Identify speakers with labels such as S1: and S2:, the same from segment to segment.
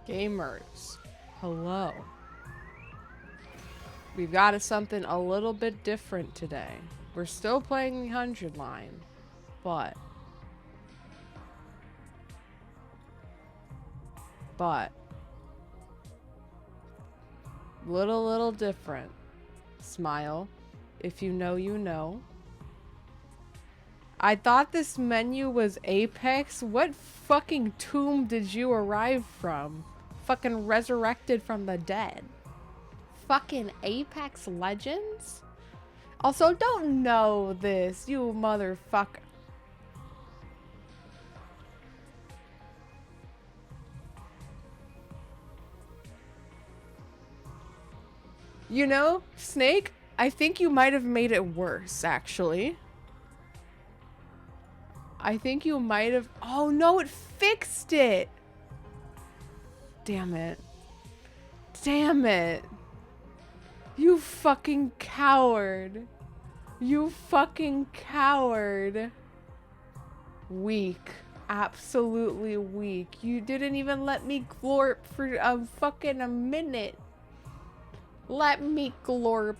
S1: Gamers, hello. We've got something a little bit different today. We're still playing the 100 line, but little different. Smile. If you know, you know. I thought this menu was Apex. What fucking tomb did you arrive from? Fucking resurrected from the dead. Fucking Apex Legends? Also, don't know this, you motherfucker. You know, Snake, I think you might have made it worse, actually. I think you might have... Oh, no, it fixed it. Damn it. Damn it. You fucking coward. You fucking coward. Weak. Absolutely weak. You didn't even let me glorp for a minute. Let me glorp.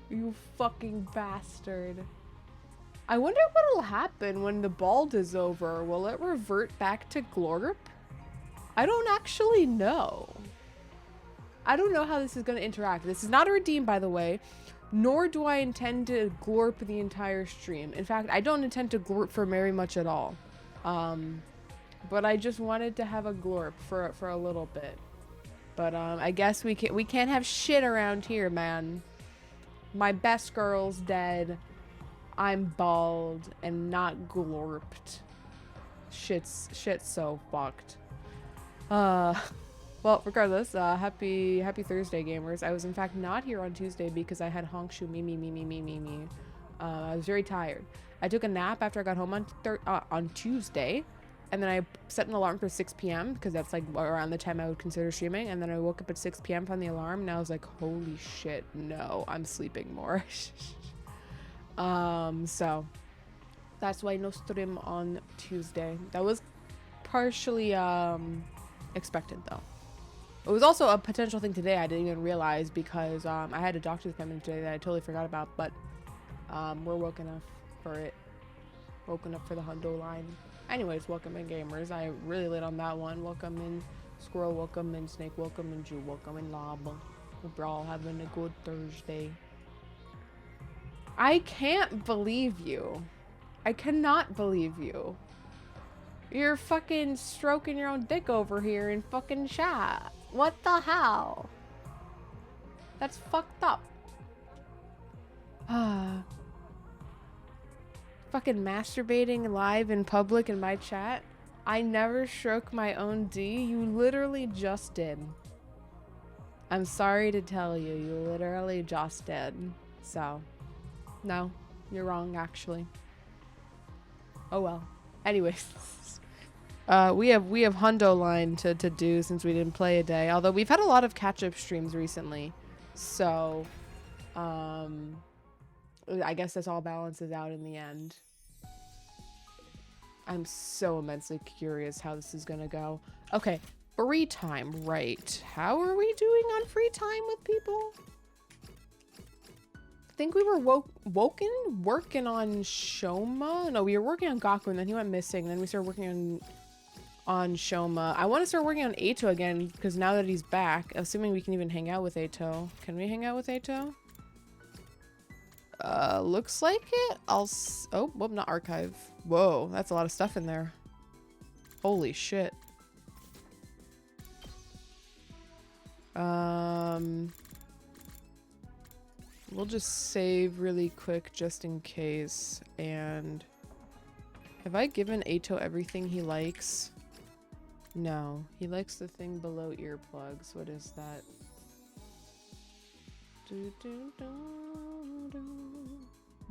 S1: You fucking bastard. I wonder what'll happen when the bald is over. Will it revert back to glorp? I don't actually know. I don't know how this is going to interact. This is not a redeem, by the way, nor do I intend to glorp the entire stream. In fact, I don't intend to glorp for very much at all. But I just wanted to have a glorp for a little bit. But I guess we can't have shit around here, man. My best girl's dead. I'm bald and not glorped. Shit's so fucked. Well, regardless, happy Thursday, gamers. I was in fact not here on Tuesday because I had Hongshu me. I was very tired. I took a nap after I got home on Tuesday, and then I set an alarm for 6 p.m. because that's like around the time I would consider streaming. And then I woke up at 6 p.m. from the alarm, and I was like, holy shit, no, I'm sleeping more. So that's why no stream on Tuesday. That was partially expected though. It was also a potential thing today I didn't even realize because I had a doctor's appointment today that I totally forgot about, but we're woken up for it. Woken up for the hundo line. Anyways, welcome in, gamers. I really lit on that one. Welcome in Squirrel, welcome in Snake, welcome in Jew, welcome in Lob. Hope we're all having a good Thursday. I can't believe you. I cannot believe you. You're fucking stroking your own dick over here in fucking chat. What the hell? That's fucked up. Fucking masturbating live in public in my chat. I never stroke my own D. You literally just did. I'm sorry to tell you, you literally just did. So, no, you're wrong actually. Oh well. Anyways. We have hundo line to do since we didn't play a day. Although we've had a lot of catch-up streams recently. So, I guess this all balances out in the end. I'm so immensely curious how this is gonna go. Okay, free time, right. How are we doing on free time with people? I think we were working on Shoma. No, we were working on Gaku and then he went missing. Then we started working on Shoma. I want to start working on Ato again because now that he's back, assuming we can even hang out with Ato. Can we hang out with Ato? Looks like it. Oh, well, not archive. Whoa, that's a lot of stuff in there. Holy shit. We'll just save really quick just in case. And have I given Ato everything he likes? No, he likes the thing below earplugs. What is that?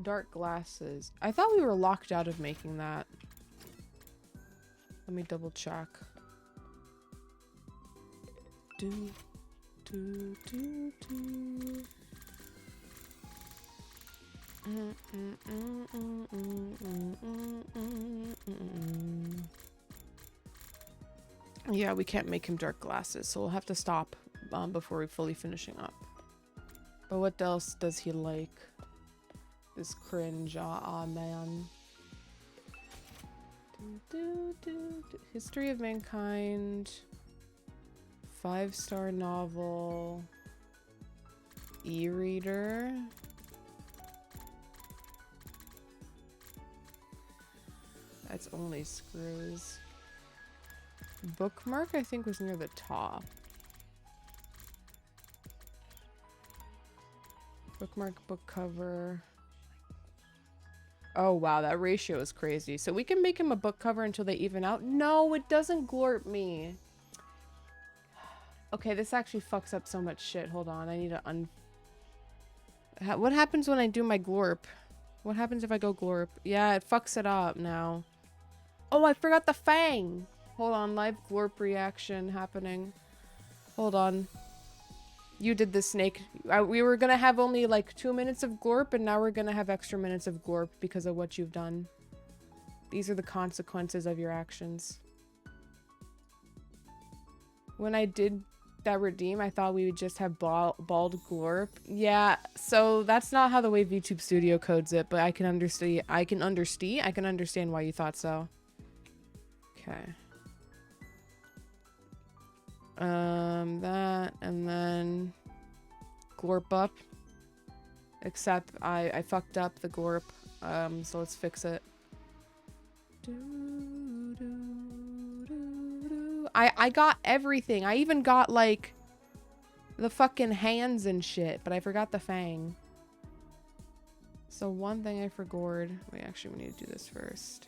S1: Dark glasses. I thought we were locked out of making that. Let me double check. Yeah, we can't make him dark glasses, so we'll have to stop before we fully finishing up. But what else does he like? This cringe, man. History of Mankind. 5-star novel. E-reader. That's only screws. Bookmark, I think, was near the top. Bookmark, book cover. Oh, wow, that ratio is crazy. So we can make him a book cover until they even out? No, it doesn't glorp me. Okay, this actually fucks up so much shit. Hold on, I need to what happens when I do my glorp? What happens if I go glorp? Yeah, it fucks it up now. Oh, I forgot the fang! Hold on, live glorp reaction happening. Hold on. You did the snake. We were gonna have only like 2 minutes of glorp, and now we're gonna have extra minutes of glorp because of what you've done. These are the consequences of your actions. When I did that redeem, I thought we would just have bald glorp. Yeah, so that's not how the way VTube Studio codes it, but I can understand. I can understand why you thought so. Okay. That, and then glorp up. Except I fucked up the glorp, so let's fix it. I got everything. I even got, like, the fucking hands and shit, but I forgot the fang. So one thing I forgot. Wait, actually, we need to do this first.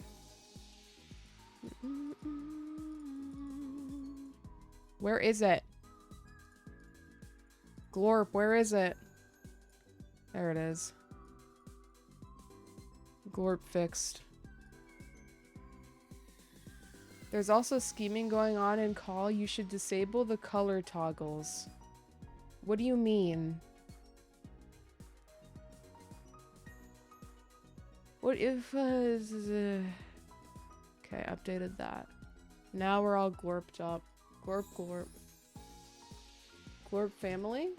S1: Where is it? Glorp, where is it? There it is. Glorp fixed. There's also scheming going on in Call. You should disable the color toggles. What do you mean? What if... okay, updated that. Now we're all glorped up. Glorp, glorp. Glorp family?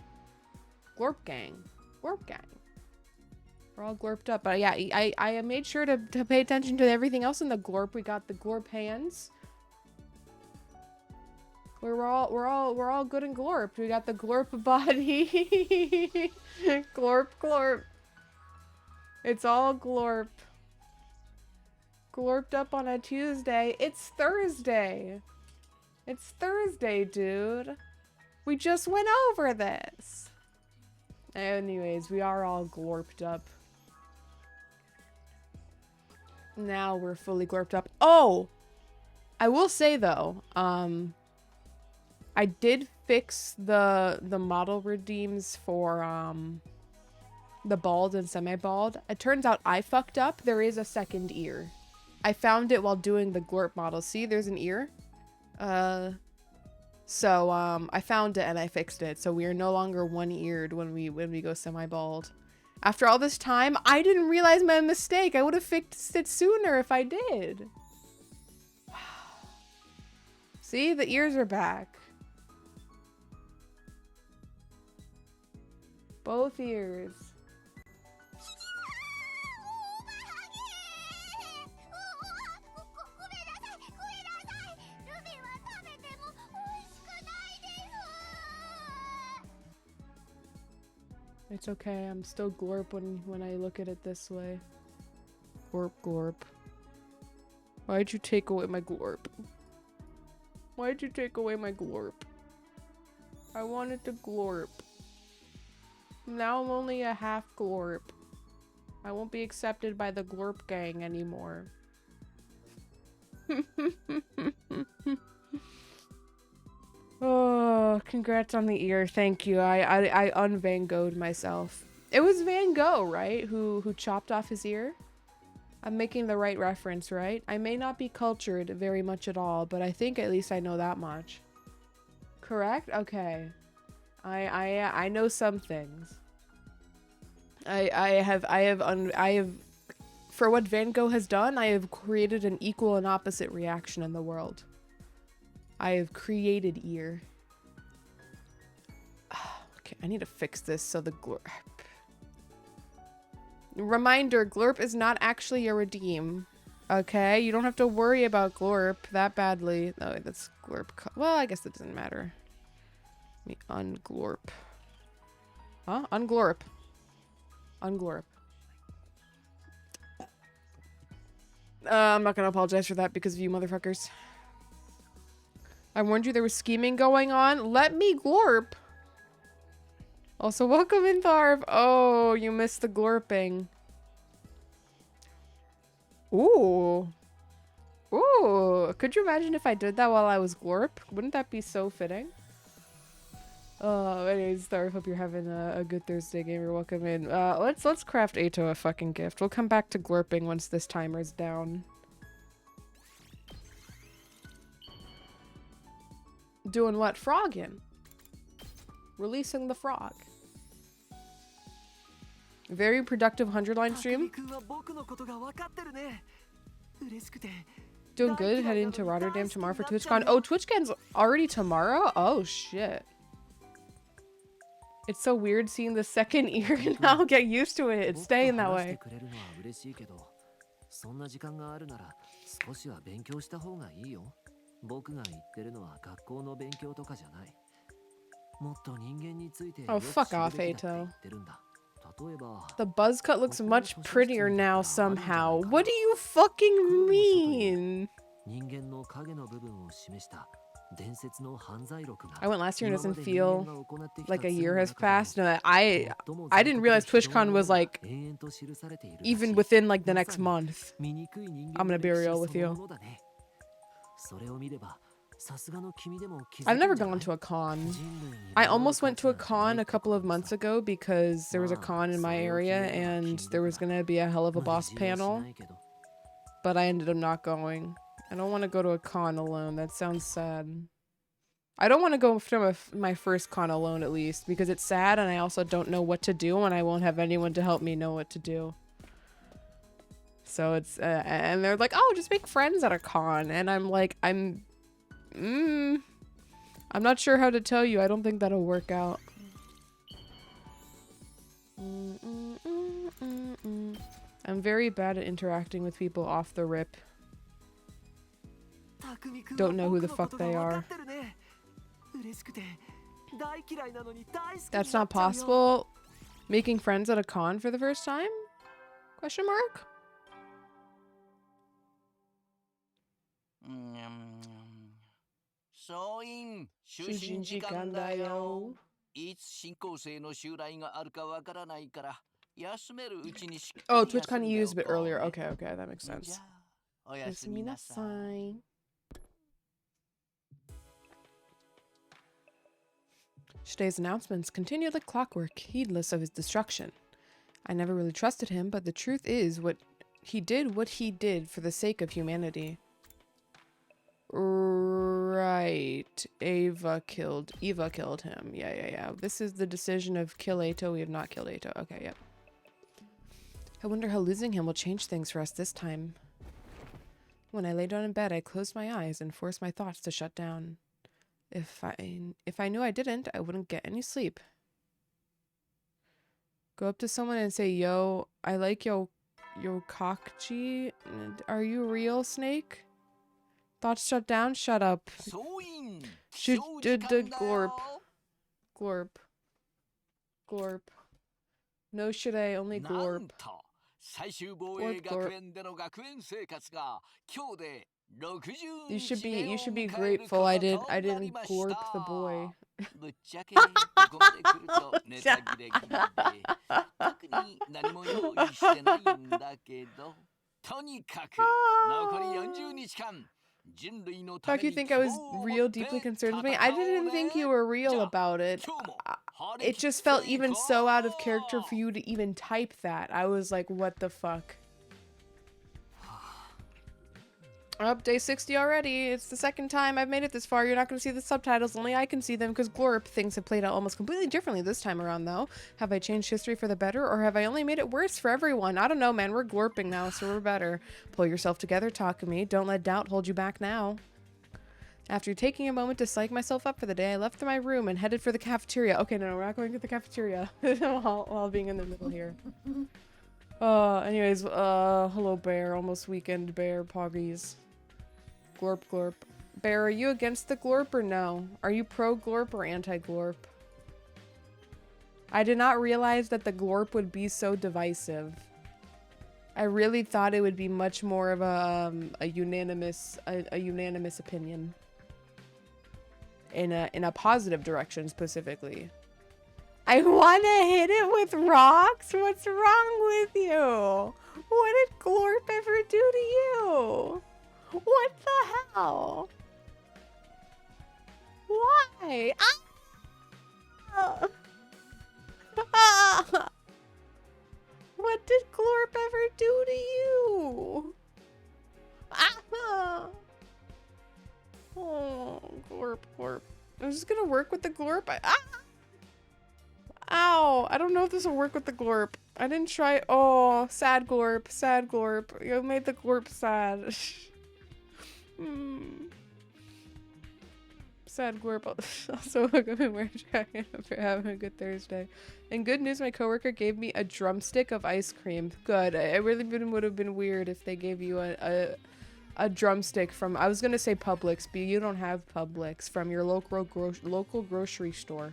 S1: Glorp gang. Glorp gang. We're all glorped up. But yeah, I made sure to pay attention to everything else in the glorp. We got the glorp hands. We're all good and glorped. We got the glorp body. Glorp, glorp. It's all glorp. Glorped up on a Tuesday. It's Thursday. It's Thursday, dude. We just went over this. Anyways, we are all glorped up. Now we're fully glorped up. Oh! I will say, though, I did fix the model redeems for, the bald and semi-bald. It turns out I fucked up. There is a second ear. I found it while doing the glorp model. See, there's an ear. So I found it and I fixed it. So we are no longer one-eared when we go semi-bald. After all this time, I didn't realize my mistake. I would have fixed it sooner if I did. See, the ears are back. Both ears. It's okay, I'm still glorp when I look at it this way. Glorp, glorp. Why'd you take away my glorp? Why'd you take away my glorp? I wanted to glorp. Now I'm only a half glorp. I won't be accepted by the glorp gang anymore. Oh, congrats on the ear. Thank you. I un-Van Gogh'd myself. It was Van Gogh, right? Who chopped off his ear? I'm making the right reference, right? I may not be cultured very much at all, but I think at least I know that much. Correct? Okay. I know some things. I have for what Van Gogh has done, I have created an equal and opposite reaction in the world. I have created ear. Okay, I need to fix this so the glorp. Reminder, glorp is not actually a redeem. Okay, you don't have to worry about glorp that badly. Oh, wait, that's glorp. Well, I guess it doesn't matter. Let me unglorp. Huh? Unglorp. Unglorp. I'm not gonna apologize for that because of you motherfuckers. I warned you there was scheming going on. Let me glorp. Also, welcome in, Tharv. Oh, you missed the glorping. Ooh. Ooh. Could you imagine if I did that while I was glorp? Wouldn't that be so fitting? Anyways, Tharv, hope you're having a good Thursday, gamer. Welcome in. Let's craft Ato a fucking gift. We'll come back to glorping once this timer's down. Doing what? Frogging. Releasing the frog. Very productive 100-line stream. Doing good. Heading to Rotterdam tomorrow for TwitchCon. Oh, TwitchCon's already tomorrow? Oh, shit. It's so weird seeing the second ear now. Get used to it. It's staying that way. Oh, fuck off, Ato. The buzz cut looks much prettier now somehow. What do you fucking mean? I went last year and it doesn't feel like a year has passed. No, I didn't realize TwitchCon was like even within like the next month. I'm gonna be real with you. I've never gone to a con. I almost went to a con a couple of months ago because there was a con in my area and there was gonna be a hell of a boss panel, but I ended up not going. I don't want to go to a con alone. That sounds sad. I don't want to go to my first con alone, at least, because it's sad and I also don't know what to do and I won't have anyone to help me know what to do. So it's, and they're like, oh, just make friends at a con. And I'm like, I'm not sure how to tell you. I don't think that'll work out. I'm very bad at interacting with people off the rip. Don't know who the fuck they are. That's not possible. Making friends at a con for the first time? Question mark? Oh, TwitchCon used a bit earlier. Okay, that makes sense. Today's announcements continued like clockwork, heedless of his destruction. I never really trusted him, but the truth is what he did for the sake of humanity. Right. Eva killed him. Yeah. This is the decision of kill Ato. We have not killed Ato. Okay, yep. I wonder how losing him will change things for us this time. When I lay down in bed, I closed my eyes and forced my thoughts to shut down. If I knew I didn't, I wouldn't get any sleep. Go up to someone and say, yo, I like yo cockchi. Are you real, Snake? Thoughts shut down? Shut up. Glorp. No should I, only glorp. Glorp. You should be grateful I didn't glorp the boy. Fuck, you think I was real deeply concerned with me? I didn't think you were real about it. It just felt even so out of character for you to even type that. I was like, what the fuck? Up, day 60 already. It's the second time I've made it this far. You're not going to see the subtitles. Only I can see them because Glorp. Things have played out almost completely differently this time around, though. Have I changed history for the better, or have I only made it worse for everyone? I don't know, man. We're Glorping now, so we're better. Pull yourself together, Takumi. Don't let doubt hold you back now. After taking a moment to psych myself up for the day, I left my room and headed for the cafeteria. Okay, no, we're not going to the cafeteria while being in the middle here. Anyways, hello bear, almost weekend bear, poggies. Glorp glorp. Bear, are you against the glorp or no? Are you pro glorp or anti glorp? I did not realize that the glorp would be so divisive. I really thought it would be much more of a unanimous opinion. In a positive direction specifically. I want to hit it with rocks? What's wrong with you? What did glorp ever do to you? What the hell? Why? Ah! Ah! What did glorp ever do to you? Ah! Oh, glorp, glorp. I'm just gonna work with the glorp. Ow! I don't know if this will work with the glorp. I didn't try. Oh, sad glorp, sad glorp. You made the glorp sad. Sad glorp. Also, welcome and wear jacket for having a good Thursday. And good news, my coworker gave me a drumstick of ice cream. Good. It really would have been weird if they gave you a drumstick from, I was gonna say Publix, but you don't have Publix, from your local grocery store.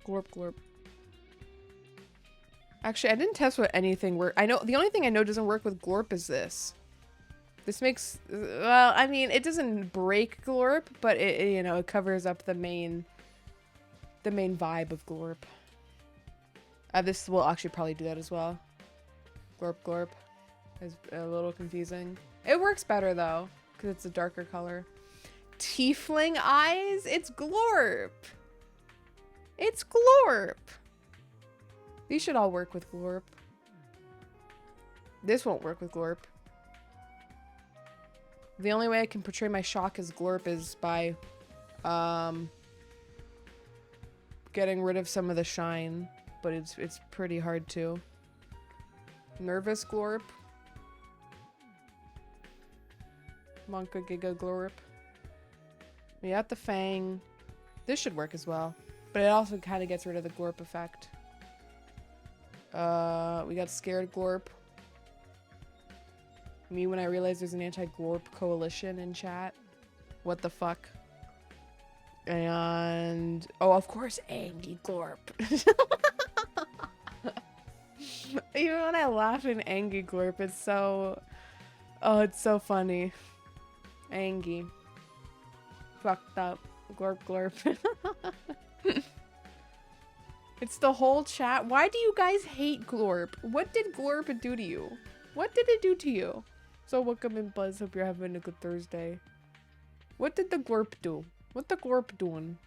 S1: Glorp glorp. Actually, I didn't test what anything worked. I know the only thing I know doesn't work with glorp is this. This makes, well, I mean, it doesn't break glorp, but it you know, it covers up the main vibe of glorp. This will actually probably do that as well. Glorp glorp. Is a little confusing. It works better though, because it's a darker color. Tiefling eyes? It's glorp. It's glorp. These should all work with glorp. This won't work with glorp. The only way I can portray my shock as glorp is by getting rid of some of the shine, but it's pretty hard to. Nervous glorp. Monka Giga glorp. We got the fang. This should work as well, but it also kind of gets rid of the glorp effect. We got scared glorp. Me when I realized there's an anti-glorp coalition in chat. What the fuck? And oh, of course, angry glorp. Even when I laugh in angry glorp, it's so, oh, it's so funny. Angie. Fucked up. Glorp glorp. It's the whole chat. Why do you guys hate glorp? What did glorp do to you? What did it do to you? So welcome in, Buzz. Hope you're having a good Thursday. What did the glorp do? What the glorp doing?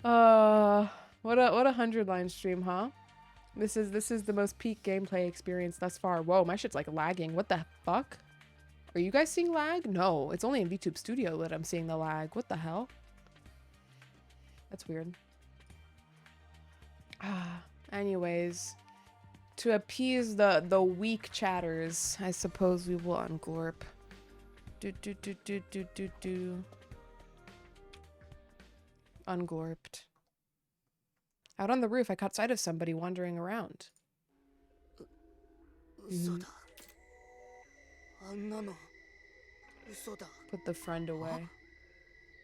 S1: What a 100-line stream, huh? This is the most peak gameplay experience thus far. Whoa, my shit's like lagging. What the fuck? Are you guys seeing lag? No, it's only in VTube Studio that I'm seeing the lag. What the hell? That's weird. Anyways, to appease the weak chatters, I suppose we will unglorp. Unglorped. Out on the roof, I caught sight of somebody wandering around. Put the friend away.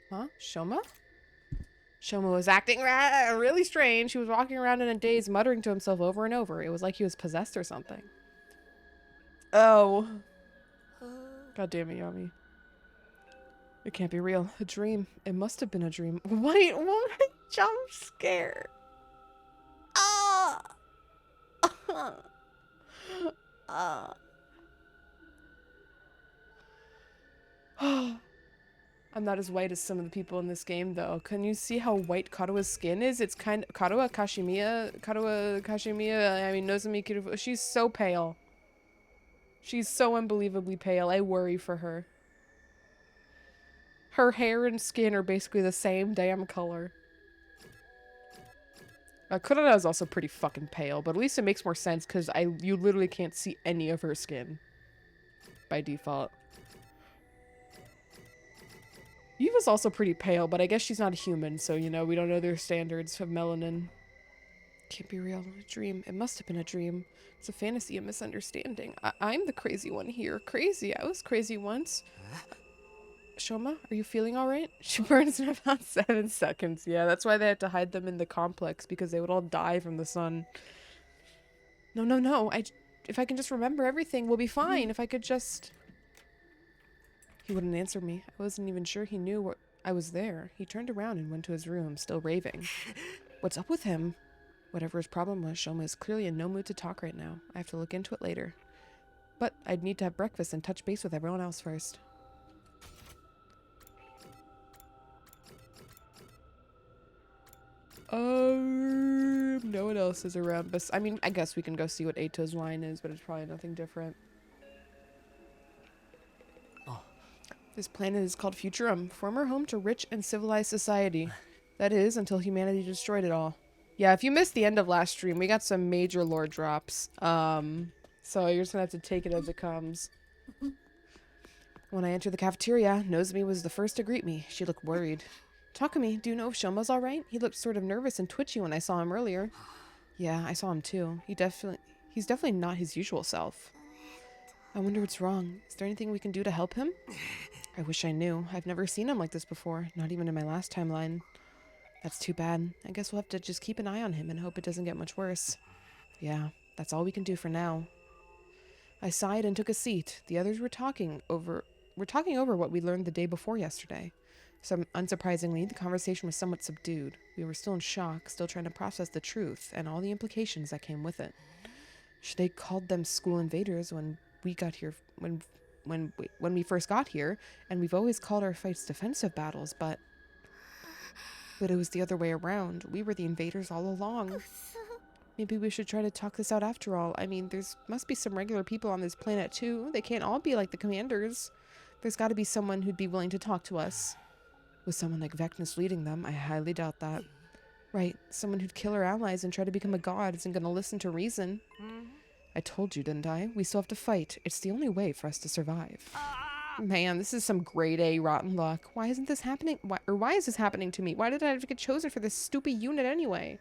S1: Huh? Shoma? Shoma was acting really strange. He was walking around in a daze, muttering to himself over and over. It was like he was possessed or something. Oh. God damn it, Yami. It can't be real. A dream. It must have been a dream. Wait, what? Jump scare. Ah! I'm not as white as some of the people in this game, though. Can you see how white Karawa's skin is? It's kind of... Karawa Kashimiya, I mean, Nozomi Kirufu. She's so pale. She's so unbelievably pale. I worry for her. Her hair and skin are basically the same damn color. Kurara is also pretty fucking pale, but at least it makes more sense because you literally can't see any of her skin by default. Eva's also pretty pale, but I guess she's not a human, so, you know, we don't know their standards of melanin. Can't be real. A dream. It must have been a dream. It's a fantasy, a misunderstanding. I'm the crazy one here. Crazy. I was crazy once. Shoma, are you feeling all right? She burns in about 7 seconds. Yeah, that's why they had to hide them in the complex, because they would all die from the sun. No, no, no. If I can just remember everything, we'll be fine. If I could just... He wouldn't answer me. I wasn't even sure he knew I was there. He turned around and went to his room, still raving. What's up with him? Whatever his problem was, Shoma is clearly in no mood to talk right now. I have to look into it later. But I'd need to have breakfast and touch base with everyone else first. No one else is around, but I mean, I guess we can go see what Ato's line is, but it's probably nothing different. Oh. This planet is called Futurum, former home to rich and civilized society. That is, until humanity destroyed it all. Yeah, if you missed the end of last stream, we got some major lore drops. So you're just gonna have to take it as it comes. When I entered the cafeteria, Nozomi was the first to greet me. She looked worried. Takumi, do you know if Shoma's alright? He looked sort of nervous and twitchy when I saw him earlier. Yeah, I saw him too. He's definitely not his usual self. I wonder what's wrong. Is there anything we can do to help him? I wish I knew. I've never seen him like this before, not even in my last timeline. That's too bad. I guess we'll have to just keep an eye on him and hope it doesn't get much worse. Yeah, that's all we can do for now. I sighed and took a seat. The others were talking over what we learned the day before yesterday. Unsurprisingly, the conversation was somewhat subdued. We were still in shock, still trying to process the truth and all the implications that came with it. They called them school invaders when we got here, when we first got here, and we've always called our fights defensive battles, but it was the other way around. We were the invaders all along. Maybe we should try to talk this out after all. I mean, must be some regular people on this planet too. They can't all be like the commanders. There's got to be someone who'd be willing to talk to us. With someone like Vecnus leading them, I highly doubt that. Right, someone who'd kill our allies and try to become a god isn't going to listen to reason. I told you, didn't I? We still have to fight. It's the only way for us to survive. Man, this is some grade A rotten luck. Why isn't this happening? Why is this happening to me? Why did I have to get chosen for this stupid unit anyway?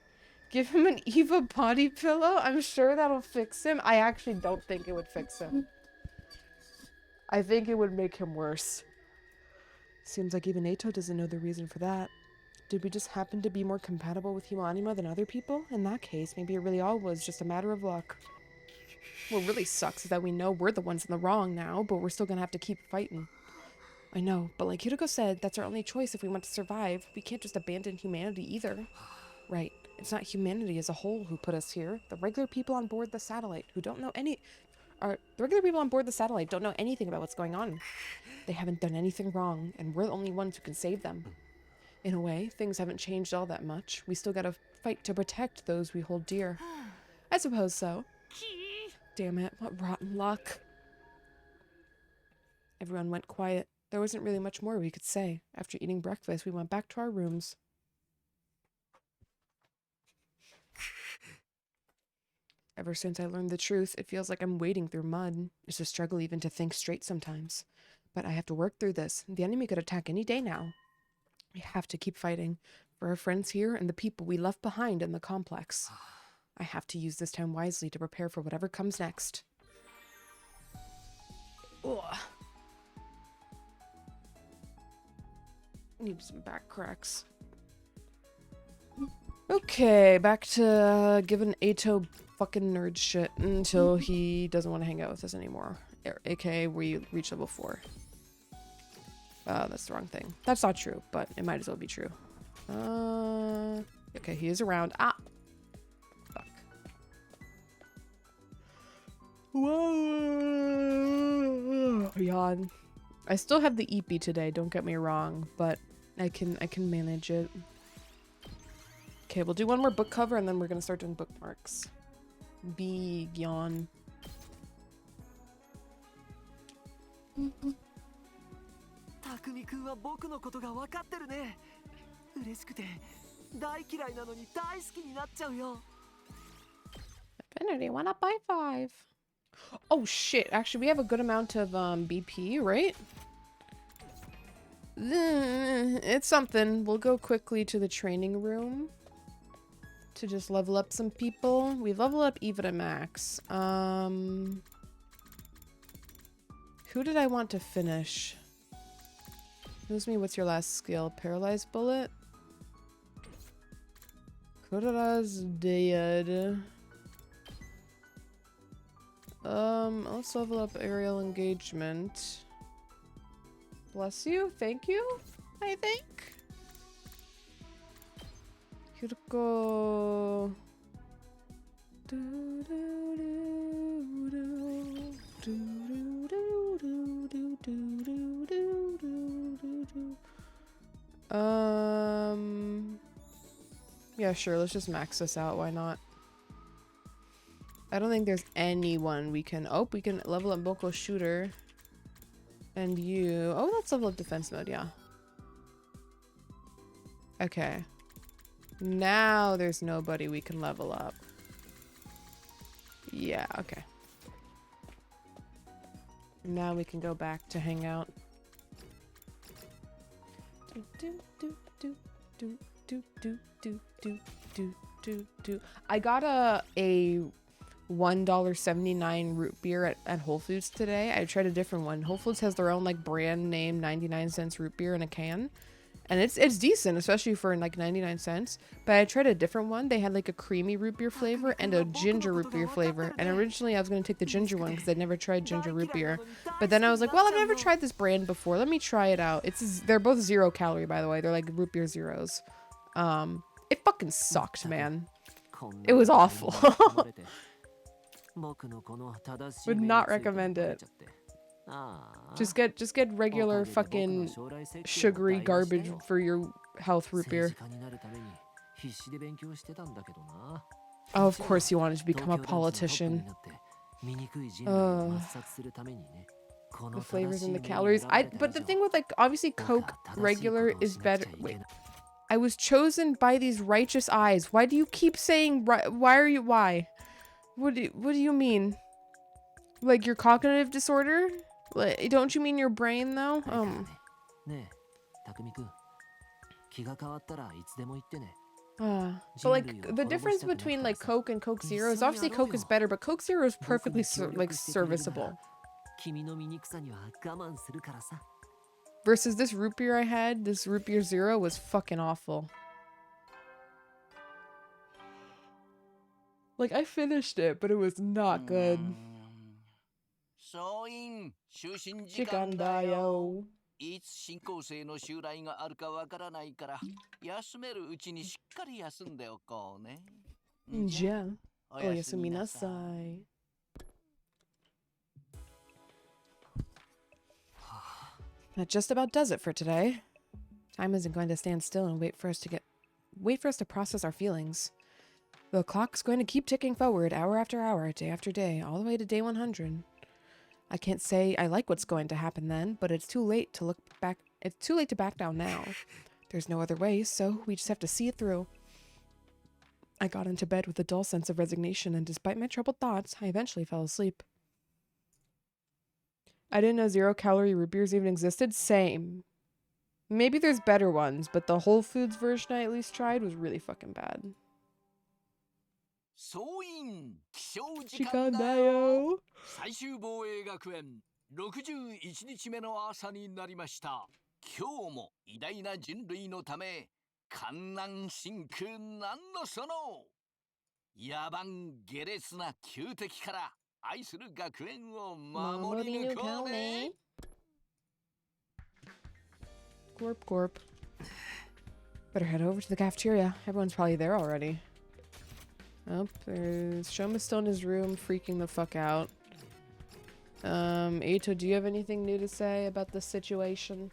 S1: Give him an Eva body pillow? I'm sure that'll fix him. I actually don't think it would fix him. I think it would make him worse. Seems like even Ato doesn't know the reason for that. Did we just happen to be more compatible with Humanima than other people? In that case, maybe it really all was just a matter of luck. What really sucks is that we know we're the ones in the wrong now, but we're still gonna have to keep fighting. I know, but like Yuriko said, that's our only choice if we want to survive. We can't just abandon humanity either. Right. It's not humanity as a whole who put us here. The regular people on board the satellite who don't know anything about what's going on. They haven't done anything wrong, and we're the only ones who can save them. In a way, things haven't changed all that much. We still gotta fight to protect those we hold dear. I suppose so. Damn it, what rotten luck. Everyone went quiet. There wasn't really much more we could say. After eating breakfast, we went back to our rooms. Ever since I learned the truth, it feels like I'm wading through mud. It's a struggle even to think straight sometimes. But I have to work through this. The enemy could attack any day now. We have to keep fighting for our friends here and the people we left behind in the complex. I have to use this time wisely to prepare for whatever comes next. Ugh. Need some back cracks. Okay, back to giving Ato fucking nerd shit until he doesn't want to hang out with us anymore. AKA we reach level 4. That's the wrong thing. That's not true, but it might as well be true. Okay, he is around. Ah! Fuck. Whoa! Yawn. I still have the EP today, don't get me wrong, but I can manage it. Okay, we'll do one more book cover and then we're gonna start doing bookmarks. Big yawn. Affinity went up by 5. Oh shit, actually we have a good amount of BP, right? It's something. We'll go quickly to the training room to just level up some people. We level up Eva to max. Who did I want to finish? Excuse me, what's your last skill? Paralyzed bullet? Kurara's dead. Let's level up aerial engagement. Bless you. Thank you, I think. Hiroko. Yeah, sure. Let's just max this out. Why not? I don't think there's anyone we can... Oh, we can level up Boko Shooter. And you... Oh, let's level up defense mode, yeah. Okay. Now there's nobody we can level up. Yeah, okay. Now we can go back to hang out. I got a $1.79 root beer at Whole Foods today. I tried a different one. Whole Foods has their own like brand name 99-cent root beer in a can. And it's decent, especially for like 99 cents. But I tried a different one. They had like a creamy root beer flavor and a ginger root beer flavor. And originally I was going to take the ginger one because I'd never tried ginger root beer. But then I was like, well, I've never tried this brand before. Let me try it out. They're both 0 calorie, by the way. They're like root beer zeros. It fucking sucked, man. It was awful. Would not recommend it. Just get regular fucking sugary garbage for your health root beer. Oh, of course you wanted to become a politician. The flavors and the calories. But the thing with like obviously Coke regular is better. Wait. I was chosen by these righteous eyes. Why do you keep saying why? What do you mean? Like your cognitive disorder? Like, don't you mean your brain though? But like the difference between like Coke and Coke Zero is obviously Coke is better, but Coke Zero is perfectly like serviceable. Versus this root beer I had, this root beer zero was fucking awful. Like I finished it, but it was not good. Chikandayo. Ja. Oyasuminasai. That just about does it for today. Time isn't going to stand still and wait for us to process our feelings. The clock's going to keep ticking forward, hour after hour, day after day, all the way to day 100. I can't say I like what's going to happen then, but it's too late to look back. It's too late to back down now. There's no other way, so we just have to see it through. I got into bed with a dull sense of resignation, and despite my troubled thoughts, I eventually fell asleep. I didn't know 0 calorie root beers even existed. Same. Maybe there's better ones, but the Whole Foods version I at least tried was really fucking bad. Chikandayo. 愛する学園を守り抜こうね。Gorp, gorp. Better head over to the cafeteria. Everyone's probably there already. Oh, there's Shoma's still in his room, freaking the fuck out. Eito, do you have anything new to say about this situation?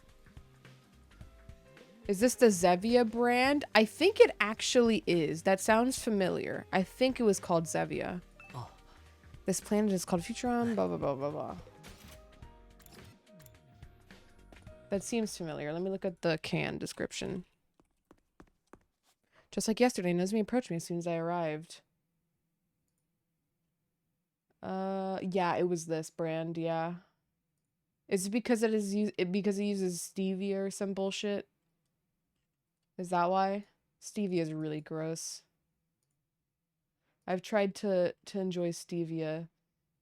S1: Is this the Zevia brand? I think it actually is. That sounds familiar. I think it was called Zevia. This planet is called Futuron, blah, blah, blah, blah, blah. That seems familiar. Let me look at the can description. Just like yesterday, Nezmi approached me as soon as I arrived. Yeah, it was this brand, yeah. Is it because because it uses stevia or some bullshit? Is that why? Stevia is really gross. I've tried to enjoy stevia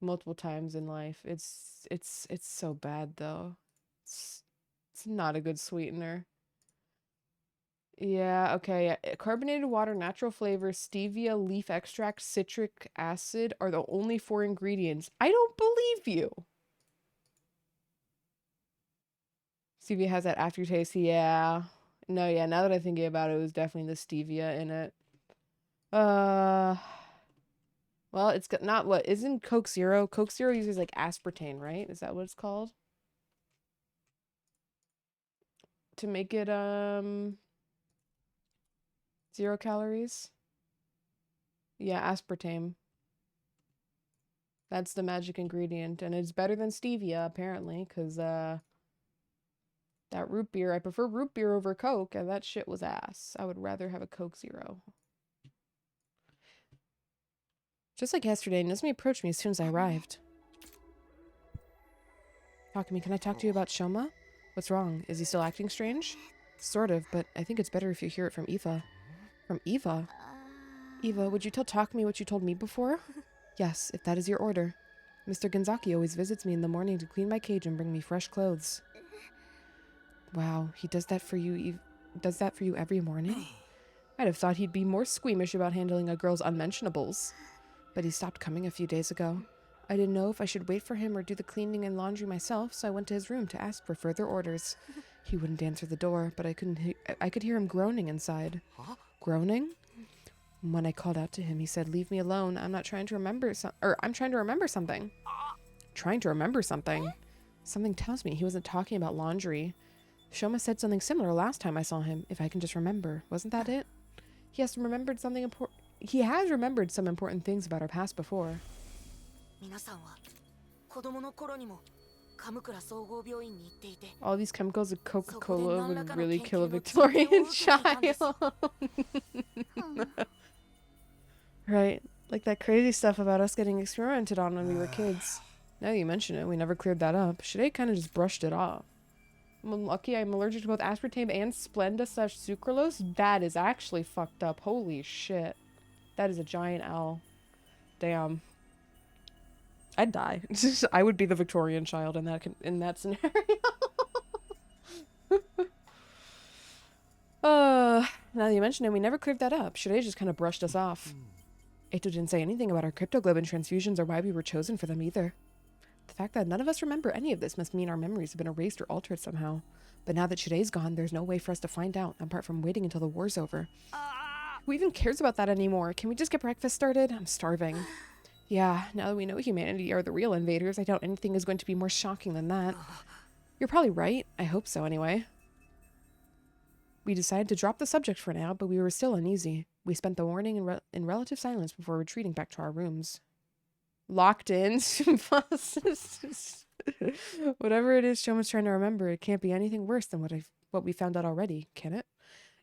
S1: multiple times in life. It's so bad though. It's not a good sweetener. Yeah, okay. Carbonated water, natural flavor, stevia, leaf extract, citric acid are the only 4 ingredients. I don't believe you. Stevia has that aftertaste. Yeah. No, yeah, now that I think about it, it was definitely the stevia in it. Well, it's got not what isn't Coke Zero. Coke Zero uses like aspartame, right? Is that what it's called? To make it 0 calories. Yeah, aspartame. That's the magic ingredient, and it's better than stevia apparently, cuz that root beer, I prefer root beer over Coke, and that shit was ass. I would rather have a Coke Zero. Just like yesterday, Nezmi approached me as soon as I arrived. Takumi, can I talk to you about Shoma? What's wrong? Is he still acting strange? Sort of, but I think it's better if you hear it from Eva. From Eva? Eva, would you tell Takumi what you told me before? Yes, if that is your order. Mr. Genzaki always visits me in the morning to clean my cage and bring me fresh clothes. Wow, he does that for you every morning? I'd have thought he'd be more squeamish about handling a girl's unmentionables. But he stopped coming a few days ago. I didn't know if I should wait for him or do the cleaning and laundry myself, so I went to his room to ask for further orders. He wouldn't answer the door, but I could hear him groaning inside. Huh? Groaning? When I called out to him, he said, "Leave me alone. I'm trying to remember something." Trying to remember something? Something tells me he wasn't talking about laundry. Shoma said something similar last time I saw him, if I can just remember. Wasn't that it? He has remembered something important. He has remembered some important things about our past before. All these chemicals of Coca-Cola would really kill a Victorian child. Right. Like that crazy stuff about us getting experimented on when we were kids. Now that you mention it, we never cleared that up. Shide kind of just brushed it off. I'm lucky I'm allergic to both aspartame and Splenda/sucralose. That is actually fucked up. Holy shit. That is a giant L. Damn. I'd die. I would be the Victorian child in that scenario. Now that you mention it, we never cleared that up. Shirei just kind of brushed us off. Eito didn't say anything about our cryptoglobin transfusions or why we were chosen for them either. The fact that none of us remember any of this must mean our memories have been erased or altered somehow. But now that Shirei's gone, there's no way for us to find out, apart from waiting until the war's over. Who even cares about that anymore? Can we just get breakfast started? I'm starving. Yeah, now that we know humanity are the real invaders, I doubt anything is going to be more shocking than that. You're probably right. I hope so, anyway. We decided to drop the subject for now, but we were still uneasy. We spent the morning in relative silence before retreating back to our rooms. Locked in. Whatever it is Shoma's trying to remember, it can't be anything worse than what we found out already, can it?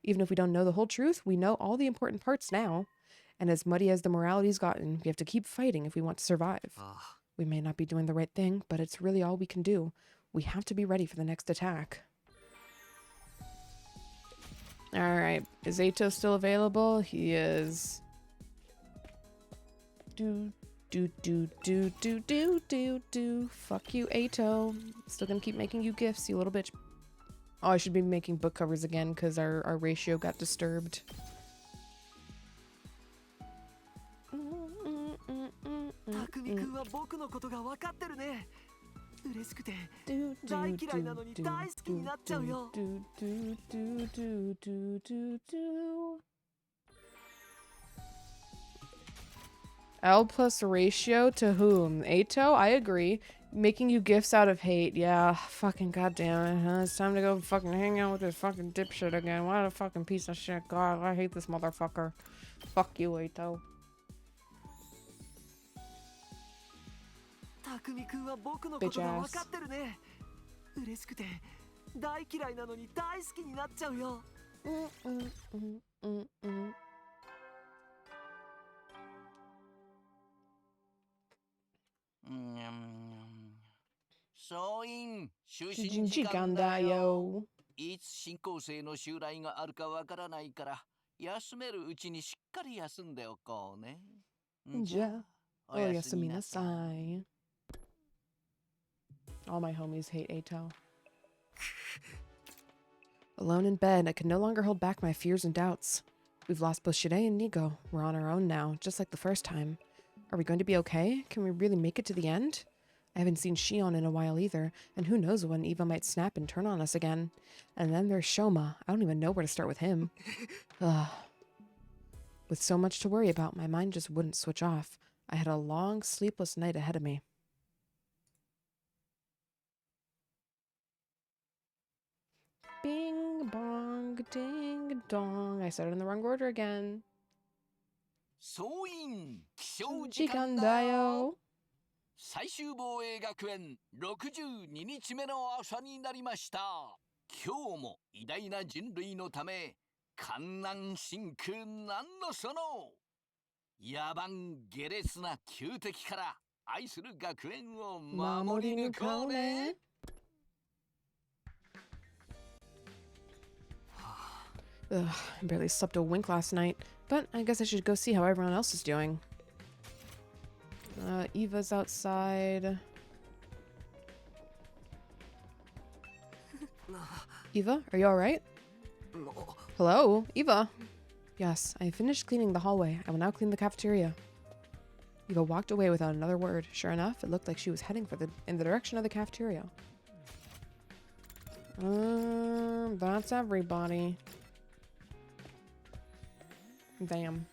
S1: Even if we don't know the whole truth, we know all the important parts now. And as muddy as the morality's gotten, we have to keep fighting if we want to survive. We may not be doing the right thing, but it's really all we can do. We have to be ready for the next attack. Alright, is Eito still available? He is. Do. Fuck you, Eito. Still gonna keep making you gifts, you little bitch. Oh, I should be making book covers again because our ratio got disturbed. L plus ratio to whom? Eito? I agree. Making you gifts out of hate. Yeah, fucking goddamn it. Huh? It's time to go fucking hang out with this fucking dipshit again. What a fucking piece of shit. God, I hate this motherfucker. Fuck you, Eito. Bitch ass.
S2: 総員、就寝
S1: 時
S2: 時間
S1: 間だ
S2: だよ。
S1: よ。
S2: いつ新校生の襲来があるかわからないから、休めるうちにしっかり休んでおこうね。じゃあ、おやすみなさい。
S1: All my homies hate Ato. Alone in bed, I can no longer hold back my fears and doubts. We've lost both Shide and Nigo. We're on our own now, just like the first time. Are we going to be okay? Can we really make it to the end? I haven't seen Shion in a while either, and who knows when Eva might snap and turn on us again. And then there's Shoma. I don't even know where to start with him. Ugh. With so much to worry about, my mind just wouldn't switch off. I had a long, sleepless night ahead of me. Bing bong, ding dong. I said it in the wrong order again.
S2: 総員、起床時間だよ。最終防衛学園62日目の朝になりました。今日も偉大な人類のため、観南真空なんのその野蛮下劣な旧敵から愛する学園を守り抜こうね。
S1: Ugh, I barely slept a wink last night, but I guess I should go see how everyone else is doing. Eva's outside. Eva, are you alright? Hello, Eva. Yes, I finished cleaning the hallway. I will now clean the cafeteria. Eva walked away without another word. Sure enough, it looked like she was heading in the direction of the cafeteria. That's everybody. Damn.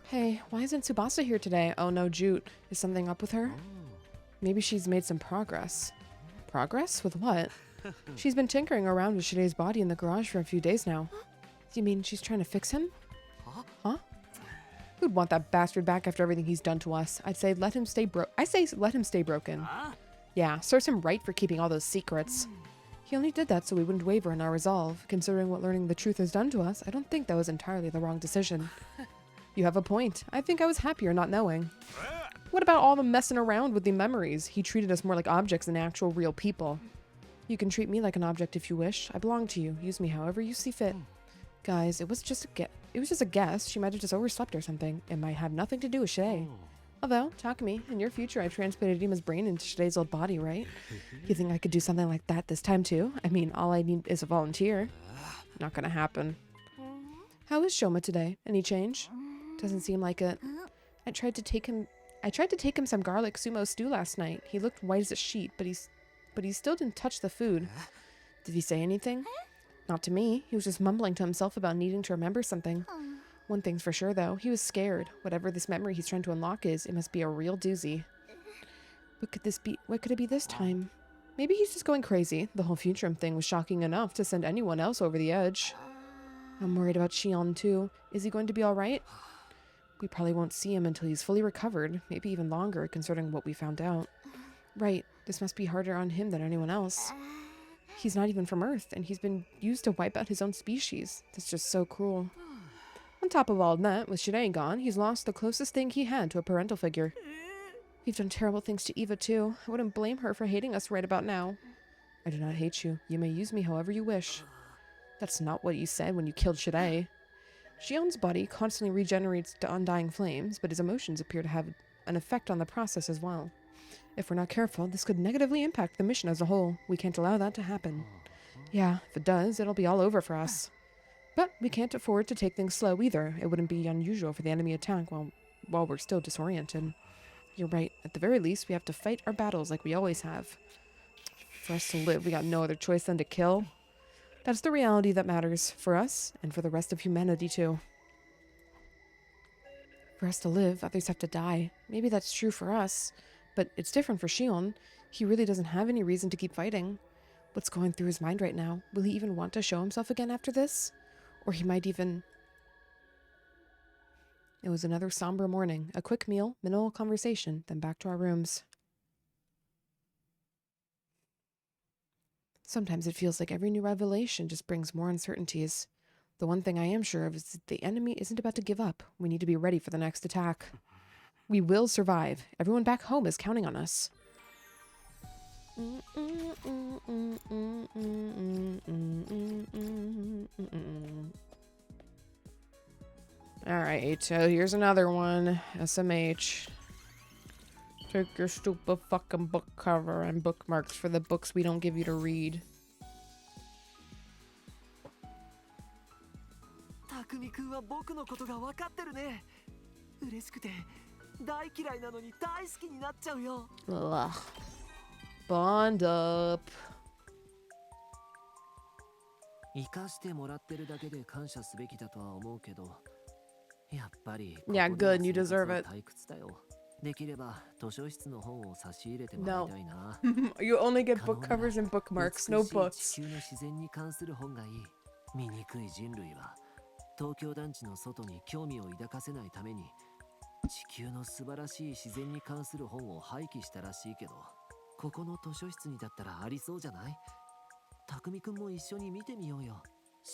S1: Hey, why isn't Tsubasa here today? Oh no, Jute. Is something up with her? Maybe she's made some progress. Progress? With what? She's been tinkering around with Shide's body in the garage for a few days now. You mean she's trying to fix him? Huh? Who'd want that bastard back after everything he's done to us? I'd say let him stay let him stay broken. Yeah, serves him right for keeping all those secrets. He only did that so we wouldn't waver in our resolve. Considering what learning the truth has done to us, I don't think that was entirely the wrong decision. You have a point. I think I was happier not knowing. What about all the messing around with the memories? He treated us more like objects than actual real people. You can treat me like an object if you wish. I belong to you. Use me however you see fit. Guys, it was just a guess. She might have just overslept or something. It might have nothing to do with Shide. Although, Takumi, in your future, I transplanted Ima's brain into Shide's old body, right? You think I could do something like that this time too? I mean, all I need is a volunteer. Not gonna happen. How is Shoma today? Any change? Doesn't seem like it. I tried to take him some garlic sumo stew last night. He looked white as a sheet, but he still didn't touch the food. Did he say anything? Not to me. He was just mumbling to himself about needing to remember something. One thing's for sure, though. He was scared. Whatever this memory he's trying to unlock is, it must be a real doozy. What could this be? What could it be this time? Maybe he's just going crazy. The whole Futurum thing was shocking enough to send anyone else over the edge. I'm worried about Shion, too. Is he going to be all right? We probably won't see him until he's fully recovered, maybe even longer, considering what we found out. Right. This must be harder on him than anyone else. He's not even from Earth, and he's been used to wipe out his own species. That's just so cruel. On top of all that, with Shide gone, he's lost the closest thing he had to a parental figure. We've done terrible things to Eva, too. I wouldn't blame her for hating us right about now. I do not hate you. You may use me however you wish. That's not what you said when you killed Shide. Shion's body constantly regenerates to undying flames, but his emotions appear to have an effect on the process as well. If we're not careful, this could negatively impact the mission as a whole. We can't allow that to happen. Yeah, if it does, it'll be all over for us. But we can't afford to take things slow either. It wouldn't be unusual for the enemy attack while we're still disoriented. You're right. At the very least, we have to fight our battles like we always have. For us to live, we got no other choice than to kill. That's the reality that matters for us and for the rest of humanity too. For us to live, others have to die. Maybe that's true for us, but it's different for Shion. He really doesn't have any reason to keep fighting. What's going through his mind right now? Will he even want to show himself again after this? Or he might even... It was another somber morning. A quick meal, minimal conversation, then back to our rooms. Sometimes it feels like every new revelation just brings more uncertainties. The one thing I am sure of is that the enemy isn't about to give up. We need to be ready for the next attack. We will survive. Everyone back home is counting on us. Alright, so here's another one. SMH. Take your stupid fucking book cover and bookmarks for the books we don't give you to read.
S3: 匠くんは僕のことが分かってるね。嬉しくて大嫌いなのに大好きになっちゃうよ。
S1: Ugh. Bond up.
S3: 生かしてもらってるだけで感謝すべきだとは思うけど、やっぱり
S1: Yeah, good. You deserve it.
S3: 退屈だよ。できれば図書室の本を差し入れてもらいたいな。
S1: You only get book covers and bookmarks, no
S3: 地
S1: books.
S3: 球の自然に関する本がいい。醜い人類は東京団地の外に興味を抱かせないために地球の素晴らしい自然に関する本を廃棄したらしいけど、ここの図書室にだったらありそうじゃない？匠くんも一緒に見てみようよ。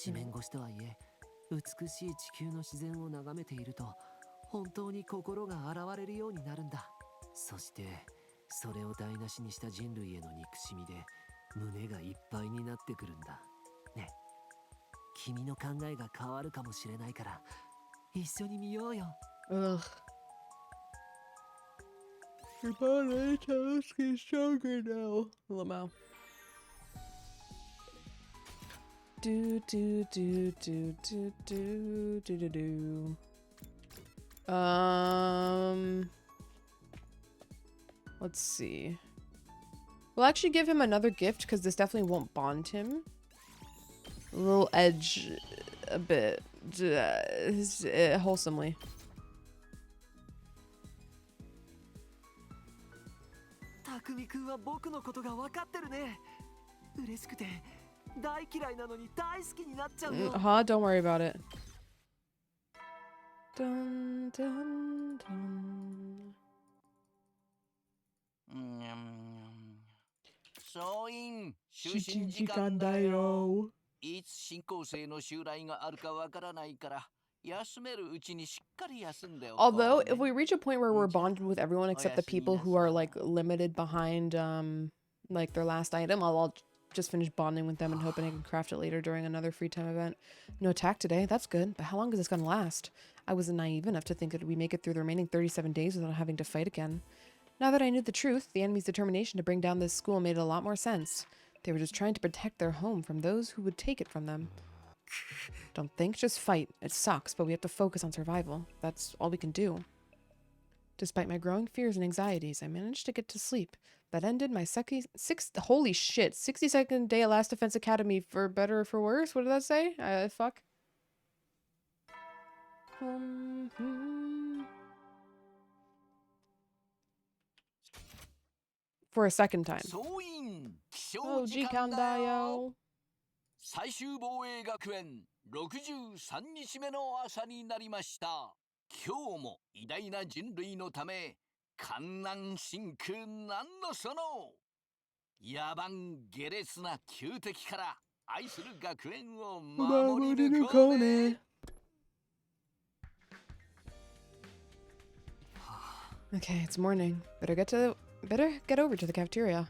S3: 紙面越しとはいえ、美しい地球の自然を眺めていると本当に心が洗われるようになるんだ。そしてそれを台無しにした人類への憎しみで胸がいっぱいになってくるんだね。君の考えが変わるかもしれないから一緒に見ようよ。
S1: Ugh. Your body task is stronger now. Lamau. Do do do do do do do do do. Let's see. We'll actually give him another gift because this definitely won't bond him. A little edge, a bit, wholesomely.
S3: 匠くんは僕のことが分かってるね。嬉しくて大嫌いなのに大好きになっちゃうよ。
S1: Don't worry about it. Dun dun dun.
S2: 総員就寝時間だよ。いつ進行生の襲来があるかわからないから休めるうちにしっかり休んでおこうね。
S1: Although, if we reach a point where we're bonded with everyone except the people who are like limited behind like their last item, I'll just finish bonding with them and hoping I can craft it later during another free time event. No attack today, that's good. But how long is this gonna last? I wasn't naive enough to think that we make it through the remaining 37 days without having to fight again. Now that I knew the truth, the enemy's determination to bring down this school made a lot more sense. They were just trying to protect their home from those who would take it from them. Don't think, just fight. It sucks, but we have to focus on survival. That's all we can do. Despite my growing fears and anxieties, I managed to get to sleep. That ended my holy shit, 62nd day at Last Defense Academy, for better or for worse? What did that say? Fuck. For a second time.
S2: 総員起
S1: お
S2: 床時
S1: 時間
S2: 間だ
S1: だ
S2: よ。
S1: よ。
S2: 最終防衛学園63日目の朝になりました。今日も偉大な人類のため観覧真空なんのその野蛮下劣な旧敵から愛する学園を守り抜こうね。
S1: Okay, it's morning. Better get over to the cafeteria.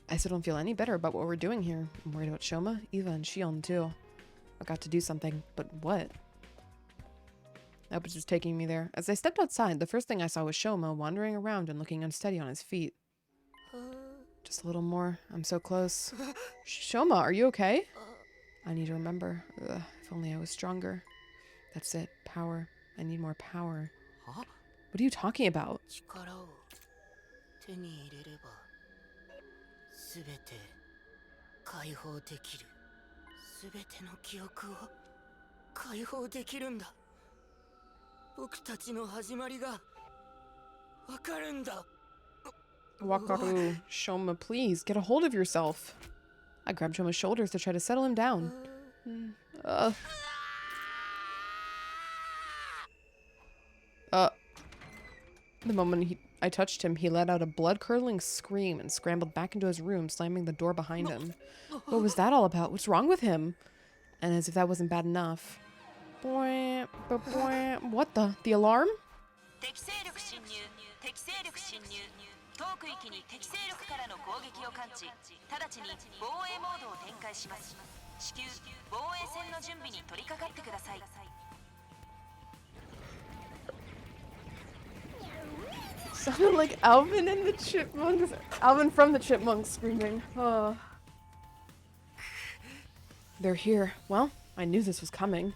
S1: I still don't feel any better about what we're doing here. I'm worried about Shoma, Eva, and Shion too. I got to do something, but what? That was just taking me there. As I stepped outside, the first thing I saw was Shoma wandering around and looking unsteady on his feet. Just a little more. I'm so close. Shoma, are you okay? I need to remember. Ugh, if only I was stronger. That's it. Power. I need more power. What are you talking about?
S3: 力を手に入れれば全て解放できる。全ての記憶を解放できるんだ。僕たちの始まりがわかるんだ。
S1: Wakaru, Shoma, please, get a hold of yourself. I grabbed Shoma's shoulders to try to settle him down. The moment he I touched him, he let out a blood-curdling scream and scrambled back into his room, slamming the door behind him. What was that all about? What's wrong with him? And as if that wasn't bad enough. Boing, boing. What the? The alarm? Sounded like Alvin and the Chipmunks. Alvin from the Chipmunks screaming. Oh. They're here. Well, I knew this was coming.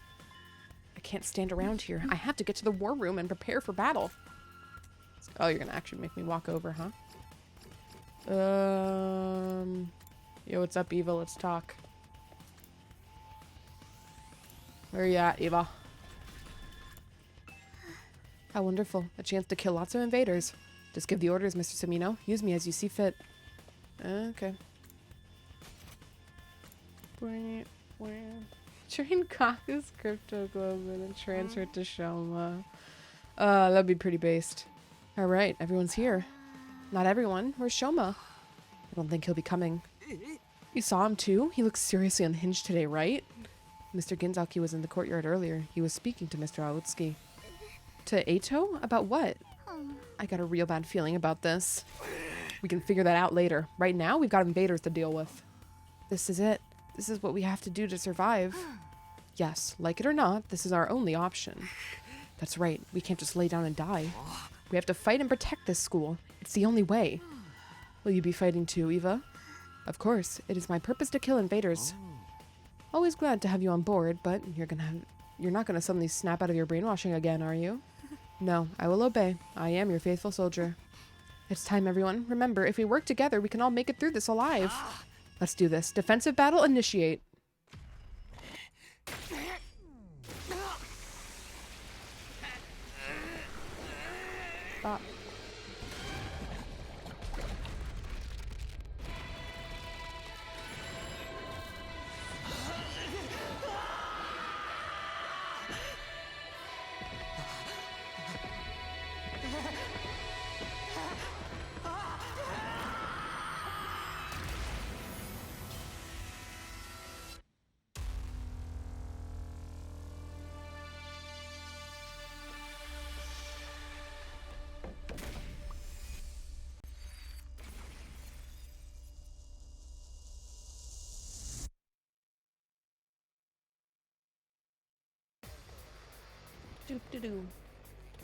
S1: I can't stand around here. I have to get to the war room and prepare for battle. Oh, you're gonna actually make me walk over, huh? Yo, what's up, Eva? Let's talk. Where you at, Eva? How wonderful. A chance to kill lots of invaders. Just give the orders, Mr. Samino. Use me as you see fit. Okay. Train Kaku's crypto globe and transfer it to Shoma. That'd be pretty based. Alright, everyone's here. Not everyone. Where's Shoma? I don't think he'll be coming. You saw him too? He looks seriously unhinged today, right? Mr. Ginzaki was in the courtyard earlier. He was speaking to Mr. Aotsuki. To Eito? About what? I got a real bad feeling about this. We can figure that out later. Right now, we've got invaders to deal with. This is it. This is what we have to do to survive. Yes, like it or not, this is our only option. That's right. We can't just lay down and die. We have to fight and protect this school. It's the only way. Will you be fighting too, Eva? Of course. It is my purpose to kill invaders. Always glad to have you on board, but you're not gonna suddenly snap out of your brainwashing again, are you? No, I will obey. I am your faithful soldier. It's time, everyone. Remember, if we work together, we can all make it through this alive. Let's do this. Defensive battle, initiate. Stop.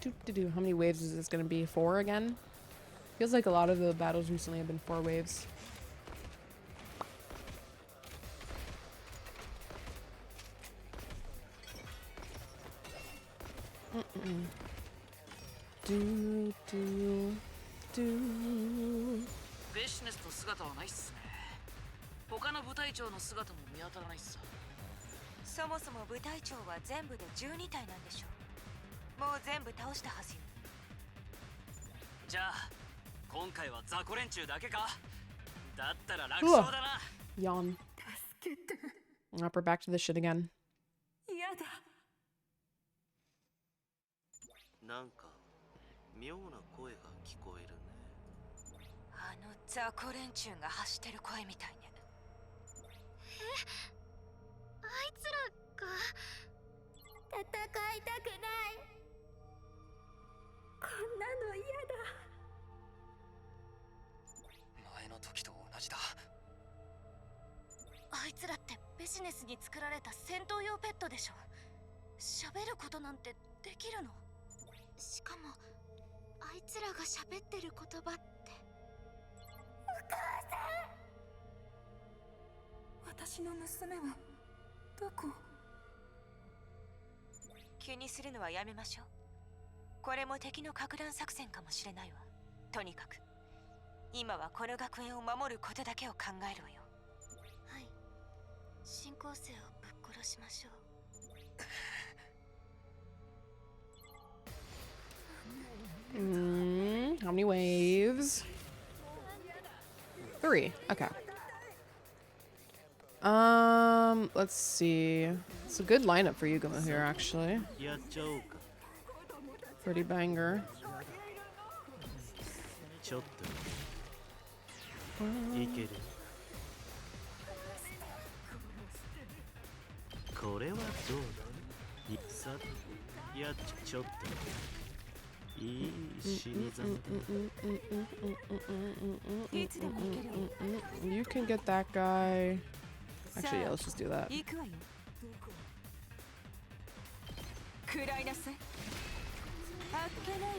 S1: Doop-de-doo. How many waves is this going to be? 4 again? Feels like a lot of the battles recently have been 4 waves.
S4: ベシネスの姿はないっすね。他の部隊長の姿も見当たらないっす。
S5: そもそも部隊長は全部で12体なんでしょう。もう全部倒したはずよ。
S4: じゃあ今回は雑魚連中だけか。だったら楽勝だな。
S1: Yawn.
S5: 助けて。
S1: Up, we're back to this shit again.
S5: 嫌だ。
S6: なんか妙な声が聞こえるね。
S5: あの雑魚連中が発してる声みたいね。
S7: あいつらが戦いたくない。こんなの嫌だ。
S4: 前の時と同じだ。
S7: あいつらってビジネスに作られた戦闘用ペットでしょ。喋ることなんてできるの？しかもあいつらが喋ってる言葉って。お母さん。私の娘はどこ？
S5: 気にするのはやめましょう。これも敵のか乱作戦かもしれないわ。とにかく今はこの学園を守ることだけを考えるわよ。
S7: はい。新校生をぶっ殺しましょう。
S1: How many waves? 3. Okay. Let's see. It's a good lineup for Yugamo here, actually.
S6: やっちゃおうか。
S1: Pretty banger.
S6: ちょっといける。これはどうだ。さて、やっちょっといい死にざまだ。
S1: You can get that guy. Actually, yeah, let's just do that.
S5: 行くわよ。食らいなさい。あっけないわね。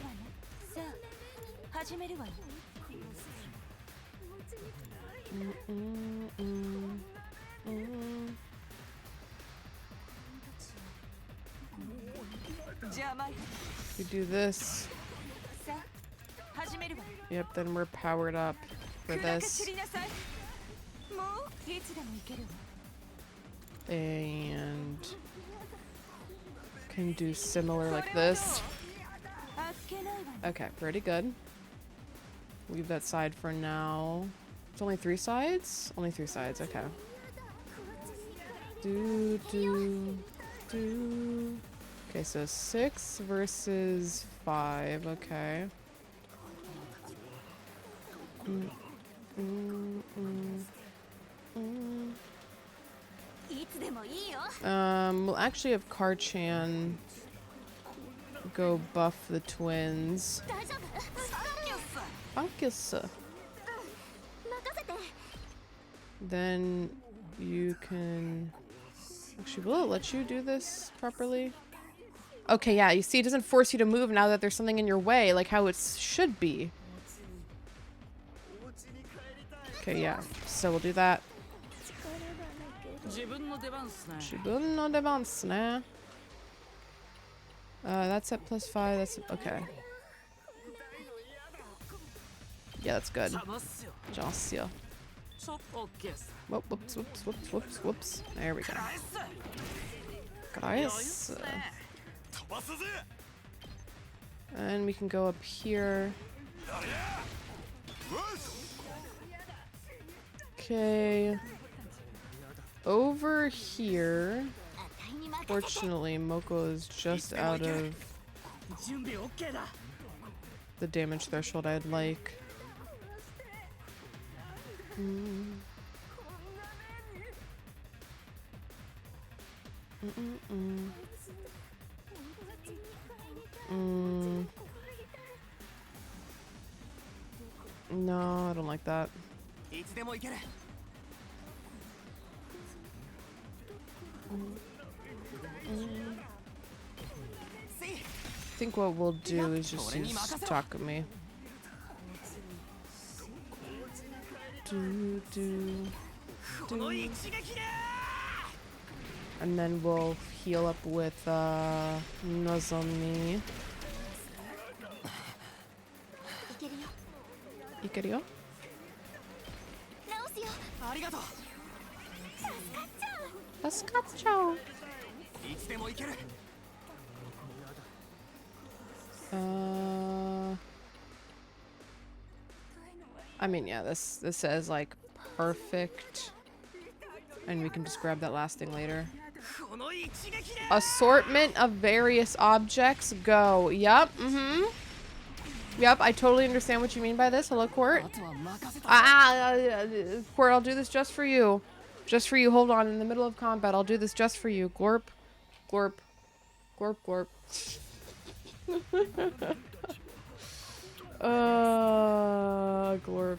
S5: さあ、始めるわよ。邪魔よ。
S1: We do this.
S5: さあ、始めるわよ。
S1: Yep, then we're powered up for
S5: 暗く
S1: this.
S5: 散りなさい。もういつでも行けるわ。
S1: And can do similar like this.
S5: あっけないわね。
S1: Okay, pretty good. Leave that side for now. It's only 3 sides? Only 3 sides, okay. Do. Okay, so 6 versus 5, okay. We'll actually have Karchan go buff the twins. Focus. Then you can... Actually, will it let you do this properly? Okay, yeah, you see, it doesn't force you to move now that there's something in your way, like how it should be. Okay, yeah, so we'll do that. Shibun no debansu ne. That's at +5, that's... okay. Yeah, that's good. Jasio. Whoops. There we go. Guys. And we can go up here. Okay. Over here. Fortunately, Moko is just out of the damage threshold I'd like. No, I don't like that. I think what we'll do is just use Takumi. And then we'll heal up with Nozomi. Ikeru? Ascaccio! I mean, yeah, this says like perfect, and we can just grab that last thing later. Assortment of various objects. Go. Yup. Yep, I totally understand what you mean by this. Hello, Court. Court, I'll do this just for you. Just for you. Hold on. In the middle of combat, I'll do this just for you. Glorp. Glorp. Glorp, glorp. Glorp.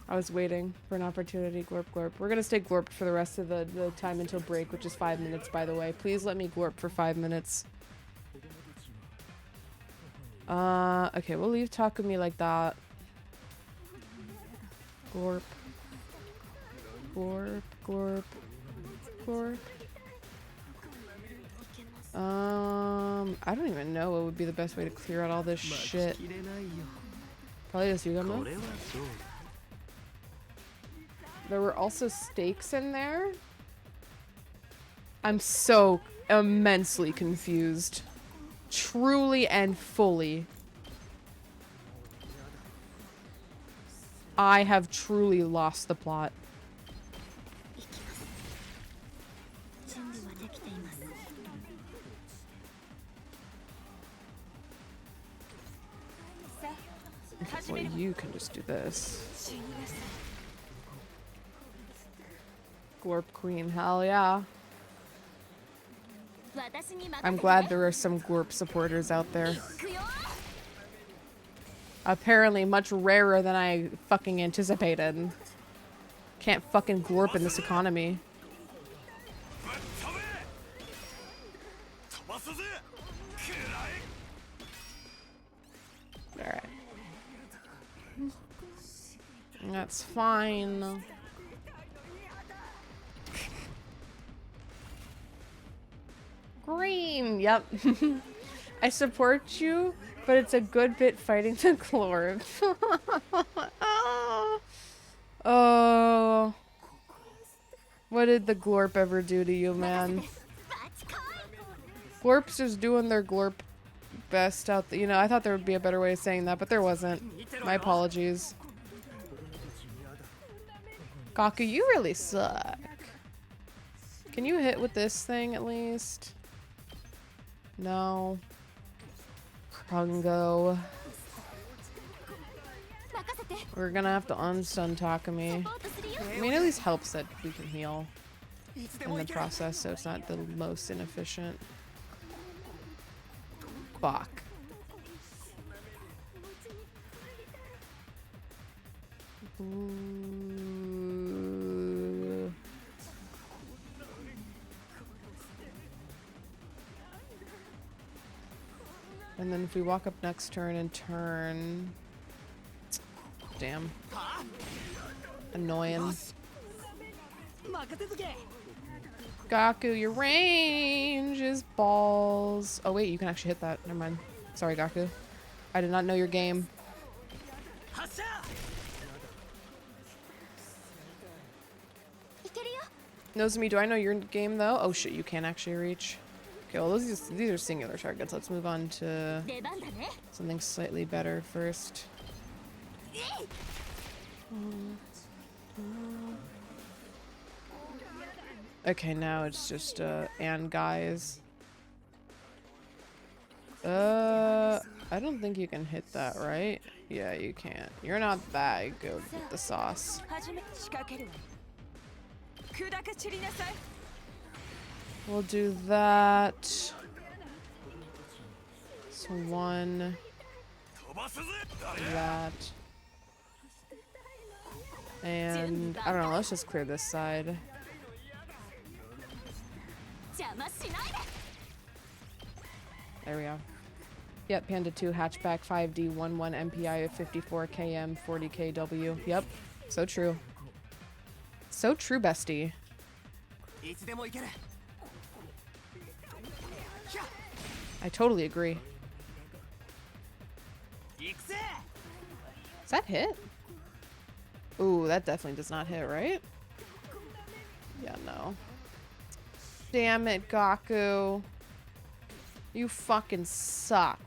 S1: I was waiting for an opportunity. Glorp, glorp. We're gonna stay glorped for the rest of the time until break, which is 5 minutes, by the way. Please let me glorp for 5 minutes. Okay, we'll leave Takumi like that. Glorp. Glorp, glorp, glorp. I don't even know what would be the best way to clear out all this shit. Probably just Yugamo. There were also stakes in there. I'm so immensely confused. Truly and fully. I have truly lost the plot. Okay, well, just do this. Glorp Queen, hell yeah. I'm glad there are some Glorp supporters out there. Apparently much rarer than I fucking anticipated. Can't fucking Glorp in this economy. Alright. That's fine. Green, yep. I support you, but it's a good bit fighting the Glorp. Oh. What did the Glorp ever do to you, man? Glorp's just doing their Glorp best out there. You know, I thought there would be a better way of saying that, but there wasn't. My apologies. Gaku, you really suck. Can you hit with this thing at least? No. Krungo. We're gonna have to unstun Takumi. I mean, it at least helps that we can heal in the process, so it's not the most inefficient. Fuck. Ooh. And then if we walk up next turn and turn... Damn. Annoying. Gaku, your range is balls. Oh wait, you can actually hit that. Never mind. Sorry, Gaku. I did not know your game. Nozomi, do I know your game though? Oh shit, you can actually reach. Okay, well these are singular targets. Let's move on to something slightly better first. Okay, now it's just and guys. I don't think you can hit that, right? Yeah, you can't. You're not that good with the sauce. We'll do that. So one. That. And I don't know, let's just clear this side. There we go. Yep, Panda 2 hatchback 5D 11 MPI of 54 KM 40 KW. Yep, so true. So true, bestie. I totally agree. Does that hit? Ooh, that definitely does not hit, right? Yeah, no. Damn it, Gaku. You fucking suck.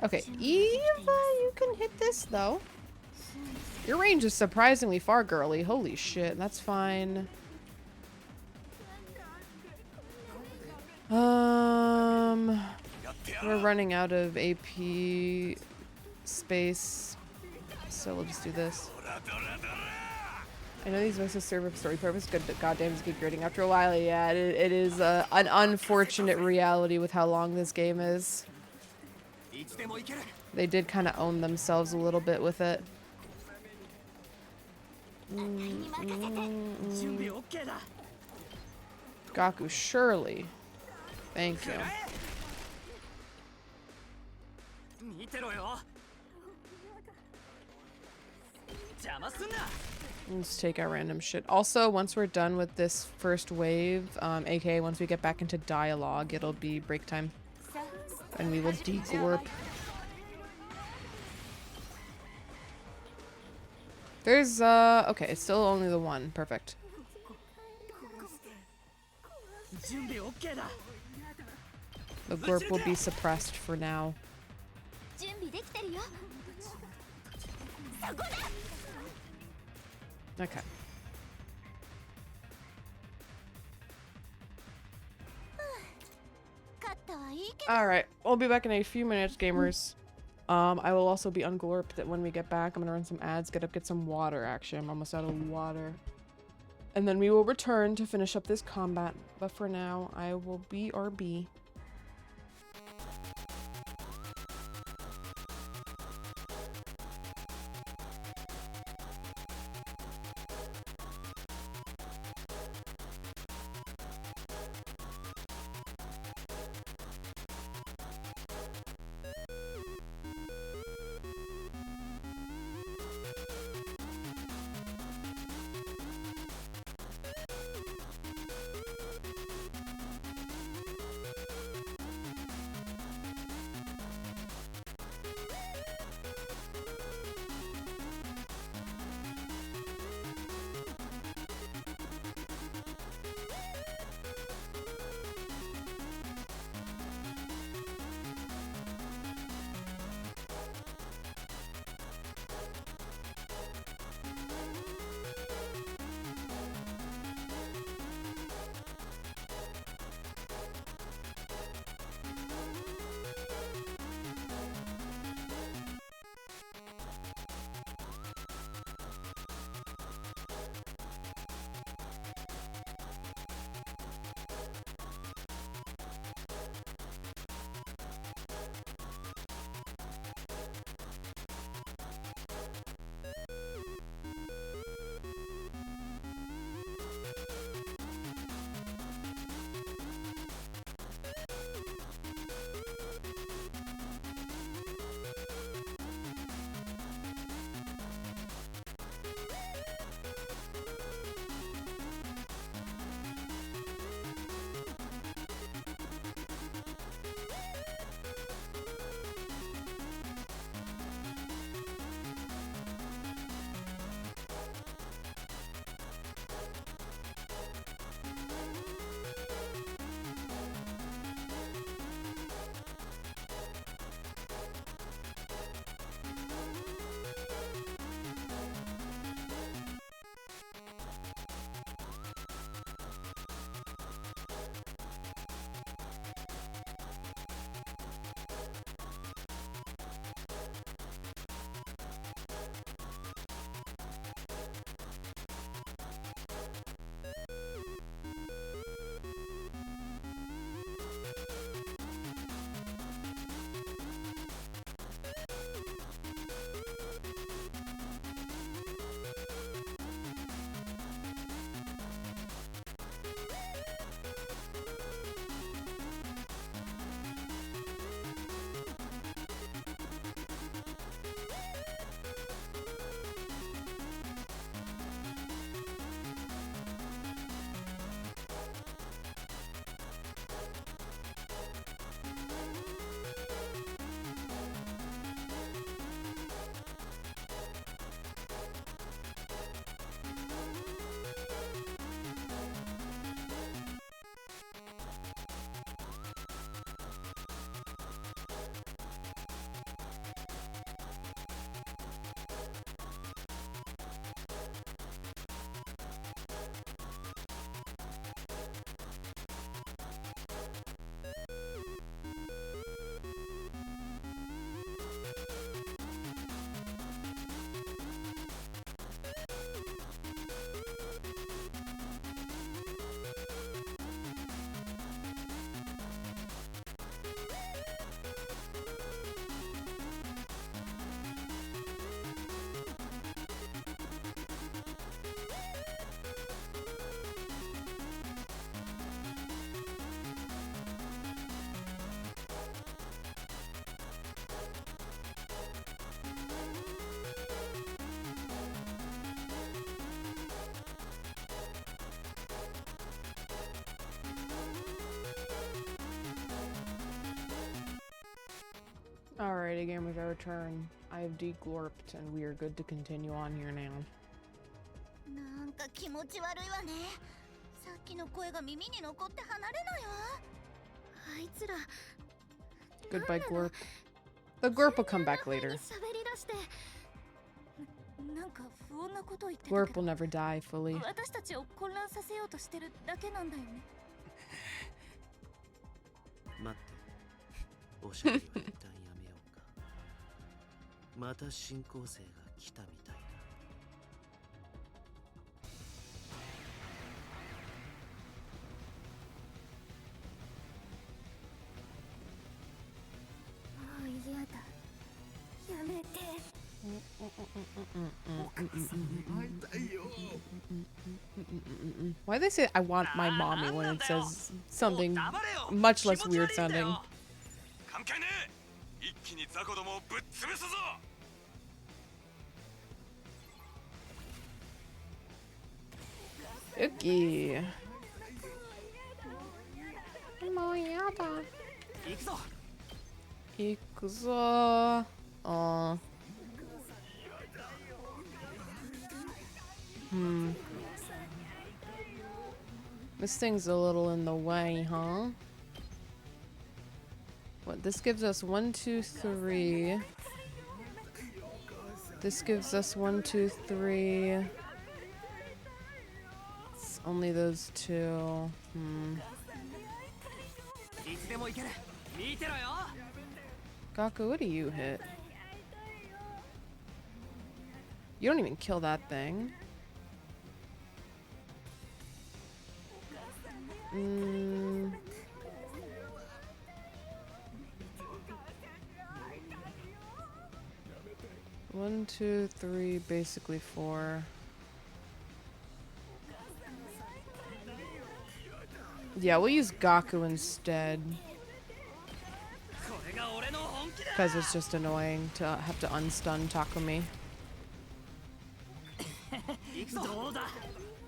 S1: Okay, Eva, you can hit this, though. Your range is surprisingly far, girly. Holy shit, that's fine. We're running out of AP space, so we'll just do this. I know these voices serve a story purpose, good, but goddamn, just keep grading after a while. Yeah, it is an unfortunate reality with how long this game is. They did kind of own themselves a little bit with it. Gaku, surely. Thank you. Let's take our random shit. Also, once we're done with this first wave, aka once we get back into dialogue, it'll be break time. And we will de-glorp. There's, okay, it's still only the one. Perfect. The glorp will be suppressed for now. Okay. Alright, we'll be back in a few minutes, gamers. I will also be ungorped that when we get back. I'm gonna run some ads, get some water, actually. I'm almost out of water. And then we will return to finish up this combat. But for now, I will BRB. Alright, again with our return. I have deglorped and we are good to continue on here now.
S7: なんか気持ち悪いわね。さっきの声が耳に残って離れないわ。あいつら
S1: Goodbye, Glorp. The Glorp will come back later.
S7: 喋り出してなんか不穏なこと言ってた
S1: Glorp
S7: けど
S1: will never die fully.
S7: 私たちを混乱させようとしてるだけなんだよね。
S6: 待って、おしゃべりは一旦やめようか。また新校生が来たみたいだ。
S7: もう嫌だ。やめて。
S1: Why they say I want my mommy when it says something much less weird sounding?
S8: 関係ねえ。一気に雑魚どもをぶっ潰すぞ。
S1: Ookie. もうやだ。
S4: 行くぞ。
S1: 行くぞ。This thing's a little in the way, huh? What, this gives us 1, 2, 3. This gives us 1, 2, 3. It's only those two.
S4: いつでも行ける。見てろよ。
S1: Gaku, what do you hit? You don't even kill that thing. One, two, three, basically 4. Yeah, we'll use Gaku instead. Because it's just annoying to have to unstun Takumi.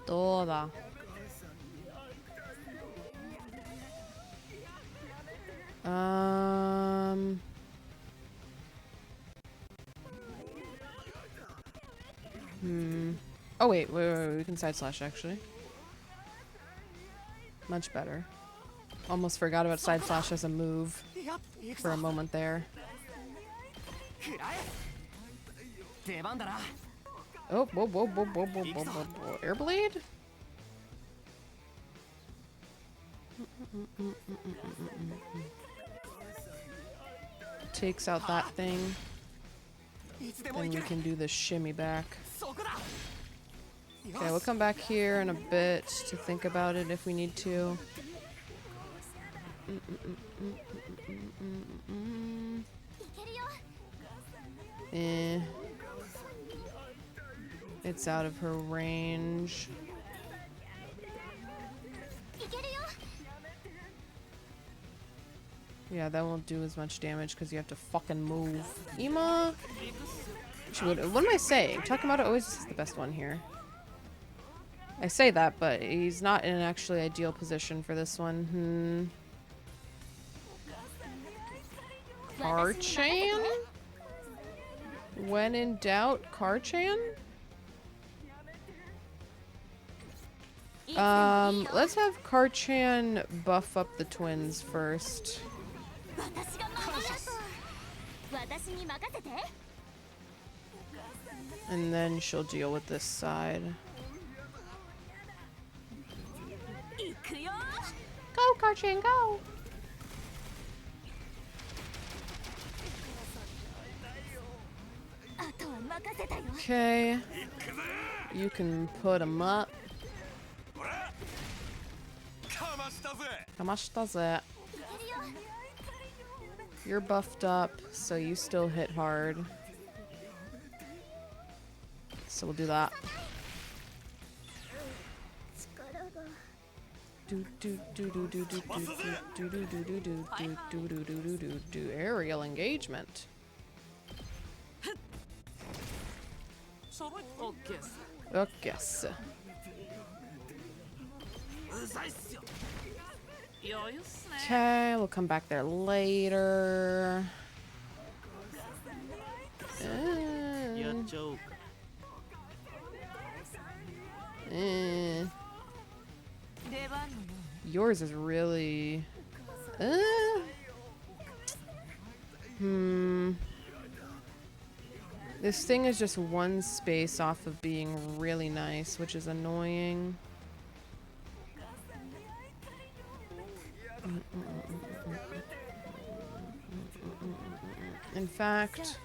S1: Doda. Oh wait, we can side slash actually. Much better. Almost forgot about side slash as a move for a moment there. Oh, whoa, whoa, whoa, whoa, whoa, whoa, whoa, whoa. Airblade? Takes out that thing. Then we can do the shimmy back. Okay, we'll come back here in a bit to think about it if we need to. It's out of her range. Yeah, that won't do as much damage because you have to fucking move. Ima! What am I saying? Takamata always is the best one here. I say that, but he's not in an actually ideal position for this one. Karchan? When in doubt, Karchan? Let's have Karchan buff up the twins first. And then she'll deal with this side. Go, Karchan, go! Okay. You can put him up. Kamashitaze. You're buffed up, so you still hit hard. So we'll do that. Aerial engagement. Okay. Okay, we'll come back there later. Yours is really... This thing is just one space off of being really nice, which is annoying. In fact,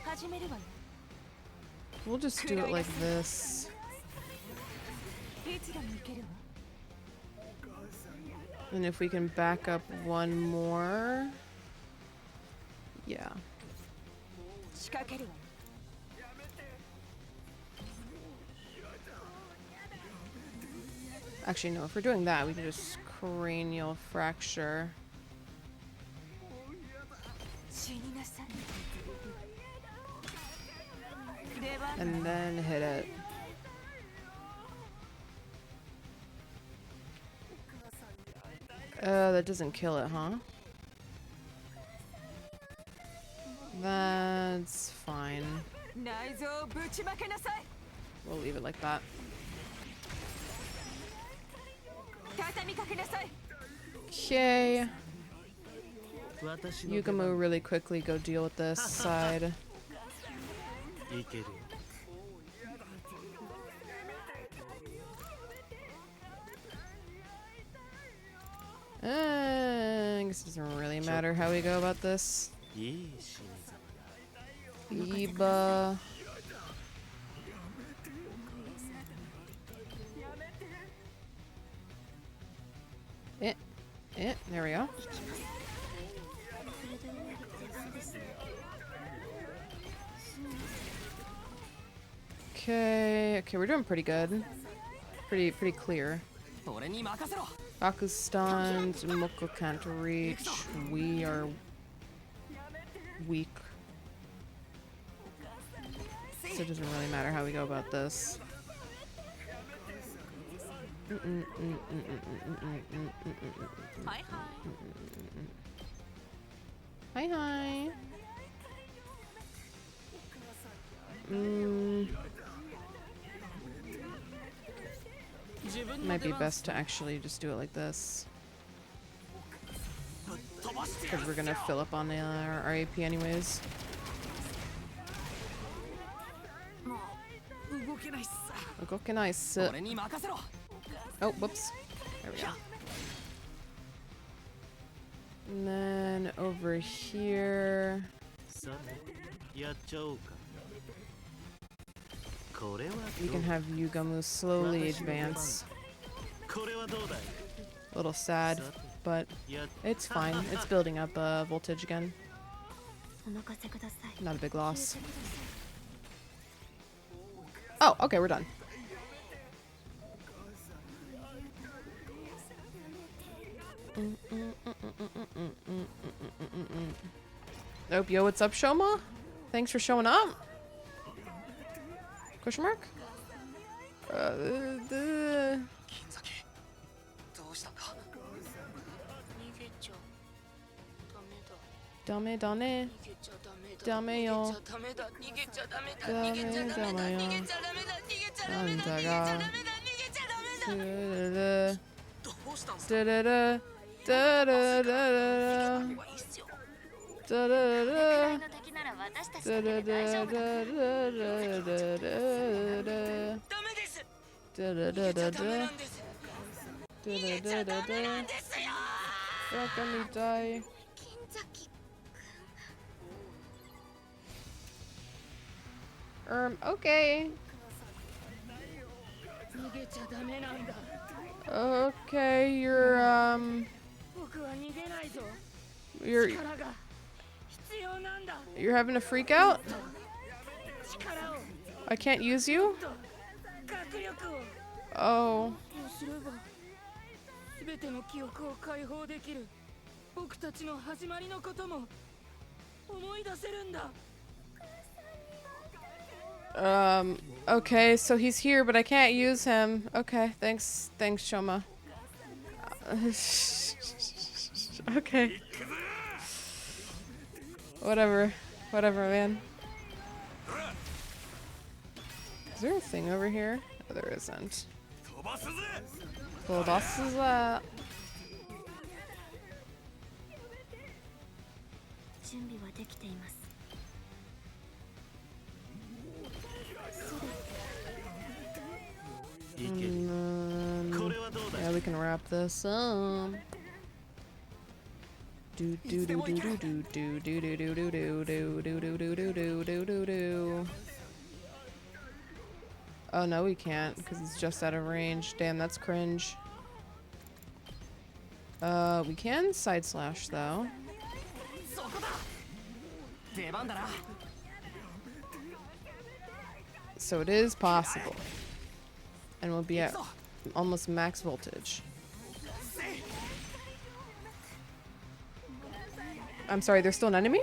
S5: 始めるわよ。
S1: we'll just do it like this.
S5: いつでも行けるわ。
S1: And if we can back up one more. Yeah.
S5: 仕掛けるわよ。
S1: Actually, no, if we're doing that, we can just cranial fracture.
S5: 死になさい。
S1: And then hit it. That doesn't kill it, huh? That's fine.
S5: 内臓をぶちまけなさい。
S1: We'll leave it like that.
S5: 畳みかけなさい。
S1: Okay.
S6: 私の
S1: Yugamu, really quickly go deal with this side.
S6: いけるよ
S1: I guess it doesn't really matter how we go about this.
S6: いい死に様だ
S1: Iba. There we go. Okay, we're doing pretty good. Pretty clear.
S4: 俺に任せろ
S1: Baku stunned, Moko can't reach. We are weak. So it doesn't really matter how we go about this.
S5: Hi hi.
S1: Hi hi. Might be best to actually just do it like this. Because we're gonna fill up on our AP anyways.
S4: 動けないっす
S1: Okay, nice.
S4: 俺に任せろ
S1: Oh, whoops. There we go. And then over here.
S6: さてやっちゃおうかこれは
S1: We
S6: どう
S1: can have Yugamu slowly advance.
S6: これはどうだい
S1: A little sad, but
S6: やっ
S1: it's fine. It's building up voltage again.
S7: お任せください。
S1: Not a big loss. Oh, okay, we're done. Oh, yo, what's up, Shoma? Thanks for showing up. Question mark?
S4: 金崎どうしたんだ
S7: 逃げちゃ
S1: ダメだね。
S7: 逃げちゃ
S1: ダメよ。
S7: ダメだ逃げちゃダメだ
S1: ダメ
S7: 逃げちゃダメだ
S1: ダメよ
S7: 逃げちゃダメだ逃げちゃダ
S1: な
S7: メだ逃げちゃダメだ逃げちゃ
S1: んだが。
S7: ダメだ
S4: どうしたんすか
S1: ダダダダダダダダ
S7: いいっすよ
S1: ダダ
S7: これくら
S1: ダ
S7: いの敵なら私たち
S1: ダダ
S7: だけで大丈夫だから
S1: ダ
S4: ダメです
S1: ダダダダダ
S4: ダメなんです逃げちゃダメなんですよ
S1: Fuck me die.
S7: 金崎
S1: Okay.
S7: 逃げちゃダメなんだ
S1: Okay,
S7: 僕は逃げないぞ
S1: you're
S7: 力が必要なんだ
S1: you're having a freak out?
S7: 力を
S1: I can't use you?
S7: 学力を
S1: Oh.
S7: そうすれば全ての記憶を解放できる僕たちの始まりのことも思い出せるんだ
S1: Okay, so he's here, but I can't use him. Okay, thanks, Shoma. Okay. Whatever, man. Is there a thing over here? Oh, there isn't.
S8: 飛ばすぜ
S1: Well, boss is that.
S7: 準備はできています
S6: いけるよ
S1: And
S6: こ
S1: then,
S6: れはどうだい
S1: yeah, we can wrap this up. Oh no, we can't because it's just out of range. Damn, that's cringe. We can side slash though. So it is possible. And we'll be at almost max voltage. I'm sorry, there's still an enemy?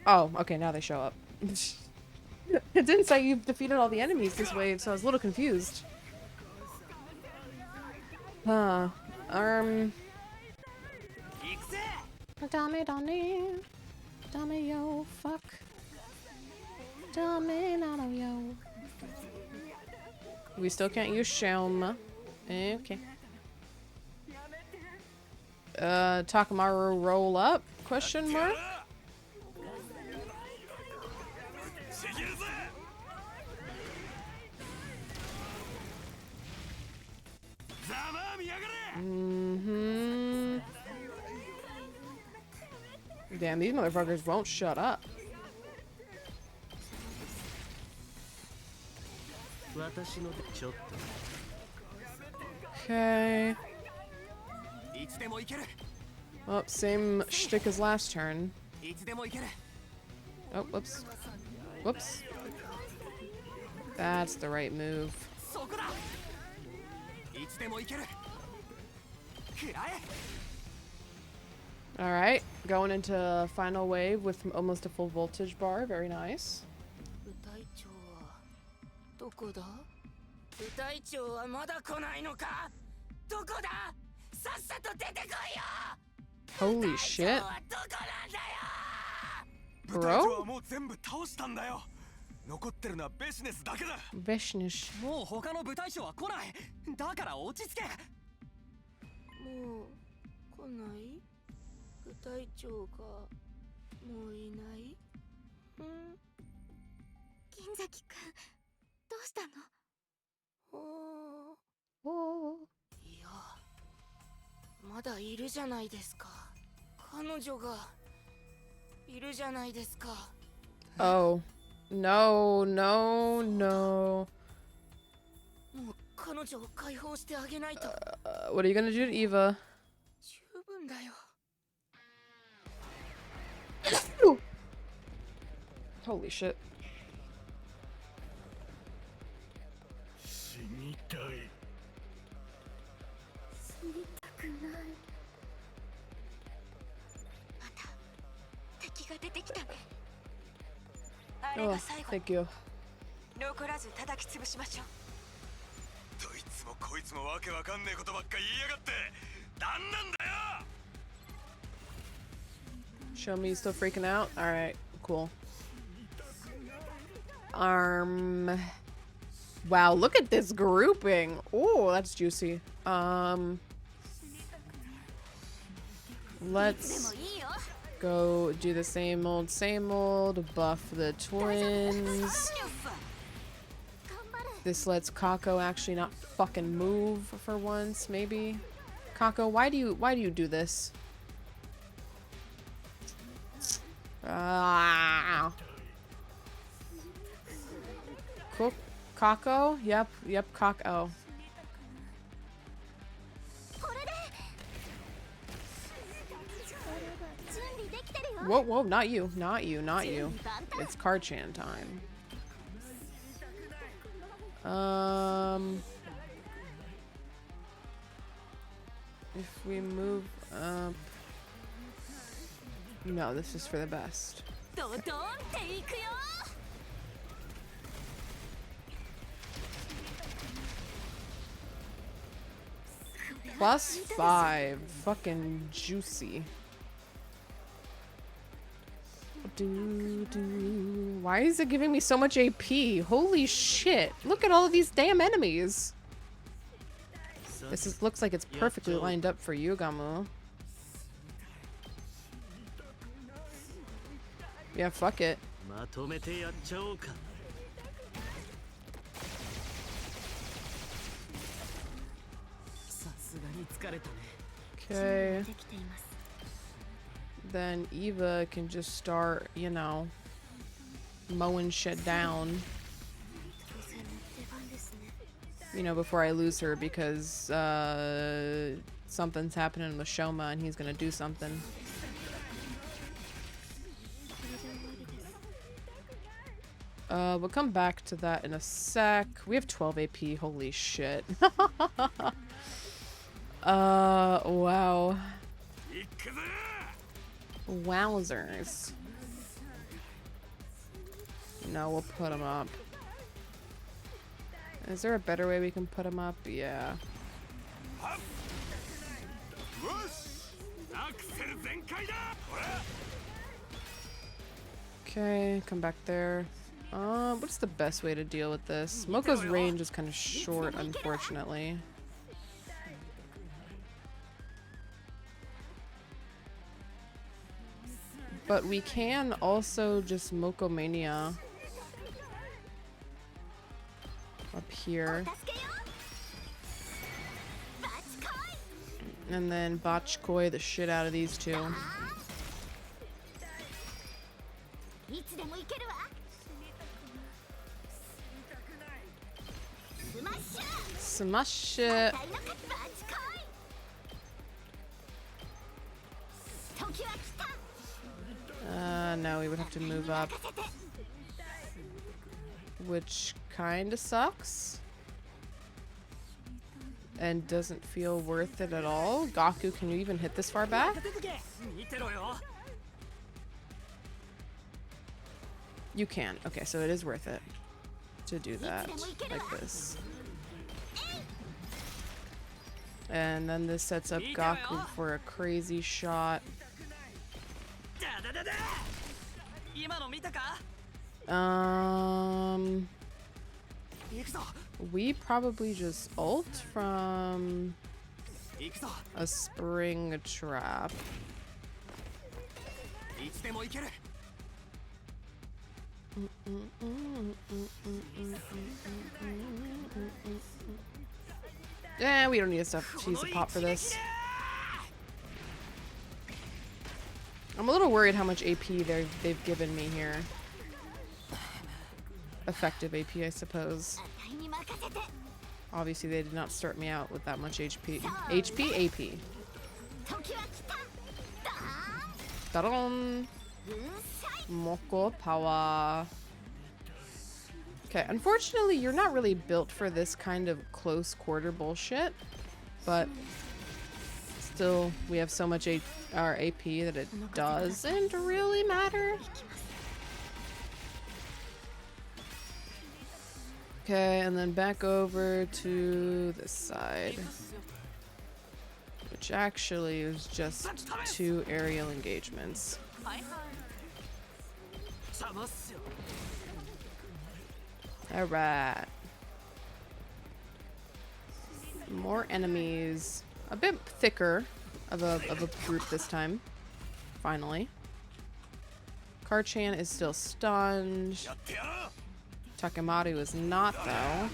S1: Oh, okay, now they show up. It didn't say you've defeated all the enemies this wave, so I was a little confused. Huh. Dummy, yo, fuck. Dummy, no, yo. We still can't use Shelma. Okay. Takamaru roll up? Question mark? Mm-hmm. Damn, these motherfuckers won't shut up. Okay. Oh, same shtick as last turn. Oh, whoops. Whoops. That's the right move. Alright, going into final wave with almost a full voltage bar. Very nice. Holy shit. Bro? Business. Oh. No, no, no. What are you gonna do to Eva? Holy shit. Oh, thank you. Show me you still freaking out? Alright, cool. Wow, look at this grouping. Oh, that's juicy. Let's go do the same old, buff the twins. This lets Kako actually not fucking move for once, maybe. Kako, why do you do this? Cool. Kako? Yep, Kako. Whoa, not you. It's Karchan time. If we move up... No, this is for the best. +5. Fucking juicy. Why is it giving me so much AP? Holy shit. Look at all of these damn enemies. Looks like it's perfectly lined up for you, Gamu. Yeah, fuck it. Okay. then Eva can just start, you know, mowing shit down. You know, before I lose her because something's happening with Shoma and he's gonna do something. We'll come back to that in a sec. We have 12 AP, holy shit. Wow. Wowzers. No, we'll put them up. Is there a better way we can put them up? Yeah. Okay, come back there. What's the best way to deal with this? Moko's range is kind of short, unfortunately. But we can also just Mokomania up here. And then Botchkoi the shit out of these two. Smash it. No, we would have to move up. Which kinda sucks. And doesn't feel worth it at all. Gaku, can you even hit this far back? You can. Okay, so it is worth it to do that like this. And then this sets up Gaku for a crazy shot. We probably just ult from a spring trap. Yeah, we don't need to use a pop for this. I'm a little worried how much AP they've given me here. Effective AP, I suppose. Obviously, they did not start me out with that much HP. HP, AP. Ta-da! Moko power. Okay, unfortunately, you're not really built for this kind of close quarter bullshit, but still, we have so much our AP that it doesn't really matter. Okay, and then back over to this side, which actually is just 2 aerial engagements. Alright. More enemies. A bit thicker of a group this time. Finally. Karchan is still stunned. Takemaru is not, though.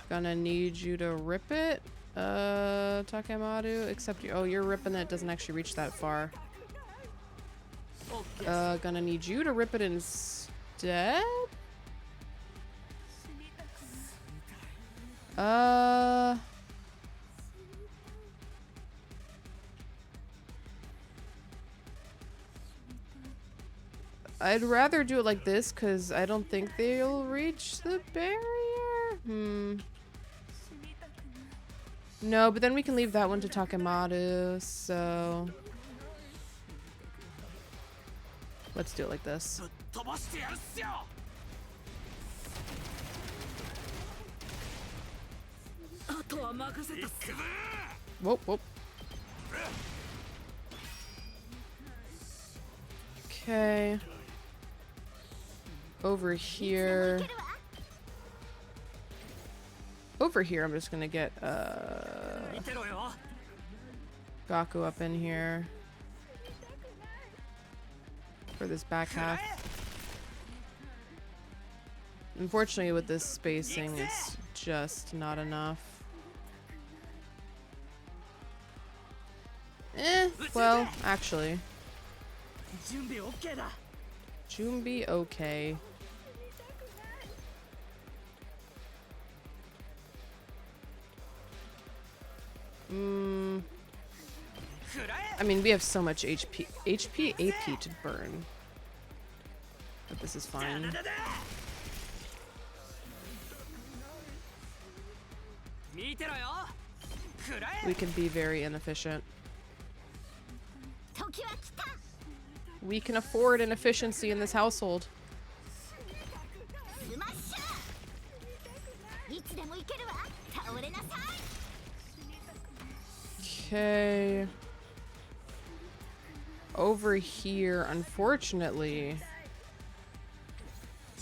S1: Gonna need you to rip it, Takemaru. Except you. Oh, you're ripping it. Doesn't actually reach that far. Gonna need you to rip it instead. I'd rather do it like this because I don't think they'll reach the barrier. No, but then we can leave that one to Takemaru, so let's do it like this. Whoop, whoop. Okay. Over here. Over here, I'm just gonna get Gaku up in here for this back half. Unfortunately, with this spacing, it's just not enough. Well, actually.
S4: 準備 OK だ。
S1: Jumbi okay. I mean, we have so much HP, AP to burn. But this is fine.
S4: 見てろよ。食らえ。
S1: We can be very inefficient.
S7: 時は来た。
S1: We can afford inefficiency in this household.
S7: スマッシャー。いつでも行けるわ。倒れなさい。
S1: Okay. Over here, unfortunately,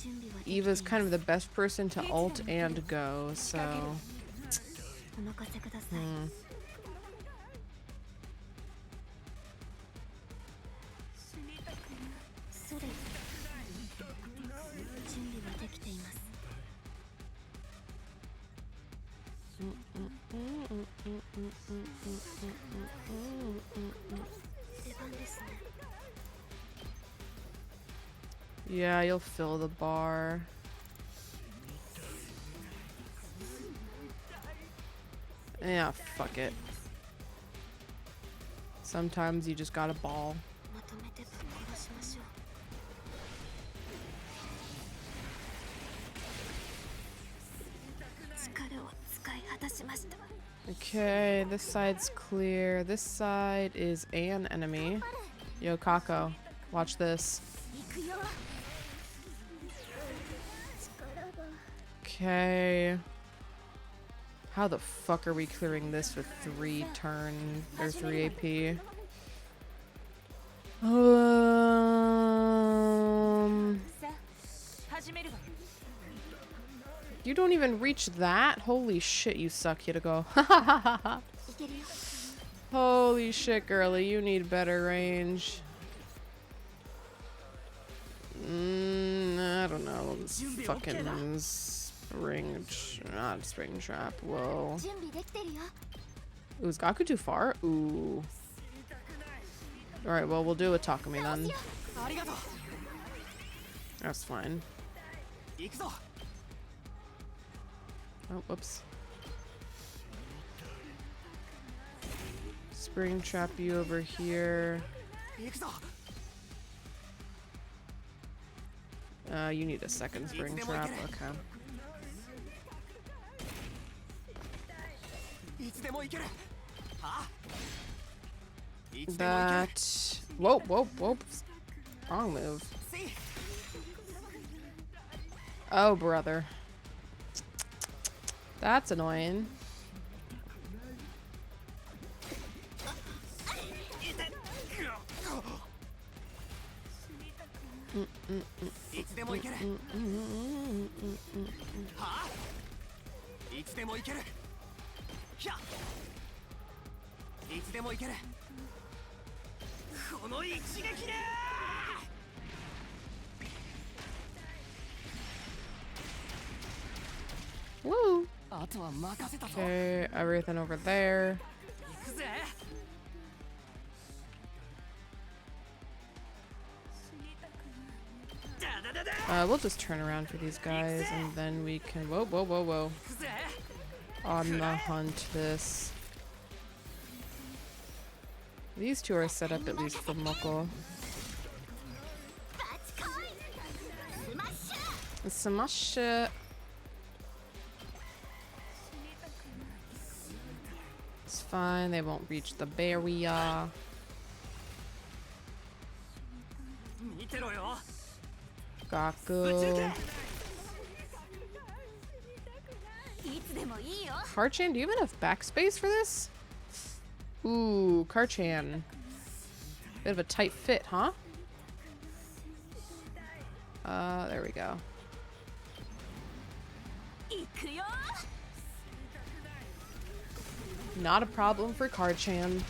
S7: 準備はできて
S1: Eva's kind of the best person to ult and go, so...
S7: お任せください。 それ。準備はできています。出番ですね。
S1: Yeah, you'll fill the bar. Yeah, fuck it. Sometimes you just gotta ball.
S7: まとめてぶっ殺しましょう。力を使い果たしました。
S1: Okay, this side's clear. This side is an enemy. Yo, Kako, watch this.
S7: 行くよ。
S1: Okay. How the fuck are we clearing this with 3 turn or 3 AP? You don't even reach that? Holy shit, you suck, Hideko.
S7: 行けるよ。
S1: Holy shit, girly, you need better range. I don't know. This fucking spring, not spring trap. Whoa.
S7: 準備できてるよ。
S1: Ooh, is Gaku too far? Ooh. Alright, well, we'll do a Takumi then.
S4: ありがとう。
S1: That's fine.
S4: 行くぞ。
S1: Oh, whoops. Spring trap you over here.
S4: 行くぞ。
S1: You need a second spring trap. Okay.
S4: いつでも行ける。は？いつでも行ける。
S1: That. Whoa, whoa, whoa. Wrong move. Oh, brother. That's annoying.
S4: いつでも行ける。はあ？いつでも行ける。ひゃ。いつでも行ける。この一撃で。
S1: Woo.
S4: あとは任せたぞ。
S1: Okay, everything over there.
S4: 行くぜ。
S1: We'll just turn around for these guys and then we can. Whoa, whoa, whoa, whoa.
S4: 行くぜ。
S1: On the hunt, this. These two are set up at least for Moko.
S7: バチコイ。スマッシャー。
S1: Smash it. It's fine, they won't reach the barrier.
S4: 見てろよ。
S1: Gaku.
S7: いつでもいいよ。
S1: Karchan, do you have enough backspace for this? Ooh, Karchan. Bit of a tight fit, huh? There we go.
S7: 行くよ。
S1: Not a problem for Karchan.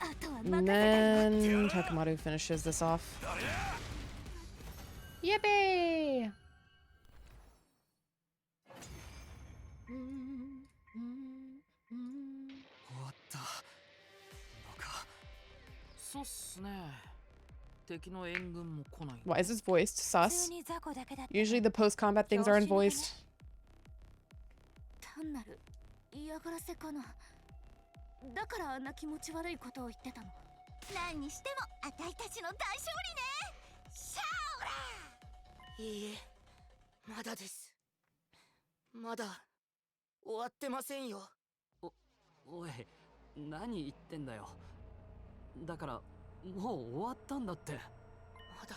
S7: あとは
S1: And
S7: 任せた。
S1: then Takamaru finishes this off. Yippee!
S4: そうっすね。敵の援軍も来ない。
S1: Why is this voiced?
S5: 普
S1: Sus.
S5: 通に雑魚だけだった
S1: Usually the post-combat things aren't voiced.
S7: 単なる嫌がらせかな。だからあんな気持ち悪いことを言ってたの。何にしてもあたいたちの大勝利ね。シャオラ。
S9: いいえ、まだです。まだ終わってませんよ。
S4: おい、何言ってんだよ。だからもう終わったんだって。
S9: まだ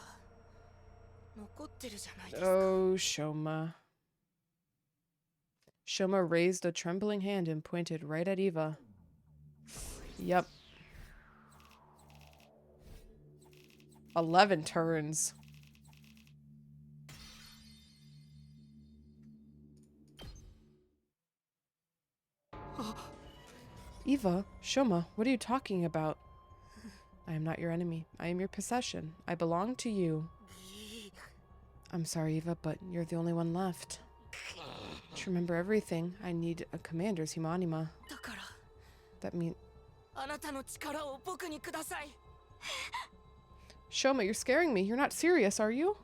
S9: 残ってるじゃないですか。
S1: Oh, Shoma. Shoma raised a trembling hand and pointed right at Eva. Yep. 11 turns. Eva, Shoma, what are you talking about? I am not your enemy. I am your possession. I belong to you. I'm sorry, Eva, but you're the only one left. To remember everything, I need a commander's humanima.
S9: だから
S1: That means...
S9: あなたの力を僕にください。
S1: Shoma, you're scaring me. You're not serious, are you?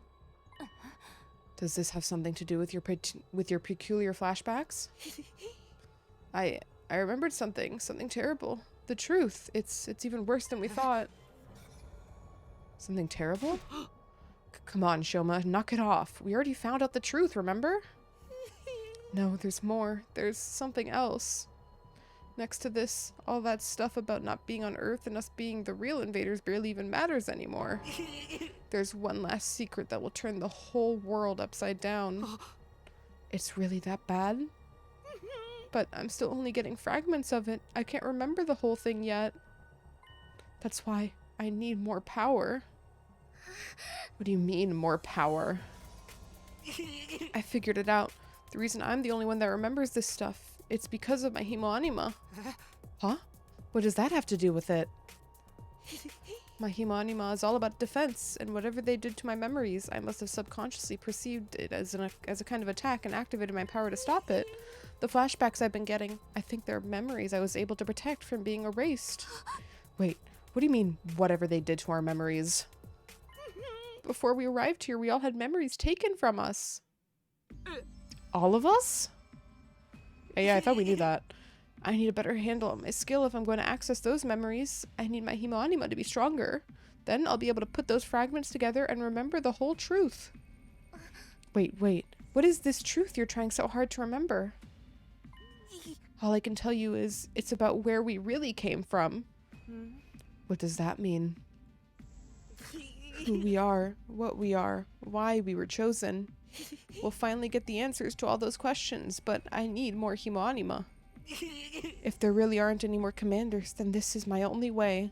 S1: Does this have something to do with your peculiar flashbacks? I remembered something terrible. The truth. It's even worse than we thought. Something terrible? Come on, Shoma, knock it off. We already found out the truth, remember? No, there's more. There's something else. Next to this, all that stuff about not being on Earth and us being the real invaders barely even matters anymore. There's one last secret that will turn the whole world upside down. It's really that bad? But I'm still only getting fragments of it. I can't remember the whole thing yet. That's why I need more power. What do you mean, more power? I figured it out. The reason I'm the only one that remembers this stuff, it's because of my hemoanima. Huh? What does that have to do with it? My hemoanima is all about defense, and whatever they did to my memories, I must have subconsciously perceived it as a kind of attack and activated my power to stop it. The flashbacks I've been getting, I think they're memories I was able to protect from being erased. Wait, what do you mean, whatever they did to our memories? Before we arrived here, we all had memories taken from us. All of us? Yeah, I thought we knew that. I need a better handle on my skill if I'm going to access those memories. I need my hemoanima to be stronger. Then I'll be able to put those fragments together and remember the whole truth. Wait. What is this truth you're trying so hard to remember? All I can tell you is it's about where we really came from. What does that mean? Who we are, what we are, why we were chosen. We'll finally get the answers to all those questions, but I need more hemoanima. If there really aren't any more commanders, then this is my only way.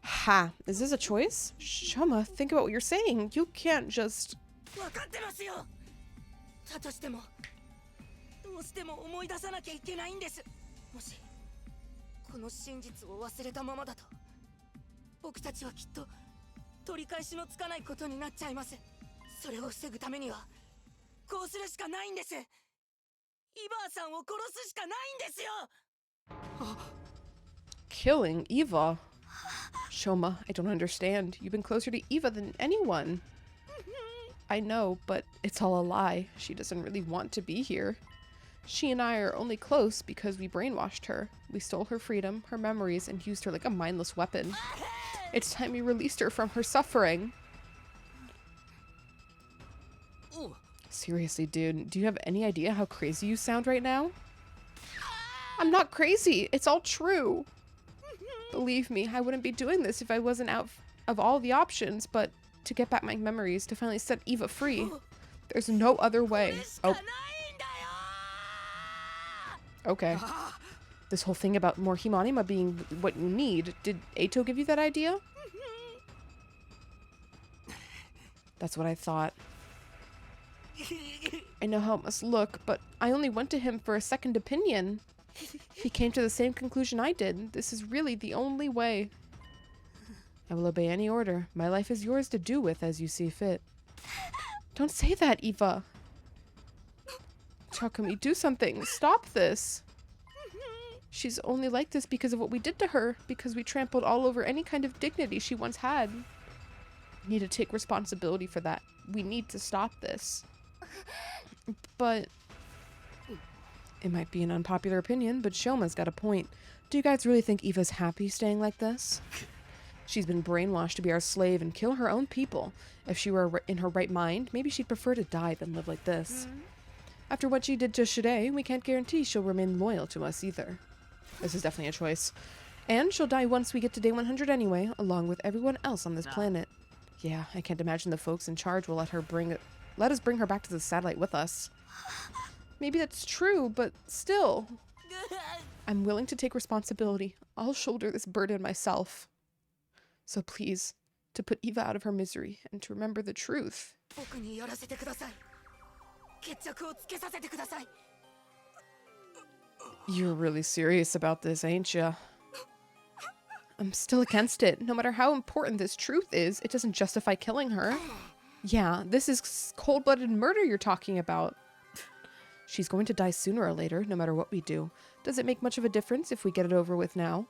S1: Ha! Is this a choice? Shoma, think about what you're saying. You can't just...
S9: 分かってますよ。だとしてもどうしても思い出さなきゃいけないんです。もしこの真実を忘れたままだと僕たちはきっと取り返しのつかないことになっちゃいます。それを防ぐためにはこうするしかないんです。イバーさんを殺すしかないんですよ。
S1: Killing Eva? Shoma, I don't understand. You've been closer to Eva than anyone. I know, but it's all a lie. She doesn't really want to be here. She and I are only close because we brainwashed her. We stole her freedom, her memories, and used her like a mindless weapon. It's time we released her from her suffering. Seriously, dude, do you have any idea how crazy you sound right now? I'm not crazy. It's all true. Believe me, I wouldn't be doing this if I wasn't out of all the options, but to get back my memories, to finally set Eva free, there's no other way. Oh. Okay. This whole thing about more hemoanima being what you need, did Eito give you that idea? That's what I thought. I know how it must look, but I only went to him for a second opinion. He came to the same conclusion I did. This is really the only way. I will obey any order. My life is yours to do with as you see fit. Don't say that, Eva. How can we do something? Stop this. She's only like this because of what we did to her, because we trampled all over any kind of dignity she once had. We need to take responsibility for that. We need to stop this. But it might be an unpopular opinion, but Shoma's got a point. Do you guys really think Eva's happy staying like this? She's been brainwashed to be our slave and kill her own people. If she were in her right mind, maybe she'd prefer to die than live like this. After what she did to Shide, we can't guarantee she'll remain loyal to us either. This is definitely a choice. And she'll die once we get to day 100 anyway, along with everyone else on this planet. Yeah, I can't imagine the folks in charge will let us bring her back to the satellite with us. Maybe that's true, but still. I'm willing to take responsibility. I'll shoulder this burden myself. So please, to put Eva out of her misery and to remember the truth. You're really serious about this, ain't ya? I'm still against it. No matter how important this truth is, it doesn't justify killing her. Yeah, this is cold-blooded murder you're talking about. She's going to die sooner or later, no matter what we do. Does it make much of a difference if we get it over with now?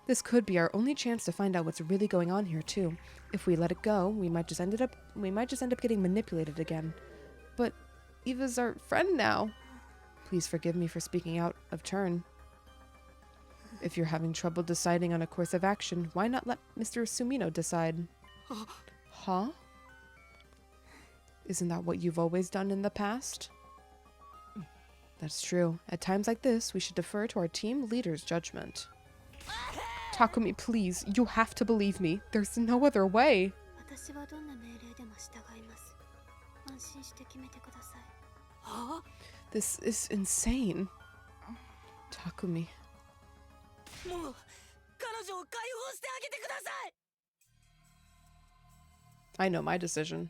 S1: This could be our only chance to find out what's really going on here, too. If we let it go, we might just end up getting manipulated again. But Eva's our friend now. Please forgive me for speaking out of turn. If you're having trouble deciding on a course of action, why not let Mr. Sumino decide? Huh? Isn't that what you've always done in the past? That's true. At times like this, we should defer to our team leader's judgment. Takumi, please, you have to believe me. There's no other way. This is insane. Takumi. I know my decision.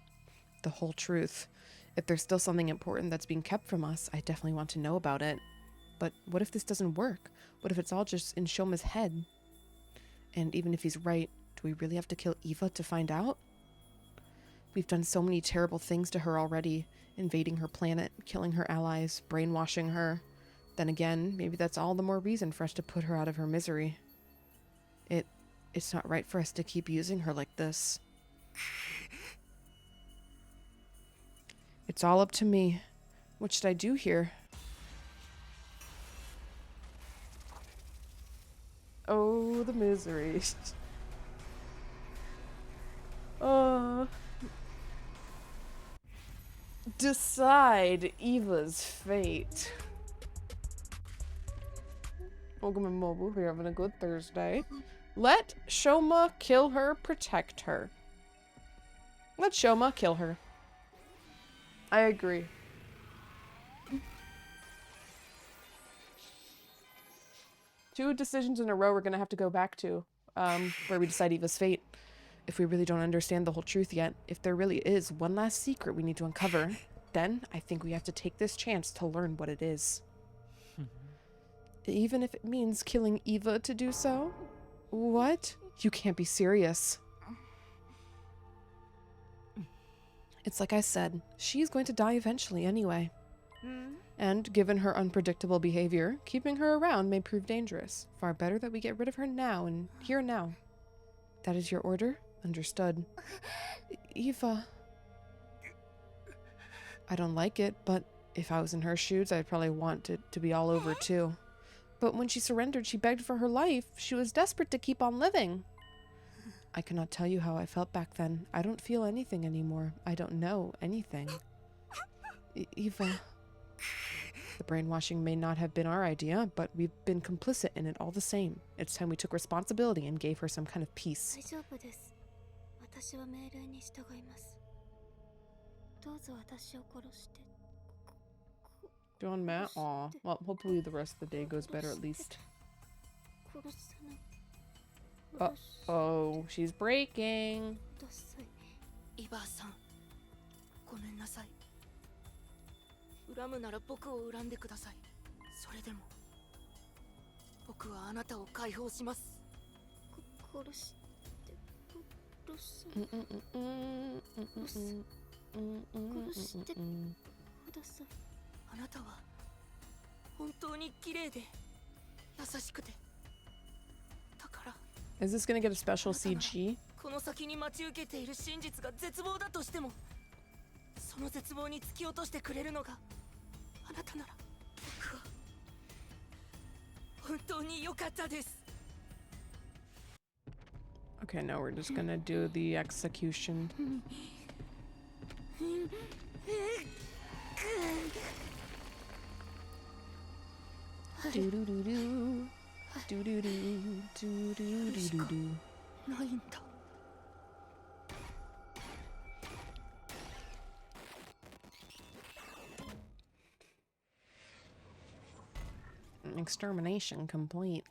S1: The whole truth. If there's still something important that's being kept from us, I definitely want to know about it. But what if this doesn't work? What if it's all just in Shoma's head? And even if he's right, do we really have to kill Eva to find out? We've done so many terrible things to her already. Invading her planet, killing her allies, brainwashing her. Then again, maybe that's all the more reason for us to put her out of her misery. It's not right for us to keep using her like this. It's all up to me. What should I do here? Oh, the misery. Decide Eva's fate. Welcome in mobile. We're having a good Thursday. Let Shoma kill her, protect her. Let Shoma kill her. I agree. Two decisions in a row we're gonna have to go back to, where we decide Eva's fate. If we really don't understand the whole truth yet, if there really is one last secret we need to uncover, then I think we have to take this chance to learn what it is. Even if it means killing Eva to do so? What? You can't be serious. It's like I said, she's going to die eventually anyway. And given her unpredictable behavior, keeping her around may prove dangerous. Far better that we get rid of her now and here and now. That is your order? Understood. Eva. I don't like it, but if I was in her shoes, I'd probably want it to be all over too. But when she surrendered, she begged for her life. She was desperate to keep on living. I cannot tell you how I felt back then. I don't feel anything anymore. I don't know anything. Eva. The brainwashing may not have been our idea, but we've been complicit in it all the same. It's time we took responsibility and gave her some kind of peace. John, Matt? Aw. Well, hopefully the rest of the day goes better at least. Uh-oh, she's breaking.
S9: 優しくて。だから
S1: Is this gonna get a special CG?
S9: この先に待ち受けている真実が絶望だとしても、その絶望に突き落としてくれるのがあなたなら、僕は本当に良かったです。
S1: Okay, now we're just gonna do the execution. Do do do do. Do do do do do do do do.
S9: ないんだ。
S1: Extermination complete.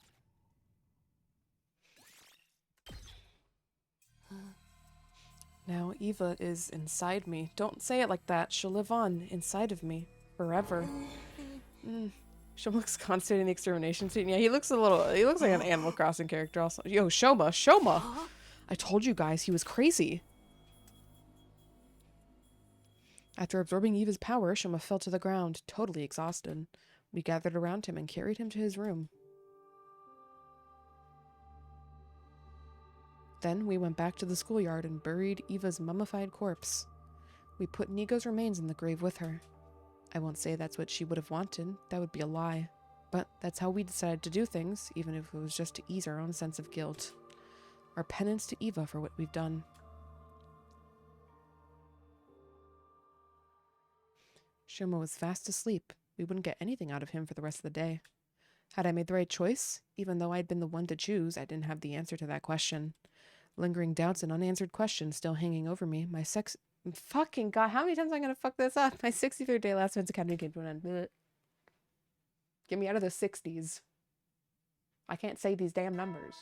S1: Now Eva is inside me. Don't say it like that. She'll live on inside of me forever. Shoma looks constant in the extermination scene. Yeah, he looks like an Animal Crossing character also. Yo, Shoma! I told you guys he was crazy. After absorbing Eva's power, Shoma fell to the ground, totally exhausted. We gathered around him and carried him to his room. Then we went back to the schoolyard and buried Eva's mummified corpse. We put Nigo's remains in the grave with her. I won't say that's what she would have wanted, that would be a lie. But that's how we decided to do things, even if it was just to ease our own sense of guilt. Our penance to Eva for what we've done. Shoma was fast asleep. We wouldn't get anything out of him for the rest of the day. Had I made the right choice? Even though I'd been the one to choose, I didn't have the answer to that question. Lingering doubts and unanswered questions still hanging over me, fucking God, how many times am I gonna fuck this up? My 63rd day last Defense Academy came to an end. Blech. Get me out of the 60s. I can't say these damn numbers.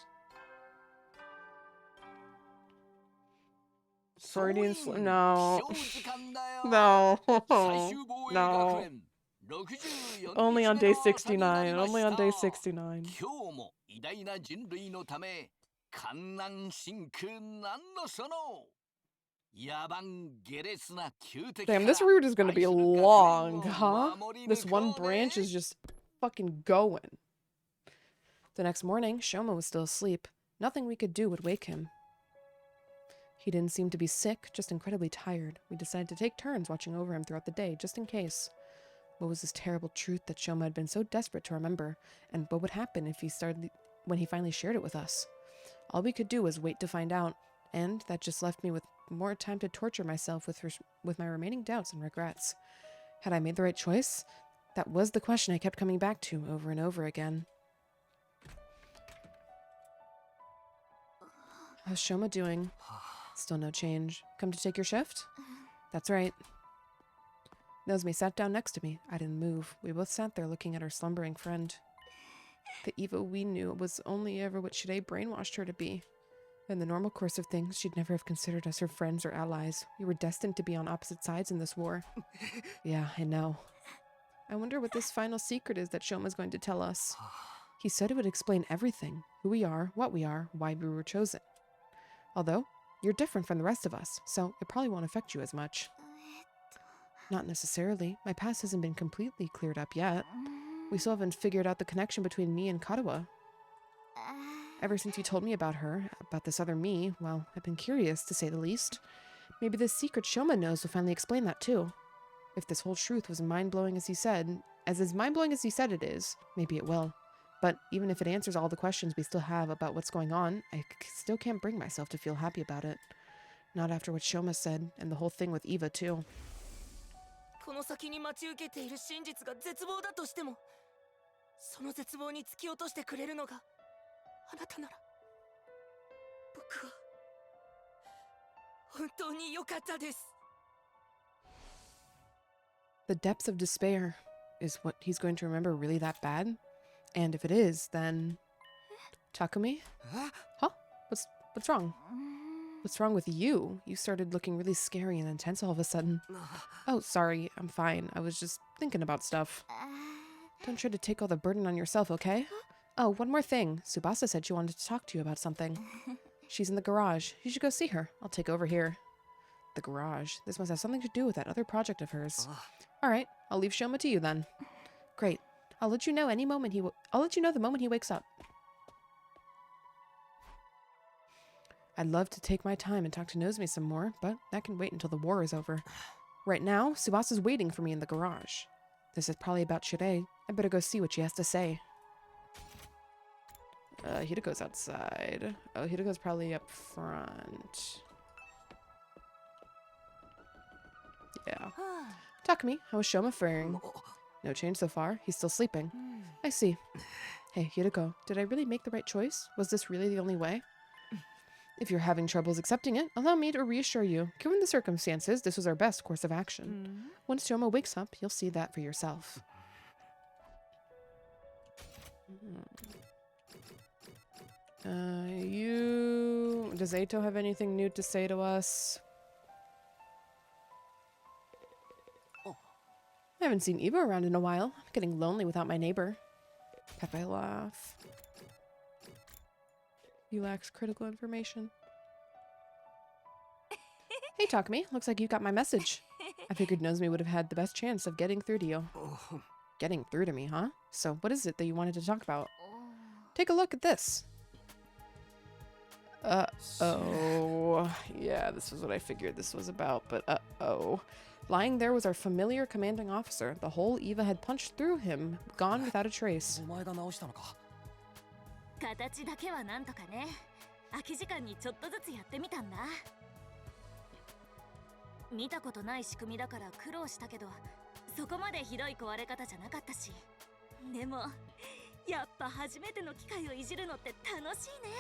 S1: Freudian slip. No. No. No. Only on day 69. Only on day 69. Damn, this route is gonna be long, huh? This one branch is just fucking going. The next morning, Shoma was still asleep. Nothing we could do would wake him. He didn't seem to be sick, just incredibly tired. We decided to take turns watching over him throughout the day, just in case. What was this terrible truth that Shoma had been so desperate to remember? And what would happen if when he finally shared it with us? All we could do was wait to find out, and that just left me with more time to torture myself with my remaining doubts and regrets. Had I made the right choice? That was the question I kept coming back to over and over again. How's Shoma doing? Still no change. Come to take your shift? That's right. Nozomi sat down next to me. I didn't move. We both sat there looking at our slumbering friend. The Eva we knew was only ever what Shide brainwashed her to be. In the normal course of things, she'd never have considered us her friends or allies. We were destined to be on opposite sides in this war. Yeah, I know. I wonder what this final secret is that Shoma's going to tell us. He said it would explain everything. Who we are, what we are, why we were chosen. Although, you're different from the rest of us, so it probably won't affect you as much. Not necessarily. My past hasn't been completely cleared up yet. We still haven't figured out the connection between me and Katawa. Ever since you told me about her, about this other me, well, I've been curious, to say the least. Maybe this secret Shoma knows will finally explain that too. If this whole truth was mind-blowing as mind-blowing as he said it is, maybe it will. But even if it answers all the questions we still have about what's going on, I still can't bring myself to feel happy about it. Not after what Shoma said, and the whole thing with Eva too.
S9: この先に待ち受けている真実が絶望だとしても、その絶望に突き落としてくれるのがあなたなら、僕は本当に良かったです。
S1: The depths of despair. Is what he's going to remember really that bad? And if it is, then... Takumi? Huh? What's wrong? What's wrong with you? You started looking really scary and intense all of a sudden. Oh, sorry. I'm fine. I was just thinking about stuff. Don't try to take all the burden on yourself, okay? Oh, one more thing. Tsubasa said she wanted to talk to you about something. She's in the garage. You should go see her. I'll take over here. The garage. This must have something to do with that other project of hers. All right. I'll leave Shoma to you then. Great. I'll let you know the moment he wakes up. I'd love to take my time and talk to Nozomi some more, but that can wait until the war is over. Right now, Subasa's waiting for me in the garage. This is probably about Shirei. I better go see what she has to say. Hideko's outside. Oh, Hideko's probably up front. Yeah. Takumi, how is Shoma faring? No change so far. He's still sleeping. I see. Hey, Hideko, did I really make the right choice? Was this really the only way? If you're having troubles accepting it, allow me to reassure you. Given the circumstances, this was our best course of action. Once Shoma wakes up, you'll see that for yourself. Does Eito have anything new to say to us? I haven't seen Eva around in a while. I'm getting lonely without my neighbor. Pepe laugh. He lacks critical information. Hey, Takumi. Looks like you got my message. I figured Nozomi would have had the best chance of getting through to you. Getting through to me, huh? So what is it that you wanted to talk about? Take a look at this. Uh-oh. Yeah, this was what I figured this was about, but uh-oh. Lying there was our familiar commanding officer. The hole Eva had punched through him, gone without a trace.
S7: 形だけはなんとかね。空き時間にちょっとずつやってみたんだ。見たことない仕組みだから苦労したけど、そこまでひどい壊れ方じゃなかったし。でも、やっぱ初めての機械をいじるのって楽しいね。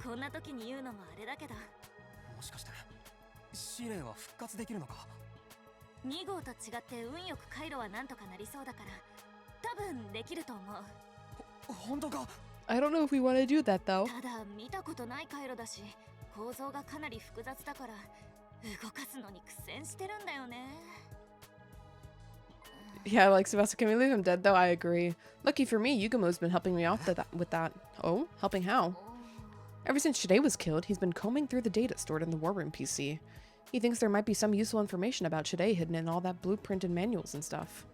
S7: こんな時に言うのもあれだけど。
S10: もしかして試練は復活できるのか
S7: ？2号と違って運よく回路はなんとかなりそうだから多分できると思う。
S10: 本当か？
S1: I don't know if we want to do that though.
S7: ただ見たことない回路だし構造がかなり複雑だから動かすのに苦戦してるんだよね。
S1: Yeah, like Sebastian, can we leave him dead though? I agree. Lucky for me, Yugumo's been helping me out with that. Oh, helping how? Ever since Shirei was killed, he's been combing through the data stored in the war room PC. He thinks there might be some useful information about Shirei hidden in all that blueprint and manuals and stuff.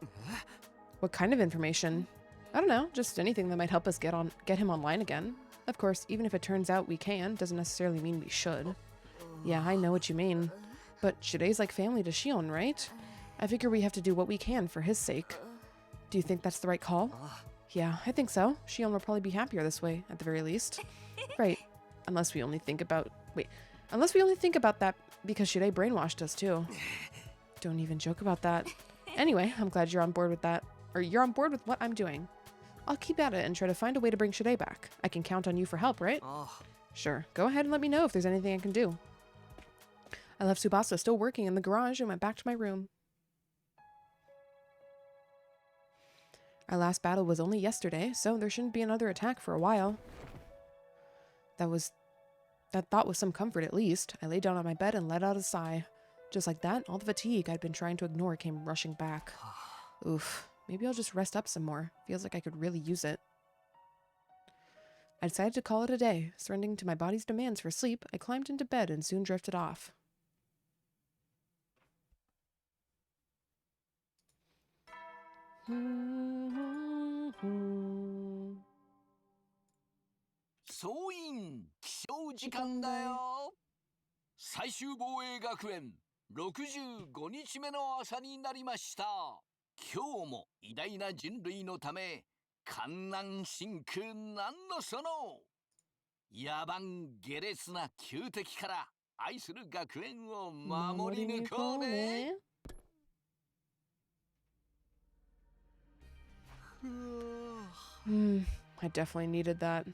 S1: What kind of information? I don't know, just anything that might help us get him online again. Of course, even if it turns out we can, doesn't necessarily mean we should. Yeah, I know what you mean. But Shirei's like family to Shion, right? I figure we have to do what we can for his sake. Do you think that's the right call? Yeah, I think so. Shion will probably be happier this way, at the very least. Right. Unless we only think about that because Shirei brainwashed us too. Don't even joke about that. Anyway, I'm glad you're on board with that. Or you're on board with what I'm doing. I'll keep at it and try to find a way to bring Shirei back. I can count on you for help, right? Sure. Go ahead and let me know if there's anything I can do. I left Tsubasa still working in the garage and went back to my room. Our last battle was only yesterday, so there shouldn't be another attack for a while. That thought was some comfort at least. I lay down on my bed and let out a sigh. Just like that, all the fatigue I'd been trying to ignore came rushing back. Oof. Maybe I'll just rest up some more. Feels like I could really use it. I decided to call it a day. Surrendering to my body's demands for sleep, I climbed into bed and soon drifted off.
S2: 最終防衛学園65日目の朝になりました。今日も偉大な人類のため艱難辛苦なんのその野蛮下劣な旧敵から愛する学園を守り抜こうね。
S1: I definitely needed that.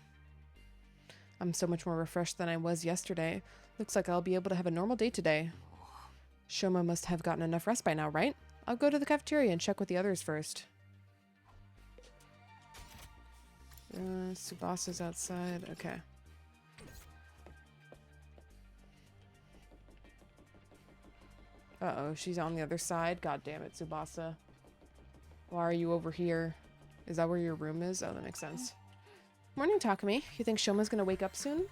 S1: I'm so much more refreshed than I was yesterday. Looks like I'll be able to have a normal day today. Shoma must have gotten enough rest by now, right? I'll go to the cafeteria and check with the others first. Tsubasa's outside. Okay. Uh-oh, she's on the other side. God damn it, Tsubasa. Why are you over here? Is that where your room is? Oh, that makes sense. Morning, Takumi. You think Shoma's gonna wake up soon?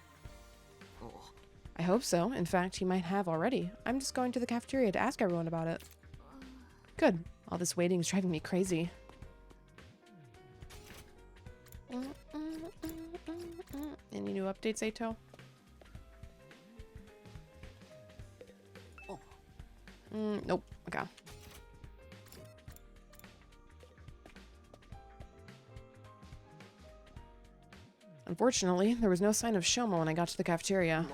S1: I hope so. In fact, he might have already. I'm just going to the cafeteria to ask everyone about it. Good. All this waiting is driving me crazy. Any new updates, Ato? Nope. Okay. Unfortunately, there was no sign of Shoma when I got to the cafeteria.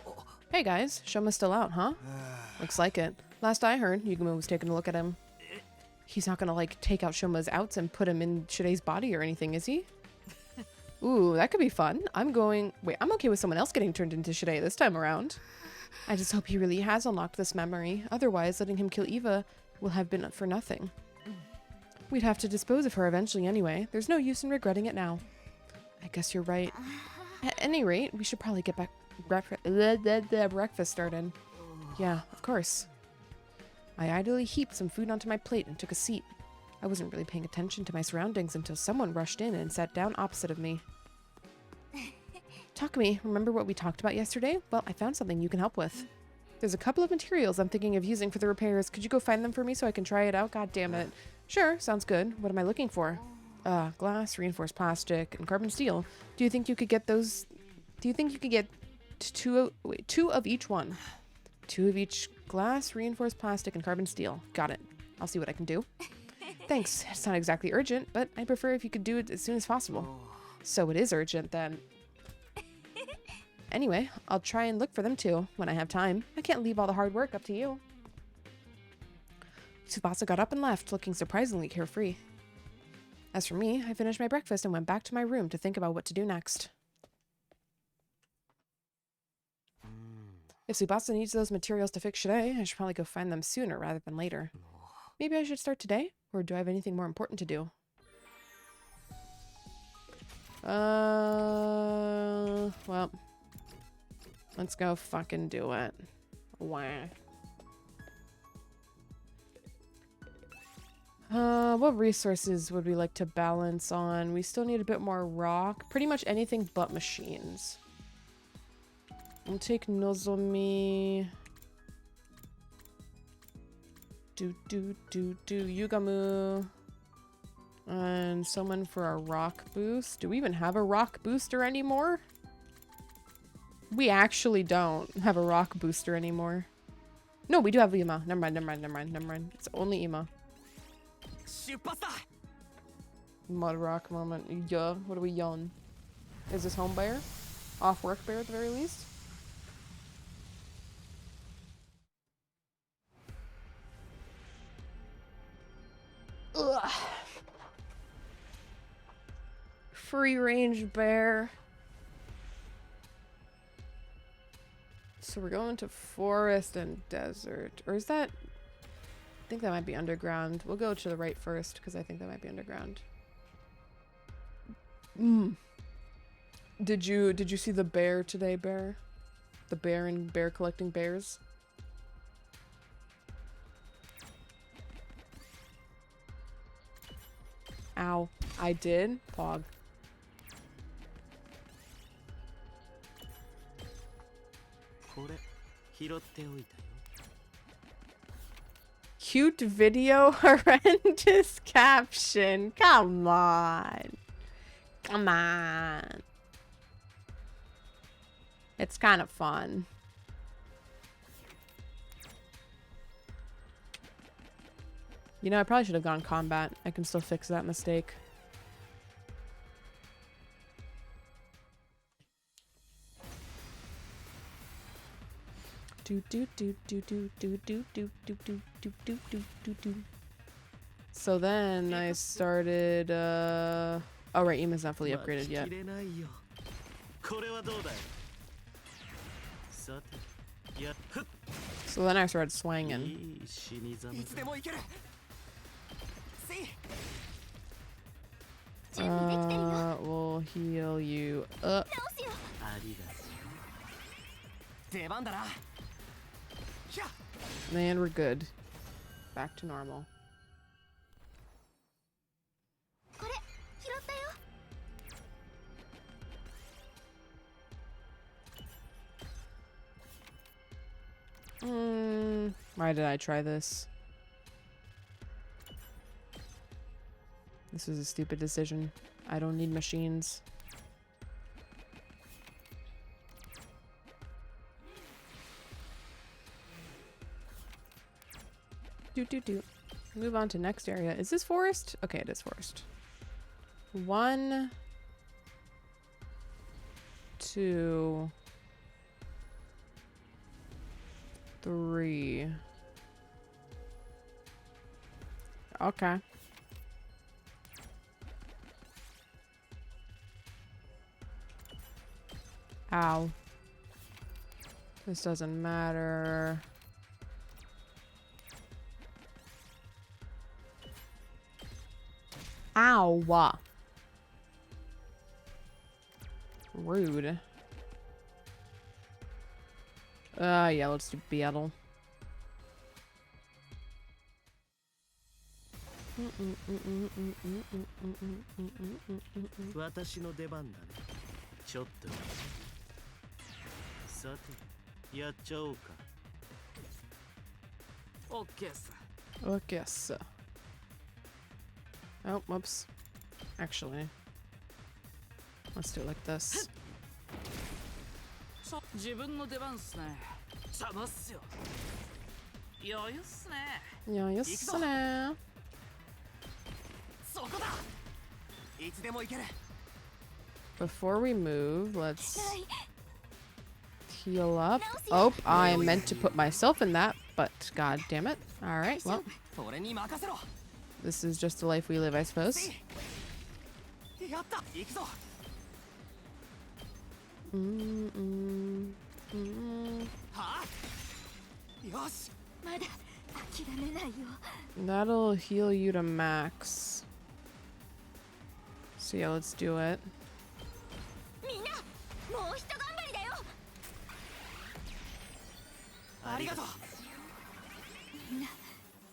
S1: Hey guys, Shoma's still out, huh? Looks like it. Last I heard, Yugamo was taking a look at him. He's not gonna, like, take out Shoma's outs and put him in Shire's body or anything, is he? Ooh, that could be fun. I'm okay with someone else getting turned into Shire this time around. I just hope he really has unlocked this memory. Otherwise, letting him kill Eva will have been for nothing. We'd have to dispose of her eventually anyway. There's no use in regretting it now. I guess you're right. At any rate, we should probably get back breakfast started. Yeah, of course. I idly heaped some food onto my plate and took a seat. I wasn't really paying attention to my surroundings until someone rushed in and sat down opposite of me. Takumi, remember what we talked about yesterday? Well, I found something you can help with. There's a couple of materials I'm thinking of using for the repairs. Could you go find them for me so I can try it out? God damn it. Sure, sounds good. What am I looking for? Glass, reinforced plastic, and carbon steel. Do you think you could get those? Do you think you could get two of each one? Two of each glass, reinforced plastic, and carbon steel. Got it. I'll see what I can do. Thanks. It's not exactly urgent, but I prefer if you could do it as soon as possible. So it is urgent, then. Anyway, I'll try and look for them too, when I have time. I can't leave all the hard work up to you. Tsubasa got up and left, looking surprisingly carefree. As for me, I finished my breakfast and went back to my room to think about what to do next. If Tsubasa needs those materials to fix Shire, I should probably go find them sooner rather than later. Maybe I should start today? Or do I have anything more important to do? Well, let's go fucking do it. Wah. What resources would we like to balance on? We still need a bit more rock. Pretty much anything but machines. We'll take Nozomi. Yugamu. And someone for a rock boost. Do we even have a rock booster anymore? We actually don't have a rock booster anymore. No, we do have Ima. Never mind. It's only Ima. Mud rock moment. Yeah, what are we yelling? Is this home bear? Off work bear at the very least? Ugh. Free range bear. So we're going to forest and desert. Or is that... I think that might be underground. We'll go to the right first because I think that might be underground. Did you see the bear today, Bear? The bear and bear collecting bears? Ow. I did? Pog. Cute video, horrendous caption. Come on. Come on. It's kind of fun. You know, I probably should have gone combat. I can still fix that mistake. So then I started, oh right, Ima's not fully upgraded yet. So then I started swanging. We'll heal you up. And we're good. Back to normal. Why did I try this? This was a stupid decision. I don't need machines. Do. Move on to next area. Is this forest? Okay, it is forest. 1, 2, 3. Okay. Ow. This doesn't matter. Ow. Rude. Yeah, let's do battle.
S6: 私の出番だね。ちょっと。さて、やっちゃおうか。
S4: オッケーさ。
S1: Okay, so. Oh, whoops. Actually, let's do it like this.
S4: 自分の出番っすね。邪魔っすよ。余裕っすね。
S1: Yeah, yes, nah.
S10: そこだ。いつでも行ける。
S1: Before we move, let's heal up. Oh, I meant to put myself in that, but god damn it. Alright, well,
S10: 俺に任せろ。
S1: this is just the life we live, I suppose.
S10: やった。行くぞ。 はあ。よし。
S7: まだ諦めないよ。
S1: That'll heal you to max. So yeah, let's do it.
S7: みんな、もうひと頑張りだよ。
S10: ありがとう。
S7: みんな、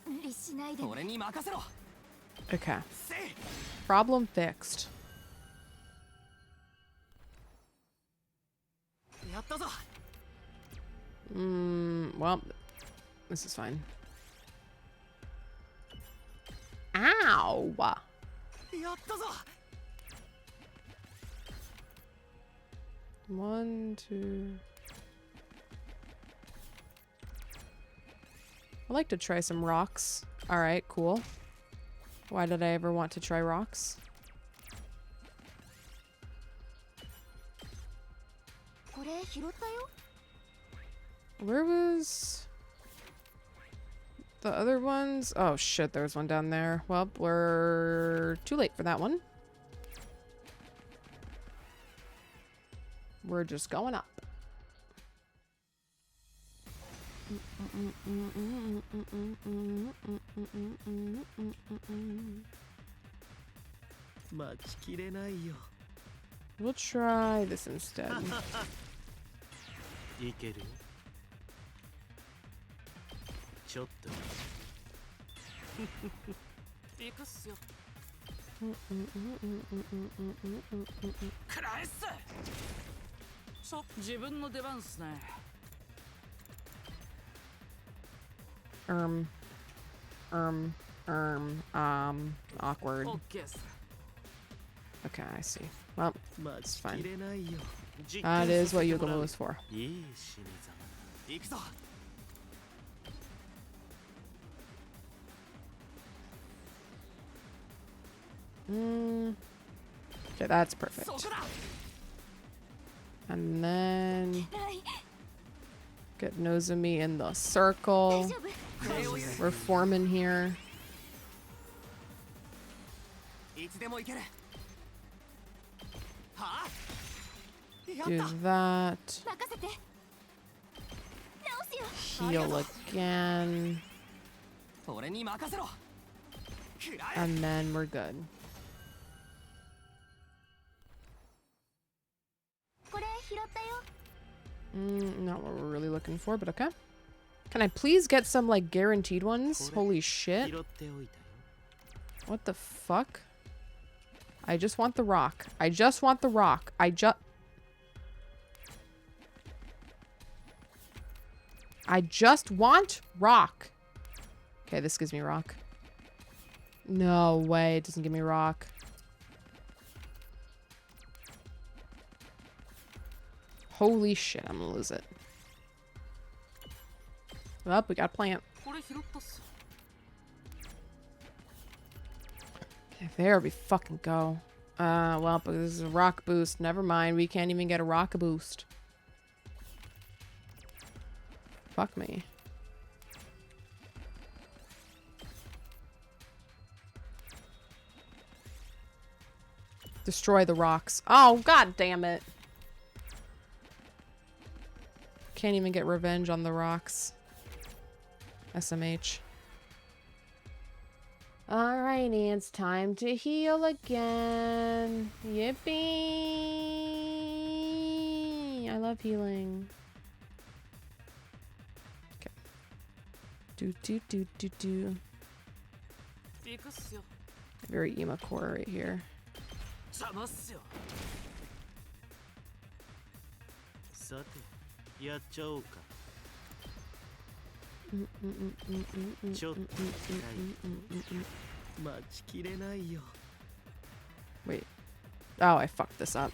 S7: 無理しないで。
S10: 俺に任せろ。
S1: Okay.
S10: せい。
S1: Problem fixed.
S10: やったぞ。
S1: Well, this is fine. Ow!
S10: やったぞ。
S1: 1, 2. I'd like to try some rocks. Alright, cool. Why did I ever want to try rocks?
S7: これ拾ったよ。
S1: Where was the other ones? Oh shit, there was one down there. Well, we're too late for that one. We're just going up.
S6: 待ちきれないよ。
S1: We'll try this instead.
S6: いけるよ。ちょっと。
S4: 行くっすよ。くらえっす。自分の出番っすね。
S1: Awkward.
S4: オッケーっす。
S1: Okay, I see. Well,
S6: 待
S1: it's
S6: ち
S1: fine.
S6: きれないよ。
S1: That is what Yugomo was for.
S6: いい死に様。
S10: 行くぞ。
S1: Okay, that's perfect.
S10: そこだ。
S1: And then
S7: ない。
S1: get Nozomi in the circle.
S7: 大丈夫。
S1: We're forming here.
S10: いつでも行ける。はあ。や
S1: Do
S10: った。
S1: that.
S7: 任せて。直すよ。
S1: Heal again.
S10: 俺に任せろ。くらえ。
S1: And then we're good.
S7: これ拾ったよ。
S1: Not what we're really looking for, but okay. Can I please get some, like, guaranteed ones? Holy shit.
S6: 拾っておいたよ。
S1: What the fuck? I just want the rock. I just want the rock. I just want rock. Okay, this gives me rock. No way, it doesn't give me rock. Holy shit, I'm gonna lose it. Well, we got a plant.
S4: これ拾ったっす。
S1: There we fucking go. Well, but this is a rock boost. Never mind. We can't even get a rock boost. Fuck me. Destroy the rocks. Oh, god damn it. Can't even get revenge on the rocks. SMH. Alrighty, it's time to heal again. Yippee! I love healing. Okay. Do. Very emo core right here. Wait. Oh, I fucked this up.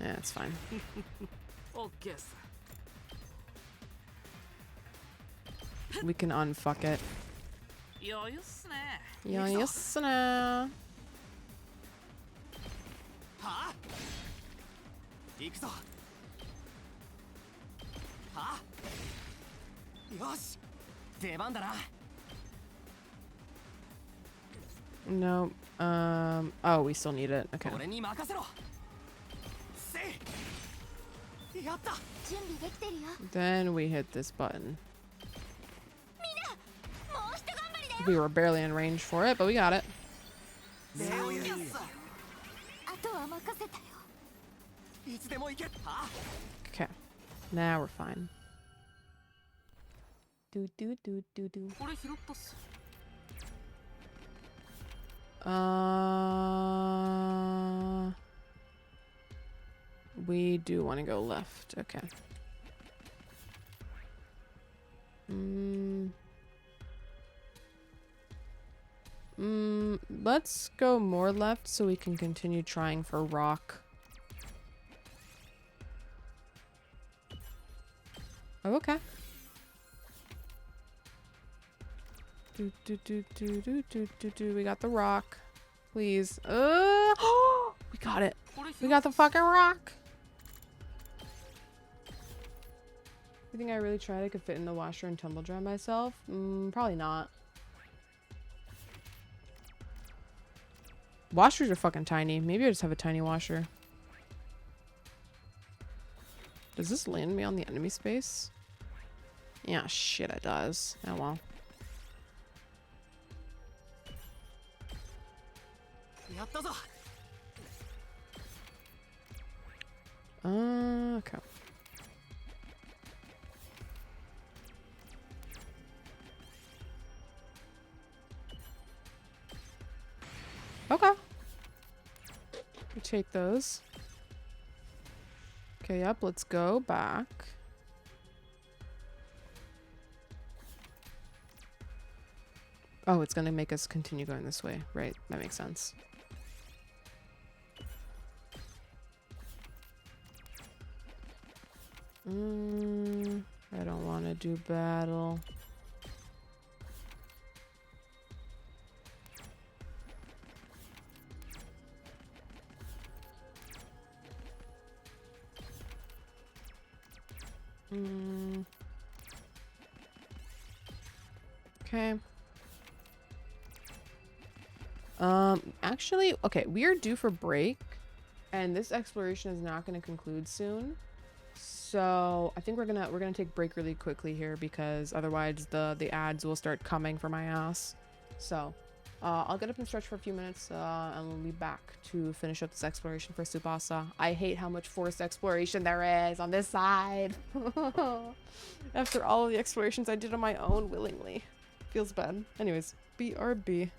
S1: Yeah, it's fine. We can unfuck it. Yeah, yes, no. No. Oh, we still need it. Okay. Then we hit this button. We were barely in range for it, but we got it. Okay. Now we're fine. Do. We do want to go left. Okay. Let's go more left so we can continue trying for rock. Oh, okay. Do. We got the rock. Please. We got it. We got the fucking rock. You think I really tried? I could fit in the washer and tumble dry myself? Probably not. Washers are fucking tiny. Maybe I just have a tiny washer. Does this land me on the enemy space? Yeah, shit, it does. Oh well. Okay. Okay. We take those. Okay, yep, let's go back. Oh, it's gonna make us continue going this way. Right, that makes sense. I don't want to do battle. Okay. Actually, okay, we are due for break, and this exploration is not going to conclude soon. So I think we're gonna take break really quickly here because otherwise the ads will start coming for my ass. So I'll get up and stretch for a few minutes, and we'll be back to finish up this exploration for Tsubasa. I hate how much forced exploration there is on this side. After all of the explorations I did on my own willingly. Feels bad. Anyways, BRB.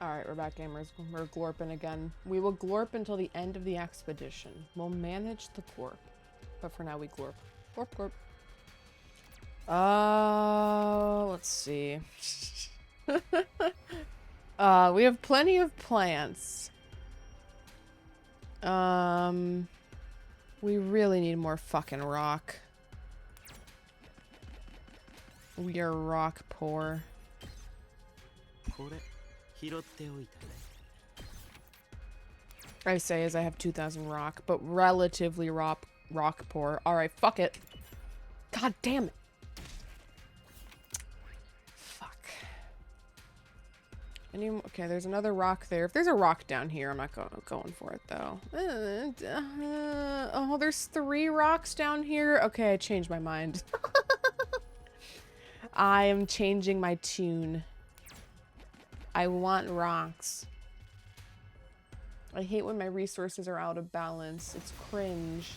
S1: Alright, we're back, gamers. We're glorping again. We will glorp until the end of the expedition. We'll manage the glorp. But for now, we glorp. Glorp, glorp. Let's see. We have plenty of plants. We really need more fucking rock. We are rock poor. I say as I have 2,000 rock, but relatively rock poor. Alright, fuck it. God damn it. Fuck. Okay, there's another rock there. If there's a rock down here, I'm not going for it, though. Oh, there's 3 rocks down here? Okay, I changed my mind. I am changing my tune. I want rocks. I hate when my resources are out of balance. It's cringe.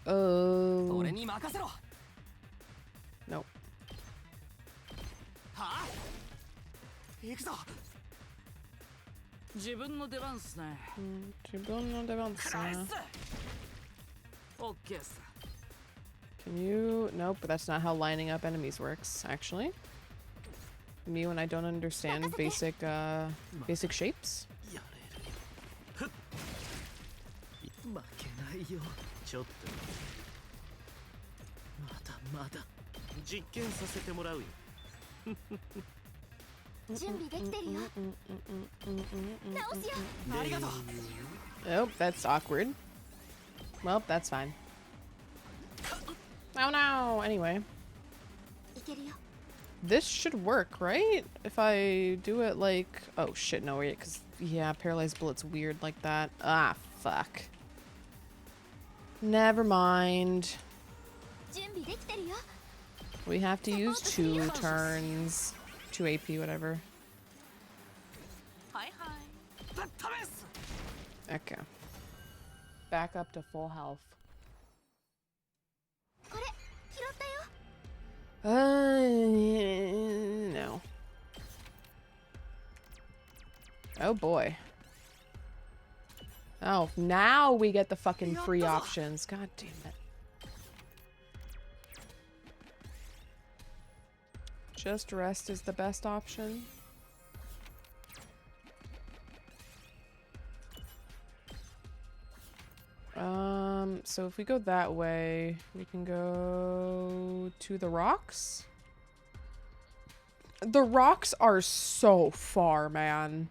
S1: Oh. Nope. Can you? Nope, but that's not how lining up enemies works, actually. Me when I don't understand basic shapes. Oh, that's awkward. Well, that's fine. Oh no! Anyway. This should work, right? If I do it like... Oh shit, no, wait, because, yeah, paralyzed bullet's weird like that. Ah, fuck. Never mind. We have to use 2 turns. 2 AP, whatever. Okay. Back up to full health. No. Oh boy. Oh, now we get the fucking free options. God damn it. Just rest is the best option. So if we go that way, we can go to the rocks. The rocks are so far, man.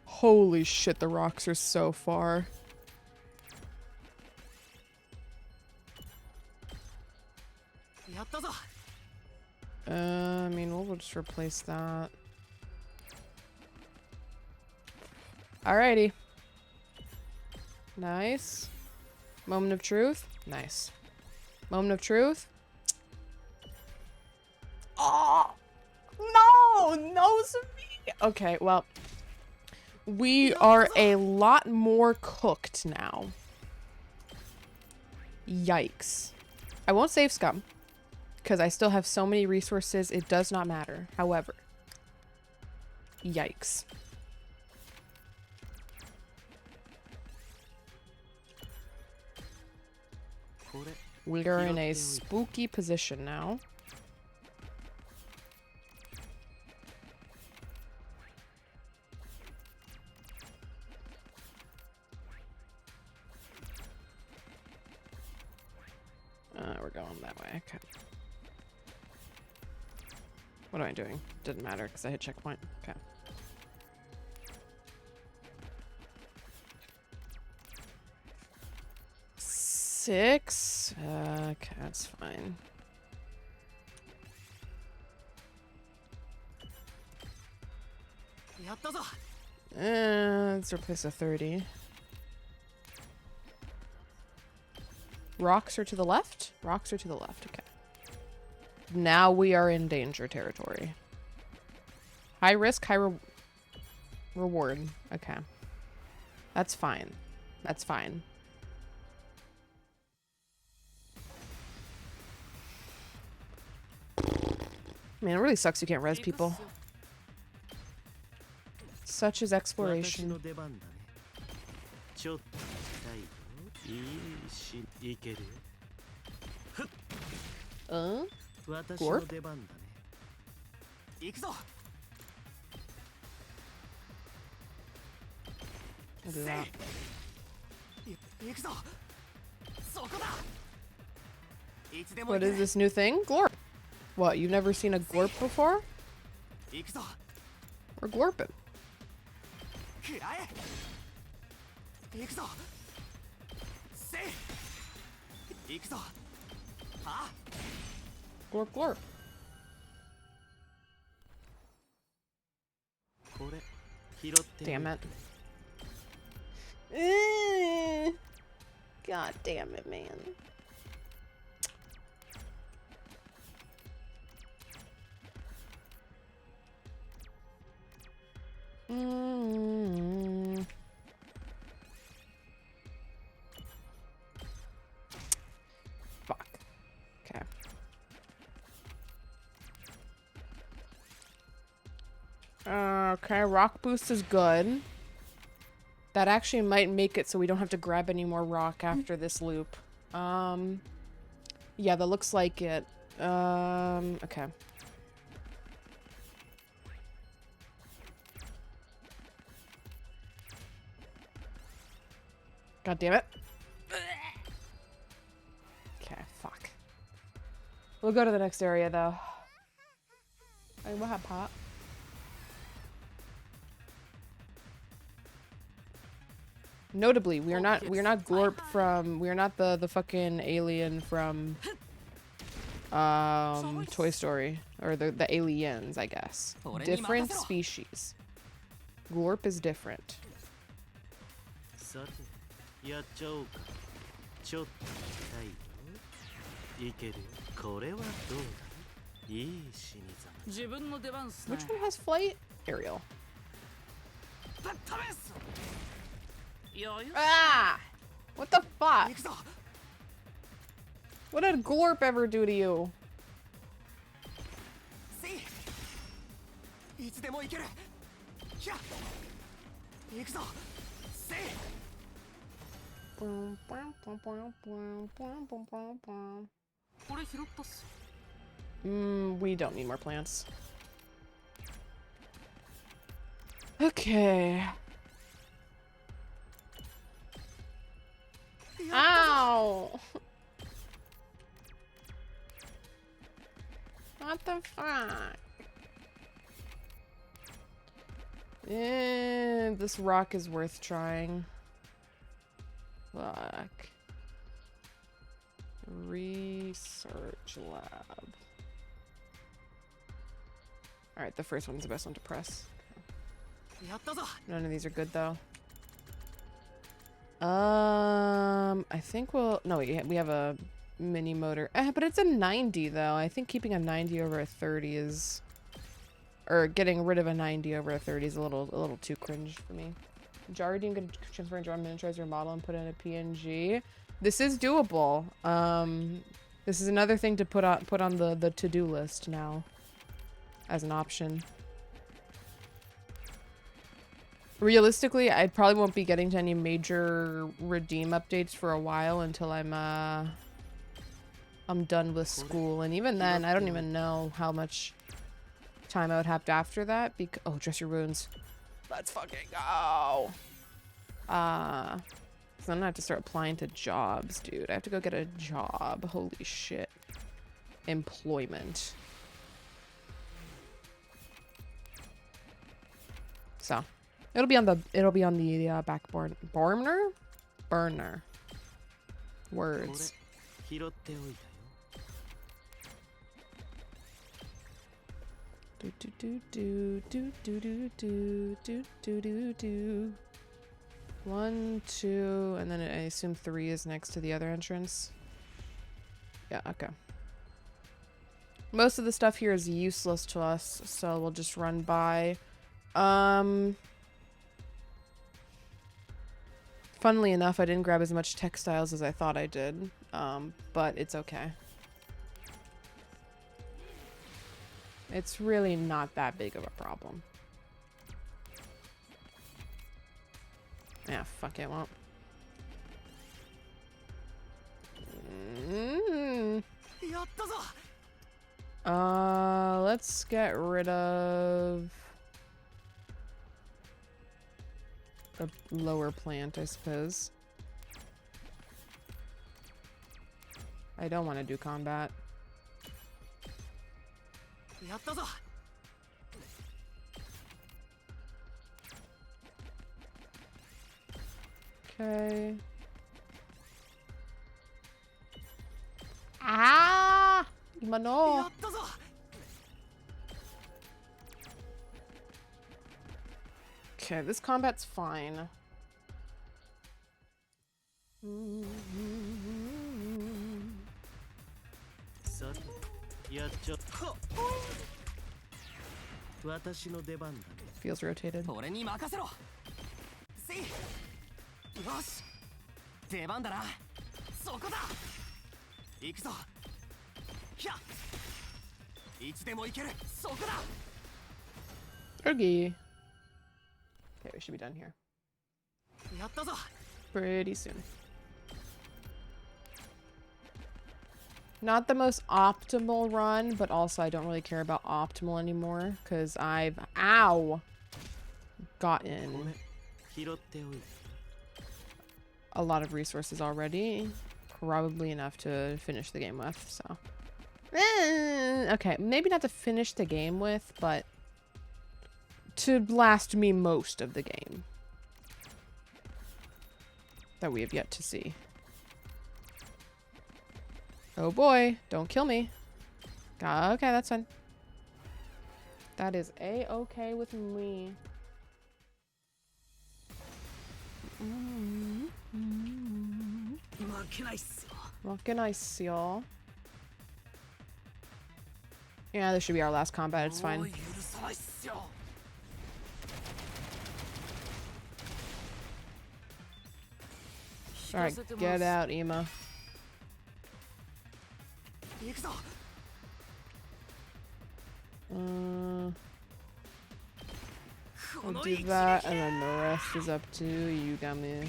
S1: Holy shit, the rocks are so far. I mean, we'll just replace that. Alrighty. Nice. Moment of truth. Nice. Moment of truth. Oh! No! No, me! Okay, well. We are a lot more cooked now. Yikes. I won't save scum. Because I still have so many resources, it does not matter. However. Yikes. We are in a spooky position now. We're going that way. Okay. What am I doing? Didn't matter because I hit checkpoint. Okay. Six. Okay, that's fine. Let's replace a 30. Rocks are to the left? Rocks are to the left, okay. Now we are in danger territory. High risk, high reward. Okay. That's fine. That's fine. Man, it really sucks you can't res people. Such is exploration.
S6: ちょっと痛いよ。いいし、いけるよ。私の
S1: Glorp?
S6: 出番だね。行くぞ。
S1: I'll do that.
S6: 行くぞ。そこだ。いつでも
S1: What is this new thing? Glorp. What, you've never seen a glorp before?
S6: 行くぞ。
S1: We're glorping.
S6: くらえ。行くぞ。せい。行くぞ。あ。
S1: Glorp, glorp.
S6: これ拾って。
S1: Damn it. God damn it, man. Fuck. Okay. Okay, rock boost is good. That actually might make it so we don't have to grab any more rock after this loop. Yeah, that looks like it. Okay. God damn it. Okay, fuck. We'll go to the next area though. I will have pot. Notably, we're not Glorp from, we're not the fucking alien from Toy Story, or the aliens, I guess. Different species. Glorp is different.
S6: さて、やっちゃおうか。ちょっと痛いよ。いけるよ。これはどうだ。いい死にざま。自分の出番っすね。
S1: Which one has flight? Aerial. Ah! What the fuck? What did Glorp ever do to you? We don't need more plants. Okay. Ow! What the fuck? This rock is worth trying. Fuck. Research lab. Alright, the first one's the best one to press. None of these are good though. I think we'll... No, we have a mini motor. But it's a 90 though. I think keeping a 90 over a 30 is... Or getting rid of a 90 over a 30 is a little too cringe for me. Jardim could transfer and draw miniaturize your model and put in a PNG. This is doable. This is another thing to put on the to-do list now as an option. Realistically, I probably won't be getting to any major redeem updates for a while until I'm done with school, and even then, I don't even know how much time I would have after that. Oh, dress your wounds. Let's fucking go. So I'm gonna have to start applying to jobs, dude. I have to go get a job. Holy shit. Employment. So. It'll be on the back burner? Words. Do. 1, 2, and then I assume 3 is next to the other entrance. Yeah, okay. Most of the stuff here is useless to us, so we'll just run by. Funnily enough, I didn't grab as much textiles as I thought I did, but it's okay. It's really not that big of a problem. Yeah, fuck it, won't. Let's get rid of the lower plant, I suppose. I don't want to do combat. Okay. Ah! Imano. Okay, this combat's fine. Feels rotated.
S10: 俺に任せろ。せい。よし。出番だな。そこだ。行くぞ。ひゃ。いつでも行ける。そこだ。
S1: Okay. Okay, we should be done here.
S10: やったぞ。
S1: Pretty soon. Not the most optimal run, but also I don't really care about optimal anymore because I've gotten a lot of resources already, probably enough to finish the game with. So okay, maybe not to finish the game with, but to last me most of the game that we have yet to see. Oh boy, don't kill me. Okay, that's fine. That is a-okay with me. What can I see, y'all? Yeah, this should be our last combat. It's fine. Alright, get out, Ema. I'll do that, and then the rest is up to you, Gami.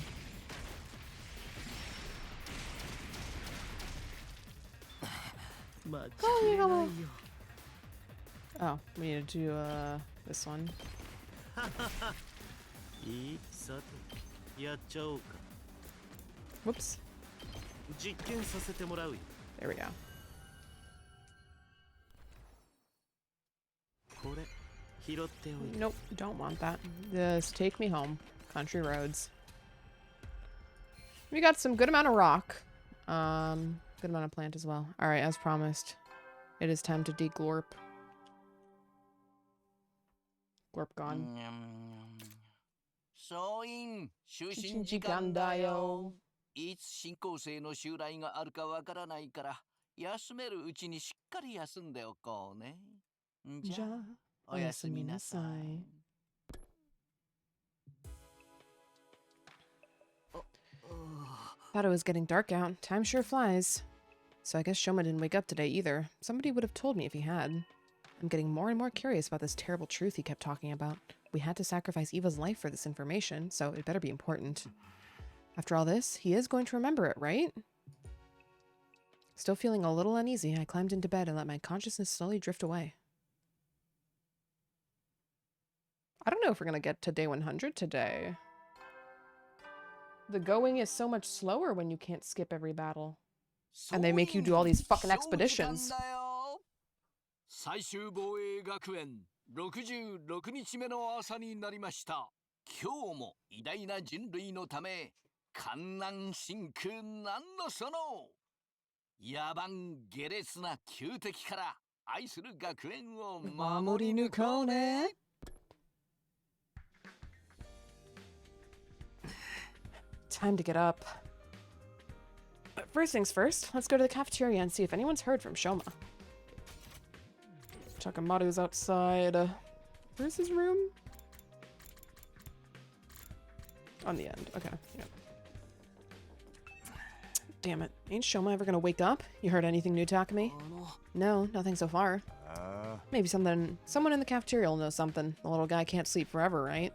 S1: Oh, we need to do this one. Whoops. There we go. Nope, don't want that. Just take me home. Country roads. We got some good amount of rock. Good amount of plant as well. Alright, as promised. It is time to deglorp. Glorp gone.
S2: 総員就寝時間だよ。いつ新校生の襲来があるかわからないから休めるうちにしっかり休んでおこうね。じゃあおやすみなさい。
S1: Thought it was getting dark out. Time sure flies. So I guess Shoma didn't wake up today either. Somebody would have told me if he had. I'm getting more and more curious about this terrible truth he kept talking about. We had to sacrifice Eva's life for this information, so it better be important. After all this, he is going to remember it, right? Still feeling a little uneasy, I climbed into bed and let my consciousness slowly drift away. I don't know if we're gonna get to day 100 today. The going is so much slower when you can't skip every battle. And they make you do all these fucking expeditions.
S2: 最終防衛学園66日目の朝になりました。今日も偉大な人類のため観南真空なんのその野蛮下劣な旧敵から愛する学園を守り抜こうね。
S1: Time to get up. But first things first, let's go to the cafeteria and see if anyone's heard from Shoma. Takamaru's outside. Where's his room? On the end. Okay. Yep. Damn it. Ain't Shoma ever gonna wake up? You heard anything new, Takumi? No, nothing so far. Maybe someone in the cafeteria will know something. The little guy can't sleep forever, right?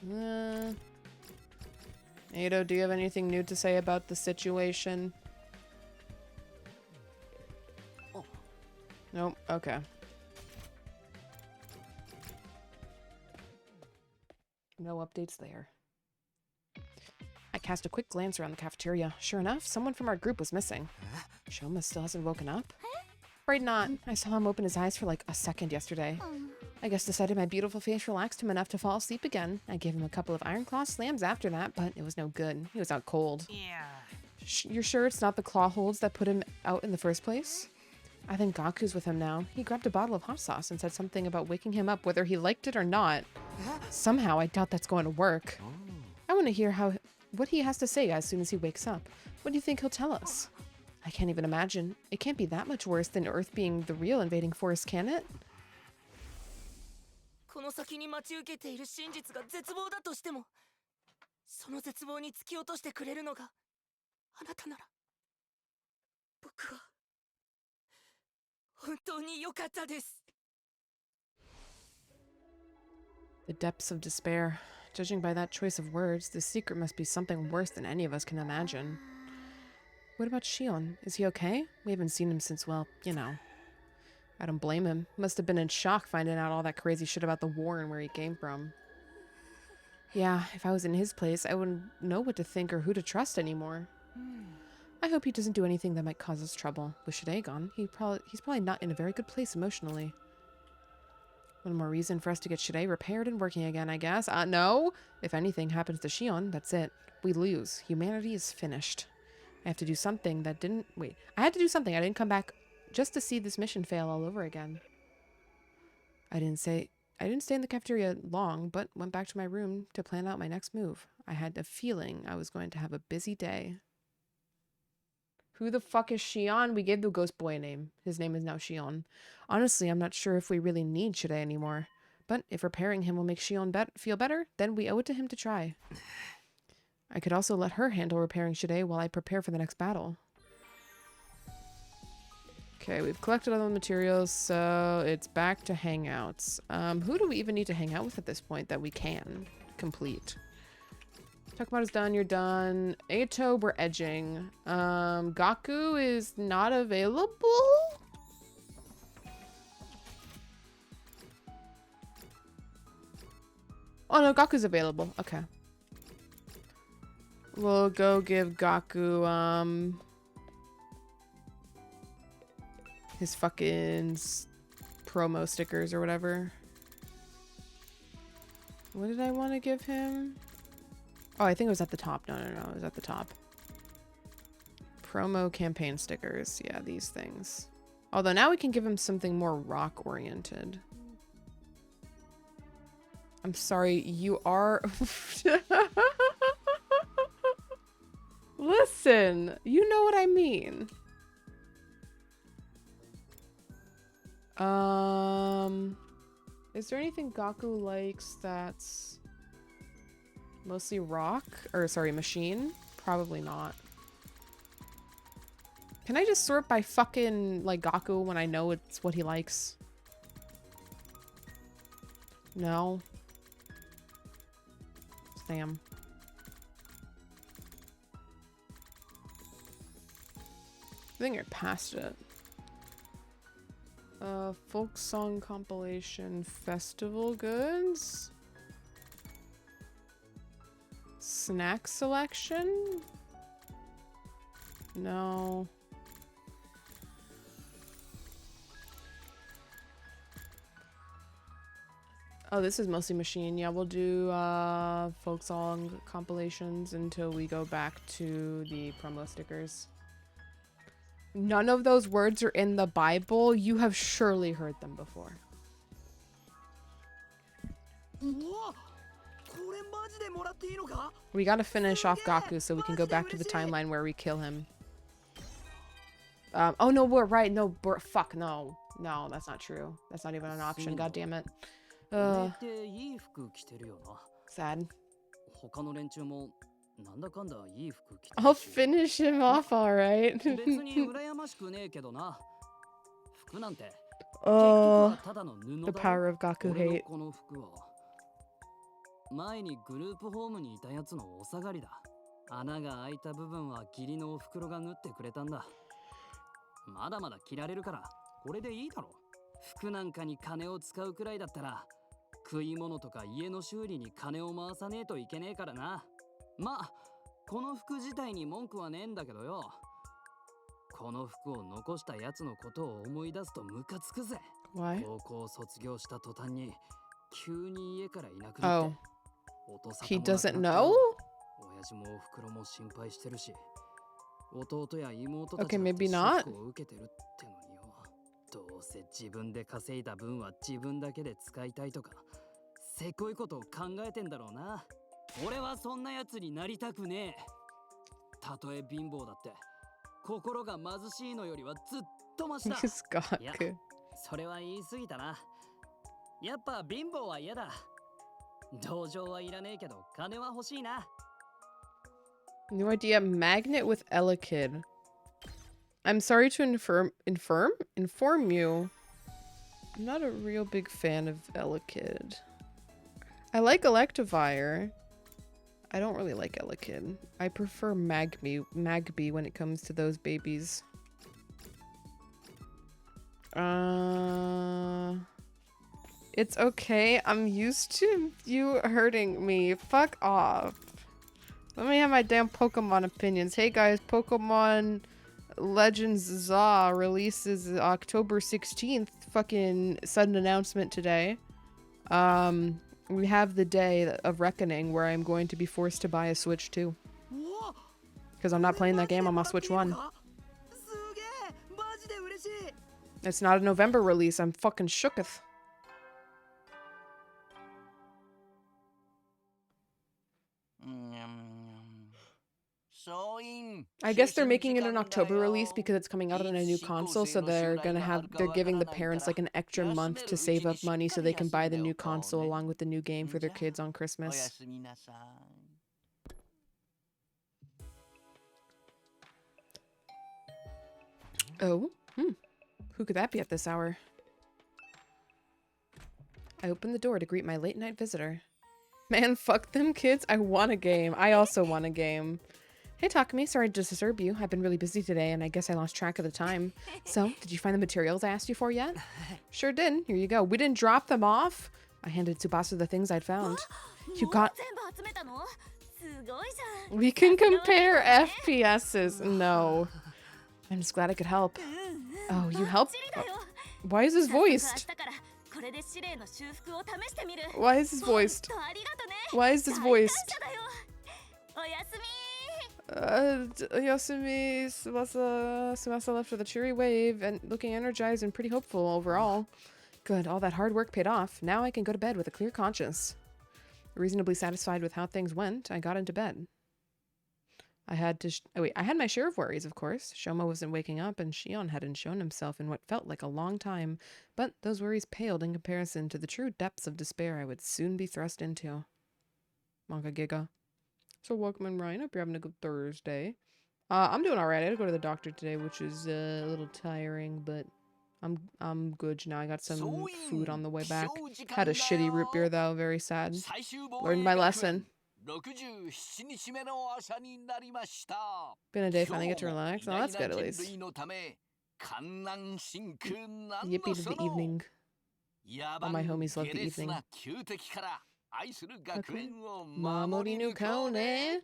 S1: Ado, do you have anything new to say about the situation?
S3: Oh.
S1: Nope. Okay. No updates there. I cast a quick glance around the cafeteria. Sure enough, someone from our group was missing. Shoma still hasn't woken up? Afraid not. I saw him open his eyes for like a second yesterday. I guess decided my beautiful face relaxed him enough to fall asleep again. I gave him a couple of iron claw slams after that, but it was no good. He was out cold.
S10: Yeah.
S1: You're sure it's not the claw holds that put him out in the first place? I think Gaku's with him now. He grabbed a bottle of hot sauce and said something about waking him up whether he liked it or not. Somehow, I doubt that's going to work. I want to hear what he has to say as soon as he wakes up. What do you think he'll tell us? I can't even imagine. It can't be that much worse than Earth being the real invading force, can it?
S9: この先に待ち受けている真実が絶望だとしても、その絶望に突き落としてくれるのがあなたなら、僕は本当に良かったです。
S1: The depths of despair. Judging by that choice of words, the secret must be something worse than any of us can imagine. What about Shion? Is he okay? We haven't seen him since, well, you know. I don't blame him. Must have been in shock finding out all that crazy shit about the war and where he came from. Yeah, if I was in his place, I wouldn't know what to think or who to trust anymore. I hope he doesn't do anything that might cause us trouble. With Shide gone, he's probably not in a very good place emotionally. One more reason for us to get Shide repaired and working again, I guess. No! If anything happens to Shion, that's it. We lose. Humanity is finished. I have to do something that didn't... Wait. I had to do something. I didn't come back just to see this mission fail all over again. I didn't stay in the cafeteria long, but went back to my room to plan out my next move. I had a feeling I was going to have a busy day. Who the fuck is Shion? We gave the ghost boy a name. His name is now Shion. Honestly, I'm not sure if we really need Shide anymore. But if repairing him will make Shion feel better, then we owe it to him to try. I could also let her handle repairing Shide while I prepare for the next battle. Okay, we've collected all the materials, so it's back to hangouts. Who do we even need to hang out with at this point that we can complete? Takumaru's done, you're done. Eito, we're edging. Gaku is not available? Oh no, Gaku's available. Okay. We'll go give Gaku, his fucking promo stickers or whatever. What did I want to give him? Oh, I think it was at the top. No, it was at the top. Promo campaign stickers. Yeah, these things. Although now we can give him something more rock-oriented. I'm sorry, you are... Listen, you know what I mean. Is there anything Gaku likes that's mostly rock? Or, sorry, machine? Probably not. Can I just sort by fucking, like, Gaku when I know it's what he likes? No. Damn. I think I passed it. Folk song compilation festival goods? Snack selection? No. Oh, this is mostly machine. Yeah, we'll do folk song compilations until we go back to the promo stickers. None of those words are in the Bible. You have surely heard them before. We gotta finish off Gaku so we can go back to the timeline where we kill him. Oh no, we're right. No, fuck, no. No, that's not true. That's not even an option. God damn it. Sad. I'll finish him off, alright. Oh, the power of Gaku hate.
S3: 前にグループホームにいたやつのお下がりだ。穴が開いた部分は義理のお袋が縫ってくれたんだ。まだまだ着られるからこれでいいだろ。服なんかに金を使うくらいだったら食い物とか家の修理に金を回さねえといけねえからな。まあこの服自体に文句はねえんだけどよ。この服を残したやつのことを思い出すとムカつくぜ。
S1: Why?
S3: 高校を卒業した途端に急に家からいなくなって、音沙汰
S1: He
S3: もなくな
S1: doesn't
S3: った
S1: know?
S3: 親父もお袋も心配してるし、弟や妹
S1: Okay,
S3: たちだって
S1: maybe
S3: ショ
S1: not.
S3: ックを受けてるってのによ。どうせ自分で稼いだ分は自分だけで使いたいとかせこいことを考えてんだろうな。俺はそんなやつになりたくねえ。たとえ貧乏だって心が貧しいのよりはずっとマシだ。
S1: Scott.
S3: いや、それは言い過ぎたな。やっぱ貧乏は嫌だ。同情はいらねえけど金は欲しいな。
S1: New idea. Magnet with Elekid. I'm sorry to inform you. I'm not a real big fan of Elekid. I like Electivire. I don't really like Elekid. I prefer Magby when it comes to those babies. It's okay. I'm used to you hurting me. Fuck off. Let me have my damn Pokemon opinions. Hey guys, Pokemon Legends ZA releases October 16th. Fucking sudden announcement today. We have the day of reckoning where I'm going to be forced to buy a Switch 2. Because I'm not playing that game on my Switch 1. It's not a November release. I'm fucking shooketh. I guess they're making it an October release because it's coming out on a new console, so they're giving the parents like an extra month to save up money so they can buy the new console along with the new game for their kids on Christmas. Oh, who could that be at this hour? I opened the door to greet my late night visitor. Man, fuck them kids. I want a game. I also want a game. Hey, Takumi, sorry to disturb you. I've been really busy today, and I guess I lost track of the time. So, did you find the materials I asked you for yet? Sure did. Here you go. We didn't drop them off. I handed Tsubasa the things I'd found. You got... We can compare FPSs. No. I'm just glad I could help. Oh, you helped? Why is this voiced? Why is this voiced? Why is this voiced? Yasumi, Tsubasa left with a cheery wave and looking energized and pretty hopeful overall. Good, all that hard work paid off. Now I can go to bed with a clear conscience. Reasonably satisfied with how things went, I got into bed. I had my share of worries, of course. Shoma wasn't waking up and Shion hadn't shown himself in what felt like a long time, but those worries paled in comparison to the true depths of despair I would soon be thrust into. Manga Giga. So welcome in, Ryan. Hope you're having a good Thursday. I'm doing alright. I had to go to the doctor today, which is a little tiring, but I'm good now. I got some food on the way back. Had a shitty root beer though, very sad. Learned my lesson. Been a day, finally get to relax. Oh, that's good at least. Yippee to the evening. All my homies love the evening. Mamori no Kone.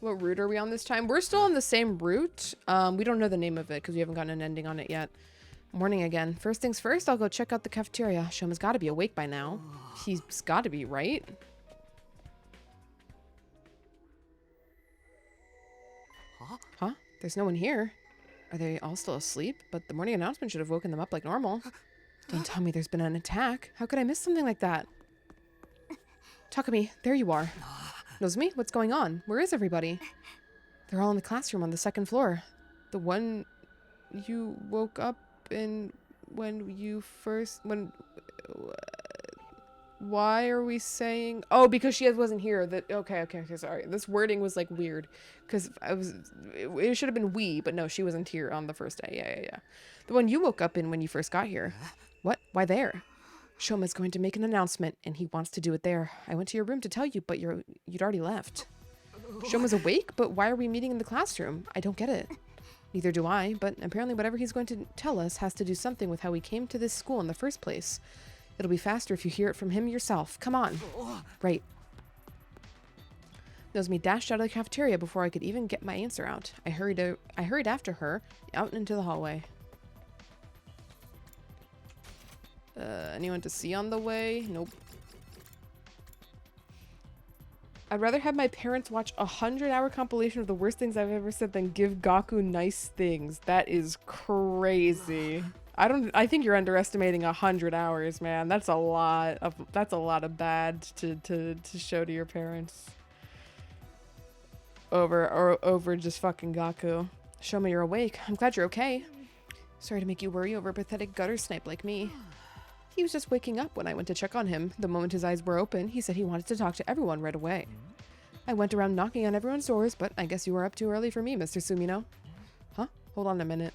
S1: What route are we on this time? We're still on the same route. We don't know the name of it because we haven't gotten an ending on it yet. Morning again. First things first, I'll go check out the cafeteria. Shoma's got to be awake by now. He's got to be, right? Huh? There's no one here. Are they all still asleep? But the morning announcement should have woken them up like normal. Don't tell me there's been an attack. How could I miss something like that? Takumi, there you are. Nozomi, what's going on? Where is everybody? They're all in the classroom on the second floor. The one you woke up in when you first... Why are we saying... Oh, because she wasn't here. Okay, sorry. This wording was, like, weird. Because it should have been we, but no, she wasn't here on the first day. Yeah. The one you woke up in when you first got here. What? Why there? Shoma's going to make an announcement, and he wants to do it there. I went to your room to tell you, but you'd already left. Shoma's awake, but why are we meeting in the classroom? I don't get it. Neither do I, but apparently whatever he's going to tell us has to do something with how we came to this school in the first place. It'll be faster if you hear it from him yourself. Come on. Right. Nozomi dashed out of the cafeteria before I could even get my answer out. I hurried after her, out into the hallway. Anyone to see on the way? Nope. I'd rather have my parents watch a 100-hour compilation of the worst things I've ever said than give Gaku nice things. That is crazy. I think you're underestimating 100 hours, man. That's a lot of bad to show to your parents. Over just fucking Gaku. Show me you're awake. I'm glad you're okay. Sorry to make you worry over a pathetic gutter snipe like me. He was just waking up when I went to check on him. The moment his eyes were open, he said he wanted to talk to everyone right away. I went around knocking on everyone's doors, but I guess you were up too early for me, Mr. Sumino. Huh? Hold on a minute.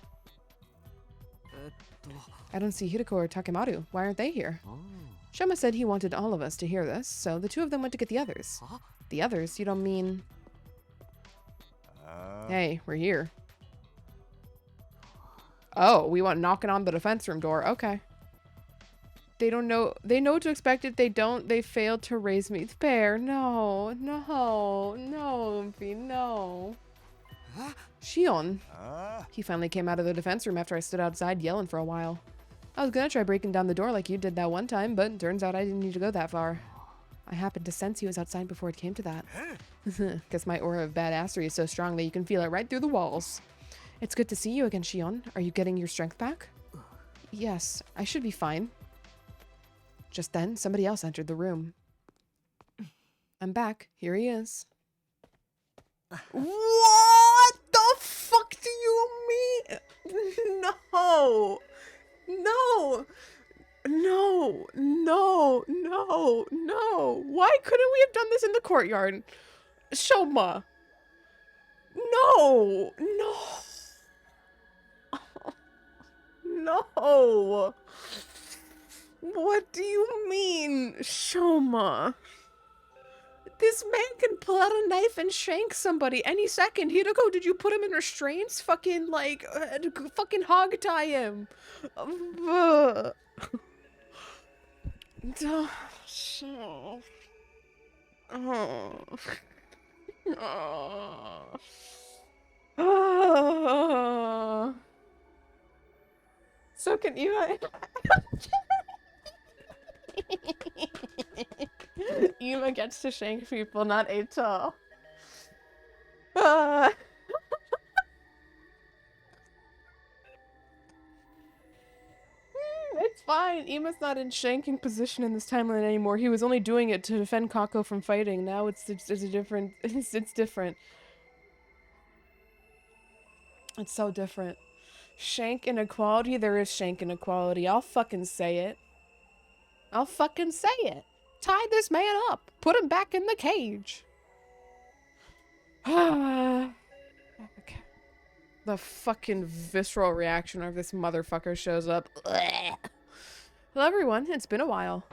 S1: I don't see Hideko or Takemaru. Why aren't they here? Shoma said he wanted all of us to hear this, so the two of them went to get the others. The others? You don't mean... Hey, we're here. Oh, we went knocking on the defense room door. Okay. They don't know. They know what to expect. If they don't, they failed to raise me. Fair. No. No. No, Lumpy. No. Shion. He finally came out of the defense room after I stood outside yelling for a while. I was gonna try breaking down the door like you did that one time, but turns out I didn't need to go that far. I happened to sense he was outside before it came to that. Guess my aura of badassery is so strong that you can feel it right through the walls. It's good to see you again, Shion. Are you getting your strength back? Yes, I should be fine. Just then, somebody else entered the room. I'm back. Here he is. What the fuck do you mean? No. No. No. No. No. No. Why couldn't we have done this in the courtyard? Shoma. No. No. No. What do you mean, Shoma? This man can pull out a knife and shank somebody any second. Hideko, did you put him in restraints? Fucking, like, fucking hog tie him. Oh. Oh. So can you... Yuma gets to shank people, not Eito. It's fine. Ima's not in shanking position in this timeline anymore. He was only doing it to defend Kako from fighting. Now it's a different... It's different. It's so different. Shank inequality? There is shank inequality. I'll fucking say it. I'll fucking say it. Tie this man up. Put him back in the cage. Okay. The fucking visceral reaction of this motherfucker shows up. Hello everyone, it's been a while.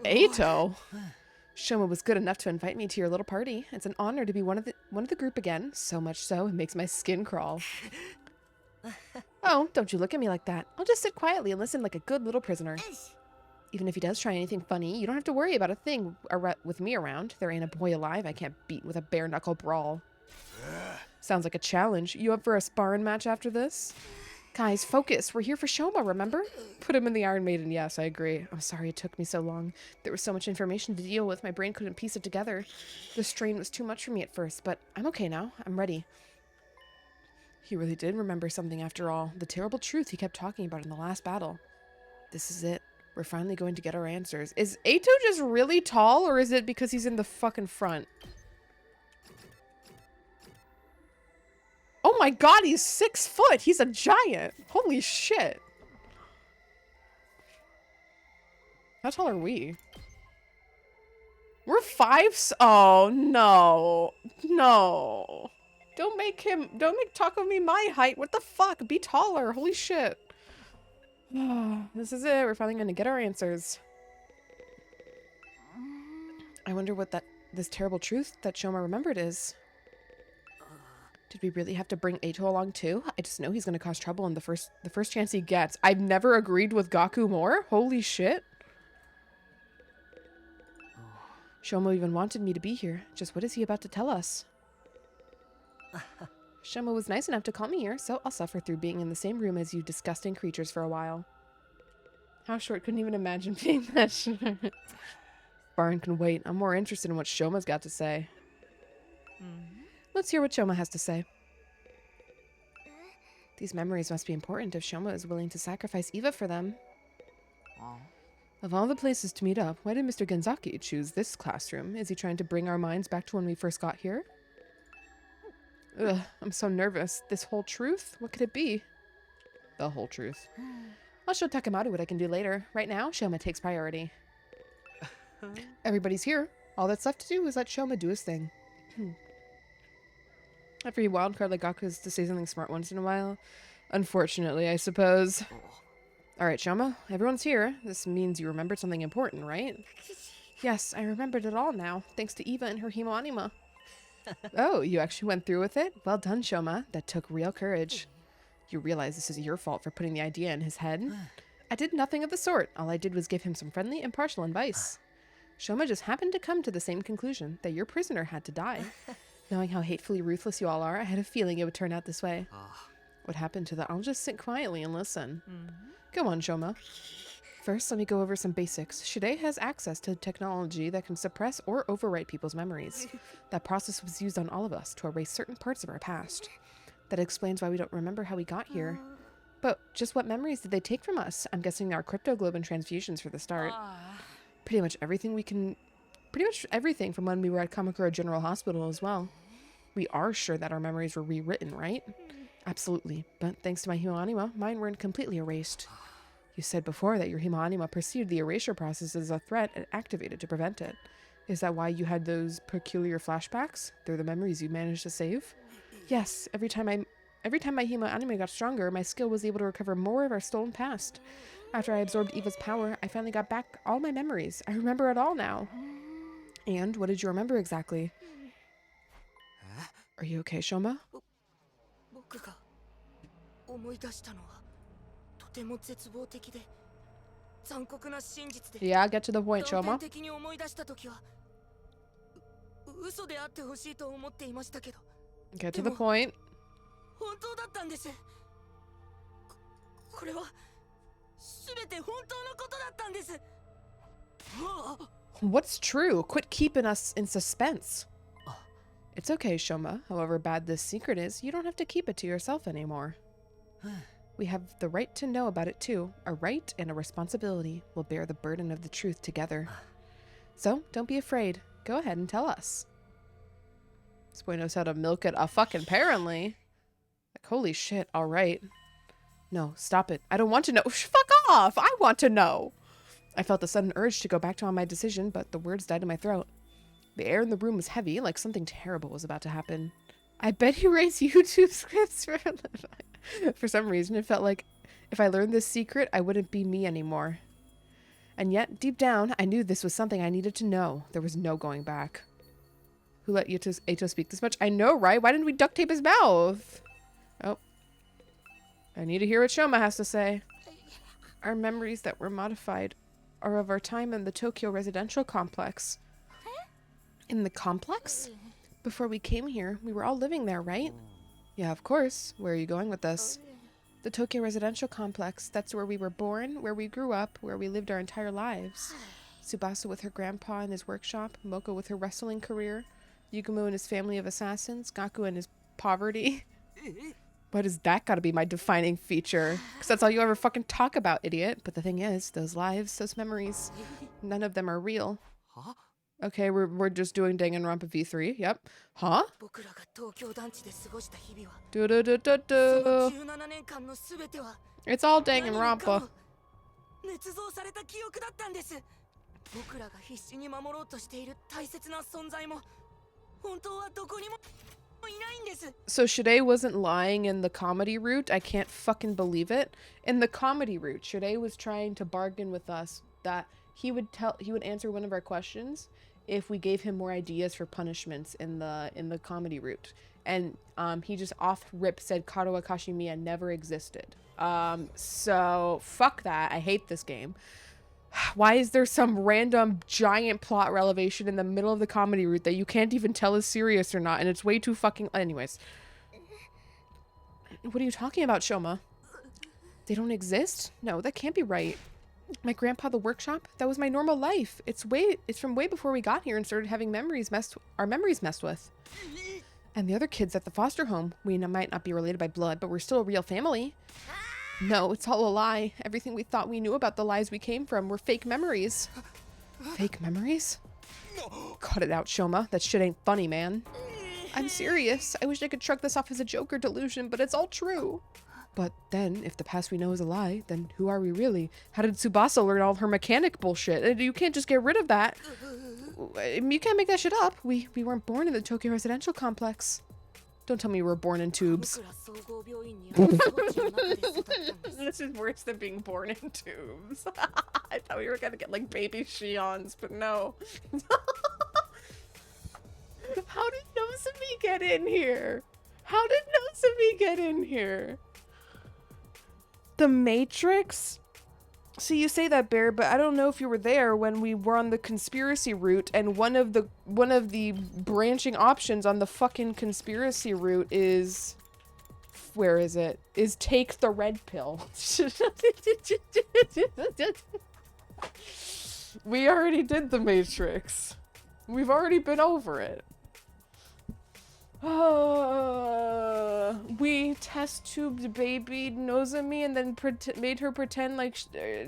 S1: Eito? Shoma was good enough to invite me to your little party. It's an honor to be one of the group again. So much so, it makes my skin crawl. Oh, don't you look at me like that. I'll just sit quietly and listen like a good little prisoner. Even if he does try anything funny, you don't have to worry about a thing with me around. There ain't a boy alive I can't beat with a bare-knuckle brawl. Sounds like a challenge. You up for a sparring match after this? Guys, focus. We're here for Shoma, remember? Put him in the Iron Maiden. Yes, I agree. I'm sorry it took me so long. There was so much information to deal with, my brain couldn't piece it together. The strain was too much for me at first, but I'm okay now. I'm ready. He really did remember something after all. The terrible truth he kept talking about in the last battle. This is it. We're finally going to get our answers. Is Eito just really tall, or is it because he's in the fucking front? Oh my god, he's 6 foot! He's a giant! Holy shit! How tall are we? We're 5? Oh, no. No. Don't make talk of me my height. What the fuck? Be taller. Holy shit. This is it. We're finally going to get our answers. I wonder what this terrible truth that Shoma remembered is. Did we really have to bring Eito along too? I just know he's going to cause trouble in the first chance he gets. I've never agreed with Gaku more. Holy shit. Shoma even wanted me to be here. Just what is he about to tell us? Shoma was nice enough to call me here, so I'll suffer through being in the same room as you disgusting creatures for a while. How short? Couldn't even imagine being that short. Barin can wait. I'm more interested in what Shoma's got to say. Let's hear what Shoma has to say. These memories must be important if Shoma is willing to sacrifice Eva for them. Of all the places to meet up, why did Mr. Genzaki choose this classroom? Is he trying to bring our minds back to when we first got here? Ugh, I'm so nervous. This whole truth? What could it be? The whole truth. I'll show Takemaru what I can do later. Right now, Shoma takes priority. Everybody's here. All that's left to do is let Shoma do his thing. Every wild card like Gaku has to say something smart once in a while. Unfortunately, I suppose. Alright, Shoma, everyone's here. This means you remembered something important, right? Yes, I remembered it all now, thanks to Eva and her Himo-anima. Oh, you actually went through with it? Well done, Shoma. That took real courage. You realize this is your fault for putting the idea in his head? I did nothing of the sort. All I did was give him some friendly, impartial advice. Shoma just happened to come to the same conclusion, that your prisoner had to die. Knowing how hatefully ruthless you all are, I had a feeling it would turn out this way. What happened to that? I'll just sit quietly and listen. Go on, Shoma. First, let me go over some basics. Shide has access to technology that can suppress or overwrite people's memories. That process was used on all of us to erase certain parts of our past. That explains why we don't remember how we got here. But just what memories did they take from us? I'm guessing our cryptoglobin transfusions for the start. Pretty much everything from when we were at Kamakura General Hospital as well. We are sure that our memories were rewritten, right? Absolutely. But thanks to my Himo-anima, mine weren't completely erased. You said before that your Himo-anima perceived the erasure process as a threat and activated to prevent it. Is that why you had those peculiar flashbacks? They're the memories you managed to save? Yes, every time my Himo-anima got stronger, my skill was able to recover more of our stolen past. After I absorbed Eva's power, I finally got back all my memories. I remember it all now. And what did you remember exactly? Are you okay, Shoma? Yeah, get to the point, Shoma. Get to the point. What's true? Quit keeping us in suspense. It's okay, Shoma. However bad this secret is, you don't have to keep it to yourself anymore. We have the right to know about it too. A right and a responsibility. We'll bear the burden of the truth together. So, don't be afraid. Go ahead and tell us. This boy knows how to milk it apparently. Like, holy shit, alright. No, stop it. I don't want to know. Fuck off! I want to know! I felt a sudden urge to go back on my decision, but the words died in my throat. The air in the room was heavy, like something terrible was about to happen. I bet he writes YouTube scripts for some reason. It felt like if I learned this secret, I wouldn't be me anymore. And yet, deep down, I knew this was something I needed to know. There was no going back. Who let Eito speak this much? I know, right? Why didn't we duct tape his mouth? Oh. I need to hear what Shoma has to say. Our memories that were modified are of our time in the Tokyo residential complex. In the complex? Before we came here, we were all living there, right? Yeah, of course. Where are you going with this? The Tokyo residential complex. That's where we were born, where we grew up, where we lived our entire lives. Tsubasa with her grandpa and his workshop, Moko with her wrestling career, Yugumo and his family of assassins, Gaku and his poverty. Why does that gotta be my defining feature? Because that's all you ever fucking talk about, idiot. But the thing is, those lives, those memories, none of them are real. Okay, we're just doing Danganronpa V3. Yep. Huh? It's all Danganronpa. So Shade wasn't lying in the comedy route. I can't fucking believe it. In the comedy route, Shade was trying to bargain with us that he would answer one of our questions if we gave him more ideas for punishments in the comedy route. And he just off rip said Karawa Kashimiya never existed. So fuck that. I hate this game. Why is there some random giant plot revelation in the middle of the comedy route that you can't even tell is serious or not, and it's way too fucking... Anyways. What are you talking about, Shoma? They don't exist? No, that can't be right. My grandpa, the workshop? That was my normal life. It's from way before we got here and started having our memories messed with. And the other kids at the foster home, we might not be related by blood, but we're still a real family. No, it's all a lie. Everything we thought we knew about the lives we came from were fake memories. Fake memories? Cut it out, Shoma. That shit ain't funny, man. I'm serious. I wish I could shrug this off as a joke or delusion, but it's all true. But then, if the past we know is a lie, then who are we really? How did Tsubasa learn all of her mechanic bullshit? You can't just get rid of that. You can't make that shit up. We weren't born in the Tokyo residential complex. Don't tell me you were born in tubes. This is worse than being born in tubes. I thought we were gonna get like baby Shions, but no. How did Nozomi get in here? How did Nozomi get in here? The Matrix? See, you say that, Bear, but I don't know if you were there when we were on the conspiracy route, and one of the branching options on the fucking conspiracy route is... Where is it? Is take the red pill. We already did the Matrix. We've already been over it. We test tubed baby Nozomi and then made her pretend like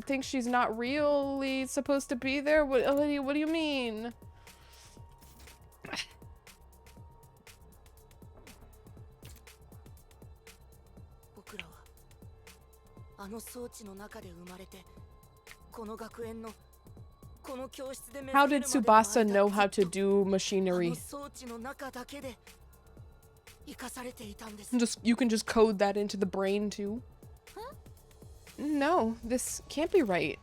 S1: thinks she's not really supposed to be there. What do you mean? How did Tsubasa know how to do machinery? You can just code that into the brain too. Huh? No, this can't be right.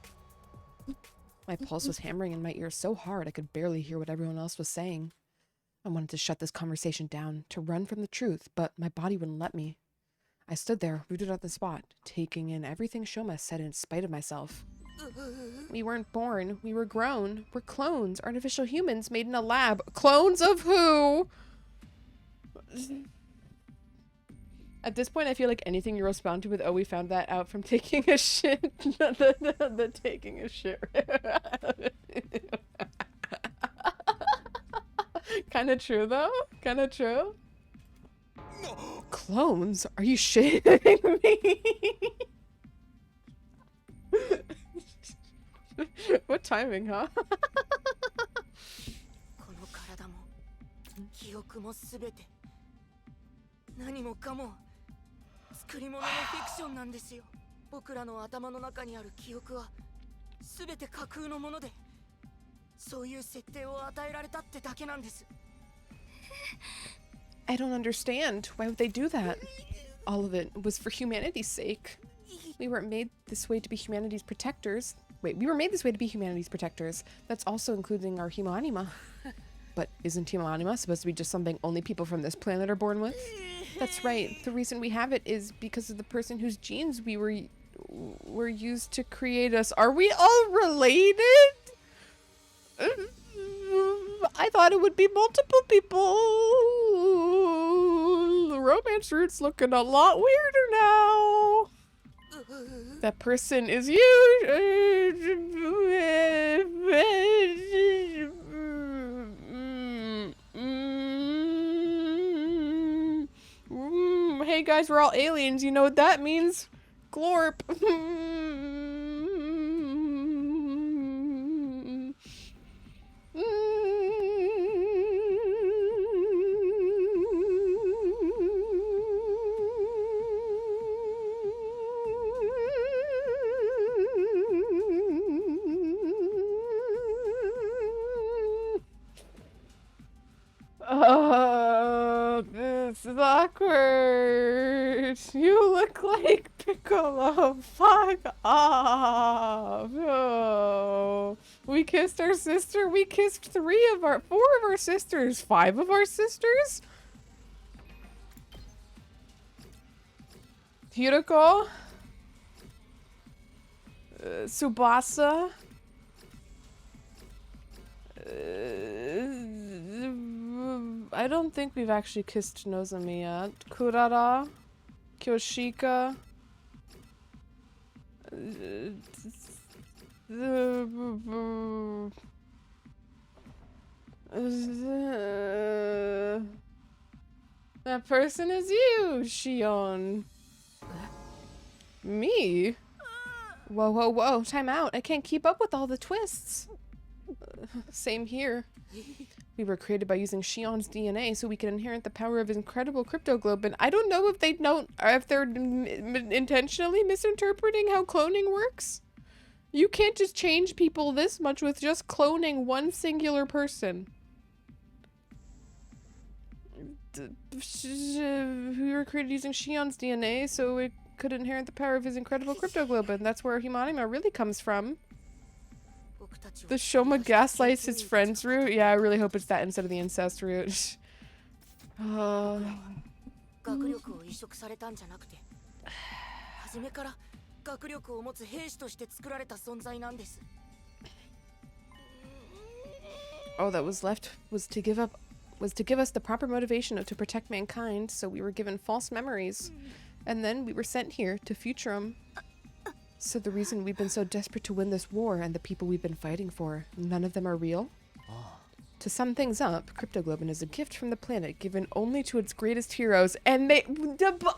S1: My pulse was hammering in my ears so hard I could barely hear what everyone else was saying. I wanted to shut this conversation down, to run from the truth, but my body wouldn't let me. I stood there, rooted on the spot, taking in everything Shoma said in spite of myself. We weren't born. We were grown. We're clones. Artificial humans made in a lab. Clones of who? At this point, I feel like anything you respond to with, oh, we found that out from taking a shit. the taking a shit. Kind of true, though. Kind of true. Clones? Are you shitting me? What timing, huh? I don't understand. Why would they do that? All of it was for humanity's sake. We weren't made this way to be humanity's protectors. Wait, we were made this way to be humanity's protectors. That's also including our Himo Anima. But isn't Himo Anima supposed to be just something only people from this planet are born with? That's right. The reason we have it is because of the person whose genes we were used to create us. Are we all related? I thought it would be multiple people. The romance route's looking a lot weirder now. That person is you. Hey guys, we're all aliens. You know what that means? Glorp. awkward. You look like Piccolo. Fuck off. Oh. We kissed our sister. We kissed four of our sisters. 5 of our sisters? Hiroko? Tsubasa? I don't think we've actually kissed Nozomi yet. Kurara? Kyoshika? That person is you, Shion. Me? Whoa, whoa, whoa, time out. I can't keep up with all the twists. Same here. We were created by using Shion's DNA so we can inherit the power of his incredible crypto globe, and I don't know if they don't, or if they're intentionally misinterpreting how cloning works. You can't just change people this much with just cloning one singular person. We were created using Shion's DNA so we could inherit the power of his incredible crypto globe, and that's where Himanima really comes from. The Shoma gaslights his friends route? Yeah, I really hope it's that instead of the incest route. All that was left was to give us the proper motivation to protect mankind, so we were given false memories. And then we were sent here to Futurum. So the reason we've been so desperate to win this war and the people we've been fighting for, none of them are real? To sum things up, Cryptoglobin is a gift from the planet given only to its greatest heroes, and they...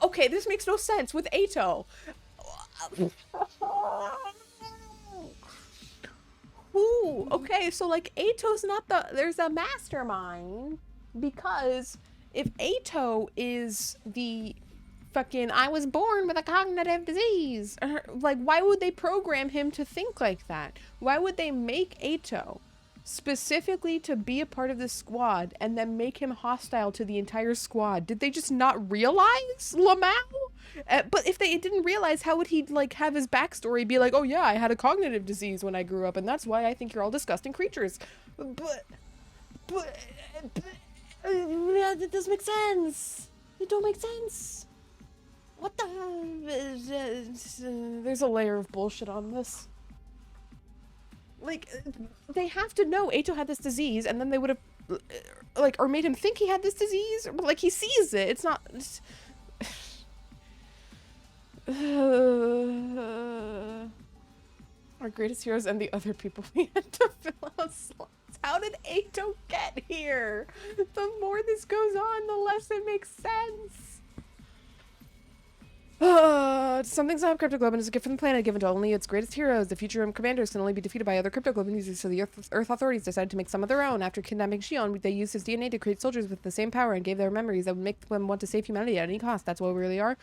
S1: Okay, this makes no sense with Ato. Ooh, okay, so like Ato's not there's a mastermind, because if Ato is the fucking I was born with a cognitive disease, like why would they program him to think like that? Why would they make Ato specifically to be a part of the squad and then make him hostile to the entire squad? Did they just not realize Lamau? But if they didn't realize, how would he like have his backstory be like, oh yeah, I had a cognitive disease when I grew up and that's why I think you're all disgusting creatures? But it doesn't make sense. It don't make sense. What the there's a layer of bullshit on this. Like, they have to know Ato had this disease, and then they would have, like, or made him think he had this disease. Like, he sees it. It's not... Our greatest heroes and the other people we had to fill out slots. How did Ato get here? The more this goes on, the less it makes sense. Something's not Cryptoglobin is a gift from the planet given to only its greatest heroes. The Futurum commanders can only be defeated by other Cryptoglobin users, so the Earth authorities decided to make some of their own. After kidnapping Shion, they used his DNA to create soldiers with the same power and gave their memories that would make them want to save humanity at any cost. That's what we really are.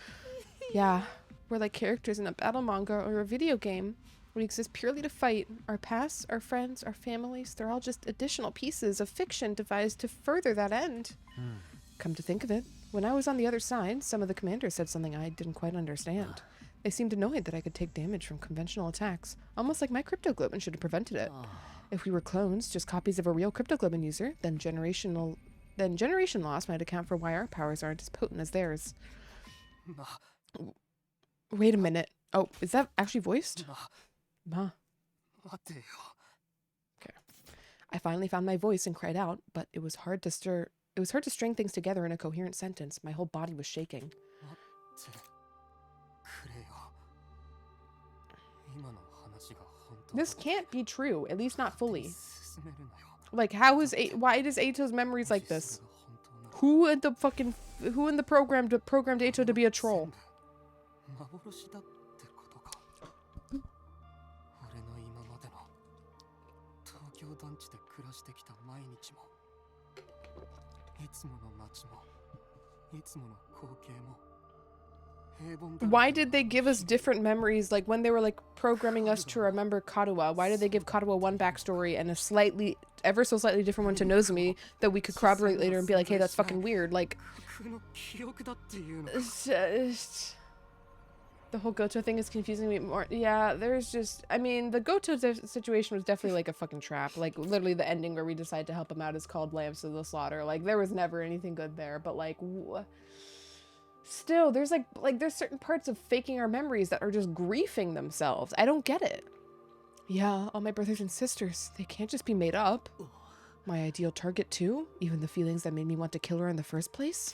S1: Yeah, we're like characters in a battle manga or a video game. We exist purely to fight. Our past, our friends, our families, they're all just additional pieces of fiction devised to further that end. Come to think of it, when I was on the other side, some of the commanders said something I didn't quite understand. They seemed annoyed that I could take damage from conventional attacks, almost like my Cryptoglobin should have prevented it. If we were clones, just copies of a real Cryptoglobin user, then generation loss might account for why our powers aren't as potent as theirs. Wait a minute. Oh, is that actually voiced? Ma. Okay. I finally found my voice and cried out, but it was hard to string things together in a coherent sentence. My whole body was shaking. This can't be true, at least not fully. Like, why does Ato's memories like this? Who in the program programmed Ato to be a troll? Why did they give us different memories? Like when they were like programming us to remember Karuwa, why did they give Karuwa one backstory and a slightly, ever so slightly different one to Nozomi that we could corroborate later and be like, hey, that's fucking weird. Like, the whole Goto thing is confusing me more. Yeah, there's just, I mean, the Goto situation was definitely like a fucking trap. Like literally the ending where we decide to help him out is called Lambs to the Slaughter. Like there was never anything good there, but like, still, there's like there's certain parts of faking our memories that are just griefing themselves. I don't get it. Yeah, all my brothers and sisters, they can't just be made up. My ideal target too? Even the feelings that made me want to kill her in the first place?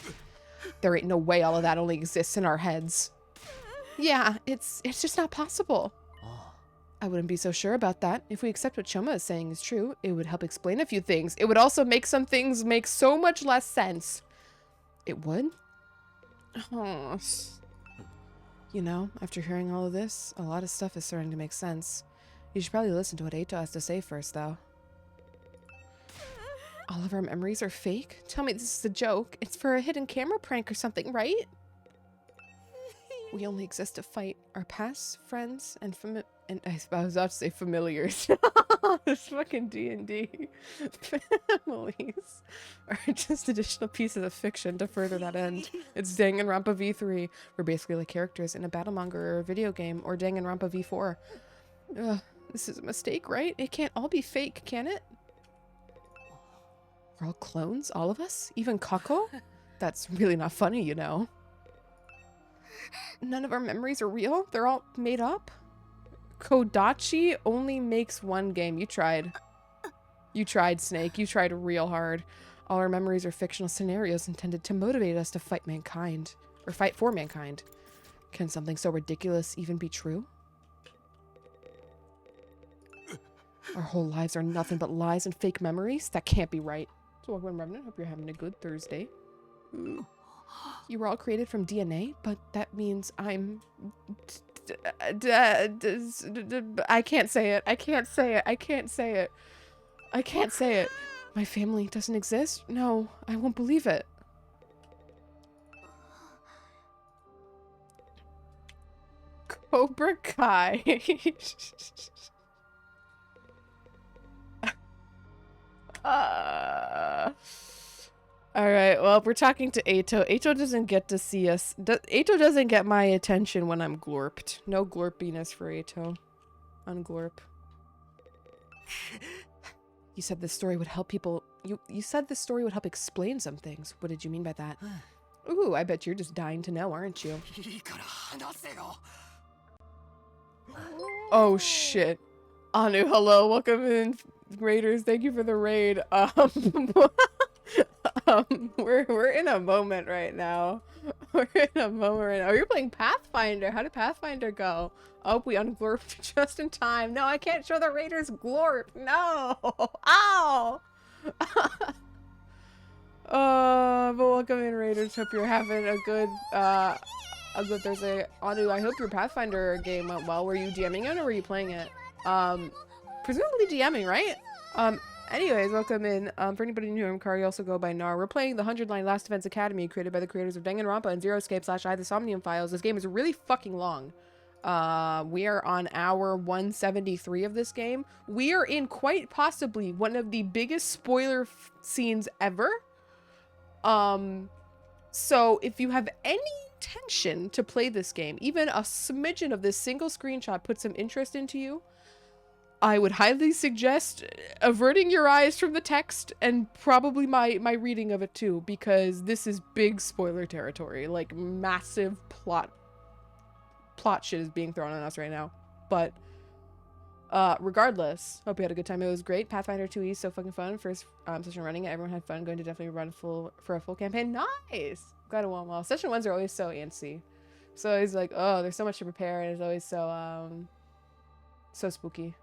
S1: There ain't no way all of that only exists in our heads. Yeah, it's just not possible. I wouldn't be so sure about that. If we accept what Choma is saying is true, it would help explain a few things. It would also make some things make so much less sense. It would? Oh. You know, after hearing all of this, a lot of stuff is starting to make sense. You should probably listen to what Eito has to say first, though. All of our memories are fake? Tell me this is a joke. It's for a hidden camera prank or something, right? We only exist to fight our past friends and I was about to say familiars. This fucking D&D. Families are just additional pieces of fiction to further that end. It's Danganronpa V3. We're basically like characters in a battle manga or a video game, or Danganronpa V4. Ugh, this is a mistake, right? It can't all be fake, can it? We're all clones, all of us? Even Kako? That's really not funny, you know. None of our memories are real? They're all made up? Kodachi only makes one game. You tried. You tried, Snake. You tried real hard. All our memories are fictional scenarios intended to motivate us to fight mankind. Or fight for mankind. Can something so ridiculous even be true? Our whole lives are nothing but lies and fake memories? That can't be right. So welcome, Revenant. Hope you're having a good Thursday. You were all created from DNA, but that means I'm... I can't say it. I can't say it. I can't say it. I can't say it. My family doesn't exist? No, I won't believe it. Cobra Kai. Alright, well, we're talking to Eito. Eito doesn't get to see us. Eito doesn't get my attention when I'm glorped. No glorpiness for Eito. Unglorp. You said this story would help people... You said this story would help explain some things. What did you mean by that? Ooh, I bet you're just dying to know, aren't you? Oh, shit. Anu, hello. Welcome in, Raiders. Thank you for the raid. We're in a moment right now. We're in a moment right now. You're playing Pathfinder. How did Pathfinder go? Oh, we unglorped just in time. No, I can't show the Raiders glorp. No. Ow. But welcome in, Raiders. Hope you're having a good Thursday. Anu, I hope your Pathfinder game went well. Were you DMing it or were you playing it? Presumably DMing, right? Anyways, welcome in. For anybody new, I'm Kari, also go by Nar. We're playing the 100 Line Last Defense Academy, created by the creators of Danganronpa and Zero Escape / I, the Somnium Files. This game is really fucking long. We are on hour 173 of this game. We are in quite possibly one of the biggest spoiler scenes ever. So if you have any intention to play this game, even a smidgen of this single screenshot put some interest into you, I would highly suggest averting your eyes from the text and probably my reading of it too, because this is big spoiler territory. Like, massive plot shit is being thrown on us right now. But regardless, hope you had a good time. It was great. Pathfinder 2E, so fucking fun. First session running it. Everyone had fun. Going to definitely run for a full campaign. Nice! Glad it went well. Session 1s are always so antsy. So it's like, oh, there's so much to prepare, and it's always so spooky.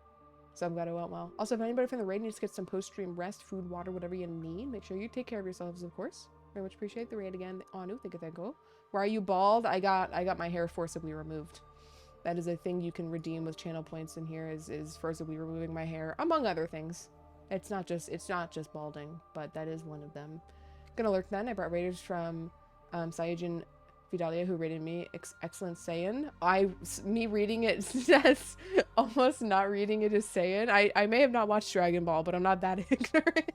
S1: So I'm glad it went well. Also, if anybody from the raid needs to get some post-stream rest, food, water, whatever you need, make sure you take care of yourselves, of course. Very much appreciate the raid again. Anu, thank you. Why are you bald? I got my hair forcibly removed. That is a thing you can redeem with channel points in here, is forcibly removing my hair, among other things. It's not just balding, but that is one of them. Gonna lurk then. I brought raiders from Sayajin Vidalia, who rated me excellent Saiyan. Me reading it says almost not reading it as Saiyan. I may have not watched Dragon Ball, but I'm not that ignorant.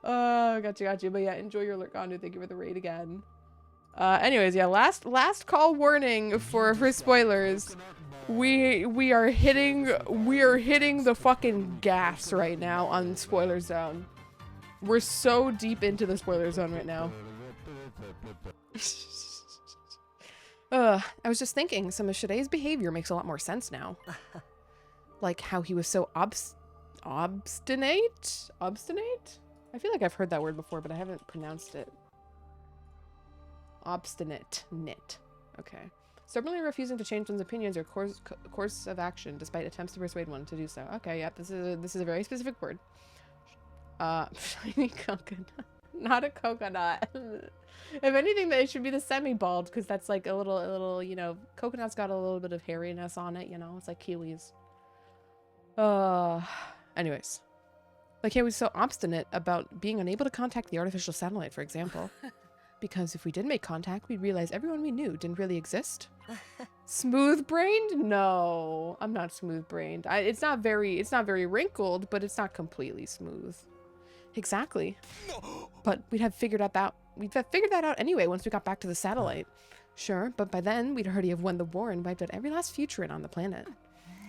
S1: Oh, gotcha. But yeah, enjoy your Lurkanu. Thank you for the raid again. Anyways, yeah, last call warning for spoilers. We are hitting the fucking gas right now on spoiler zone. We're so deep into the spoiler zone right now. I was just thinking, some of Shade's behavior makes a lot more sense now. Like how he was so obstinate? Obstinate? I feel like I've heard that word before, but I haven't pronounced it. Obstinate. Knit. Okay. Stubbornly refusing to change one's opinions or course of action despite attempts to persuade one to do so. Okay, yep, this is a very specific word. Shiny coconut. Not a coconut. If anything, it should be the semi-bald, because that's like a little, you know, coconut's got a little bit of hairiness on it, you know? It's like kiwis. Anyways. Like he was so obstinate about being unable to contact the artificial satellite, for example. Because if we did make contact, we'd realize everyone we knew didn't really exist. Smooth-brained? No, I'm not smooth-brained. It's not very wrinkled, but it's not completely smooth. Exactly. But we'd have figured that out anyway once we got back to the satellite. Sure, but by then we'd already have won the war and wiped out every last futurate on the planet.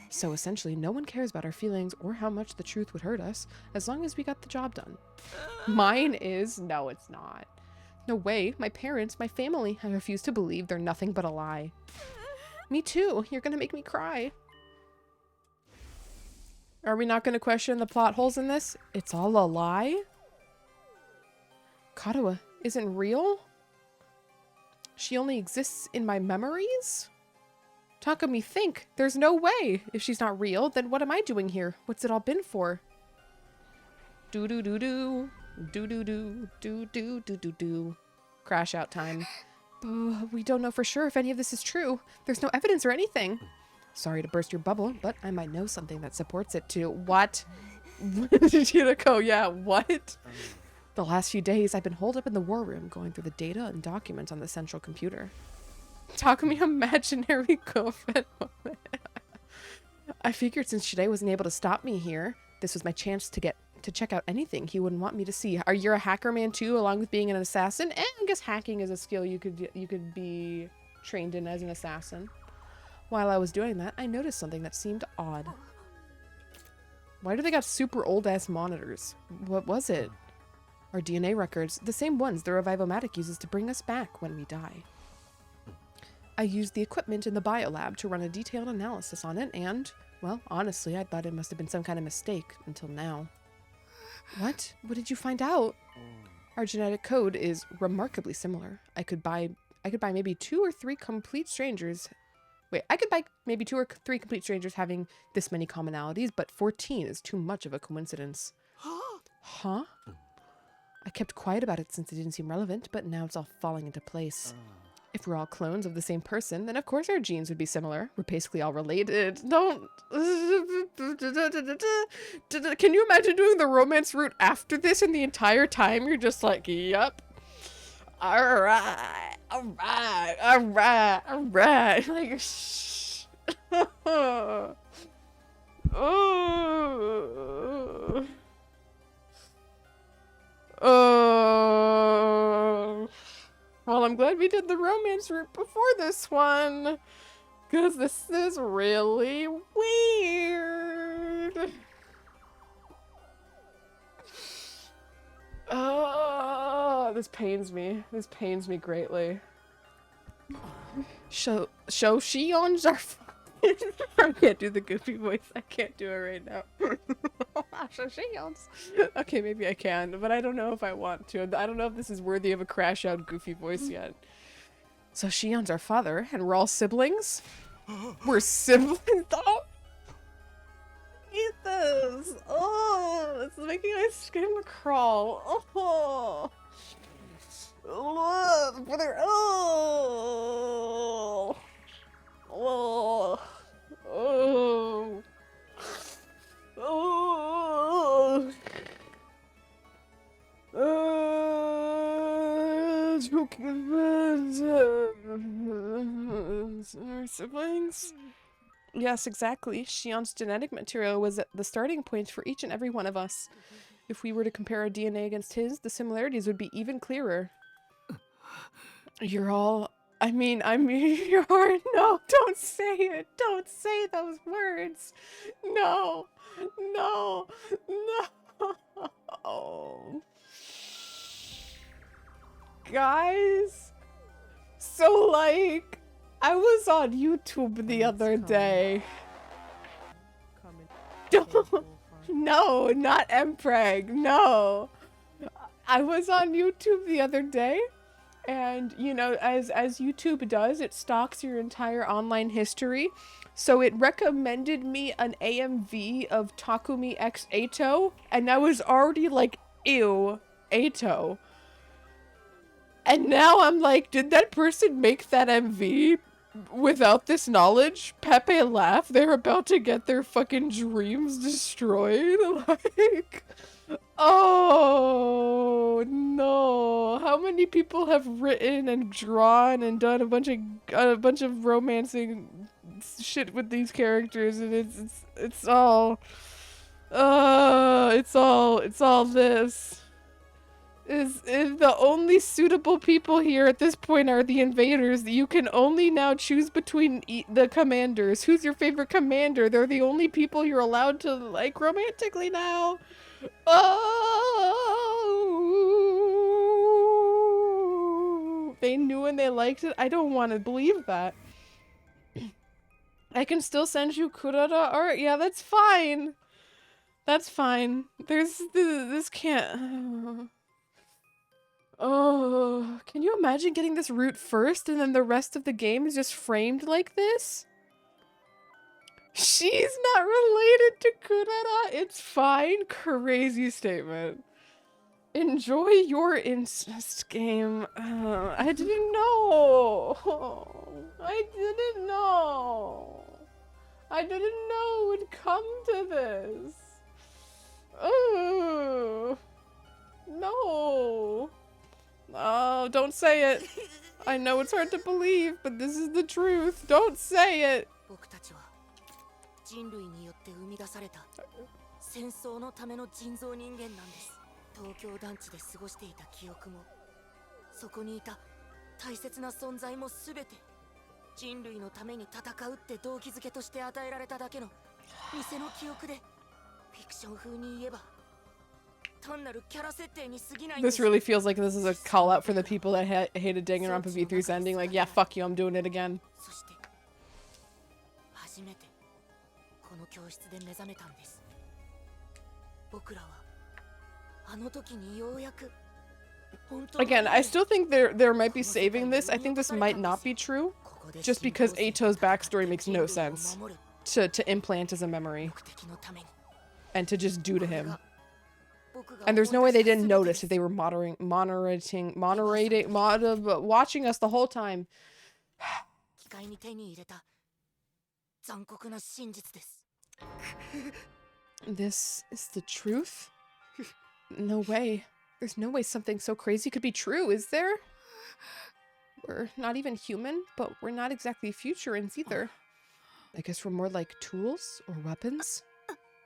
S1: So essentially, no one cares about our feelings or how much the truth would hurt us, as long as we got the job done. Mine is, no, it's not. No way. My parents, my family, I refuse to believe they're nothing but a lie. Me too. You're gonna make me cry. Are we not gonna question the plot holes in this? It's all a lie? Katawa isn't real? She only exists in my memories? Takumi, think. There's no way. If she's not real, then what am I doing here? What's it all been for? Do-do-do-do. Do-do-do. Do-do-do-do-do. Crash out time. We don't know for sure if any of this is true. There's no evidence or anything. Sorry to burst your bubble, but I might know something that supports it too. What? Yuriko, yeah, what? The last few days, I've been holed up in the war room going through the data and documents on the central computer. Takumi imaginary girlfriend moment. I figured since Shide wasn't able to stop me here, this was my chance to check out anything he wouldn't want me to see. Are you a hacker man too, along with being an assassin? And I guess hacking is a skill you could be trained in as an assassin. While I was doing that, I noticed something that seemed odd. Why do they got super old-ass monitors? What was it? Our DNA records, the same ones the Revivomatic uses to bring us back when we die. I used the equipment in the biolab to run a detailed analysis on it and, well, honestly, I thought it must have been some kind of mistake until now. What? What did you find out? Our genetic code is remarkably similar. I could buy maybe 2 or 3 complete strangers. Wait, I could buy maybe 2 or 3 complete strangers having this many commonalities, but 14 is too much of a coincidence. Huh? I kept quiet about it since it didn't seem relevant, but now it's all falling into place. If we're all clones of the same person, then of course our genes would be similar. We're basically all related. Don't... Can you imagine doing the romance route after this and the entire time you're just like, yep. Alright. Like, shh. Well, I'm glad we did the romance route before this one, because this is really weird. Oh, this pains me. This pains me greatly. Shoshions are I can't do the goofy voice. I can't do it right now. Shoshions. Okay, maybe I can, but I don't know if I want to. I don't know if this is worthy of a crash out goofy voice yet. So Shion's our father, and we're all siblings? We're siblings? Oh! Eat this! Oh! It's making my skin crawl. Oh! Look! Brother! Oh! Oh! Oh! Oh! Our siblings? Yes, exactly. Shion's genetic material was at the starting point for each and every one of us. If we were to compare our DNA against his, the similarities would be even clearer. You're all... you're... No, don't say it. Don't say those words. No. No. No. Guys. So, like, I was on YouTube the other day. No, not Mpreg. No. I was on YouTube the other day. And, you know, as YouTube does, it stalks your entire online history. So it recommended me an AMV of Takumi X Ato. And I was already like, ew, Ato. And now I'm like, did that person make that MV without this knowledge? Pepe laugh. They're about to get their fucking dreams destroyed. Like... Oh no! How many people have written and drawn and done a bunch of romancing shit with these characters, and it's all this. Is the only suitable people here at this point are the invaders. You can only now choose between the commanders. Who's your favorite commander? They're the only people you're allowed to like romantically now. Oh, they knew and they liked it. I don't want to believe that. I can still send you Kurara art. Yeah, that's fine. That's fine. This can't. Oh, can you imagine getting this route first and then the rest of the game is just framed like this? She's not related to Kurara. It's fine. Crazy statement. Enjoy your incest game. I didn't know. I didn't know. I didn't know it would come to this. Oh. No. Oh, don't say it. I know it's hard to believe, but this is the truth. Don't say it.
S9: 人類によって生み出された戦争のための人造人間なんです。東京団地で過ごしていた記憶も、そこにいた大切な存在もすべて人類のために戦うって動機づけとして与えられただけの偽の記憶で、フィクション風に言えば単なるキャラ設定に過ぎないんです。
S1: This really feels like this is a call out for the people that hated Danganronpa V3's ending. Like, yeah, fuck you, I'm doing it again.
S9: そして初めてこの教室で目覚めたんです。僕らはあの時にようやく
S1: Again, I still think there might be saving this. I think this might not be true, just because Ato's backstory makes no sense to implant as a memory and to just do to him. And there's no way they didn't notice if they were watching us the whole time. This is the truth? No way. There's no way something so crazy could be true, is there? We're not even human, but we're not exactly futurans either. I guess we're more like tools or weapons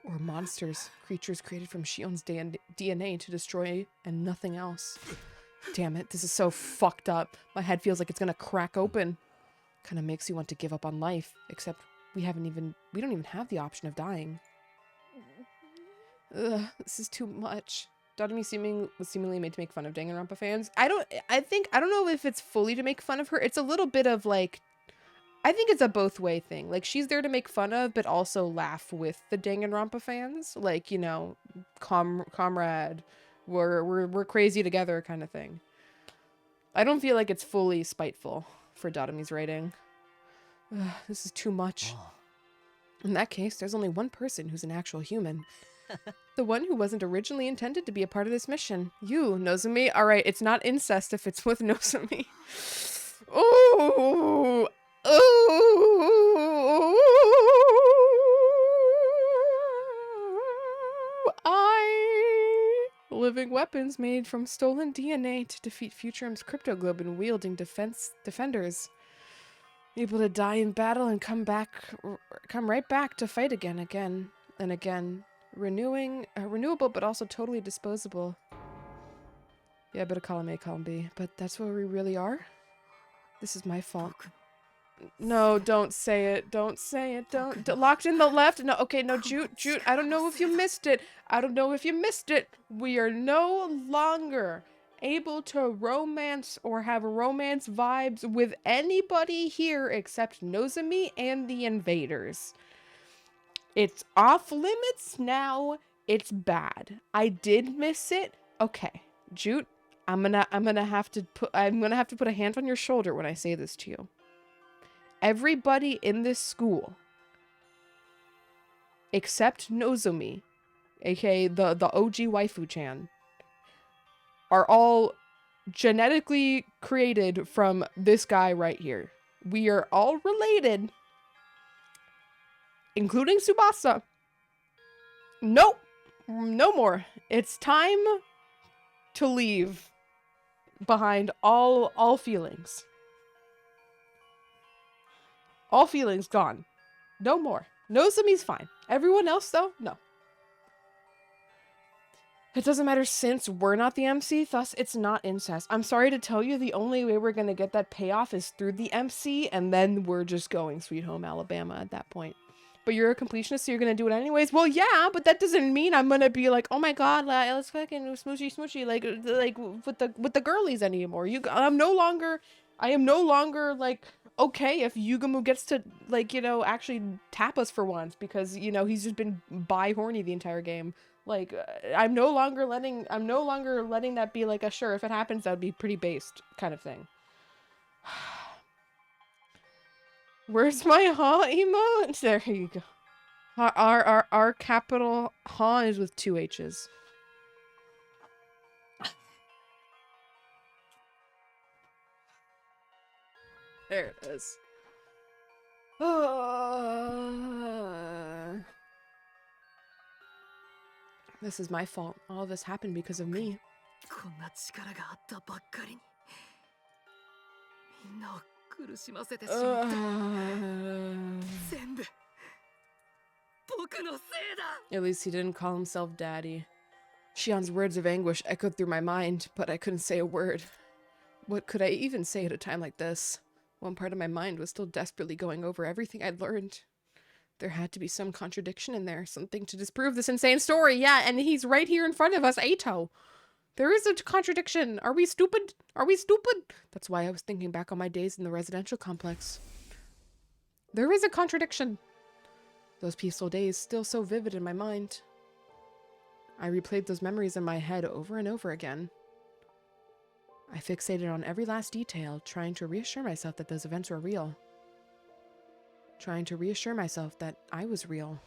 S1: or monsters, creatures created from Shion's DNA to destroy and nothing else. Damn it, this is so fucked up. My head feels like it's gonna crack open. Kind of makes you want to give up on life, except we don't even have the option of dying. Ugh, this is too much. Dotami was seemingly made to make fun of Danganronpa fans. I don't know if it's fully to make fun of her. It's a little bit of like, I think it's a both way thing. Like, she's there to make fun of, but also laugh with the Danganronpa fans. Like, you know, comrade, we're crazy together kind of thing. I don't feel like it's fully spiteful for Dotami's writing. Ugh, this is too much. In that case, there's only one person who's an actual human. The one who wasn't originally intended to be a part of this mission. You, Nozomi. Alright, it's not incest if it's with Nozomi. Ooh! Ooh! I living weapons made from stolen DNA to defeat Futurum's cryptoglobin wielding defenders. Able to die in battle and come right back to fight again and again. Renewable but also totally disposable. Yeah, better column A, column B. But that's where we really are? This is my fault. No, don't say it. Don't say it. Don't. Locked in the left. No, okay, no, Jute. I don't know if you missed it. I don't know if you missed it. We are no longer able to romance or have romance vibes with anybody here except Nozomi and the invaders. It's off limits now. It's bad. I did miss it. Okay, Jute, I'm gonna have to put a hand on your shoulder when I say this to you. Everybody in this school, except Nozomi, aka the OG waifu-chan, are all genetically created from this guy right here. We are all related, including Tsubasa. Nope, no more. It's time to leave behind all feelings. All feelings gone. No more. Nozomi's fine. Everyone else, though, no. It doesn't matter since we're not the MC, thus it's not incest. I'm sorry to tell you, the only way we're gonna get that payoff is through the MC, and then we're just going Sweet Home Alabama at that point. But you're a completionist, so you're gonna do it anyways. Well, yeah, but that doesn't mean I'm gonna be like, oh my god, let's fucking smoochy, like with the girlies anymore. I am no longer like okay if Yugamu gets to like actually tap us for once because he's just been horny the entire game. Like I'm no longer letting that be like a sure if it happens that would be pretty based kind of thing. Where's my ha emote? There you go. Our capital ha is with 2 H's. There it is. This is my fault. All of this happened because of me. At least he didn't call himself daddy. Shion's words of anguish echoed through my mind, but I couldn't say a word. What could I even say at a time like this? One part of my mind was still desperately going over everything I'd learned. There had to be some contradiction in there, something to disprove this insane story. Yeah, and he's right here in front of us, Aito. There is a contradiction. Are we stupid? Are we stupid? That's why I was thinking back on my days in the residential complex. There is a contradiction. Those peaceful days still so vivid in my mind. I replayed those memories in my head over and over again. I fixated on every last detail, trying to reassure myself that those events were real. Trying to reassure myself that I was real.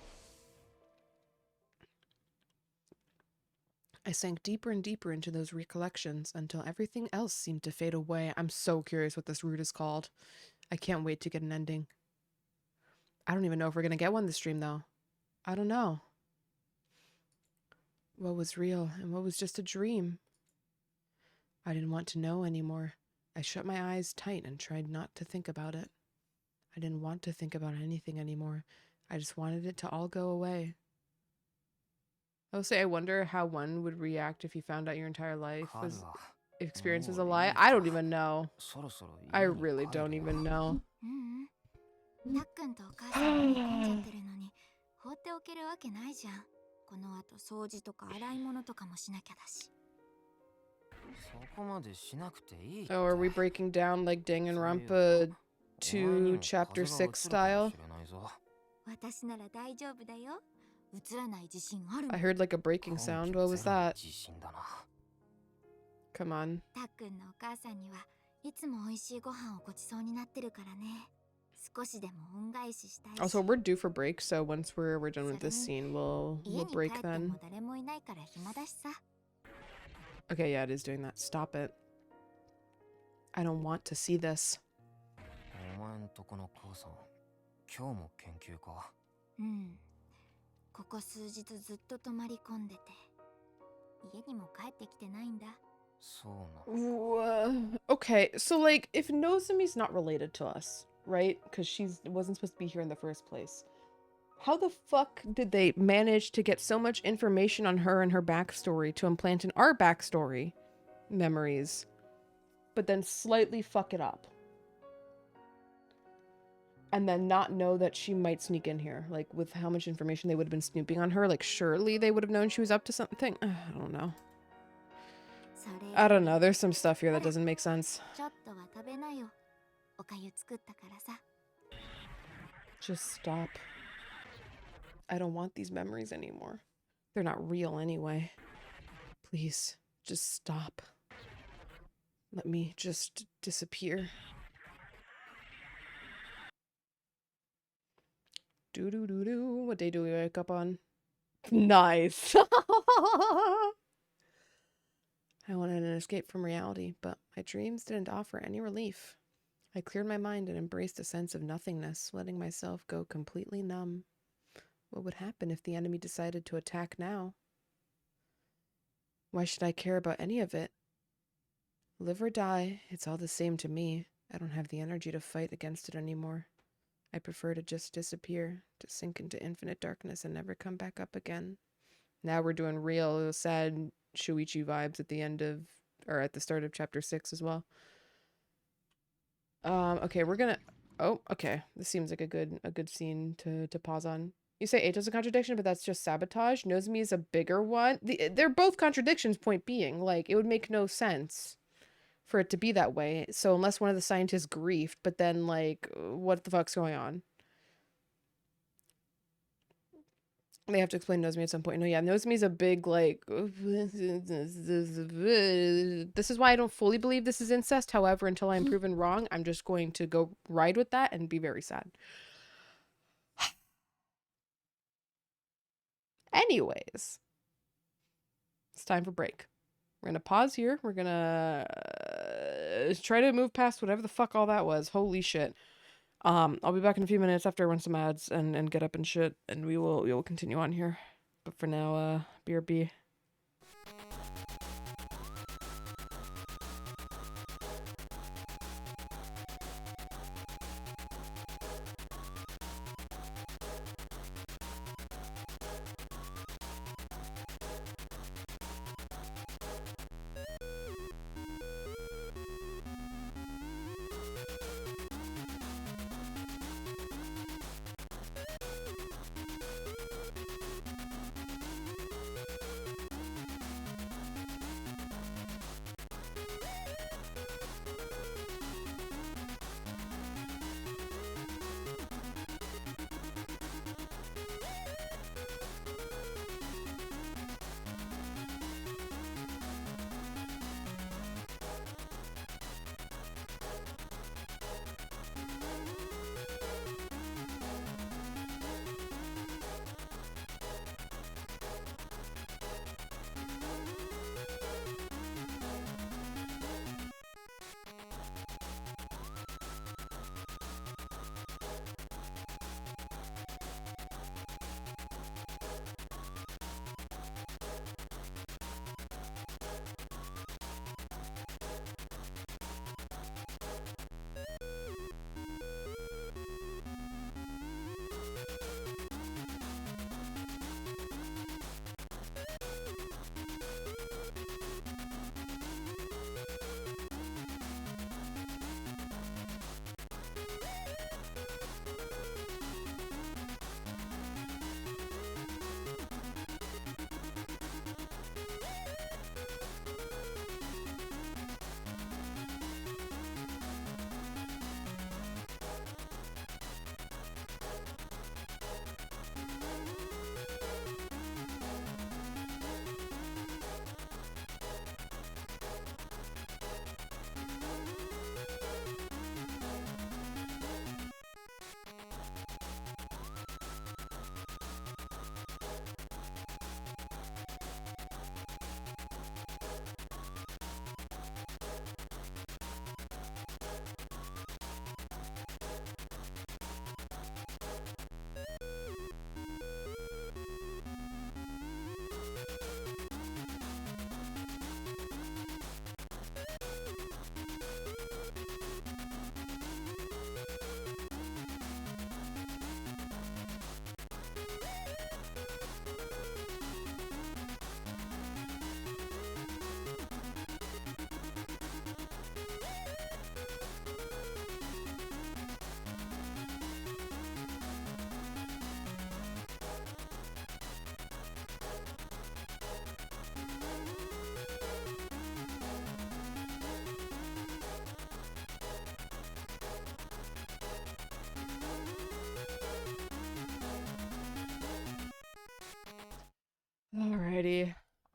S1: I sank deeper and deeper into those recollections until everything else seemed to fade away. I'm so curious what this route is called. I can't wait to get an ending. I don't even know if we're gonna get one this stream, though. I don't know. What was real and what was just a dream? I didn't want to know anymore. I shut my eyes tight and tried not to think about it. I didn't want to think about anything anymore. I just wanted it to all go away. I'll say I wonder how one would react if you found out your entire life experience was a lie. I don't even know. I really don't even know. Oh, are we breaking down like Danganronpa 2 Chapter 6 style? I heard like a breaking sound. What was that? Come on. Also, we're due for break, so once we're done with this scene, we'll break then. Okay, yeah, it is doing that. Stop it. I don't want to see this.
S7: 家にも帰ってきてないんだ。
S10: そうなの。
S1: Okay, so like if Nozomi's not related to us, right? Because she wasn't supposed to be here in the first place. How the fuck did they manage to get so much information on her and her backstory to implant in our backstory memories, but then slightly fuck it up? And then not know that she might sneak in here. Like, with how much information they would have been snooping on her, like, surely they would have known she was up to something? I don't know. I don't know. There's some stuff here that doesn't make sense. Just stop. I don't want these memories anymore. They're not real anyway. Please, just stop. Let me just disappear. Do-do-do-do. What day do we wake up on? Nice. I wanted an escape from reality, but my dreams didn't offer any relief. I cleared my mind and embraced a sense of nothingness, letting myself go completely numb. What would happen if the enemy decided to attack now? Why should I care about any of it? Live or die, it's all the same to me. I don't have the energy to fight against it anymore. I prefer to just disappear, to sink into infinite darkness and never come back up again. Now we're doing real sad Shuichi vibes at the end of, or at the start of chapter 6 as well. Okay, we're gonna, oh, okay. This seems like a good scene to pause on. You say Eicho's a contradiction, but that's just sabotage. Nozomi is a bigger one. They're both contradictions, point being. Like, it would make no sense for it to be that way. So unless one of the scientists griefed, but then, like, what the fuck's going on? They have to explain Nozomi at some point. No, yeah, Nozomi's a big, like, this is why I don't fully believe this is incest. However, until I'm proven wrong, I'm just going to go ride with that and be very sad. Anyways, it's time for break. We're gonna pause here. We're gonna try to move past whatever the fuck all that was. Holy shit. I'll be back in a few minutes after I run some ads and get up and shit, and we will continue on here. But for now, BRB.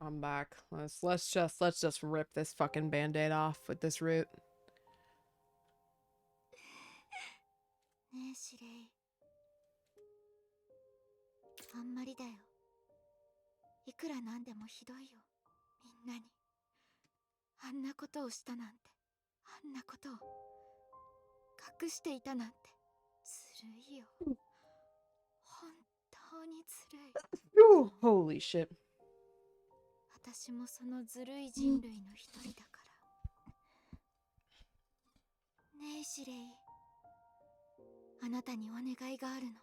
S1: I'm back. Let's just rip this fucking band-aid off with this root.
S7: ねえシレイ、あんまりだよ。いくらなんでもひどいよ。みんなにあんなことをしたなんて、あんなことを隠していたなんてずるいよ。本当にずるい。
S1: Ooh, holy shit.
S7: 私もそのずるい人類の一人だから。ねえシレイ、あなたにお願いがあるの。些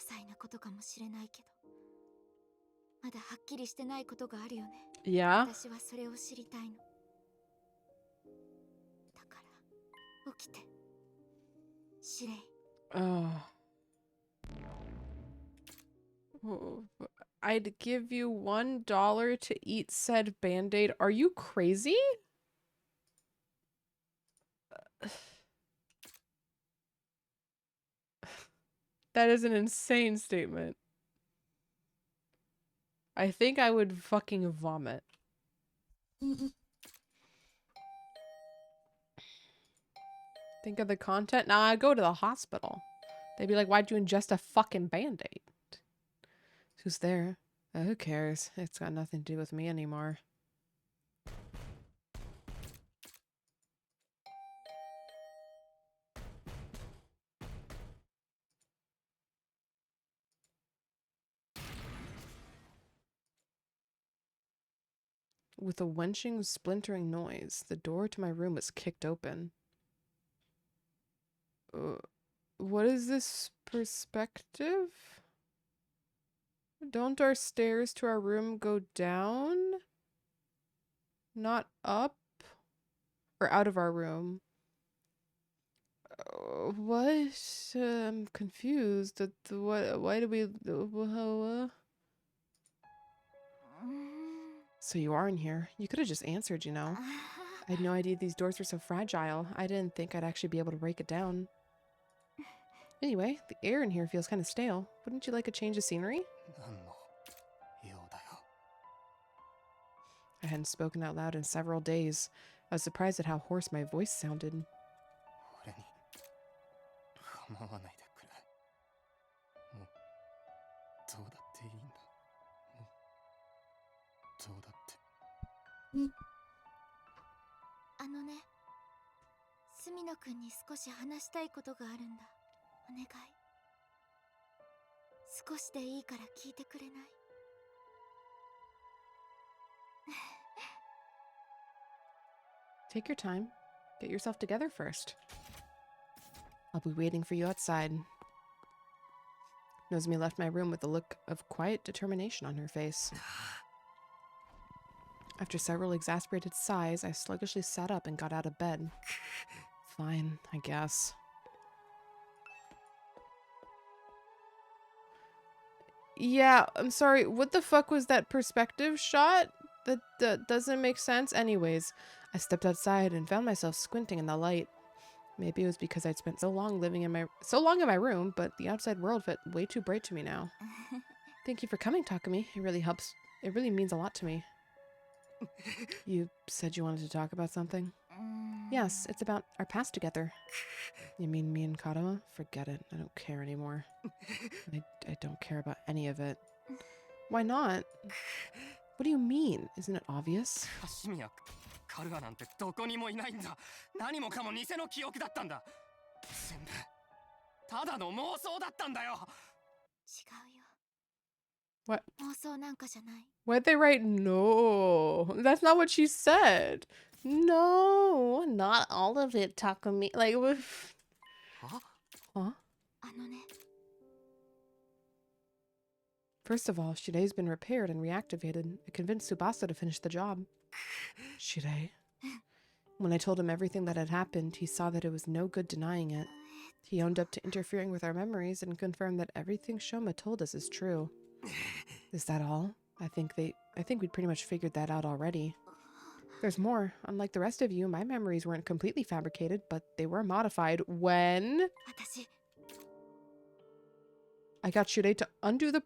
S7: 細なことかもしれないけど、まだはっきりしてないことがあるよね。
S1: Yeah?
S7: 私はそれを知りたいの。だから起きて、シレイ。
S1: I'd give you $1 to eat said band-aid. Are you crazy? That is an insane statement. I think I would fucking vomit. Think of the content? Nah, I'd go to the hospital. They'd be like, why'd you ingest a fucking band-aid? Who's there? Who cares? It's got nothing to do with me anymore. With a wenching, splintering noise, the door to my room was kicked open. What is this perspective? Don't our stairs to our room go down? Not up? Or out of our room? What? I'm confused. What? Why do we... So you are in here. You could have just answered, you know. I had no idea these doors were so fragile. I didn't think I'd actually be able to break it down. Anyway, the air in here feels kind of stale. Wouldn't you like a change of scenery? I hadn't spoken out loud in several days. I was surprised at how hoarse my voice sounded.
S7: Mm. ね、住野くんに少し話したいことがあるんだ。お願い。少しでいいから聞いてくれない
S1: ？Take your time. Get yourself together first. I'll be waiting for you outside. Nozomi left my room with a look of quiet determination on her face. After several exasperated sighs, I sluggishly sat up and got out of bed. Fine, I guess. Yeah, I'm sorry. What the fuck was that perspective shot? That doesn't make sense. Anyways, I stepped outside and found myself squinting in the light. Maybe it was because I'd spent so long in my room, but the outside world felt way too bright to me now. Thank you for coming, Takumi. It really helps. It really means a lot to me. You said you wanted to talk about something? Yes, it's about our past together. You mean me and Kadama? Forget it. I don't care anymore. I don't care about any of it. Why not? What do you mean? Isn't it obvious?
S10: カルガなんてどこにもいないんだ。何もかも偽の記憶だったんだ。全部ただの妄想だったんだよ。
S7: 違うよ。
S1: What?
S7: 妄想なんかじゃない。
S1: Why'd they write no? That's not what she said. No, not all of it, Takumi. Like, huh?
S7: ね.
S1: First of all, Shirei's been repaired and reactivated. I convinced Tsubasa to finish the job. Shirei. When I told him everything that had happened, he saw that it was no good denying it. He owned up to interfering with our memories and confirmed that everything Shoma told us is true. Is that all? I think we'd pretty much figured that out already. There's more. Unlike the rest of you, my memories weren't completely fabricated, but they were modified when I got Shirei to undo the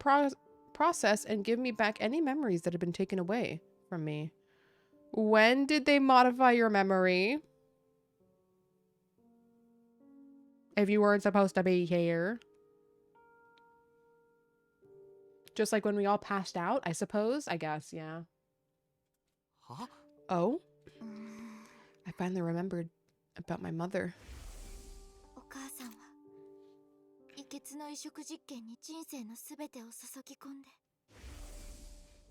S1: process and give me back any memories that had been taken away from me. When did they modify your memory? If you weren't supposed to be here. Just like when we all passed out, I suppose? I guess, yeah.
S10: Huh?
S1: Oh? I finally remembered about my mother.
S7: お母さんは胃血の移植実験に人生のすべてを注ぎ込んで、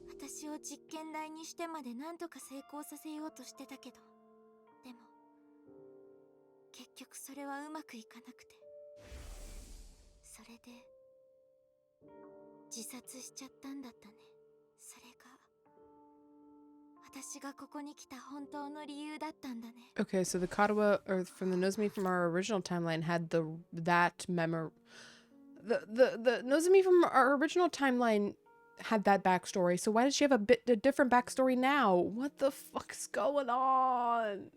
S7: 私を実験台にしてまで何とか成功させようとしてたけど、でも結局それはうまくいかなくて、それで自殺しちゃったんだったね。それが私がここに来た本当の理由だったんだね。
S1: Okay, so the Katawa, or from the Nozomi from our original timeline, had that memory. The Nozomi from our original timeline had that backstory. So why does she have a different backstory now? What the fuck's going on?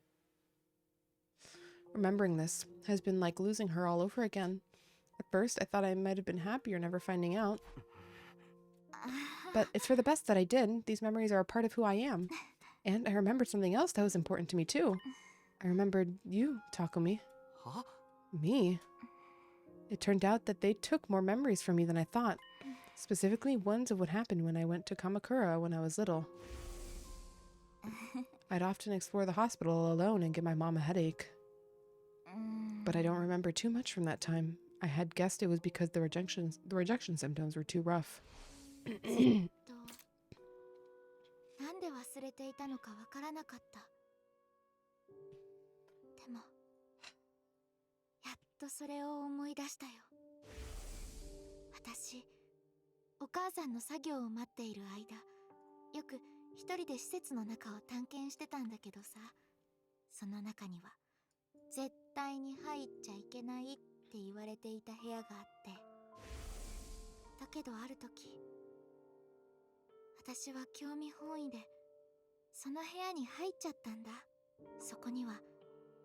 S1: Remembering this has been like losing her all over again. At first, I thought I might have been happier never finding out. But it's for the best that I did. These memories are a part of who I am. And I remembered something else that was important to me too. I remembered you, Takumi.
S10: Huh?
S1: Me? It turned out that they took more memories from me than I thought. Specifically, ones of what happened when I went to Kamakura when I was little. I'd often explore the hospital alone and give my mom a headache. But I don't remember too much from that time. I had guessed it was because the rejection symptoms were too rough.
S7: なんで忘れていたのかわからなかった。でもやっとそれを思い出したよ。私、お母さんの作業を待っている間、よく一人で施設の中を探検してたんだけどさ、その中には絶対に入っちゃいけないって言われていた部屋があって、だけどある時、私は興味本位でその部屋に入っちゃったんだ。そこには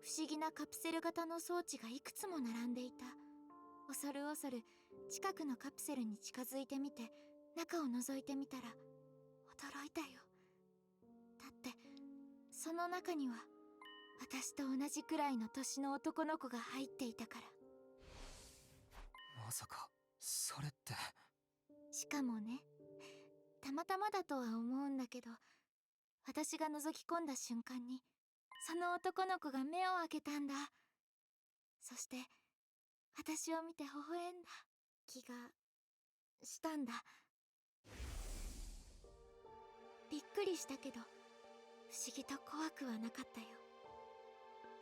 S7: 不思議なカプセル型の装置がいくつも並んでいた。恐る恐る近くのカプセルに近づいてみて、中を覗いてみたら驚いたよ。だってその中には私と同じくらいの年の男の子が入っていたから。
S10: まさかそれって。
S7: しかもね、たまたまだとは思うんだけど、私が覗き込んだ瞬間にその男の子が目を開けたんだ。そして私を見て微笑んだ気がしたんだ。びっくりしたけど不思議と怖くはなかったよ。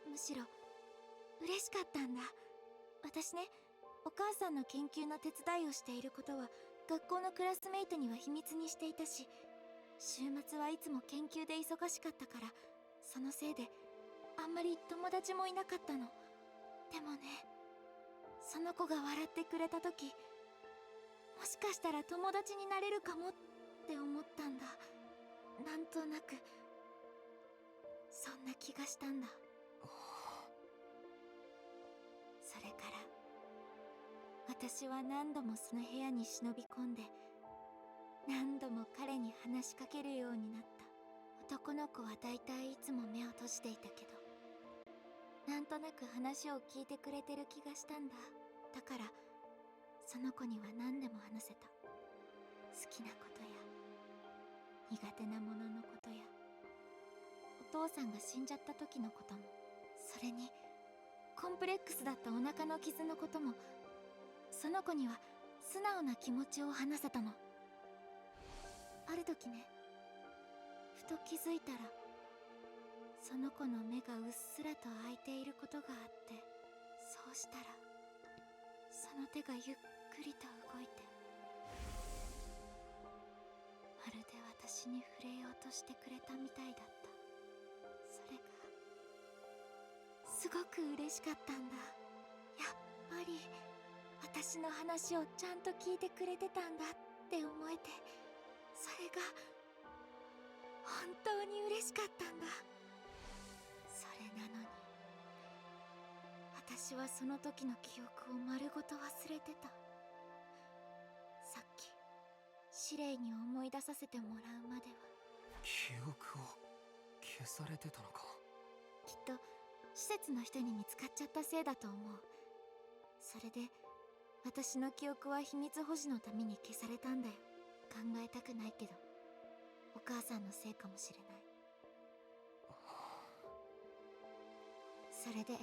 S7: むしろ嬉しかったんだ。私ね、お母さんの研究の手伝いをしていることは学校のクラスメイトには秘密にしていたし、週末はいつも研究で忙しかったから、そのせいであんまり友達もいなかったの。でもね、その子が笑ってくれた時、もしかしたら友達になれるかもって思ったんだ。なんとなくそんな気がしたんだ。それから私は何度もその部屋に忍び込んで、何度も彼に話しかけるようになった。男の子はだいたいいつも目を閉じていたけど、なんとなく話を聞いてくれてる気がしたんだ。だからその子には何でも話せた。好きなことや苦手なもののことや、お父さんが死んじゃった時のことも、それにコンプレックスだったお腹の傷のことも、その子には素直な気持ちを話せたの。ある時ね、ふと気づいたらその子の目がうっすらと開いていることがあって、そうしたらその手がゆっくりと動いて、まるで私に触れようとしてくれたみたいだった。それがすごく嬉しかったんだ。やっぱり私の話をちゃんと聞いてくれてたんだって思えて、それが本当に嬉しかったんだ。それなのに私はその時の記憶を丸ごと忘れてた。さっき綺麗に思い出させてもらうまでは。
S10: 記憶を消されてたのか。
S7: きっと施設の人に見つかっちゃったせいだと思う。それで私の記憶は秘密保持のために消されたんだよ。考えたくないけどお母さんのせいかもしれない。それで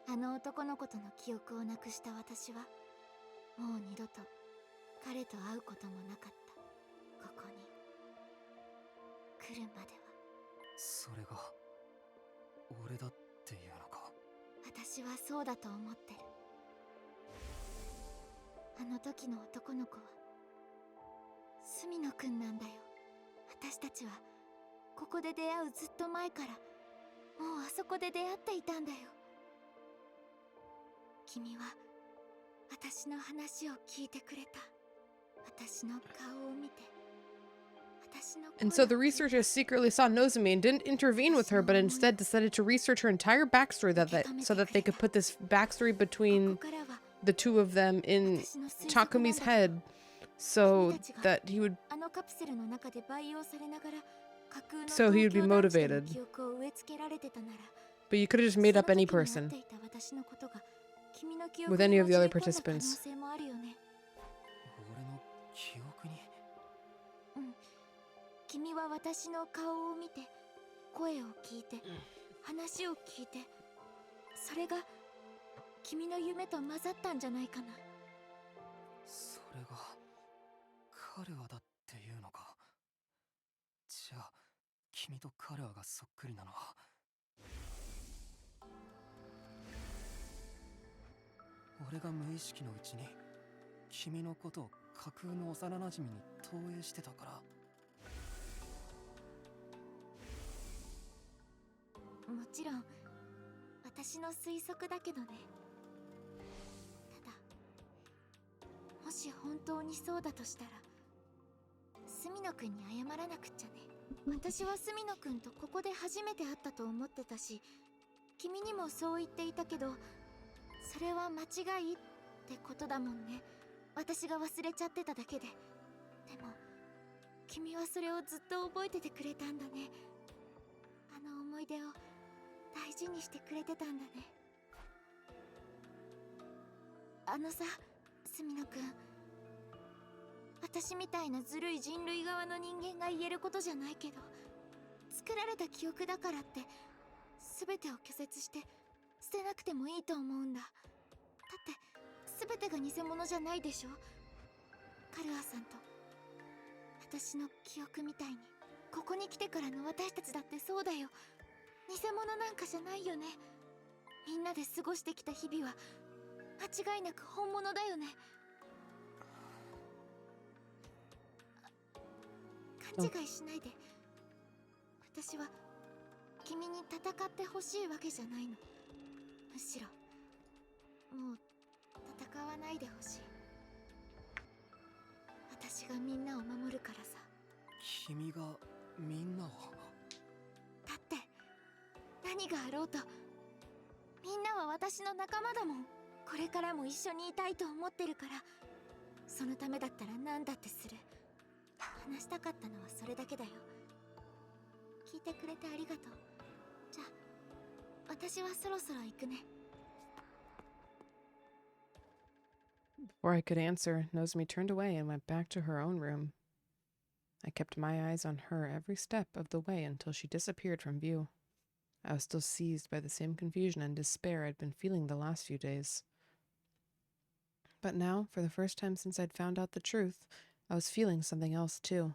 S7: あの男の子との記憶をなくした私はもう二度と彼と会うこともなかった。ここに来るまでは。
S10: それが俺だっていうのか。
S7: 私はそうだと思ってる。あの時の男の子は住野くんなんだよ。私たちはここで出会うずっと前からもうあそこで出会っていたんだよ。君は私の話を聞いてくれた。私の顔を見て、私の声を
S1: And so the researchers secretly saw Nozomi and didn't intervene with her, but instead decided to research her entire backstory so that they could put this backstory between the two of them in Takumi's head, so that he would be motivated. But you could have just made up any person with any of the other participants.
S10: 俺の記憶に。
S7: 君は私の顔を見て、声を聞いて、話を聞いて、それが君の夢と混ざったんじゃないかな。
S10: それが彼はだっていうのか。じゃあ君と彼はがそっくりなのは。俺が無意識のうちに君のことを架空の幼馴染に投影してたから。
S7: もちろん私の推測だけどね。ただもし本当にそうだとしたら住野くんに謝らなくっちゃね。私は住野くんとここで初めて会ったと思ってたし、君にもそう言っていたけど、それは間違いってことだもんね。私が忘れちゃってただけで。でも君はそれをずっと覚えててくれたんだね。あの思い出を大事にしてくれてたんだね。あのさ、住野くん、私みたいなずるい人類側の人間が言えることじゃないけど、作られた記憶だからって全てを拒絶して捨てなくてもいいと思うんだ。だって全てが偽物じゃないでしょ。カルアさんと私の記憶みたいに、ここに来てからの私たちだってそうだよ。偽物なんかじゃないよね。みんなで過ごしてきた日々は間違いなく本物だよね。勘違いしないで。私は君に戦ってほしいわけじゃないの。むしろもう戦わないでほしい。私がみんなを守るからさ。
S10: 君がみんなを。
S7: だって何があろうとみんなは私の仲間だもん。これからも一緒にいたいと思ってるから、そのためだったら何だってする。話したかったのはそれだけだよ。聞いてくれてありがとう。じゃあ私はそろそろ行くね。
S1: Before I could answer, Nozomi turned away and went back to her own room. I kept my eyes on her every step of the way until she disappeared from view. I was still seized by the same confusion and despair I'd been feeling the last few days. But now, for the first time since I'd found out the truth, I was feeling something else too.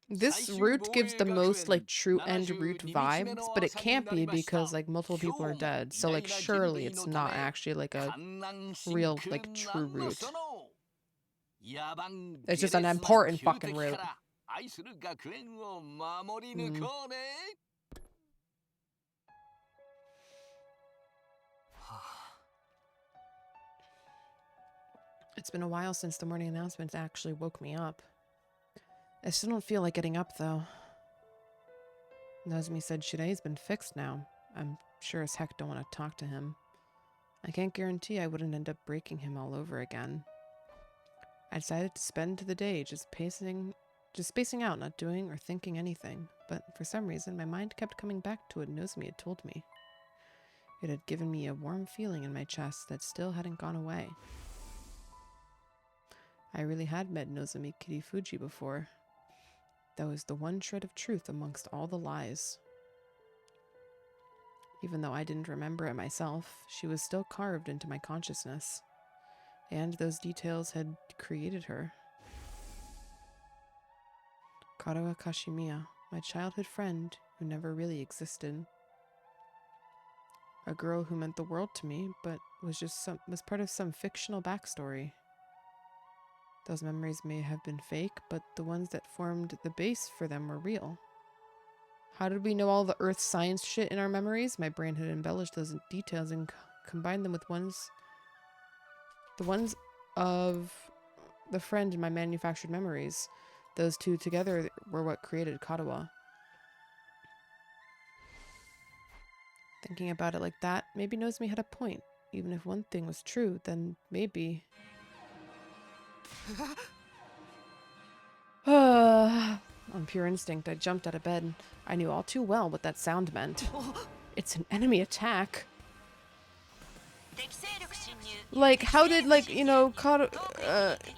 S1: This route gives the most like true end route vibes, but it can't be because like multiple people are dead. So like surely it's not actually like a real like true route. It's just an important fucking route. It's been a while since the morning announcements actually woke me up. I still don't feel like getting up, though. Nozomi said Shire's been fixed now. I'm sure as heck don't want to talk to him. I can't guarantee I wouldn't end up breaking him all over again. I decided to spend the day just spacing out, not doing or thinking anything. But for some reason, my mind kept coming back to what Nozomi had told me. It had given me a warm feeling in my chest that still hadn't gone away. I really had met Nozomi Kirifuji before. That was the one shred of truth amongst all the lies. Even though I didn't remember it myself, she was still carved into my consciousness. And those details had created her. Karawa Kashimiya, my childhood friend who never really existed. A girl who meant the world to me, but was part of some fictional backstory. Those memories may have been fake, but the ones that formed the base for them were real. How did we know all the Earth science shit in our memories? My brain had embellished those details and combined them with the ones of the friend in my manufactured memories. Those two together were what created Karawa. Thinking about it like that, maybe Nozomi had a point. Even if one thing was true, then maybe... On pure instinct, I jumped out of bed. I knew all too well what that sound meant. It's an enemy attack. Like, how did, like, you know,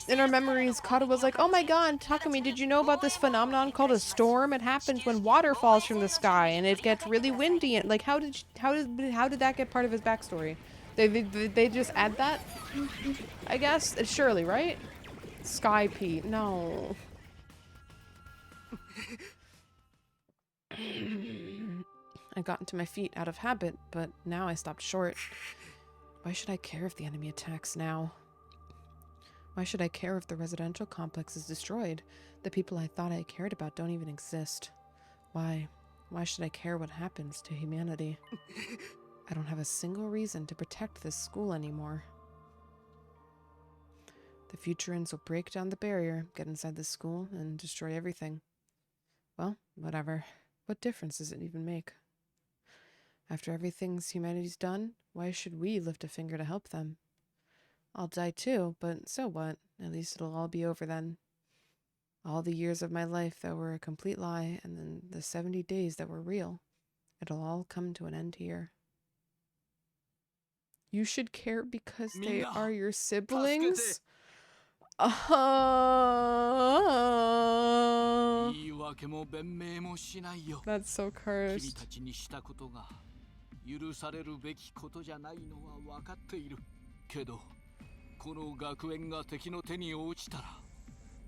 S1: in our memories, Kata was like, oh my god, Takumi, did you know about this phenomenon called a storm? It happens when water falls from the sky and it gets really windy. And, like, how did that get part of his backstory? They just add that? I guess? It's surely, right? Sky Pete, no. I got into my feet out of habit, but now I stopped short. Why should I care if the enemy attacks now? Why should I care if the residential complex is destroyed? The people I thought I cared about don't even exist. Why? Why should I care what happens to humanity? I don't have a single reason to protect this school anymore. The Futurans will break down the barrier, get inside the school, and destroy everything. Well, whatever. What difference does it even make? After everything humanity's done, why should we lift a finger to help them? I'll die too, but so what? At least it'll all be over then. All the years of my life that were a complete lie, and then the 70 days that were real. It'll all come to an end here. You should care because they are your siblings? That's so cursed.
S2: 許されるべきことじゃないのは分かっているけどこの学園が敵の手に落ちたら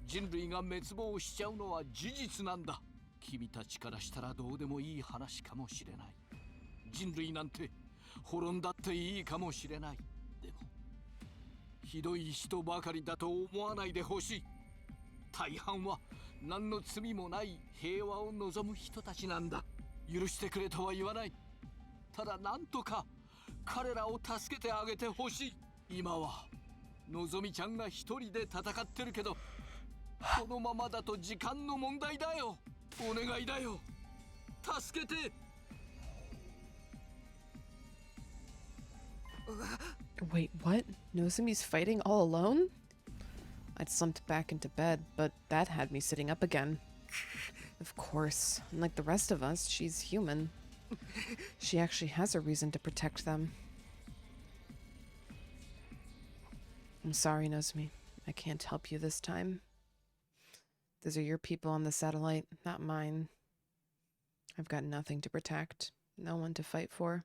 S2: 人類が滅亡しちゃうのは事実なんだ君たちからしたらどうでもいい話かもしれない人類なんて滅んだっていいかもしれないでもひどい人ばかりだと思わないでほしい大半は何の罪もない平和を望む人たちなんだ許してくれとは言わないただなんとか彼らを助けてあげてほしい今はのぞみちゃんが一人で戦ってるけどこのままだと時間の問題だよお願いだよ助けて
S1: Wait, what? Nozomi's fighting all alone? I'd slumped back into bed, but that had me sitting up again. Of course, unlike the rest of us, she's human. She actually has a reason to protect them. I'm sorry, Nozomi. I can't help you this time. Those are your people on the satellite, not mine. I've got nothing to protect, no one to fight for.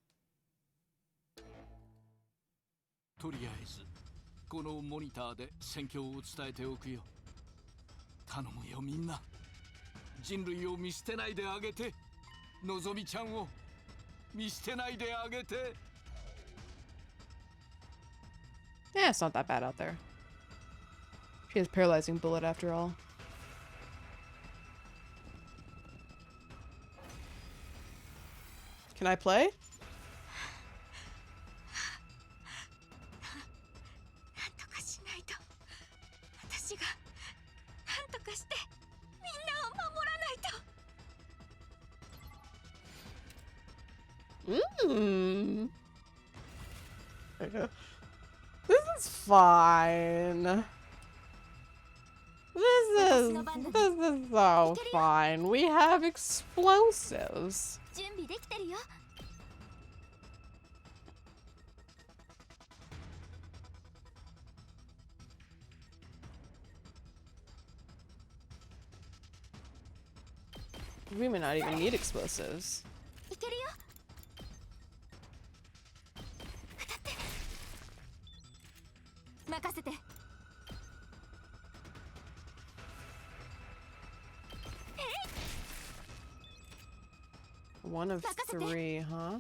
S2: とりあえずこのモニターで戦況を伝えておくよ頼むよみんな人類を見捨てないであげてのぞみちゃんを見捨てないであげて
S1: Yeah, it's not that bad out there. She has paralyzing bullet after all. Can I play?
S7: なんとかしないと私がなんとかしてみんな
S1: Mmm. This is fine. This is so fine. We have explosives. We may not even need explosives. One of three, huh?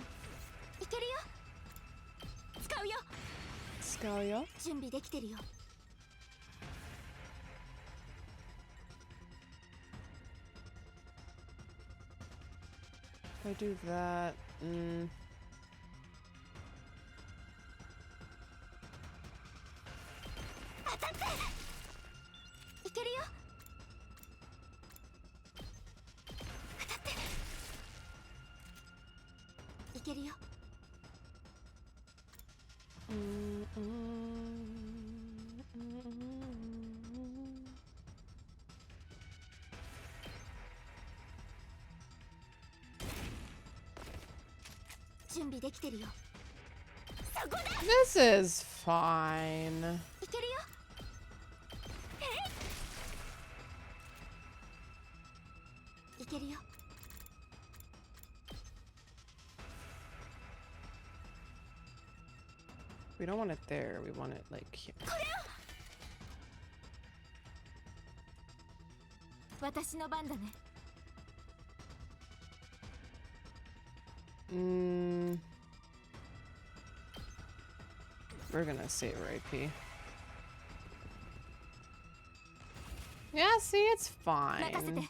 S1: Scalia? If I do that, this is fine. We don't want it there. We want it like here. We're gonna save our AP. Yeah, see, it's fine.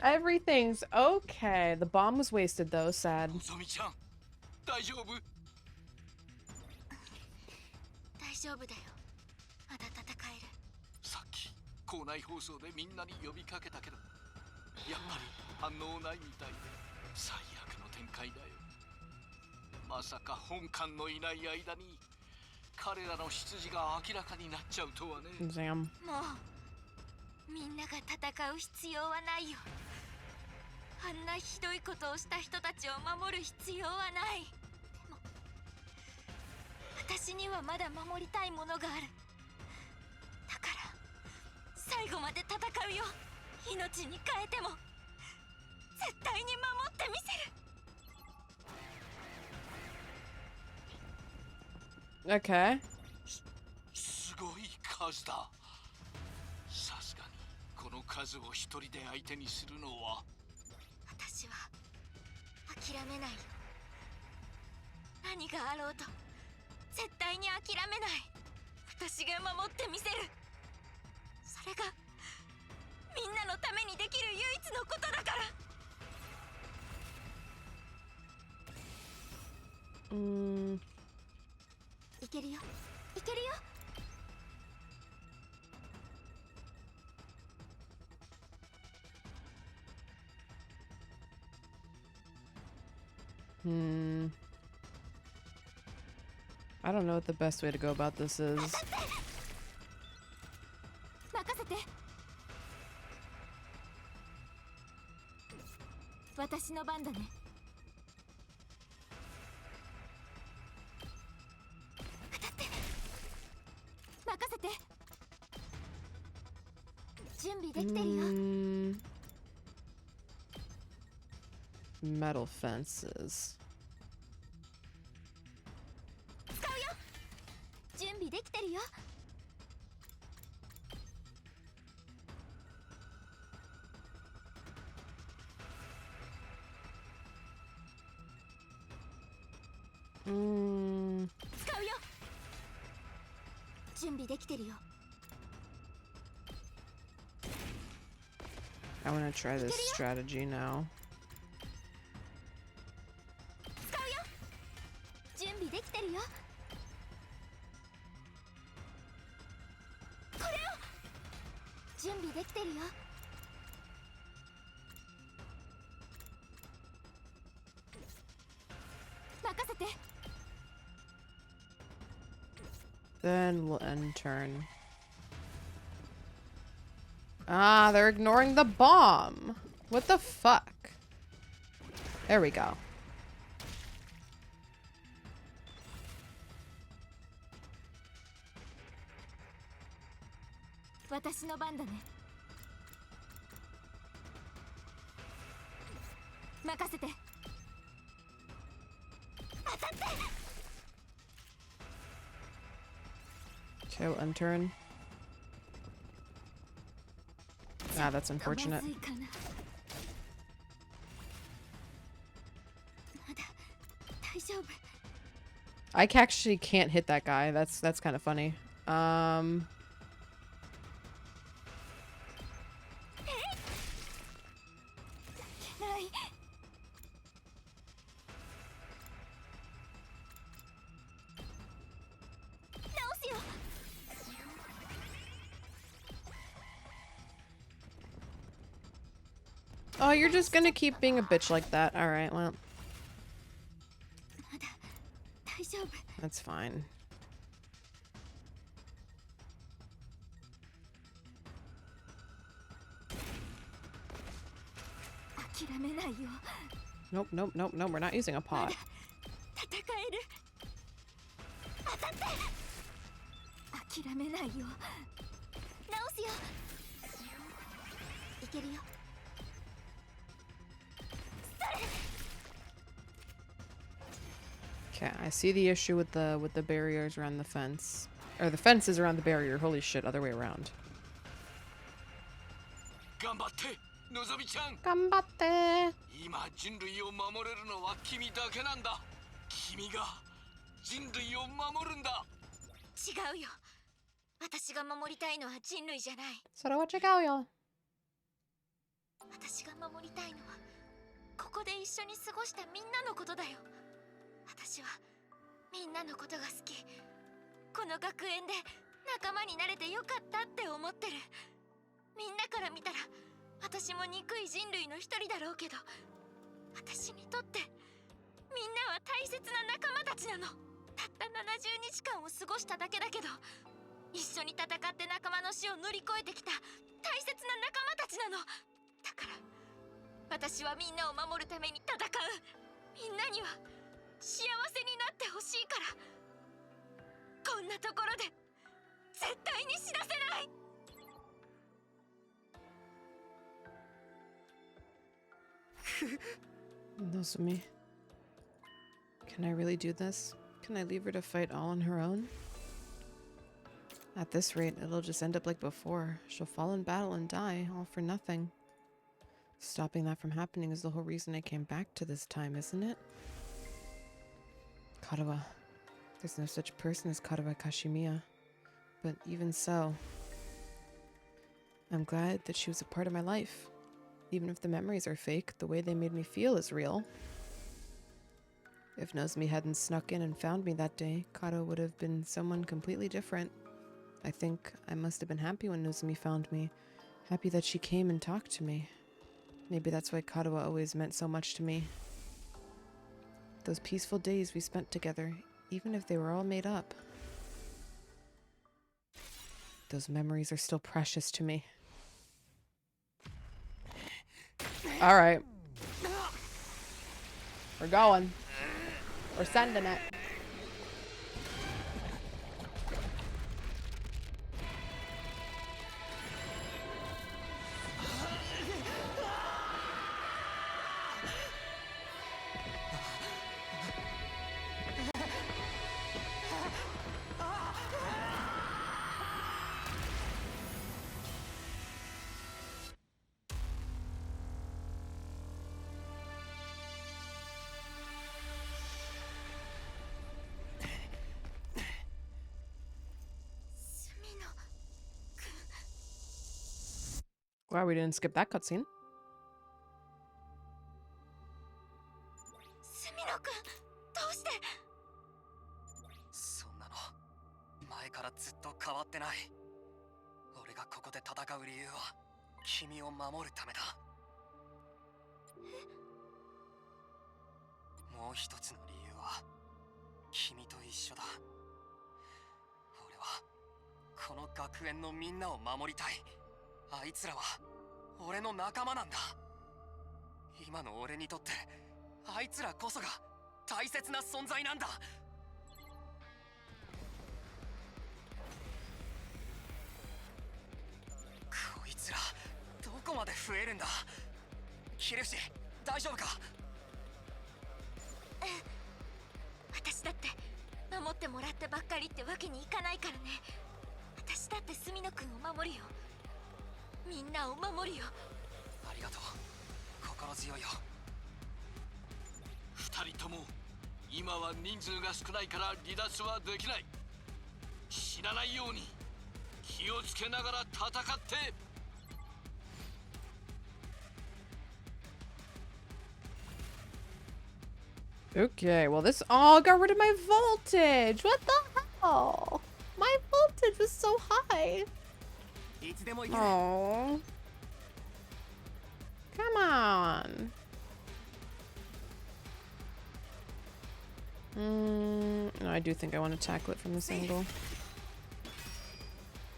S1: Everything's okay. The bomb was wasted though, sad.
S2: 校内放送でみんなに呼びかけたけど、やっぱり反応ないみたいで最悪の展開だよ。まさか本館のいない間に彼らの出自が明らかになっちゃうとはね。
S1: Damn.
S7: もうみんなが戦う必要はないよ。あんなひどいことをした人たちを守る必要はない。でも私にはまだ守りたいものがある。だから最後まで戦うよ。命に変えても絶対に守ってみせる。
S1: Okay.
S2: すごい数だ。さすがにこの数を一人で相手にするのは。
S7: 私は諦めないよ。何があろうと絶対に諦めない。私が守ってみせる。それがみんなのためにできる唯一のことだから。いけるよ、いけるよ。
S1: I don't know what the best way to go about this is.
S7: 任せて。私の番だね。当たって。任せて。準備できてるよ。
S1: Metal fences.
S7: 使うよ。準備できてるよ。使うよ。準備できてるよ。
S1: I want to try this strategy now.
S7: 使うよ。準備できてるよ。備できてるよ。任せて。
S1: Then we'll end turn. Ah, they're ignoring the bomb. What the fuck? There we go.
S7: 私の番だね。任せて。当たって。
S1: Okay, we'll end turn. Ah, that's unfortunate. I actually can't hit that guy. That's kind of funny. Oh, you're just gonna keep being a bitch like that. Alright, well. That's fine. Nope, nope, nope, nope. We're not using a pot. Okay, I see the issue with the barriers around the fence. Or the fences around the barrier. Holy shit, other way around. Gambatte!
S2: 今人類を守れるのは君だけなんだ。君が人類を守るんだ。
S7: 違うよ。私が守りたいのは人類じゃない。
S1: それは違うよ。
S7: 私が守りたいのはここで一緒に過ごしたみんなのことだよ。私はみんなのことが好き。この学園で仲間になれてよかったって思ってる。みんなから見たら私も憎い人類の一人だろうけど、私にとってみんなは大切な仲間たちなの。たった70日間を過ごしただけだけど、一緒に戦って仲間の死を乗り越えてきた大切な仲間たちなの。だから私はみんなを守るために戦う。みんなには幸せになってほしいから。こんなところで絶対に死なせない。
S1: Nozomi. Can I really do this? Can I leave her to fight all on her own? At this rate, it'll just end up like before. She'll fall in battle and die, all for nothing. Stopping that from happening is the whole reason I came back to this time, isn't it? Karawa. There's no such person as Karawa Kashimiya. But even so, I'm glad that she was a part of my life. Even if the memories are fake, the way they made me feel is real. If Nozomi hadn't snuck in and found me that day, Karo would have been someone completely different. I think I must have been happy when Nozomi found me. Happy that she came and talked to me. Maybe that's why Karawa always meant so much to me. Those peaceful days we spent together, even if they were all made up. Those memories are still precious to me. All right. We're going. We're sending it. Wow, we didn't skip that cutscene.
S7: スミノ君、どうして？
S10: そんなの前からずっと変わってない。俺俺がここで戦う理由は君を守るためだ。もう一つの理由は君と一緒だ。俺はこの学園のみんなを守りたい。あいつらは俺の仲間なんだ。今の俺にとってあいつらこそが大切な存在なんだ。こいつらどこまで増えるんだ。キルシ大丈夫か。
S7: 私だって守ってもらってばっかりってわけにいかないからね。私だって墨野くんを守るよ。みんなを守るよ。
S10: ありがとう。心強いよ。
S2: 二人とも今は人数が少ないから離脱はできない。死なないように気をつけながら戦って。
S1: Okay, well this all got rid of my voltage. What the hell? My voltage was so high. Oh. Come on. No, I do think I want to tackle it from this angle.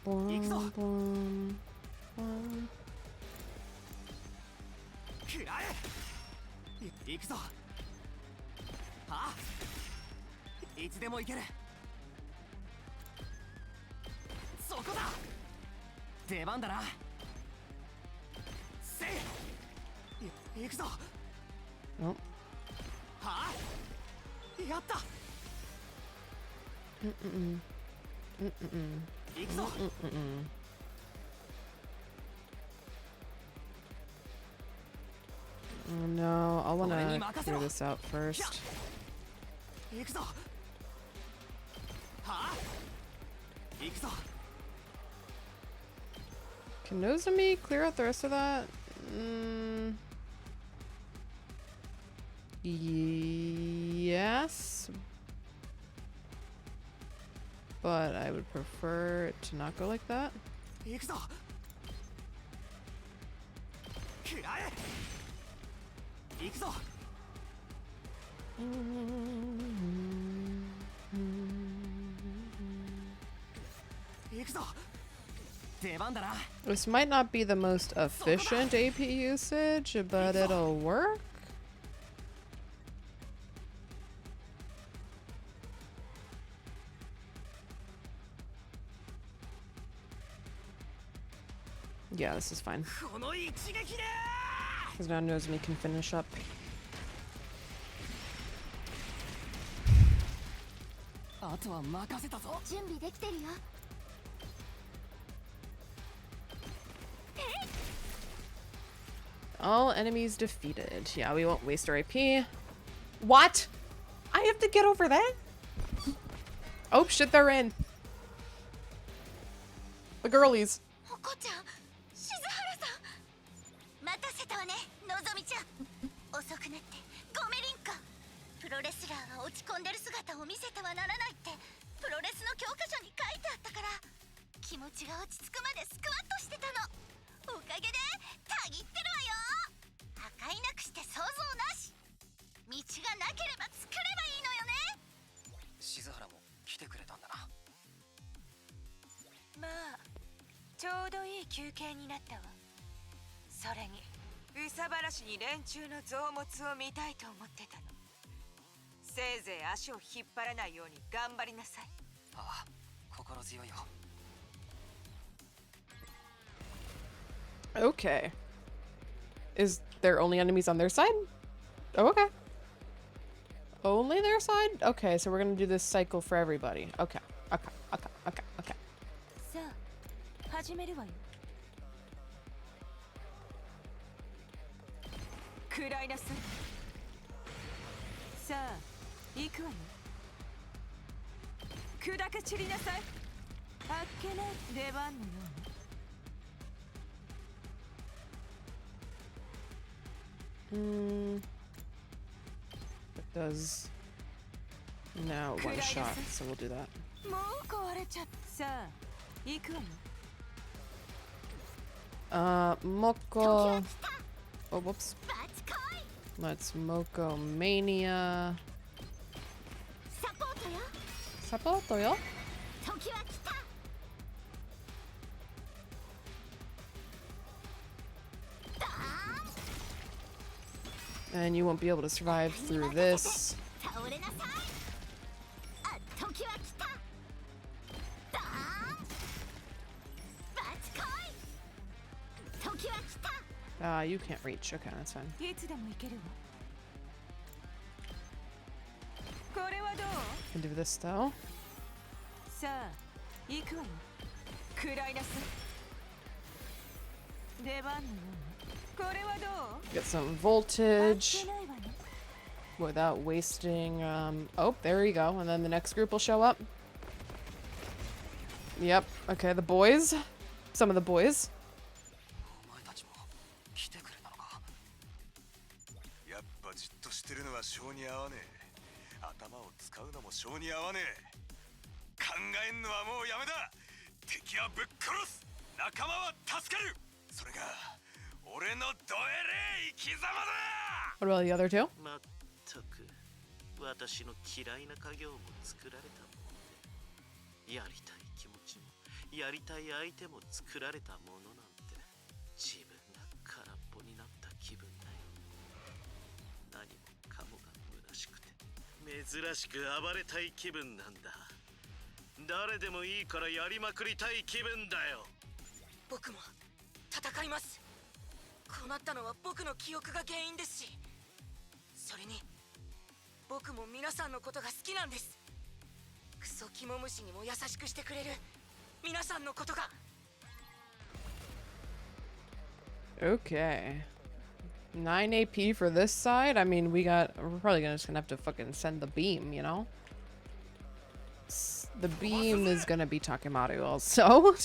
S1: Boom, boom, boom.
S10: 行くぞ。はあ、いつでも行ける。そこだ。出番だな。せい。行くぞ。
S1: Oh.
S10: はあ、やった。行くぞ。
S1: Oh no, I want to clear this out first. Can Nozomi clear out the rest of that? Yes. But I would prefer it to not go like that. This might not be the most efficient AP usage, but it'll work. Yeah, this is fine. Because now Nozomi can finish up. All enemies defeated. Yeah, we won't waste our AP. What? I have to get over that? Oh shit, they're in. The girlies.
S7: プロレスラーが落ち込んでる姿を見せてはならないってプロレスの教科書に書いてあったから気持ちが落ち着くまでスクワットしてたの。おかげでたぎってるわよ。破壊なくして想像なし。道がなければ作ればいいのよね。
S10: 静原も来てくれたんだな。
S5: まあちょうどいい休憩になったわ。それに憂さ晴らしに連中の臓物を見たいと思ってたの。せいぜい足を引っ張らないように頑張りなさい。
S10: ああ、心強いよ。
S1: Okay. Is there only enemies on their side? Oh, okay. Only their side? Okay, so we're gonna do this cycle for everybody. Okay. Okay. Okay. Okay. Okay.
S5: さあ、始めるわよ。食らいなさい。さあ、行くわよ。砕け散りなさい。あっけない出番のように。
S1: It does now one shot, so we'll do that.
S5: もう壊れちゃった。さあ、行くわよ。
S1: Moko. Oh, whoops. Let's Moko Mania. Sapoto yo. And you won't be able to survive through this. You can't reach. Okay, that's fine. Can do this though. Get some voltage without wasting. Oh, there you go. And then the next group will show up. Yep. Okay, the boys. Some of the boys.
S8: やっぱじっとしてるのは性に合わねえ。頭を使うのも性に合わねえ。考えんのはもうやめだ。敵はぶっ殺す。仲間は助ける。それが俺のどえれい生き様だ。
S1: What about the other two?
S6: まったく私の嫌いな家業も作られたもので、やりたい気持ちもやりたい相手も作られたものなんて、自分が空っぽになった気分だよ。何もかもが虚しくて珍しく暴れたい気分なんだ。誰でもいいからやりまくりたい気分だよ。
S9: 僕も戦います。こうなったのは僕の記憶が原因ですし、それに僕も皆さんのことが好きなんです。クソ肝虫にも優しくしてくれる皆さんのことが。
S1: Okay. 9 AP for this side? I mean, we're probably just gonna have to fucking send the beam, you know? The beam is gonna be Takemaru also.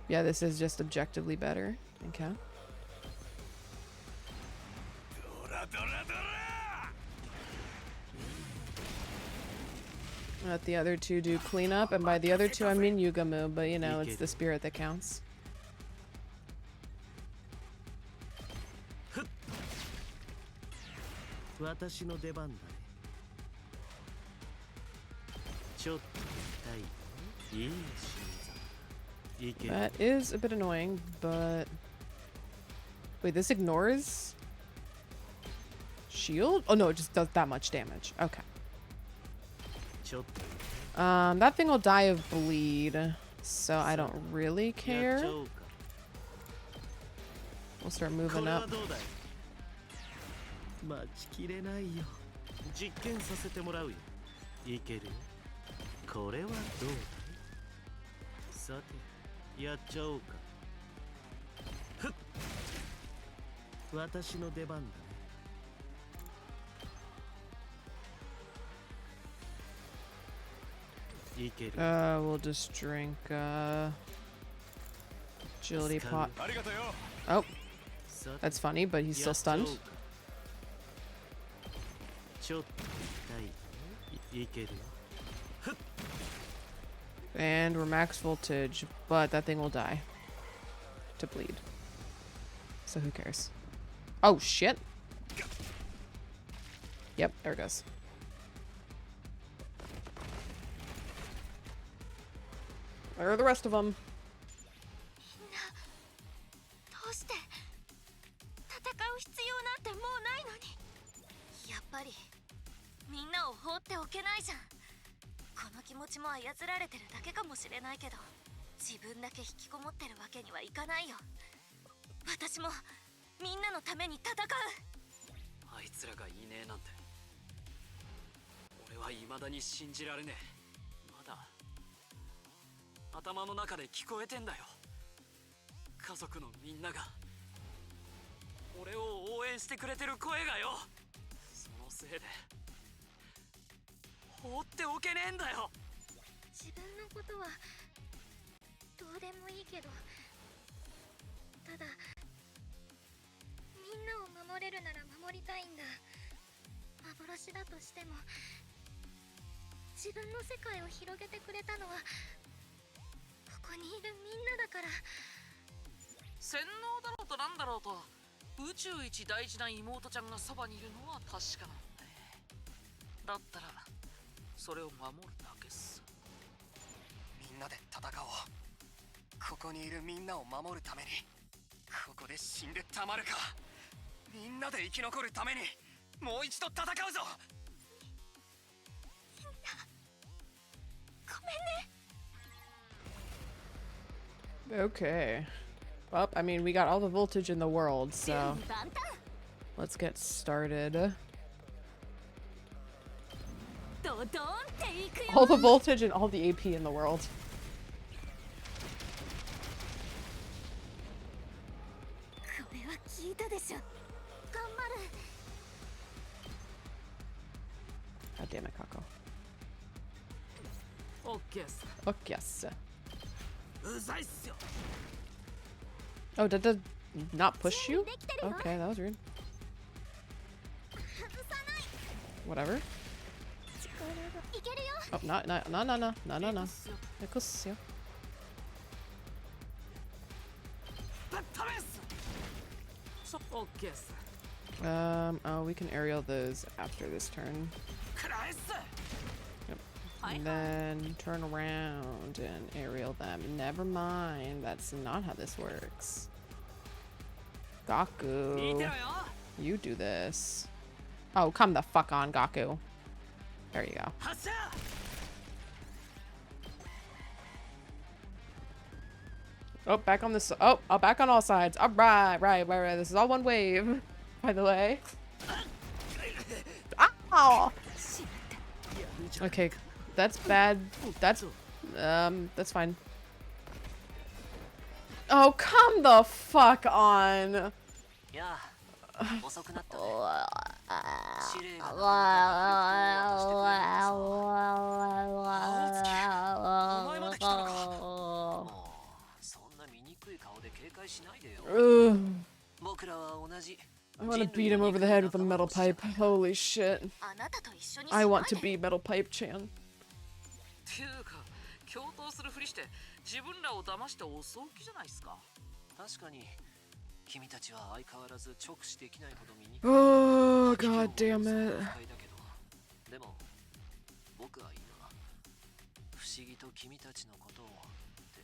S1: Yeah, this is just objectively better. Okay. Let the other two do cleanup, and by the other two I mean Yugamu, but you know, it's the spirit that counts.
S6: 私の出番だね。ちょっと痛い。いい心臓。
S1: That is a bit annoying, but wait, this ignores shield? Oh no, it just does that much damage. Okay. That thing will die of bleed, so I don't really care. We'll start moving up.
S6: 待ちきれないよ。実験させてもらうよ。いける？これはどうだい？さて、やっちゃおうか。ふっ。私の出番だね。いける。
S1: We'll just drink agility pot. Oh, that's funny, but he's still stunned. And we're max voltage, but that thing will die to bleed. So who cares? Oh shit. Yep, there it goes. Where are the rest of them?
S7: どうして戦う必要なんてもうないのに。やっぱりみんなを放っておけないじゃん。この気持ちも操られてるだけかもしれないけど、自分だけ引きこもってるわけにはいかないよ。私もみんなのために戦う。
S4: あいつらがいねえなんて、俺は未だに信じられねえ。まだ頭の中で聞こえてんだよ。家族のみんなが俺を応援してくれてる声がよ。そのせいで放っておけねえんだよ。
S7: 自分のことはどうでもいいけど、ただみんなを守れるなら守りたいんだ。幻だとしても自分の世界を広げてくれたのはこにいるみんなだから。
S4: 洗脳だろうとなんだろうと宇宙一大事な妹ちゃんがそばにいるのは確かなんで、だったらそれを守るだけっす。
S10: みんなで戦おう。ここにいるみんなを守るために。ここで死んでたまるか。みんなで生き残るためにもう一度戦うぞ。
S1: Okay. Well, I mean, we got all the voltage in the world, so let's get started. All the voltage and all the AP in the world. God damn it, Kako.
S4: OK っす。
S1: Okay, yes.
S4: うざいっすよ。
S1: Oh, did that not push you? Okay, that was rude. Whatever. Oh, no. Nekusio.
S4: ダメっす。OK っす。
S1: Oh, we can aerial those after this turn.
S4: くらえっす。
S1: And then turn around and aerial them. Never mind. That's not how this works. Gaku. You do this. Oh, come the fuck on, Gaku. There you go. Oh, back on this. Oh, back on all sides. All right. This is all one wave, by the way. Ow! Okay. That's bad. That's fine. Oh, come the fuck on.
S3: いや遅くなったね。司令がお前まで来たのか。もうそんな醜い顔で警戒しないでよ。僕らは同じ。
S1: I want to beat him over the head with a metal pipe. Holy shit. I want to be Metal Pipe Chan.
S4: っていうか、共闘するふりして自分らを騙して襲う気じゃないですか。
S3: 確かに君たちは相変わらず直視できないほど醜い。
S1: Oh, god damn it.
S3: でも僕は今不思議と君たちのことをって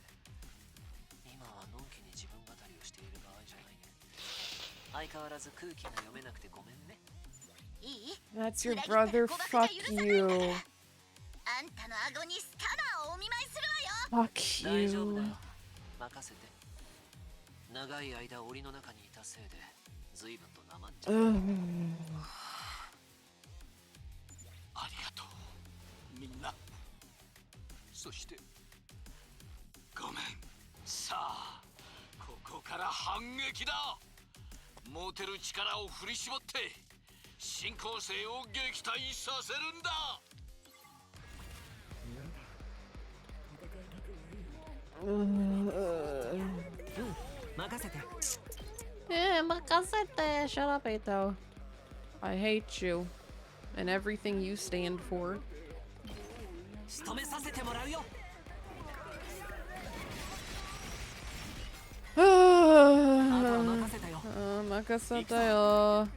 S3: 今はのんきに自分語りをしている場合じゃないね。相変わらず空気が読めなくてごめんね。
S1: That's your brother. Fuck you. Fuck
S3: 大丈夫だ
S1: you.
S3: よ。任せて。長い間檻の中にいたせいで随分となまっちゃった。
S2: ありがとうみんな。そしてごめん。さあここから反撃だ。持てる力を振り絞って新構成を撃退させるんだ。
S3: 任せて。
S1: Yeah, makasete. Shut up, Eito. I hate you and everything you stand for.
S3: 仕留めさせてもらうよ。
S1: Makasete.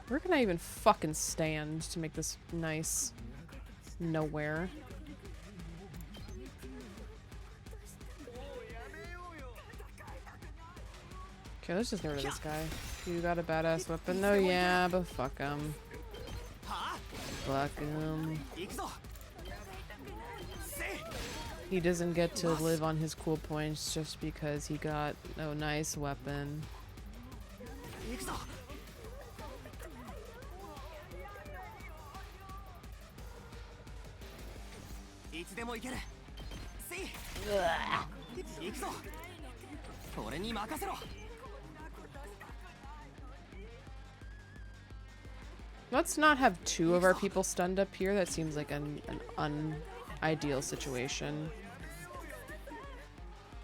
S1: Where can I even fucking stand to make this nice? Nowhere. Okay, let's just get rid of this guy. You got a badass weapon though? Yeah, but fuck him. Fuck him. He doesn't get to live on his cool points just because he got a nice weapon. Let's not have two of our people stunned up here. That seems like an unideal situation.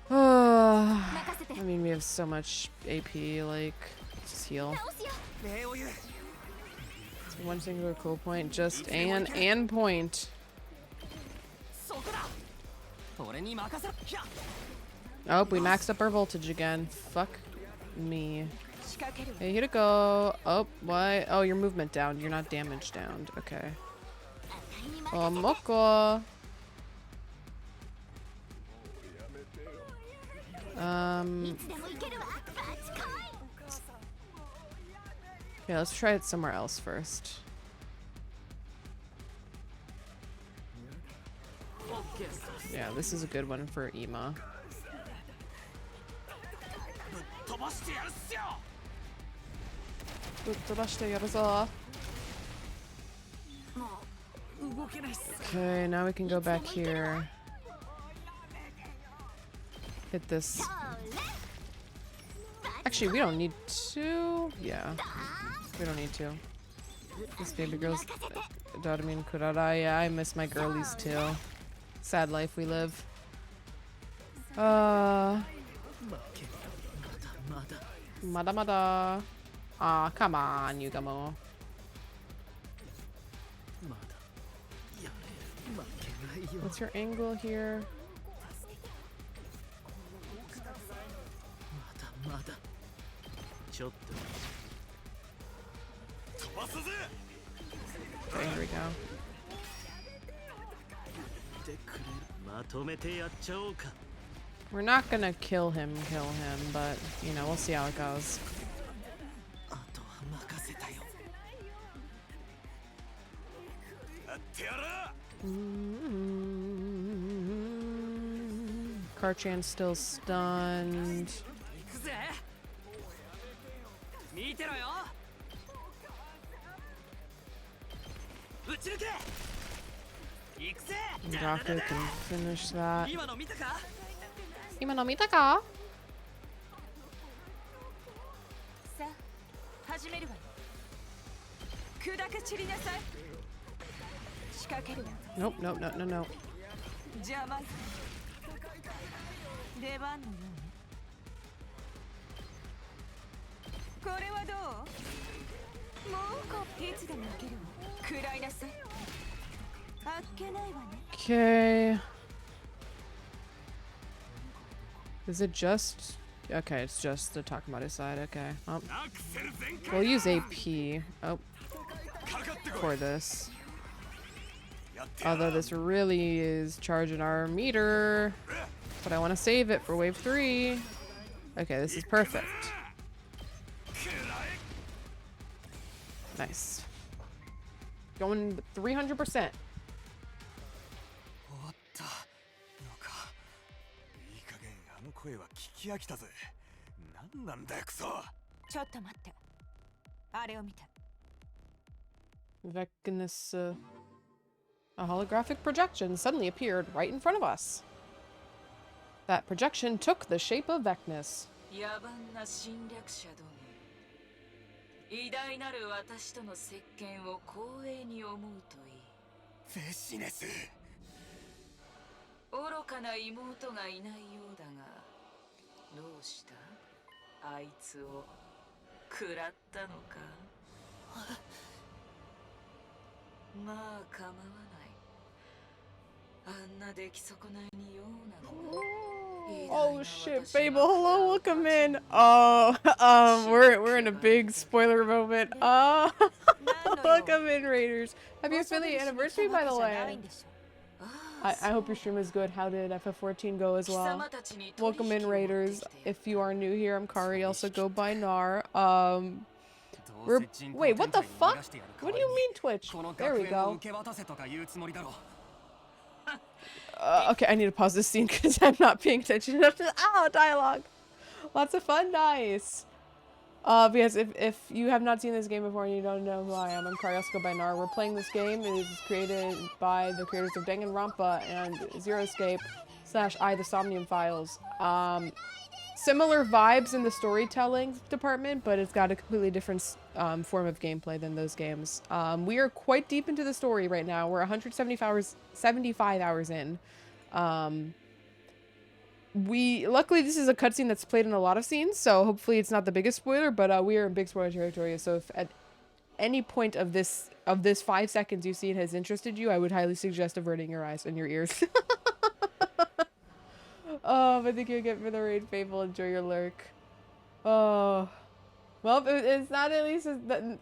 S1: I mean, we have so much AP, like, just heal. One singular cool point, just an point. Oh, we maxed up our voltage again. Fuck me. Hey, here to go. Oh, why? Oh, your movement down. You're not damage down. Okay. Oh, Moko. Yeah, let's try it somewhere else first. Yeah, this is a good one for Ima. Okay, now we can go back here. Hit this. Actually, we don't need to. Yeah, we don't need to. This baby girl's Dadamin Kurara. Yeah, I miss my girlies too. Sad life we live. Mada mada. Ah, come on, Yugamo. What's your angle here? Okay, here we go. We're not gonna kill him, but you know, we'll see how it goes. Karchan's still stunned. Gaku can finish that. Ima no mita ka? Nope, nope, no, no, no. Okay. Is it just... Okay, it's just the Takamado side. Okay. Oh. We'll use AP. Oh. For this. Although this really is charging our meter. But I want to save it for wave 3. Okay, this is perfect. Nice. Going 300%. Vecnus, a holographic projection suddenly appeared right in front of us. That projection took the shape of Vecnus. Oh shit, Fable, hello, welcome in. Oh, we're in a big spoiler moment. Oh, welcome in, Raiders. Happy affiliate anniversary, by the way. I hope your stream is good. How did FF14 go as well? Welcome in, Raiders. If you are new here, I'm Kari. Also go by Nar. Wait, what the fuck? What do you mean Twitch? There we go. Okay, I need to pause this scene because I'm not paying attention enough to dialogue. Lots of fun, nice. Because if you have not seen this game before and you don't know who I am, I'm Kariusko by Nar. We're playing this game. It is created by the creators of Danganronpa and Zero Escape / I the Somnium Files. Similar vibes in the storytelling department, but it's got a completely different form of gameplay than those games. We are quite deep into the story right now. We're 75 hours in. Luckily this is a cutscene that's played in a lot of scenes, so hopefully it's not the biggest spoiler, but we are in big spoiler territory, so if at any point of this 5 seconds you've seen has interested you, I would highly suggest averting your eyes and your ears. Oh, but thank you again for the raid, Fable. Enjoy your lurk. Oh, well, it's not at least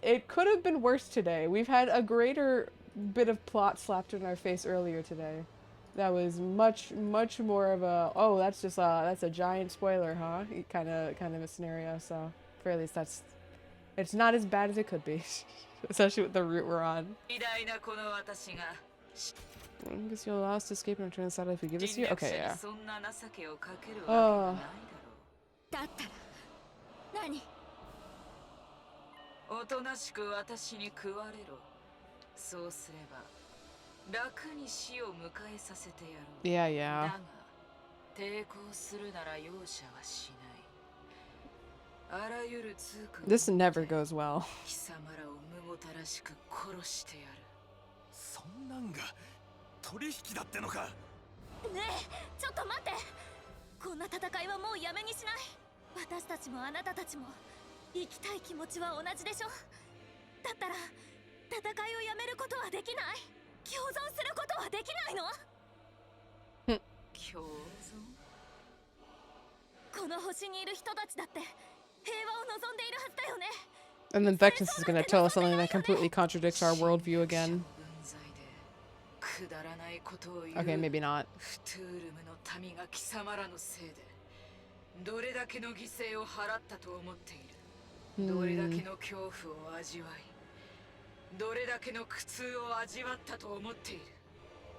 S1: it could have been worse today. We've had a greater bit of plot slapped in our face earlier today. That was much more of a, oh, that's a giant spoiler, huh? Kind of a scenario. So for at least it's not as bad as it could be, especially with the route we're on. I guess you'll allow us to escape and return to the satellite if we give this to you? Okay, yeah. Oh.
S5: おとなしく私に食われろ。そうすれば楽に死を迎えさせてやろう。
S1: Yeah, yeah.
S5: だが抵抗するなら容赦はしない。あらゆる通過。
S1: This never goes well.
S5: 貴様らをむごたらしく殺してやる。
S8: そんなんが取引だってのか。
S7: ねえ、ちょっと待って。こんな戦いはもうやめにしない。私たちもあなたたちも。生きたい気持ちは同じでしょ。だったら戦いをやめることはできない。共存することはできないの。
S5: 共存。
S7: この星にいる人たちだって平和を望んでいるはずだよね。
S1: And then Vectus is gonna tell us something that completely contradicts our worldview again. Okay, maybe not.
S5: フトゥールムの民が貴様らのせいでどれだけの犠牲を払ったと思っている。どれだけの恐怖を味わい、どれだけの苦痛を味わったと思っている。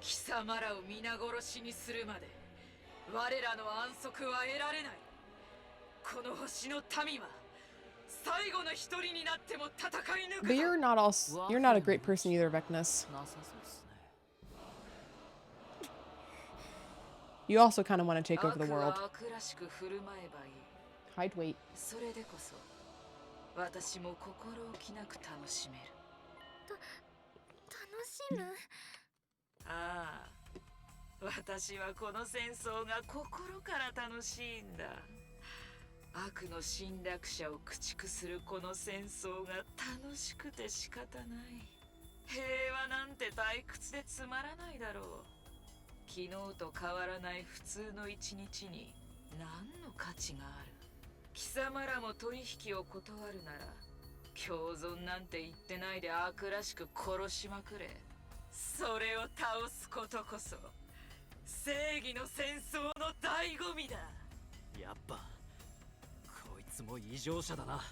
S5: 貴様らを皆殺しにするまで我らの安息は得られない。この星の民は最後の一人になっても戦い抜く。
S1: But you're not a great person either, Vectus. You also kind of want to take over the world. Hide, wait.
S5: それでこそ私も心置きなく楽しめる。
S7: 楽しむ？
S5: ああ、私はこの戦争が心から楽しいんだ。悪の侵略者を駆逐するこの戦争が楽しくて仕方ない。平和なんて退屈でつまらないだろう。昨日と変わらない普通の一日に何の価値がある。貴様らも取引を断るなら共存なんて言ってないで悪らしく殺しまくれ。それを倒すことこそ正義の戦争の醍醐味だ。
S10: やっぱこいつも異常者だな。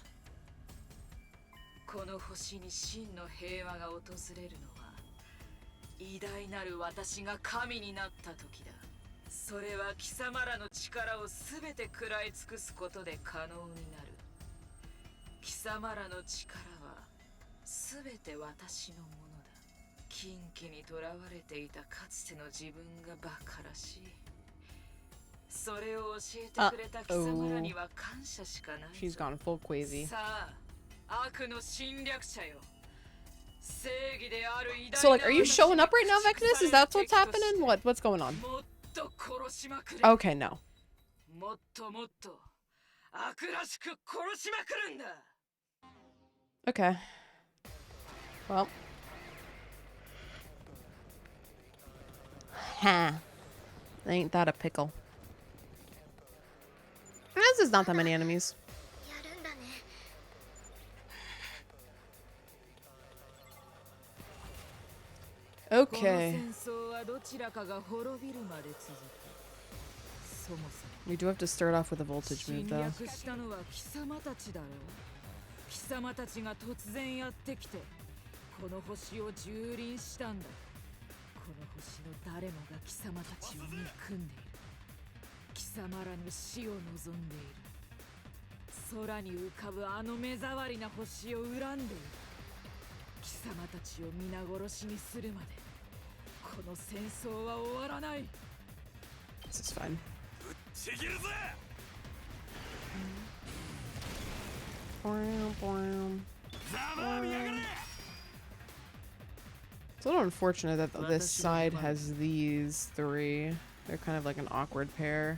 S5: この星に真の平和が訪れるのは偉大なる私が神になった時だ。それは貴様らの力をすべて食らい尽くすことで可能になる。貴様らの力はすべて私のものだ。禁忌にとらわれていたかつての自分がバカらしい。それを教えてくれた貴様らには感謝しかない。
S1: She's gone full queasy.
S5: さあ、悪の侵略者よ。正義である偉大な
S1: So like, are you showing up right now, Vectus? Is that what's happening? What's going on? Okay, no.
S5: もっともっと悪らしく殺しまくるんだ。
S1: Okay. Well. Ha. Ain't that a pickle? This is not that many enemies. Okay. We do have to start off with a voltage move, though.
S5: 貴様たちが突然やってきてこの星を蹂躙したんだ。この星の誰もが貴様たちを憎んでいる。貴様らの死を望んでいる。空に浮かぶあの目障りな星を恨んでいる。貴様たちを皆殺しにするまでこの戦争は終わらない。
S1: This is fine.
S8: ぶっちぎるぜ。
S1: It's a little unfortunate that this side has these three. They're kind of like an awkward pair.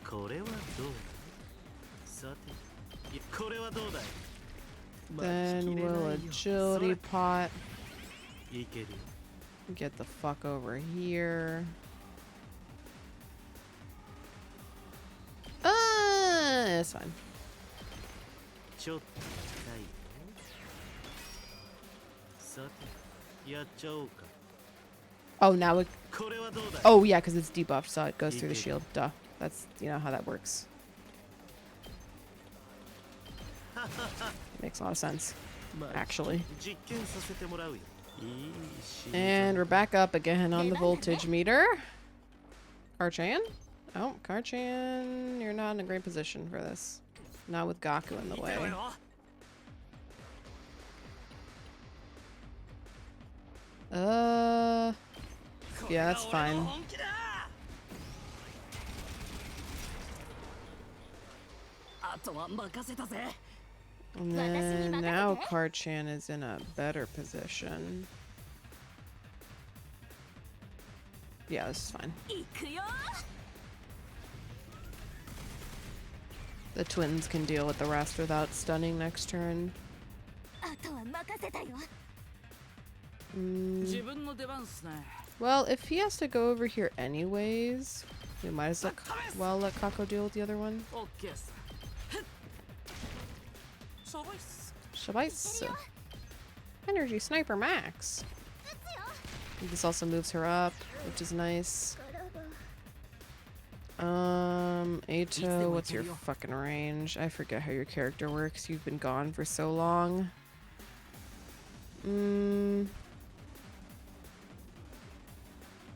S6: これはどうだ。さてこれはどうだい
S1: Then we'll agility pot.
S6: いけるよ
S1: Get the fuck over here. It's fine.
S6: ちょっと近いよさてやっちゃおうか
S1: Oh, now it.
S6: これはどうだい
S1: Oh, yeah, because it's debuffed, so it goes through the shield. Duh. That's, you know, how that works. Makes a lot of sense, actually.
S6: 実験させてもらうよいいし
S1: And we're back up again on the voltage meter. Karchan? Oh, Karchan, you're not in a great position for this. Not with Gaku in the way. Yeah, that's fine. And then now Karchan is in a better position. Yeah, this is fine. The twins can deal with the rest without stunning next turn. Well, if he has to go over here anyways, we might as well let Kako deal with the other one. Shabice. Energy Sniper Max. This also moves her up, which is nice. Ato, what's your fucking range? I forget how your character works. You've been gone for so long.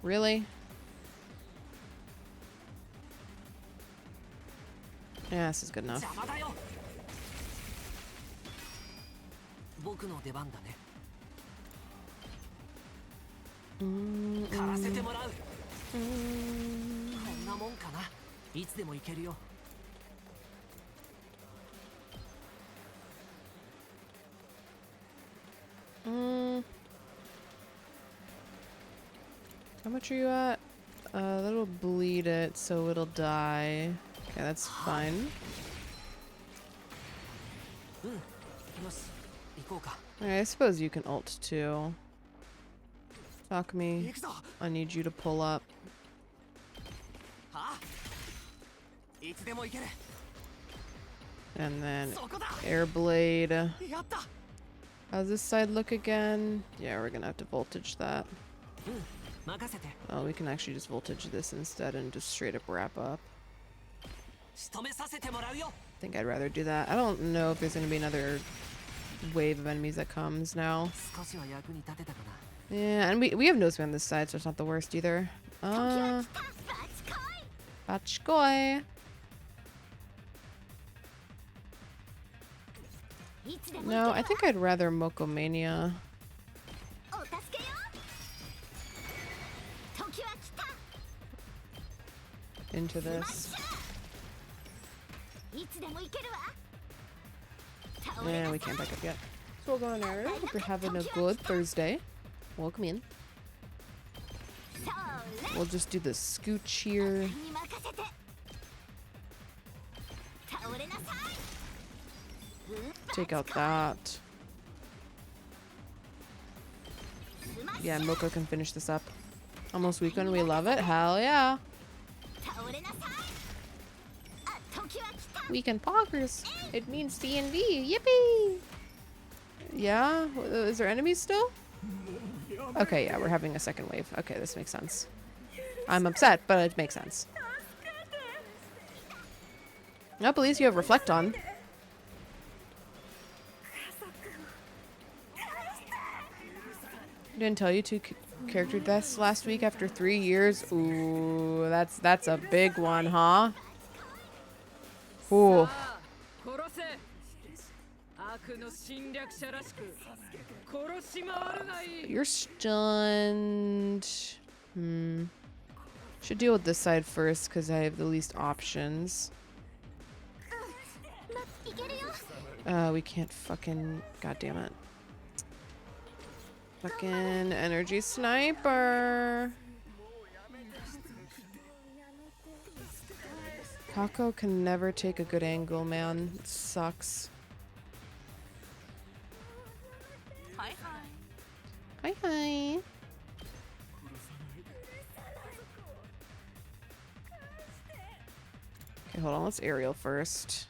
S1: Really? Yeah, this is good enough. How much are you at? That'll bleed it, so it'll die. Okay, that's fine. Alright, I suppose you can ult too. Talk me. I need you to pull up. And then air blade. How's this side look again? Yeah, we're gonna have to voltage that. Oh, we can actually just voltage this instead and just straight up wrap up. I think I'd rather do that. I don't know if there's gonna be another wave of enemies that comes now. Yeah, and we have no spam on this side, so it's not the worst either. Bachkoi. No, I think I'd rather Mokomania. Into this. Yeah, we can't back up yet. So we'll go on there. Hope you're having a good Thursday. Welcome in. We'll just do the scooch here. Take out that. Yeah, Moko can finish this up. Almost weekend, we love it. Hell yeah. Weekend poggers. It means D&D. Yippee! Yeah? Is there enemies still? Okay, yeah, we're having a second wave. Okay, this makes sense. I'm upset, but it makes sense. Nope, at least you have Reflect on. Didn't tell you two character deaths last week after 3 years. Ooh, that's a big one, huh? Ooh. You're stunned. Should deal with this side first because I have the least options. We can't fucking... God damn it. Fucking energy sniper. Kako can never take a good angle, man. It sucks.
S4: Hi,
S1: Hi, hi. Okay, hold on. Let's aerial first.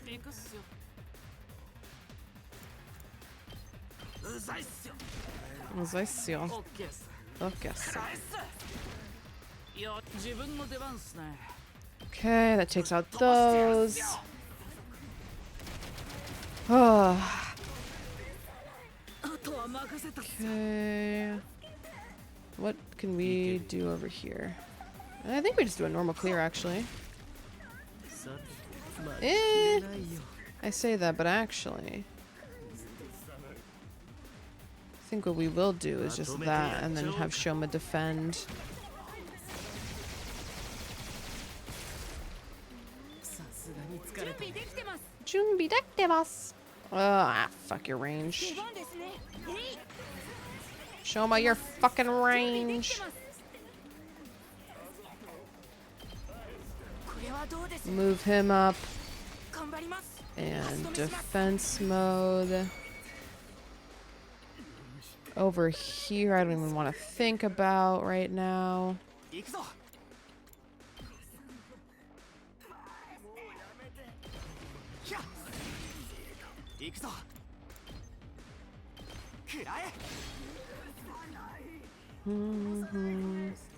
S4: 行くっすよ。
S10: うざいっすよ。
S1: Was I see?
S4: オッケーっす。
S1: Okay.
S4: いや、自分の出番っすね。
S1: Okay, that takes out those. Oh.
S4: あとは任せたっす。
S1: Okay. What can we do over here? I think we just do a normal clear, actually.
S3: さて、まあ
S1: Eh.
S3: ないよ。
S1: I say that, but actually, I think what we will do is just that, and then have Shoma defend.
S10: さすがに疲れた。
S1: Junbi dektebas. Ah, fuck your range.
S9: 出番ですね。えい
S1: Shoma your fucking range.
S9: これはどうです
S1: Move him up
S9: 頑張ります
S1: and defense mode. Over here, I don't even want to think about right now.
S10: 行くぞ。ひゃ。行くぞ。食らえ。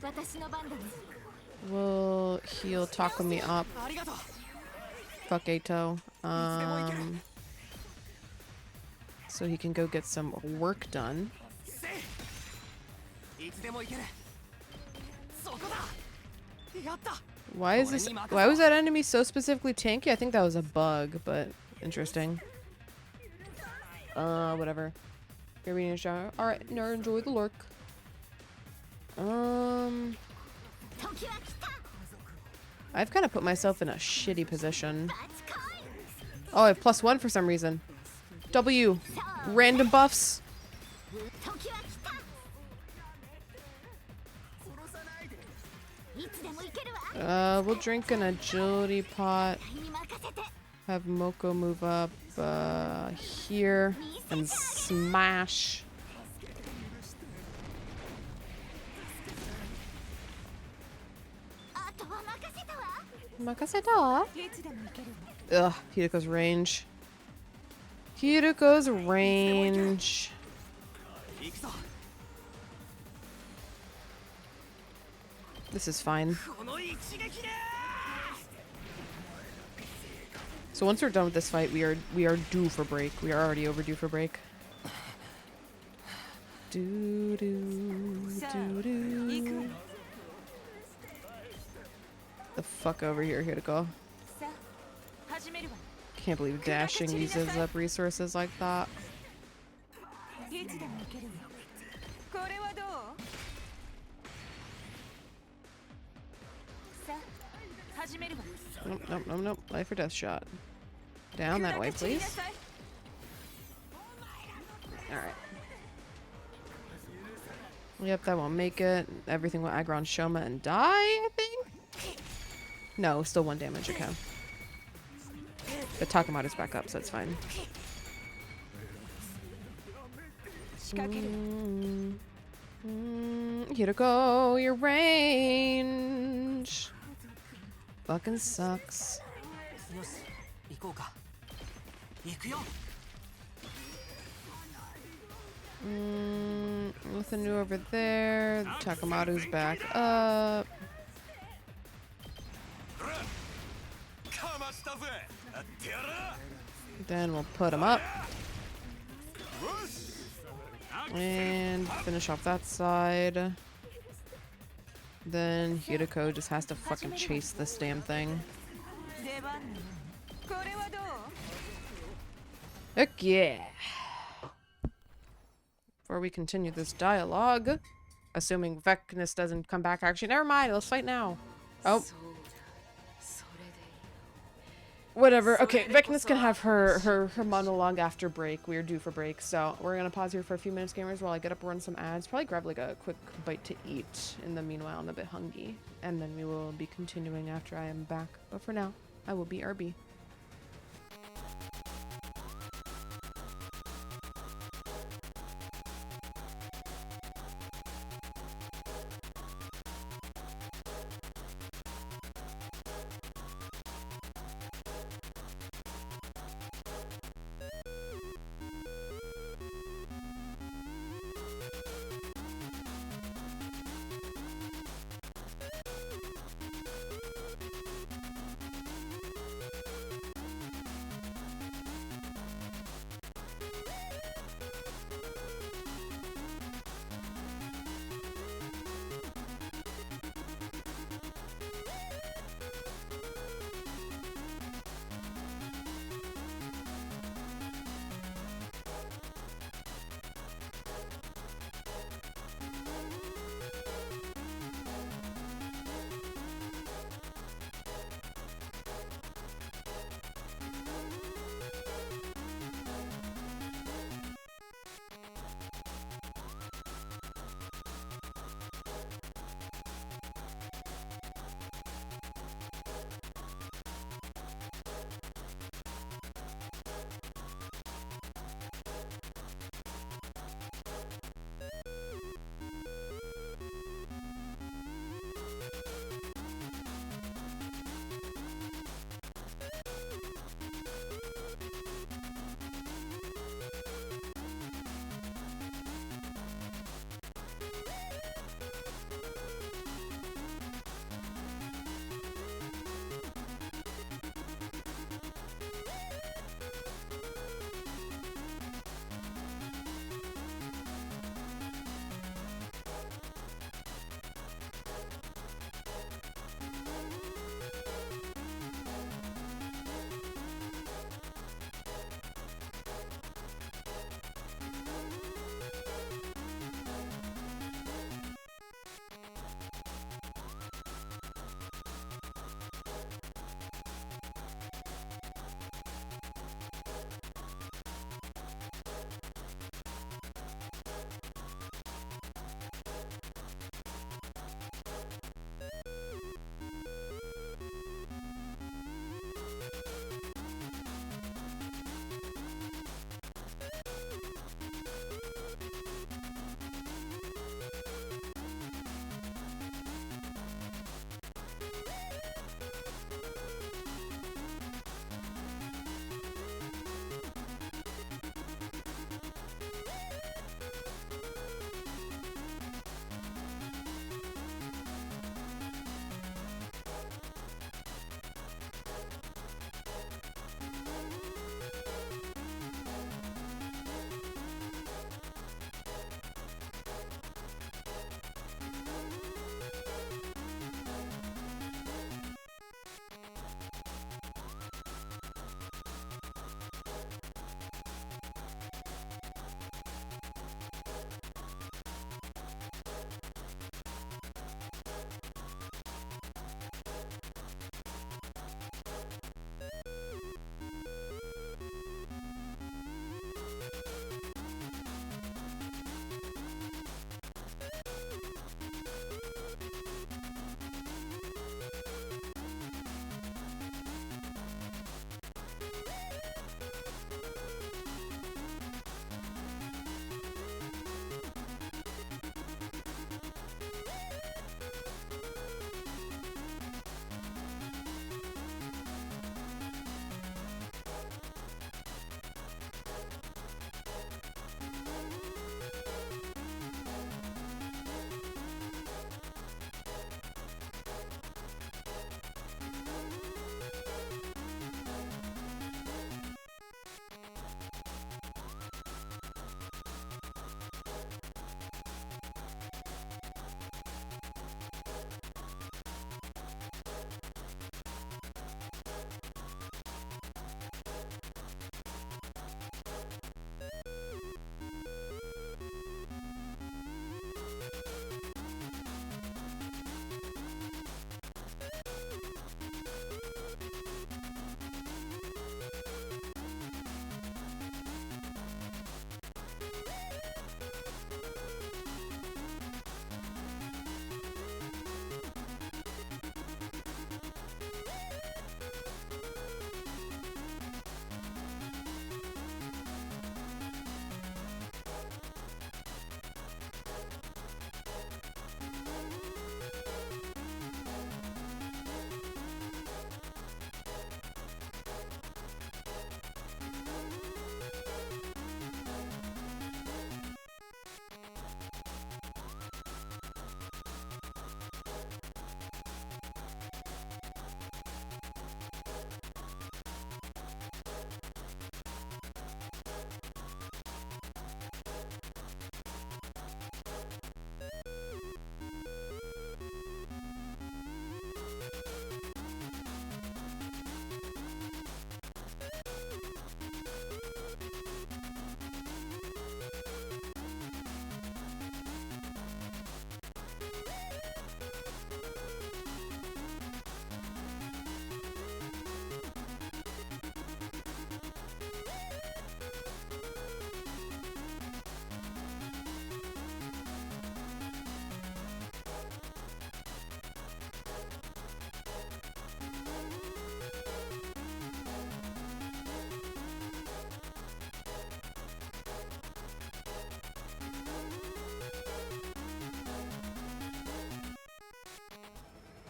S7: 私の番だね
S1: We'll heal Takumi up.
S10: ありがとう。
S1: Fuck Ato. So he can go get some work done.
S10: せい。いつでも行ける。そこだ。やった。
S1: Why is this? Why was that enemy so specifically tanky? I think that was a bug, but interesting. Whatever. Here we need a shower. All right, now enjoy the lurk.
S7: 時は来た
S1: I've kind of put myself in a shitty position. Oh, I have +1 for some reason. W. Random buffs.
S7: 時は来たいつでも行けるわ
S1: We'll drink an agility pot.
S7: に任せて
S1: Have Moko move up here and smash. Makaseta. Ugh, Hirako's range. Hirako's range.
S10: 行くぞ。
S1: This is fine.
S10: この一撃で。
S1: So once we're done with this fight, we are due for break. We are already overdue for break. Do do do do. The fuck over here, Hirako.
S5: さあ始めるわ
S1: Can't believe dashing uses up resources like that.
S5: いつでも行けるわこれはどうさあ始めるわ
S1: Nope, nope, nope, nope. Life or death shot. Down that way, please. Alright. Yep, that won't make it. Everything will aggro on Shoma and die, I think? No, still 1 damage, okay. But Takamata's back up, so it's fine.
S5: 仕掛ける
S1: Hirako, your range fucking sucks.
S10: よし、行こうか。行くよ。
S1: Nothing new over there. Takamatu's back up.
S8: かましたぜ。やってやら。
S1: Then we'll put him up
S8: よし。
S1: and finish off that side. Then Hirako just has to fucking chase this damn thing.
S5: 出番ねこれはどう
S1: Heck yeah! Before we continue this dialogue, assuming Vecnus doesn't come back, actually, never mind, let's fight now. Oh,
S4: そうだ、それでいいの。
S1: Whatever. Okay, Vecna's gonna have her monologue after break. We're due for break, so we're gonna pause here for a few minutes, gamers, while I get up and run some ads. Probably grab like a quick bite to eat. In the meanwhile, I'm a bit hungry, and then we will be continuing after I am back. But for now, I will be RB.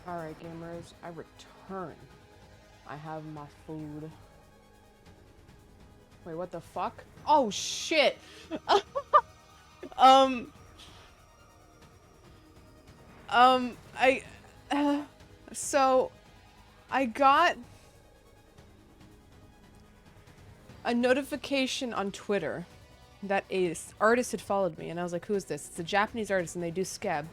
S1: Alright, gamers, I return. I have my food. Wait, what the fuck? Oh, shit! um... I... so... I got... a notification on Twitter that a artist had followed me, and I was like, who is this? It's a Japanese artist, and they do scab.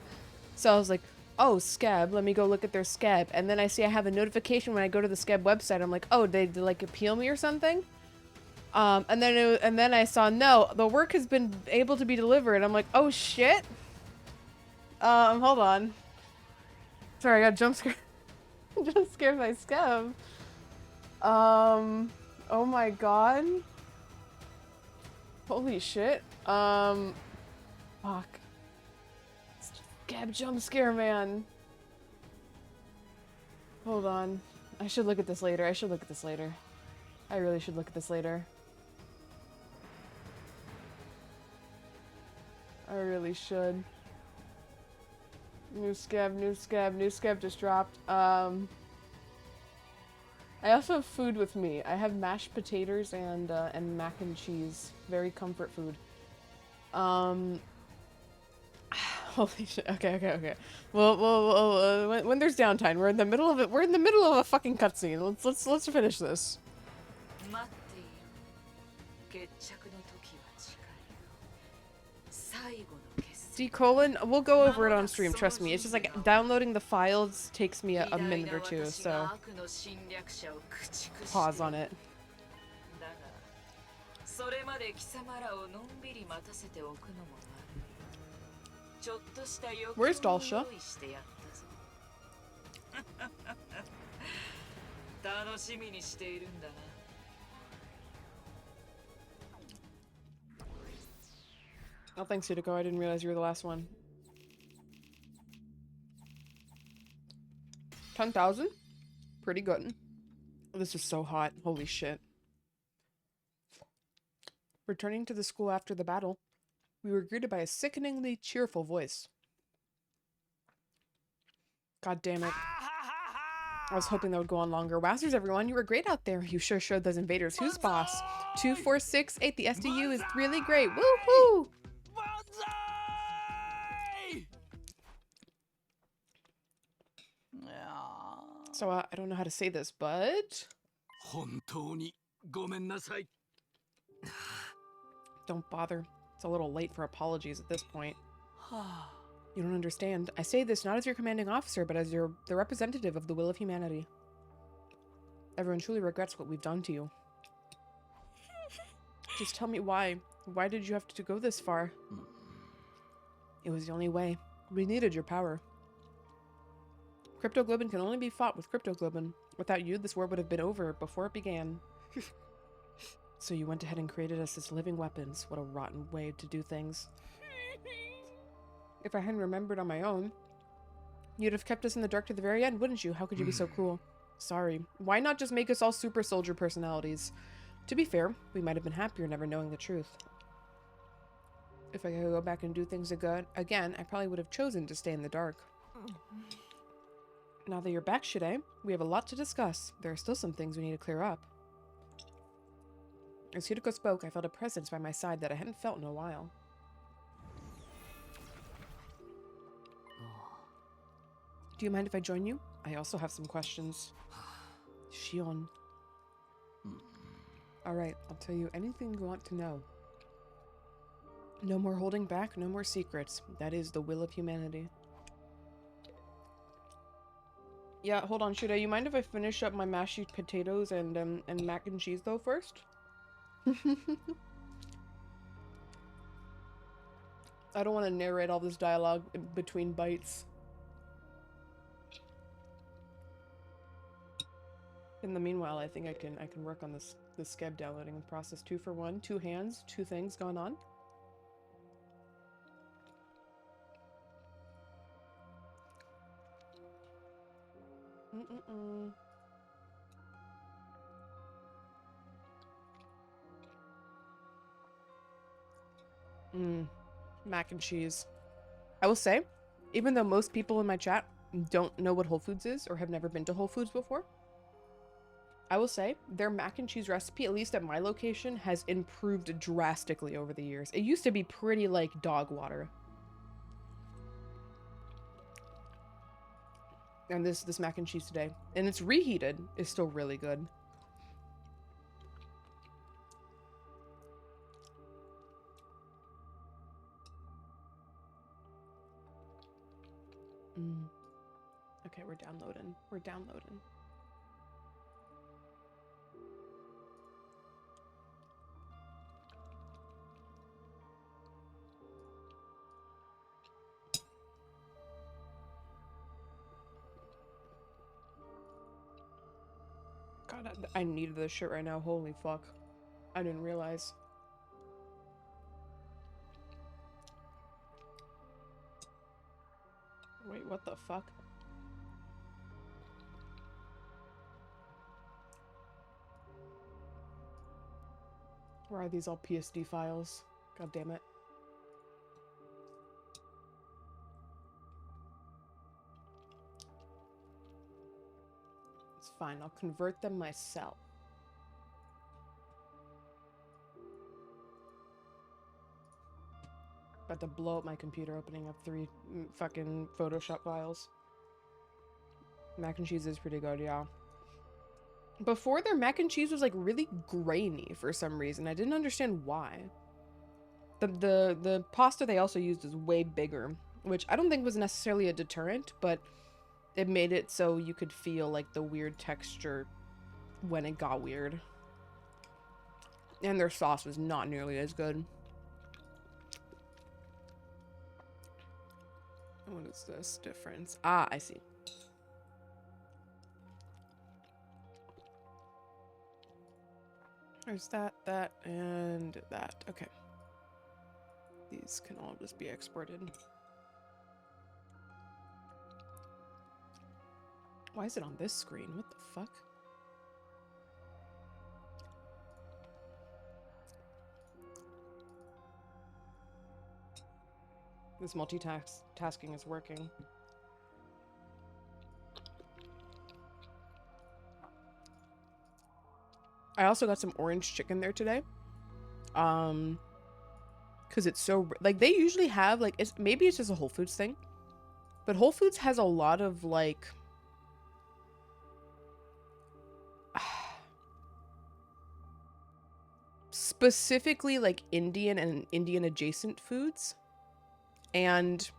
S1: So I was like, oh, scab, let me go look at their scab. And then I see I have a notification when I go to the scab website. I'm like, oh, they like appeal me or something? And then I saw, no, the work has been able to be delivered. I'm like, oh shit. Hold on. Sorry, I got jump scared. Jump scared by scab. Oh my god. Holy shit. Fuck. Scab jump scare, man. Hold on. I should look at this later. I should look at this later. I really should look at this later. I really should. New scab, new scab, new scab just dropped. I also have food with me. I have mashed potatoes and mac and cheese. Very comfort food. Holy shit. Okay. Well, when there's downtime, we're in the middle of it. We're in the middle of a fucking cutscene. Let's finish this. D colon, we'll go over it on stream, trust me. It's just like downloading the files takes me a minute or two, so pause on it. Where's Dalsha? Oh, thanks, Hideko. I didn't realize you were the last one. 10,000? Pretty good. This is so hot. Holy shit. Returning to the school after the battle, we were greeted by a sickeningly cheerful voice. God damn it. I was hoping that would go on longer. Wowzers, everyone. You were great out there. You sure showed those invaders who's boss. 2468. The SDU is really great. Woohoo! So, I don't know how to say this, but... Don't bother. It's a little late for apologies at this point. You don't understand. I say this not as your commanding officer, but as the representative of the will of humanity. Everyone truly regrets what we've done to you. Just tell me why. Why did you have to go this far? It was the only way. We needed your power. Cryptoglobin can only be fought with Cryptoglobin. Without you, this war would have been over before it began. So you went ahead and created us as living weapons. What a rotten way to do things. If I hadn't remembered on my own, you'd have kept us in the dark to the very end, wouldn't you? How could you be so cruel? Sorry. Why not just make us all super soldier personalities? To be fair, we might have been happier never knowing the truth. If I could go back and do things again, I probably would have chosen to stay in the dark. Now that you're back, Shide, we have a lot to discuss. There are still some things we need to clear up. As Hideko spoke, I felt a presence by my side that I hadn't felt in a while. Do you mind if I join you? I also have some questions. Shion. Alright, I'll tell you anything you want to know. No more holding back, no more secrets. That is the will of humanity. Yeah, hold on, Shuda. You mind if I finish up my mashed potatoes and mac and cheese though first? I don't want to narrate all this dialogue between bites. In the meanwhile, I think I can work on this scab downloading process 2 for 1. 2 hands, 2 things going on. Mac and cheese. I will say, even though most people in my chat don't know what Whole Foods is or have never been to Whole Foods before, I will say their mac and cheese recipe, at least at my location, has improved drastically over the years. It used to be pretty like dog water. And this mac and cheese today, and it's reheated, is still really good. Okay, we're downloading. We're downloading. God, I needed this shit right now. Holy fuck. I didn't realize. Wait, what the fuck? Where are these all PSD files? God damn it. It's fine, I'll convert them myself. About to blow up my computer opening up 3 fucking Photoshop files. Mac and cheese is pretty good, yeah. Before, their mac and cheese was like really grainy for some reason. I didn't understand why. The pasta they also used is way bigger, which I don't think was necessarily a deterrent, but it made it so you could feel like the weird texture when it got weird. And their sauce was not nearly as good. What is this difference? Ah, I see. There's that, and that. Okay. These can all just be exported. Why is it on this screen? What the fuck? This multitasking is working. I also got some orange chicken there today. Because it's so, like, they usually have, like, maybe it's just a Whole Foods thing, but Whole Foods has a lot of, like, specifically, like, Indian and Indian adjacent foods. And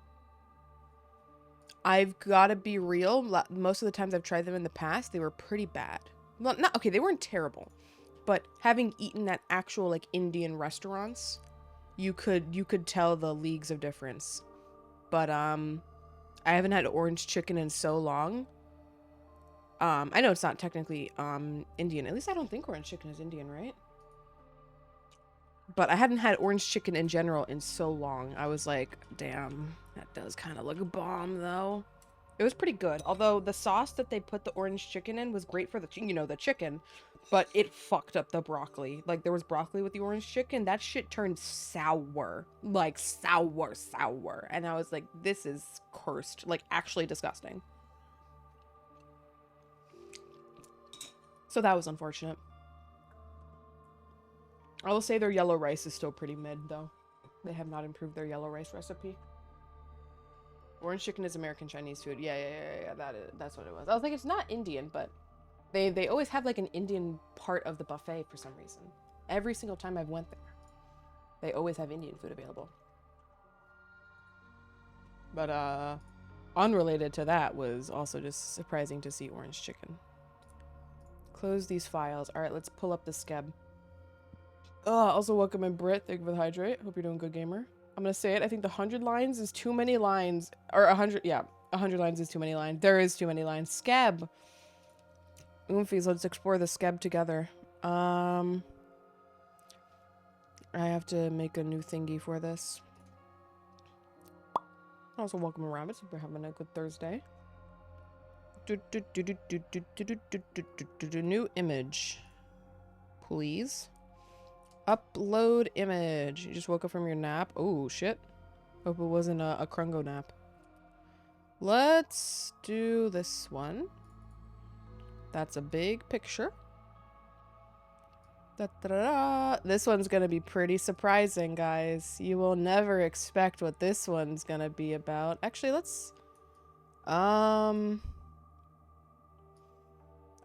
S1: I've got to be real, most of the times I've tried them in the past, they were pretty bad. Well, not, okay, they weren't terrible, but having eaten at actual, like, Indian restaurants, you could tell the leagues of difference. But I haven't had orange chicken in so long. I know it's not technically Indian. At least I don't think orange chicken is Indian, right? But I hadn't had orange chicken in general in so long. I was like, damn, that does kind of look bomb though. It was pretty good. Although the sauce that they put the orange chicken in was great for the, you know, the chicken, but it fucked up the broccoli. Like, there was broccoli with the orange chicken. That shit turned sour. Like, sour. And I was like, this is cursed. Like, actually disgusting. So that was unfortunate. I will say their yellow rice is still pretty mid, though. They have not improved their yellow rice recipe. Orange chicken is American Chinese food. Yeah, that's what it was. I was like, it's not Indian, but they always have like an Indian part of the buffet for some reason. Every single time I've went there, they always have Indian food available. But unrelated to that was also just surprising to see orange chicken. Close these files. All right, let's pull up the skeb. Also welcome in Brit. Thank you for the hydrate. Hope you're doing good, gamer. I'm gonna say it. I think the 100 lines is too many lines. Or 100, yeah. 100 lines is too many lines. There is too many lines. Skeb. Oomfies, let's explore the skeb together. I have to make a new thingy for this. Also welcome in Rabbits. Hope you're having a good Thursday. New image. Please. Upload image. You just woke up from your nap. Oh, shit. Hope it wasn't a Krungo nap. Let's do this one. That's a big picture. Da-da-da-da. This one's gonna be pretty surprising, guys. You will never expect what this one's gonna be about. Actually, let's... I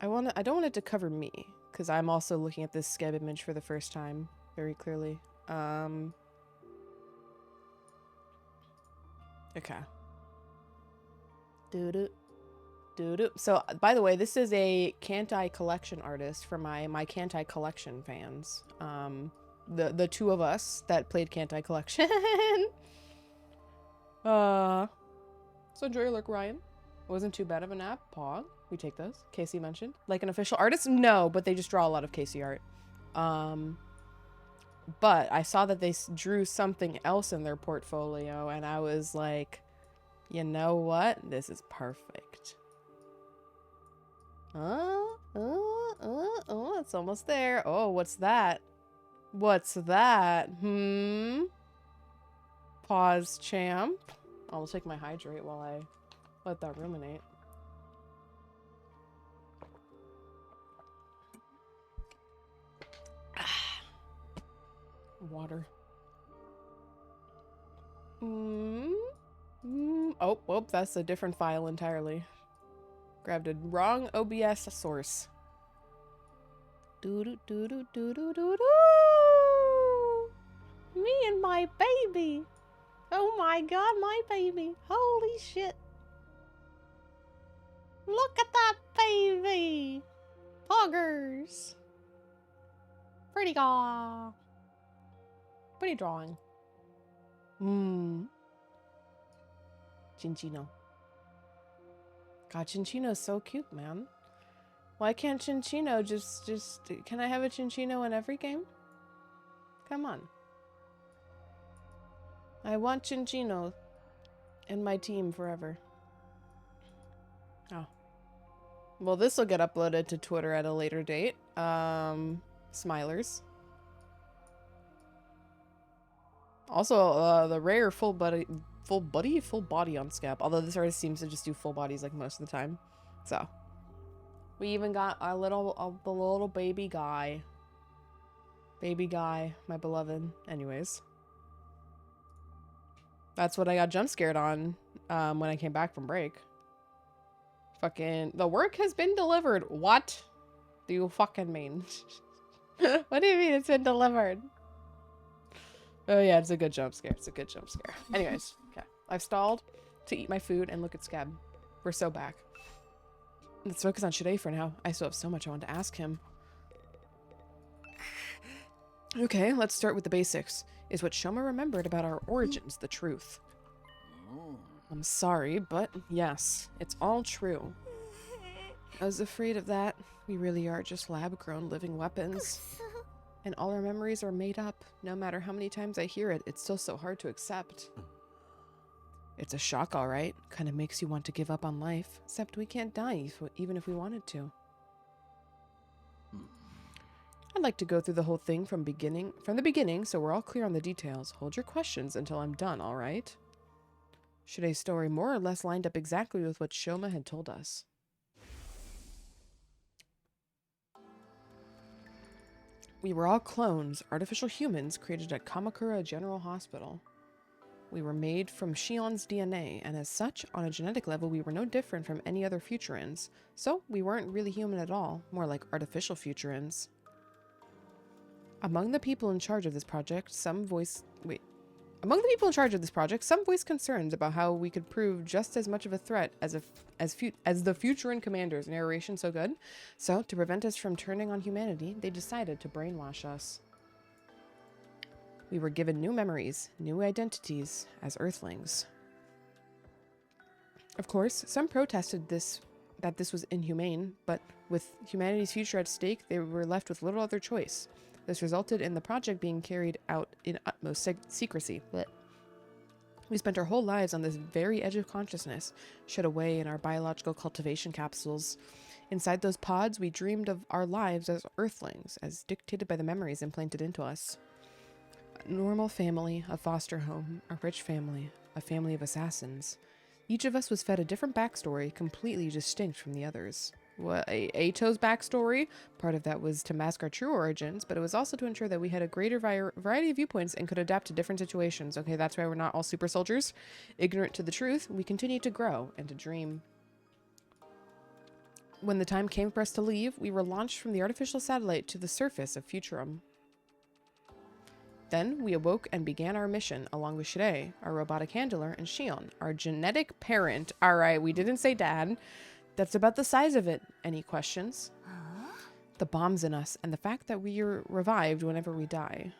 S1: don't want it to cover me, because I'm also looking at this skeb image for the first time, very clearly. Okay. Doo-doo. Doo-doo. So, by the way, this is a Kantai collection artist for my Kantai collection fans. The two of us that played Kantai collection. So enjoy your look, Ryan. Wasn't too bad of a nap. Pog. We take those. Casey mentioned. Like an official artist? No, but they just draw a lot of Casey art. But I saw that they drew something else in their portfolio, and I was like, you know what? This is perfect. It's almost there. Oh, what's that? What's that? Pause, champ. I'll take my hydrate while I let that ruminate. Water. Oh, that's a different file entirely. Grabbed a wrong OBS source. Doo-doo-doo-doo-doo-doo-doo. Me and my baby. Oh my god, my baby. Holy shit. Look at that baby. Poggers. Pretty gaw. Pretty drawing. Chinchino. God, Chinchino's so cute, man. Why can't Chinchino just... Can I have a Chinchino in every game? Come on. I want Chinchino in my team forever. Oh. Well, this will get uploaded to Twitter at a later date. Smilers. Also, the rare full body on Scap. Although this artist seems to just do full bodies like most of the time. So, we even got the little baby guy. Baby guy, my beloved. Anyways, that's what I got jump scared on when I came back from break. Fucking, the work has been delivered. What do you fucking mean? What do you mean it's been delivered? Oh yeah, it's a good jump scare. It's a good jump scare. Anyways, okay. I've stalled to eat my food and look at Scab. We're so back. Let's focus on Shirei for now. I still have so much I want to ask him. Okay, let's start with the basics. Is what Shoma remembered about our origins the truth? I'm sorry, but yes, it's all true. I was afraid of that. We really are just lab-grown living weapons. And all our memories are made up. No matter how many times I hear it, it's still so hard to accept. It's a shock, all right. Kind of makes you want to give up on life. Except we can't die even if we wanted to. I'd like to go through the whole thing from the beginning, so we're all clear on the details. Hold your questions until I'm done, all right? Shirei's story more or less lined up exactly with what Shoma had told us. We were all clones, artificial humans created at Kamakura General Hospital. We were made from Shion's DNA, and as such, on a genetic level, we were no different from any other Futurans. So, we weren't really human at all, more like artificial Futurans. Among the people in charge of this project, some voiced Among the people in charge of this project, some voiced concerns about how we could prove just as much of a threat as the Futuran commanders. Narration so good. So, to prevent us from turning on humanity, they decided to brainwash us. We were given new memories, new identities as Earthlings. Of course, some protested that this was inhumane, but with humanity's future at stake, they were left with little other choice. This resulted in the project being carried out in utmost secrecy. Blech. We spent our whole lives on this very edge of consciousness, shut away in our biological cultivation capsules. Inside those pods, we dreamed of our lives as Earthlings, as dictated by the memories implanted into us. A normal family, a foster home, a rich family, a family of assassins. Each of us was fed a different backstory, completely distinct from the others. Ato's backstory, part of that was to mask our true origins, but it was also to ensure that we had a greater variety of viewpoints and could adapt to different situations. Okay, that's why we're not all super soldiers. Ignorant to the truth, we continued to grow and to dream. When the time came for us to leave, we were launched from the artificial satellite to the surface of Futurum. Then we awoke and began our mission, along with Shirei, our robotic handler, and Shion, our genetic parent. Alright, we didn't say dad. That's about the size of it. Any questions? Huh? The bombs in us, and the fact that we are revived whenever we die.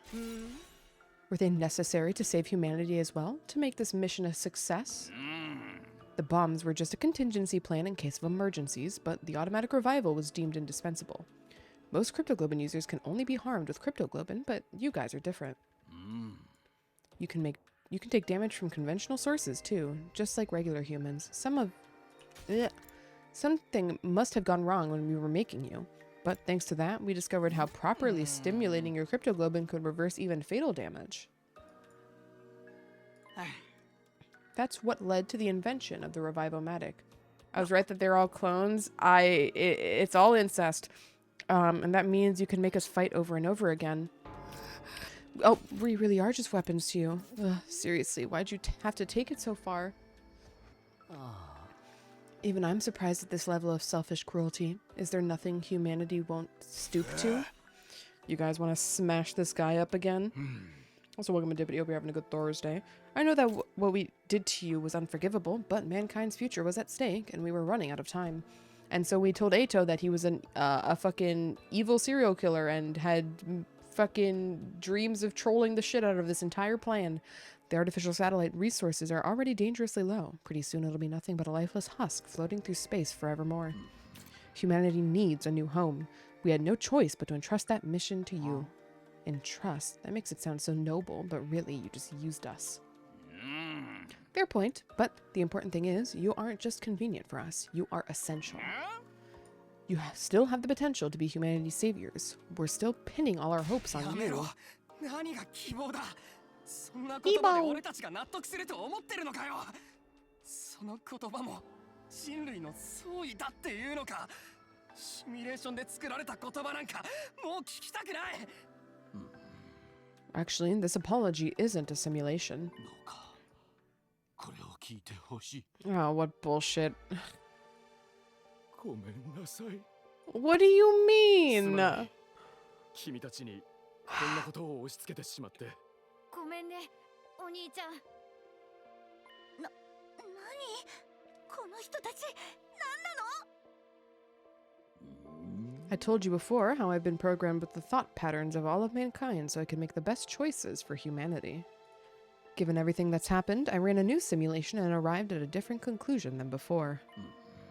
S1: Were they necessary to save humanity as well, to make this mission a success? The bombs were just a contingency plan in case of emergencies, but the automatic revival was deemed indispensable. Most cryptoglobin users can only be harmed with cryptoglobin, but you guys are different. You can take damage from conventional sources too, just like regular humans. Something must have gone wrong when we were making you. But thanks to that, we discovered how properly stimulating your cryptoglobin could reverse even fatal damage. That's what led to the invention of the Revivomatic. I was right that they're all clones. It's all incest. And that means you can make us fight over and over again. Oh, we really are just weapons to you. Ugh, seriously, why'd you have to take it so far? Even I'm surprised at this level of selfish cruelty. Is there nothing humanity won't stoop to? You guys want to smash this guy up again? Also, welcome to Dippity. Hope you're having a good Thursday. I know that what we did to you was unforgivable, but mankind's future was at stake, and we were running out of time. And so we told Ato that he was a fucking evil serial killer and had fucking dreams of trolling the shit out of this entire plan. The artificial satellite resources are already dangerously low. Pretty soon it'll be nothing but a lifeless husk floating through space forevermore. Humanity needs a new home. We had no choice but to entrust that mission to you. Entrust? That makes it sound so noble, but really you just used us. Fair point, but the important thing is, you aren't just convenient for us, you are essential. You still have the potential to be humanity's saviors. We're still pinning all our hopes on you.
S10: そんな言葉で俺たちが納得すると思ってるのかよ。その言葉も人類の総意だっていうのか。シミュレーションで作られた言葉なんかもう聞きたくない。
S1: Actually, this apology isn't a simulation. Oh, what bullshit. What do you mean?
S11: 君たちにこんなことを押し付けてしまって。
S7: ごめんね、お兄ちゃん。何？この人たち、何なの？
S1: I told you before how I've been programmed with the thought patterns of all of mankind so I can make the best choices for humanity. Given everything that's happened, I ran a new simulation and arrived at a different conclusion than before.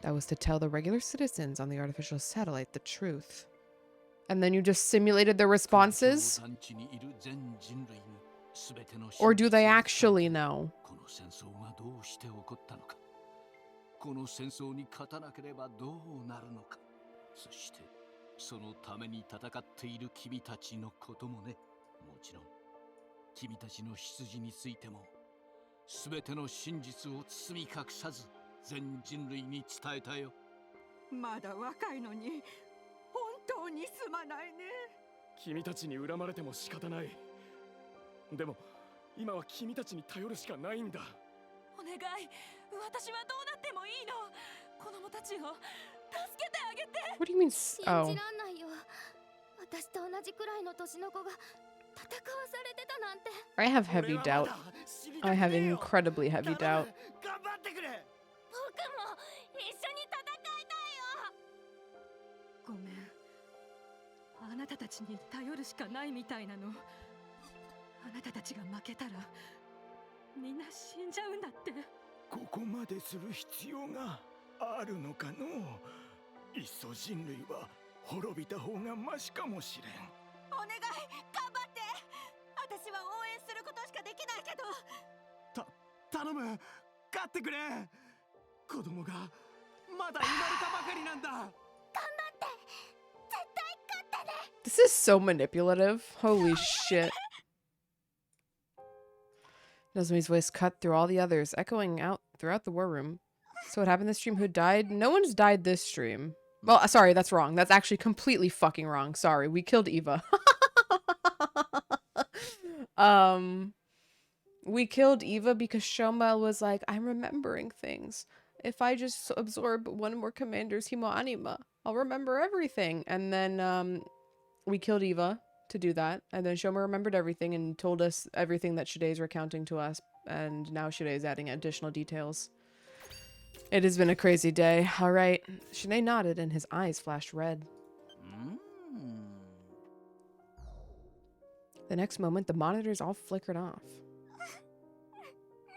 S1: That was to tell the regular citizens on the artificial satellite the truth. And then you just simulated their responses? Or do they actually know?
S2: そのために戦っている君たちのこともね。もちろん君たちの出自についても全ての真実を包み隠さず全人類に伝えたよ。
S9: まだ若いのに本当にすまないね。
S11: 君たちに恨まれても仕方ない。でも今は君たちに頼るしかないんだ。
S9: お願い、私はどうなってもいいの。子供たちを助けてあげて。
S1: What do you mean?
S7: 信じらんないよ。私と同じくらいの年の子が
S1: I have heavy doubt. I have incredibly heavy doubt.
S9: ごめん。あなたたちに頼るしかないみたいなの。あなたたちが負けたらみんな死んじゃうんだって。
S11: ここまでする必要があるのかのう。いっそ人類は滅びた方がマシかもしれん。
S9: お願い、頑張って。私は応援することしかできないけど。
S10: 頼む、勝ってくれ。子供がまだ生まれたばかりなんだ。
S1: This is so manipulative. Holy shit. Nozomi's voice cut through all the others, echoing out throughout the war room. So what happened this stream? Who died? No one's died this stream. Well, sorry, that's wrong. That's actually completely fucking wrong. Sorry, we killed Eva. We killed Eva because Shomel was like, I'm remembering things. If I just absorb one more commander's Himo Anima, I'll remember everything. And then, we killed Eva to do that. And then Shoma remembered everything and told us everything that Shide's recounting to us. And now Shide is adding additional details. It has been a crazy day. All right. Shide nodded and his eyes flashed red. The next moment, the monitors all flickered off.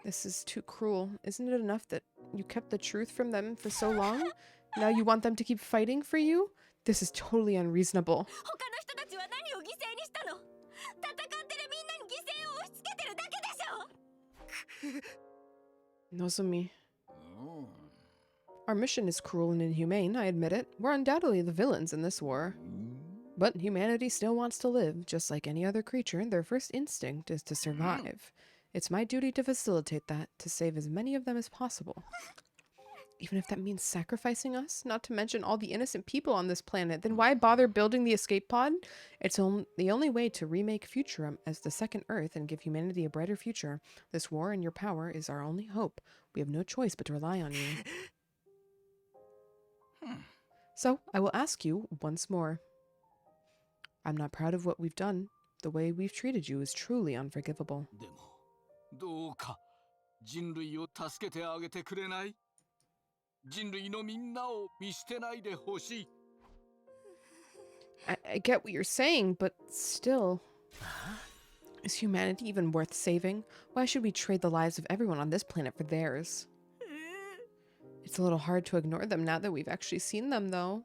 S1: This is too cruel. Isn't it enough that you kept the truth from them for so long? Now you want them to keep fighting for you? This is totally unreasonable. Nozomi. Our mission is cruel and inhumane, I admit it. We're undoubtedly the villains in this war. But humanity still wants to live, just like any other creature. Their first instinct is to survive. It's my duty to facilitate that, to save as many of them as possible. Even if that means sacrificing us, not to mention all the innocent people on this planet, then why bother building the escape pod? It's the only way to remake Futurum as the second Earth and give humanity a brighter future. This war and your power is our only hope. We have no choice but to rely on you. So, I will ask you once more. I'm not proud of what we've done. The way we've treated you is truly unforgivable.
S2: でもどうか人類を助けてあげてくれない？人類のみんなを見捨てないでほしい。
S1: I get what you're saying, but still. Is humanity even worth saving? Why should we trade the lives of everyone on this planet for theirs? It's a little hard to ignore them now that we've actually seen them, though.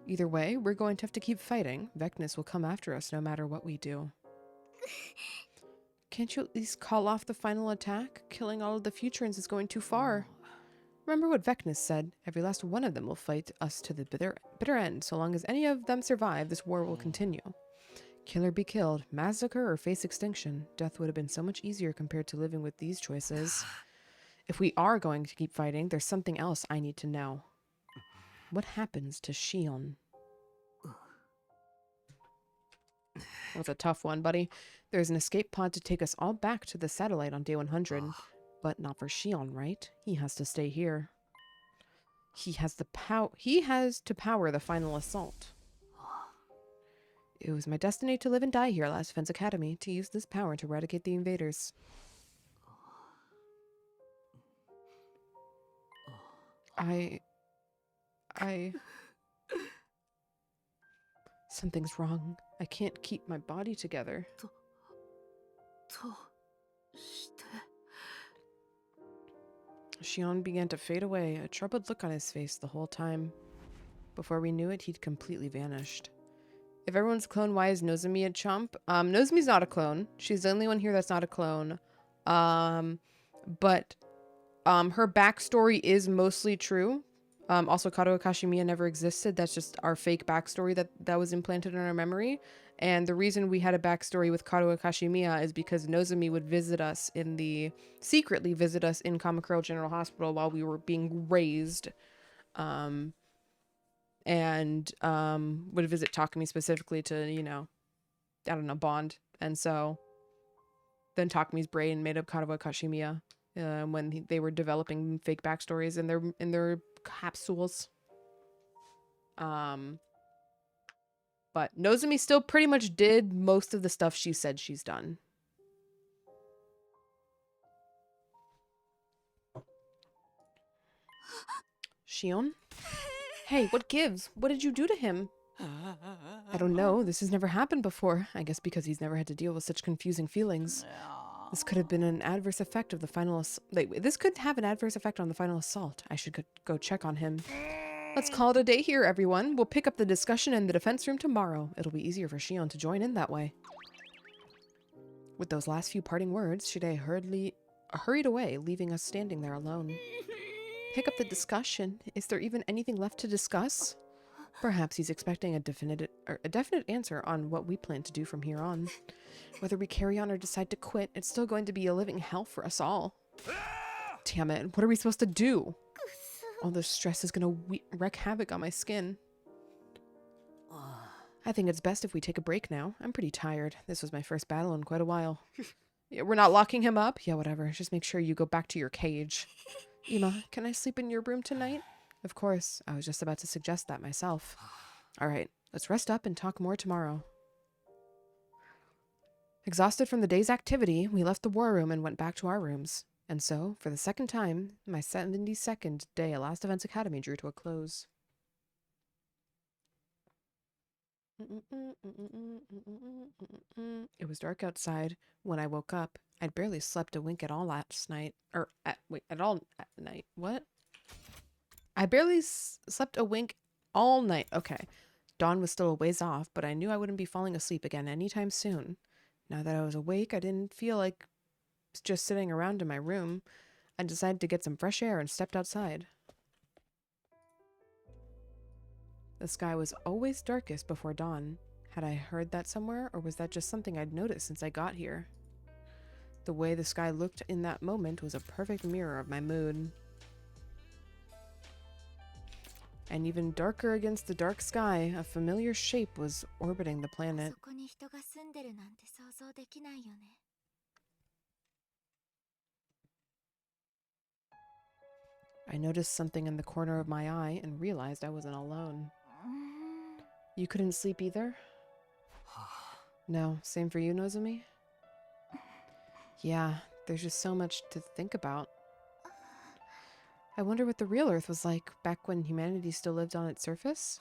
S1: Either way, we're going to have to keep fighting. Vecnus will come after us no matter what we do. Can't you at least call off the final attack? Killing all of the Futurans is going too far. Remember what Vecnus said. Every last one of them will fight us to the bitter end. So long as any of them survive, this war will continue. Kill or be killed, massacre or face extinction. Death would have been so much easier compared to living with these choices. If we are going to keep fighting, there's something else I need to know. What happens to Shion? That's a tough one, buddy. There's an escape pod to take us all back to the satellite on day 100. But not for Shion, right? He has to stay here. He has to power the final assault. It was my destiny to live and die here at Last Defense Academy, to use this power to eradicate the invaders. Something's wrong. I can't keep my body together. Shion began to fade away, a troubled look on his face the whole time. Before we knew it, he'd completely vanished. If everyone's a clone, why is Nozomi a chump? Nozomi's not a clone. She's the only one here that's not a clone. But her backstory is mostly true. Also, Kado Kashimiya never existed. That's just our fake backstory that was implanted in our memory. And the reason we had a backstory with Kado Kashimiya is because Nozomi would secretly visit us in Kamakura General Hospital while we were being raised. And would visit Takumi specifically to, bond. And so then Takumi's brain made up Kado Kashimiya when they were developing fake backstories in their capsules. But But Nozomi still pretty much did most of the stuff she said she's done. Shion? Hey, what gives? What did you do to him? I don't know. This has never happened before. I guess because he's never had to deal with such confusing feelings. This could have been an adverse effect of the final this could have an adverse effect on the final assault. I should go check on him. Let's call it a day here, everyone. We'll pick up the discussion in the defense room tomorrow. It'll be easier for Shion to join in that way. With those last few parting words, Shide hurried away, leaving us standing there alone. Pick up the discussion? Is there even anything left to discuss? Perhaps he's expecting a definite answer on what we plan to do from here on. Whether we carry on or decide to quit, it's still going to be a living hell for us all. Damn it, what are we supposed to do? All this stress is going to wreak havoc on my skin. I think it's best if we take a break now. I'm pretty tired. This was my first battle in quite a while. Yeah, we're not locking him up? Yeah, whatever. Just make sure you go back to your cage. Ima, can I sleep in your room tonight? Of course. I was just about to suggest that myself. Alright, let's rest up and talk more tomorrow. Exhausted from the day's activity, we left the war room and went back to our rooms. And so, for the second time, my 72nd day at Last Defense Academy drew to a close. It was dark outside when I woke up. I'd barely slept a wink at all last night. At all at night. What? I barely slept a wink all night. Okay. Dawn was still a ways off, but I knew I wouldn't be falling asleep again anytime soon. Now that I was awake, I didn't feel like just sitting around in my room. I decided to get some fresh air and stepped outside. The sky was always darkest before dawn. Had I heard that somewhere, or was that just something I'd noticed since I got here? The way the sky looked in that moment was a perfect mirror of my mood. And even darker against the dark sky, a familiar shape was orbiting the planet. I noticed something in the corner of my eye and realized I wasn't alone. You couldn't sleep either? No, same for you, Nozomi? Yeah, there's just so much to think about. I wonder what the real Earth was like back when humanity still lived on its surface?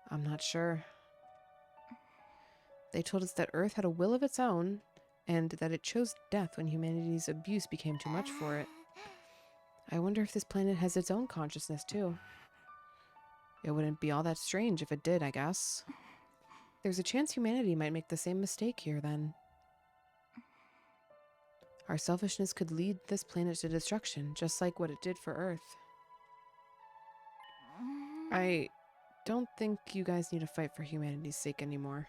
S1: I'm not sure. They told us that Earth had a will of its own, and that it chose death when humanity's abuse became too much for it. I wonder if this planet has its own consciousness, too. It wouldn't be all that strange if it did, I guess. There's a chance humanity might make the same mistake here, then. Our selfishness could lead this planet to destruction, just like what it did for Earth. I don't think you guys need to fight for humanity's sake anymore.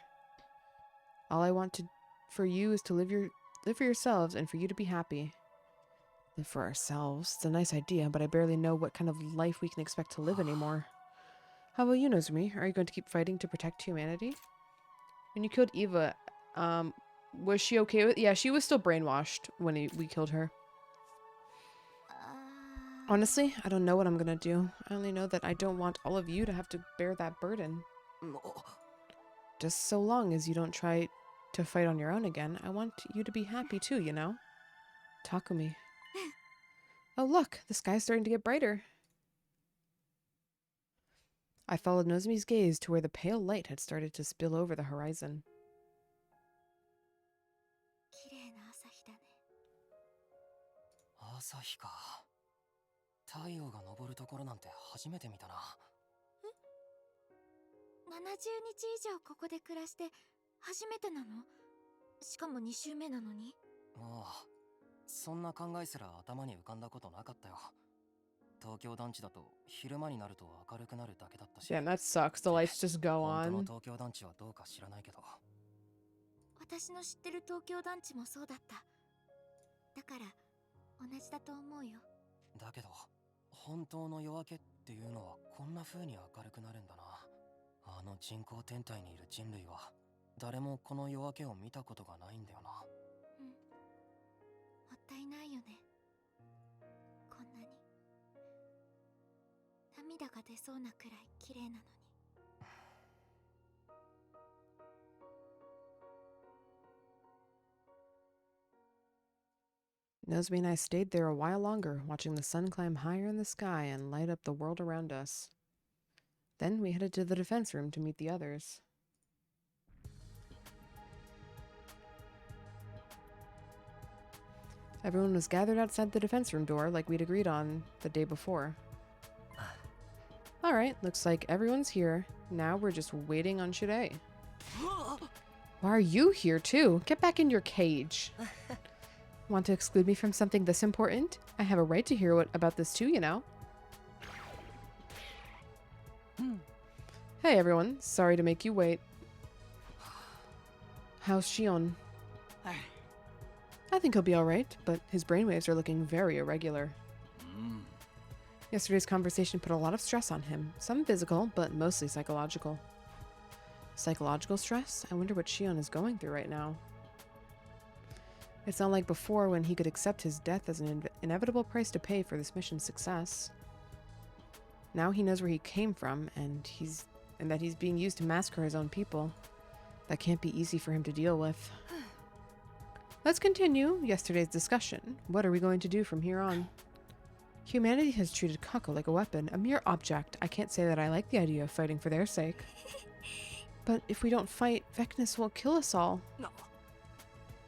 S1: All I want for you is to live for yourselves and for you to be happy. Live for ourselves. It's a nice idea, but I barely know what kind of life we can expect to live anymore. How about you, Nozomi? Are you going to keep fighting to protect humanity? When you killed Eva, was she okay with? Yeah, she was still brainwashed when we killed her. Honestly, I don't know what I'm gonna do. I only know that I don't want all of you to have to bear that burden. Just so long as you don't try to fight on your own again, I want you to be happy too, you know? Takumi. Oh look, the sky's starting to get brighter. I followed Nozomi's gaze to where the pale light had started to spill over the horizon. Yeah, that sucks. The lights just go on. Nozomi and I stayed there a while longer, watching the sun climb higher in the sky and light up the world around us. Then we headed to the defense room to meet the others. Everyone was gathered outside the defense room door like we'd agreed on the day before. Alright, looks like everyone's here. Now we're just waiting on Shirei. Why are you here too? Get back in your cage. Want to exclude me from something this important? I have a right to hear about this too, you know. Hey everyone, sorry to make you wait. How's Shion? I think he'll be alright, but his brainwaves are looking very irregular. Yesterday's conversation put a lot of stress on him. Some physical, but mostly psychological. Psychological stress? I wonder what Shion is going through right now. It's not like before when he could accept his death as an inevitable price to pay for this mission's success. Now he knows where he came from, and that he's being used to massacre his own people. That can't be easy for him to deal with. Let's continue yesterday's discussion. What are we going to do from here on? Humanity has treated Kako like a weapon, a mere object. I can't say that I like the idea of fighting for their sake. But if we don't fight, Vecnus will kill us all.
S9: No.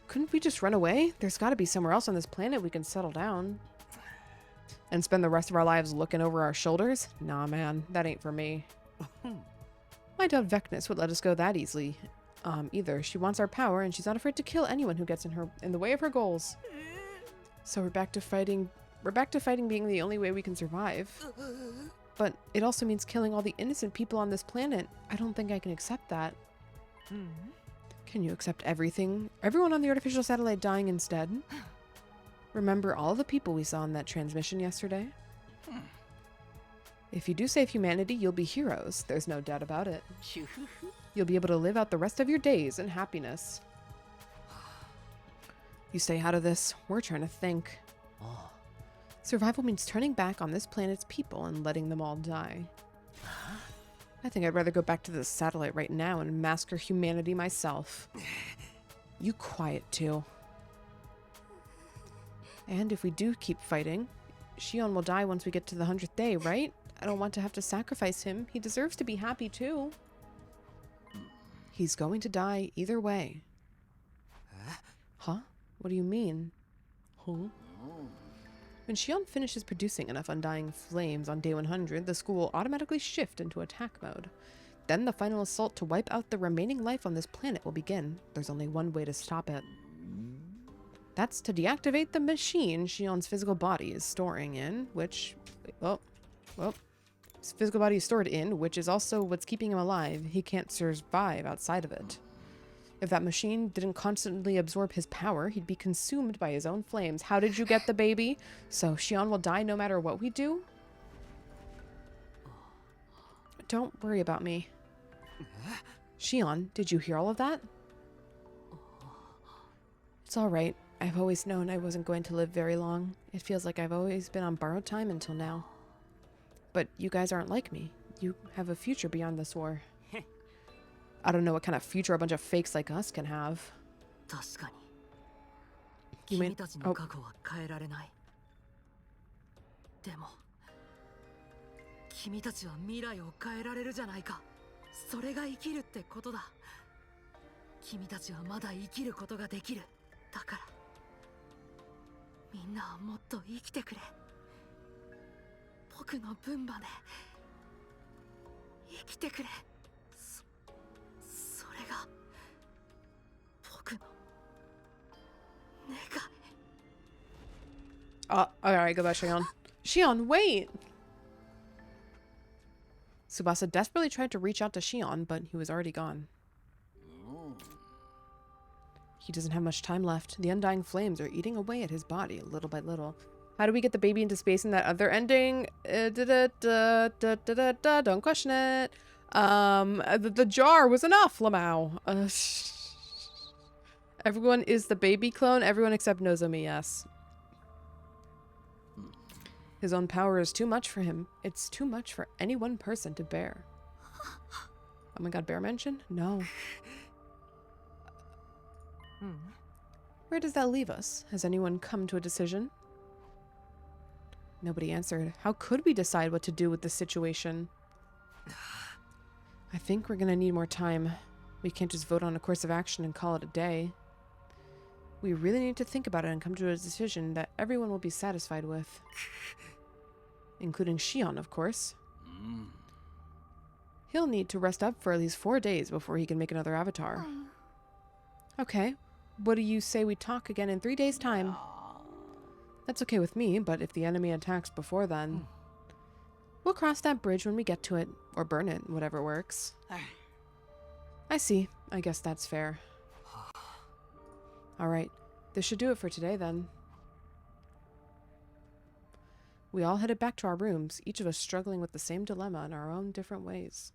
S1: Couldn't we just run away? There's got to be somewhere else on this planet we can settle down. And spend the rest of our lives looking over our shoulders? Nah, man, that ain't for me. I doubt Vecnus would let us go that easily. Either. She wants our power, and she's not afraid to kill anyone who gets in the way of her goals. So we're back to fighting. We're back to fighting being the only way we can survive. But it also means killing all the innocent people on this planet. I don't think I can accept that. Can you accept everything? Everyone on the artificial satellite dying instead? Remember all the people we saw in that transmission yesterday? If you do save humanity, you'll be heroes. There's no doubt about it. You'll be able to live out the rest of your days in happiness. You stay out of this. We're trying to think. Survival means turning back on this planet's people and letting them all die. I think I'd rather go back to the satellite right now and massacre humanity myself. You quiet too. And if we do keep fighting, Shion will die once we get to the 100th day, right? I don't want to have to sacrifice him. He deserves to be happy too. He's going to die either way. Huh? What do you mean? Huh? When Shion finishes producing enough undying flames on day 100, the school will automatically shift into attack mode. Then the final assault to wipe out the remaining life on this planet will begin. There's only one way to stop it. That's to deactivate the machine Shion's physical body is storing in, which... his physical body is stored in, which is also what's keeping him alive. He can't survive outside of it. If that machine didn't constantly absorb his power, he'd be consumed by his own flames. How did you get the baby? So Shion will die no matter what we do? Don't worry about me. Shion, did you hear all of that? It's alright. I've always known I wasn't going to live very long. It feels like I've always been on borrowed time until now. But you guys aren't like me. You have a future beyond this war. I don't know what kind of future a bunch of fakes like us can have. You mean... Oh.
S9: でも君たちは未来を変えられるじゃないか。それが生きるってことだ。君たちはまだ生きることができる。だからみんなはもっと生きてくれ。僕の分まで生きてくれ。それが僕の願い。
S1: Alright, goodbye, Shion. Shion, wait! Tsubasa desperately tried to reach out to Shion, but he was already gone. He doesn't have much time left. The undying flames are eating away at his body little by little. How do we get the baby into space in that other ending? Don't question it. The jar was enough, Lamau. Everyone is the baby clone. Everyone except Nozomi, yes. His own power is too much for him. It's too much for any one person to bear. Oh my god, bear mention? No. Where does that leave us? Has anyone come to a decision? Nobody answered. How could we decide what to do with this situation? I think we're gonna need more time. We can't just vote on a course of action and call it a day. We really need to think about it and come to a decision that everyone will be satisfied with. Including Shion, of course. He'll need to rest up for at least 4 days before he can make another avatar. Okay. What do you say we talk again in 3 days' time? That's okay with me, but if the enemy attacks before then... We'll cross that bridge when we get to it. Or burn it, whatever works. I see. I guess that's fair. Alright. This should do it for today, then. We all headed back to our rooms, each of us struggling with the same dilemma in our own different ways.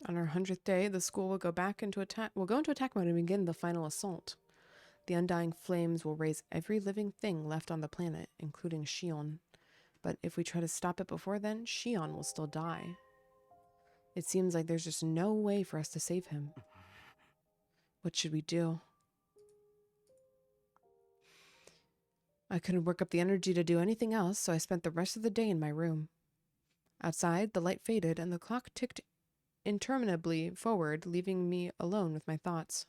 S1: On our 100th day, the school will go into attack mode and begin the final assault. The undying flames will raise every living thing left on the planet, including Shion. But if we try to stop it before then, Shion will still die. It seems like there's just no way for us to save him. What should we do? I couldn't work up the energy to do anything else, so I spent the rest of the day in my room. Outside, the light faded and the clock ticked interminably forward, leaving me alone with my thoughts.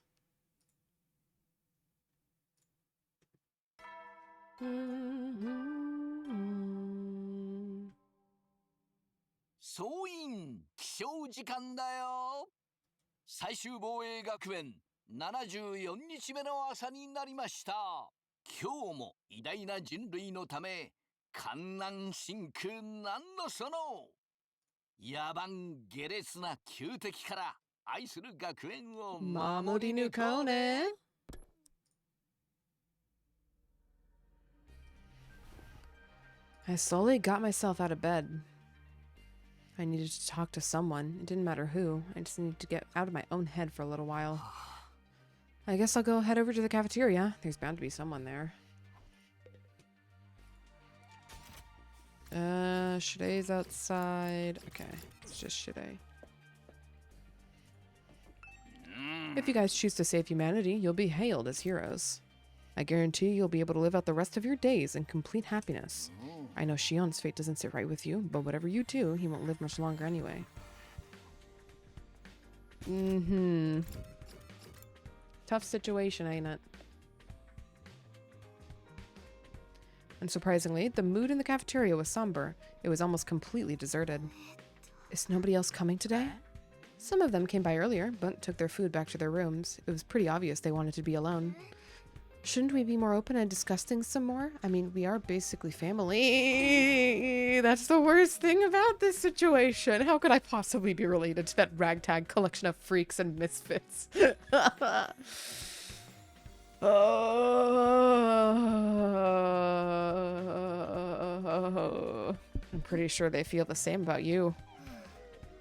S2: 最終防衛学園74日目の朝になりました。今日も偉大な人類のため観覧深空なんのその野蛮下劣な旧敵から愛する学園を守り抜こうね。
S1: I slowly got myself out of bed. I needed to talk to someone. It didn't matter who. I just needed to get out of my own head for a little while. I guess I'll go head over to the cafeteria. There's bound to be someone there. Shidei's outside. Okay, it's just Shidei. If you guys choose to save humanity, you'll be hailed as heroes. I guarantee you'll be able to live out the rest of your days in complete happiness. I know Shion's fate doesn't sit right with you, but whatever you do, he won't live much longer anyway. Tough situation, ain't it? Unsurprisingly, the mood in the cafeteria was somber. It was almost completely deserted. Is nobody else coming today? Some of them came by earlier, but took their food back to their rooms. It was pretty obvious they wanted to be alone. Shouldn't we be more open and discuss things some more? I mean, we are basically family. That's the worst thing about this situation. How could I possibly be related to that ragtag collection of freaks and misfits? I'm pretty sure they feel the same about you.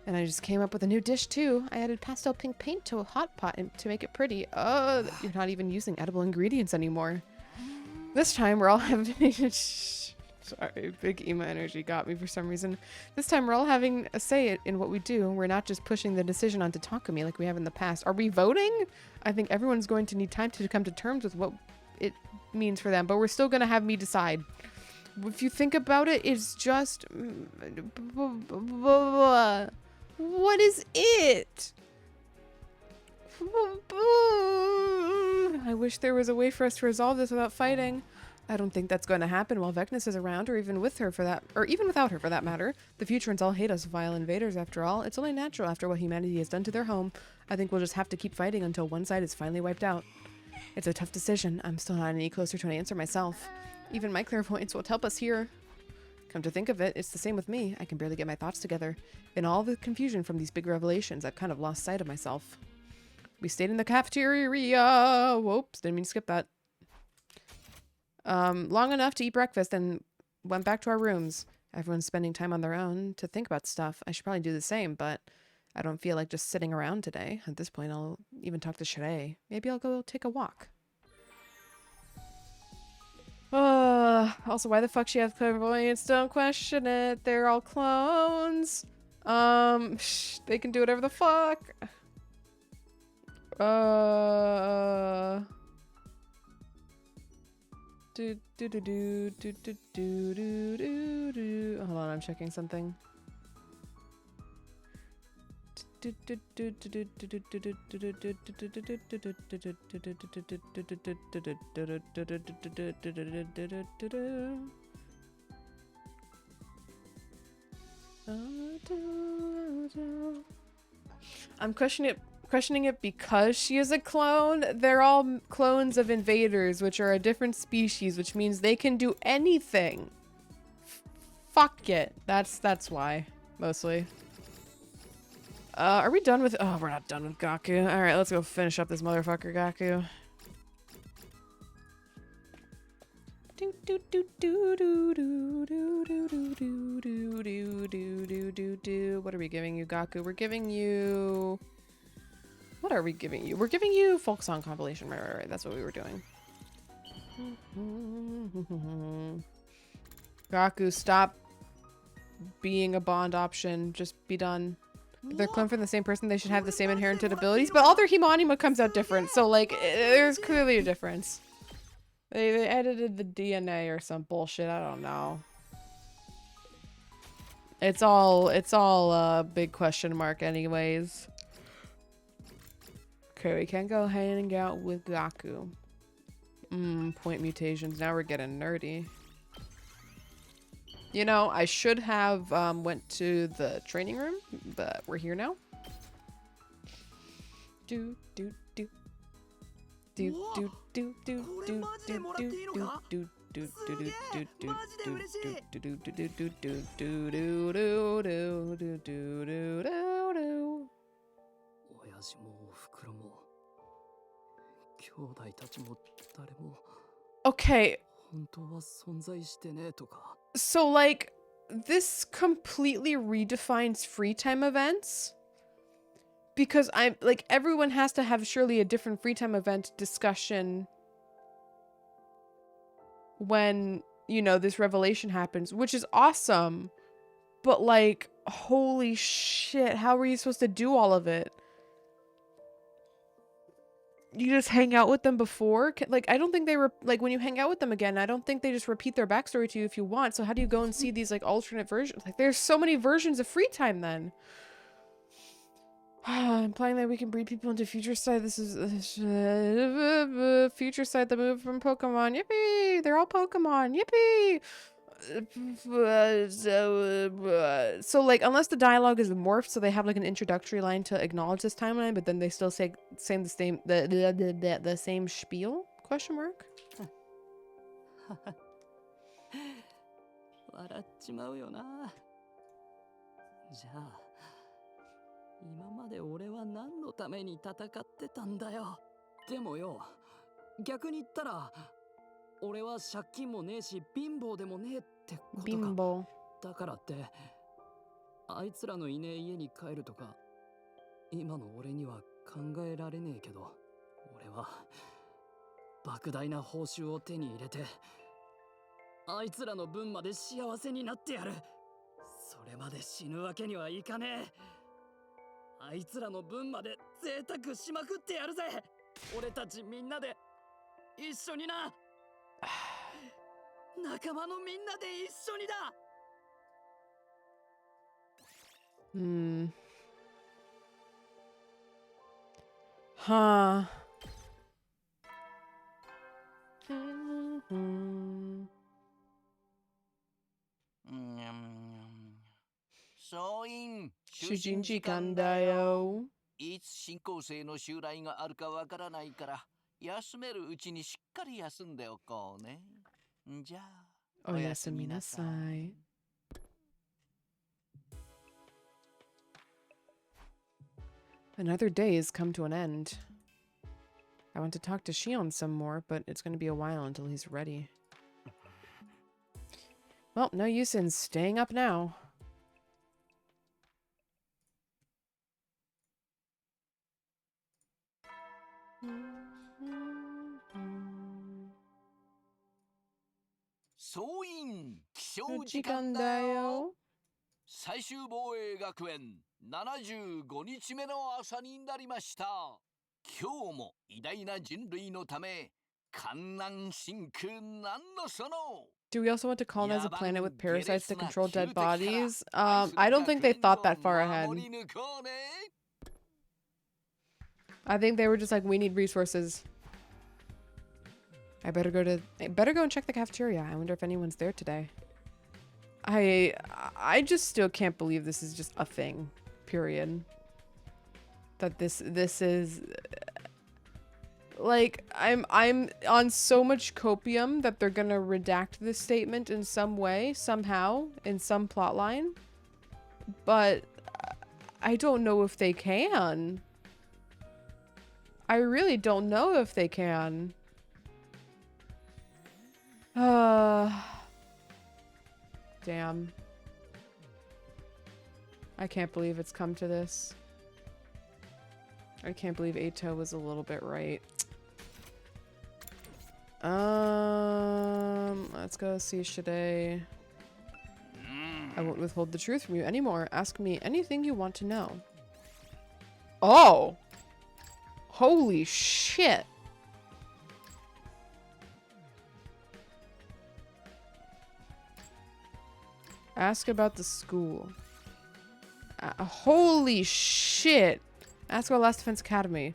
S1: And I just came up with a new dish too. I added pastel pink paint to a hot pot to make it pretty. Oh, you're not even using edible ingredients anymore. This time we're all having... Sorry, big emo energy got me for some reason. This time we're all having a say in what we do. We're not just pushing the decision onto Takumi like we have in the past. Are we voting? I think everyone's going to need time to come to terms with what it means for them, but we're still going to have me decide. If you think about it, it's just... What is it? I wish there was a way for us to resolve this without fighting. I don't think that's going to happen while Vecnus is around, or even with her for that, or even without her for that matter. The Futurans all hate us vile invaders after all. It's only natural after what humanity has done to their home. I think we'll just have to keep fighting until one side is finally wiped out. It's a tough decision. I'm still not any closer to an answer myself. Even my clairvoyance won't help us here. Come to think of it, it's the same with me. I can barely get my thoughts together. In all the confusion from these big revelations, I've kind of lost sight of myself. We stayed in the cafeteria. Whoops, didn't mean to skip that. Long enough to eat breakfast and went back to our rooms. Everyone's spending time on their own to think about stuff. I should probably do the same, but I don't feel like just sitting around today. At this point, I'll even talk to Shirei. Maybe I'll go take a walk. Also, why the fuck she has clairvoyance? Don't question it. They're all clones. They can do whatever the fuck. Hold on, I'm checking something. I'm questioning it because she is a clone. They're all clones of invaders, which are a different species, which means they can do anything. Fuck it. That's why, mostly. Are we done with? Oh, we're not done with Gaku. All right, let's go finish up this motherfucker, Gaku. What are we giving you, Gaku? We're giving you. What are we giving you? We're giving you folk song compilation. Right. That's what we were doing. Gaku, stop being a Bond option. Just be done. If they're cloned from the same person, they should have the same inherited abilities. But all their Himanima comes out different, so like, there's clearly a difference. They edited the DNA or some bullshit. I don't know. It's all a big question mark, anyways. Okay, we can go hang out with Gaku. Point mutations. Now we're getting nerdy. You know, I should have went to the training room, but we're here now. Do do do do do do do do do do do do do.
S10: 親父もおふくろも兄弟たちも誰も
S1: Okay.
S10: 本当は存在してねえとか
S1: So like this completely redefines free time events because I'm like everyone has to have surely a different free time event discussion when, you know, this revelation happens, which is awesome. But like, holy shit, how were you supposed to do all of it? You just hang out with them before? Like, I don't think they were, like, when you hang out with them again, I don't think they just repeat their backstory to you if you want. So how do you go and see these, like, alternate versions? Like, there's so many versions of free time then. Implying that we can breed people into Future Sight. This is Future Sight, the move from Pokemon. Yippee! They're all Pokemon. Yippee! So like, unless the dialogue is morphed, so they have like an introductory line to acknowledge this timeline, but then they still say the same spiel? Question mark.
S10: 笑っちまうよな。じゃあ今まで俺は何のために戦ってたんだよ。でもよ、逆に言ったら俺は借金もねえし貧乏でもねえってことか。
S1: 貧乏。
S10: だからってあいつらのいねえ家に帰るとか今の俺には考えられねえけど、俺は莫大な報酬を手に入れてあいつらの分まで幸せになってやる。それまで死ぬわけにはいかねえ。あいつらの分まで贅沢しまくってやるぜ。俺たちみんなで一緒にな。仲間のみんなで一緒にだ。
S1: Huh. Shujinji Gandayo.
S2: いつ新構成の襲来があるかわからないから休めるうちにしっかり休んでおこうね。じゃあおやすみなさい。
S1: Another day has come to an end. I want to talk to Shion some more, but it's going to be a while until he's ready. Well, no use in staying up now.
S2: 最終防衛学園75日目の朝になりました。今日も偉大な人類のため観覧深空なんのその
S1: Do we also want to colonize a planet with parasites to control dead bodies? I don't think they thought that far ahead. I think they were just like, we need resources. I better go and check the cafeteria. I wonder if anyone's there today. I just still can't believe this is just a thing. Period. That this is like I'm on so much copium that they're gonna redact this statement in some way, somehow, in some plot line. But I don't know if they can. I really don't know if they can. Damn. I can't believe it's come to this. I can't believe Ato was a little bit right. Let's go see Shide. I won't withhold the truth from you anymore. Ask me anything you want to know. Oh! Holy shit! Ask about the school. Holy shit! Ask about Last Defense Academy.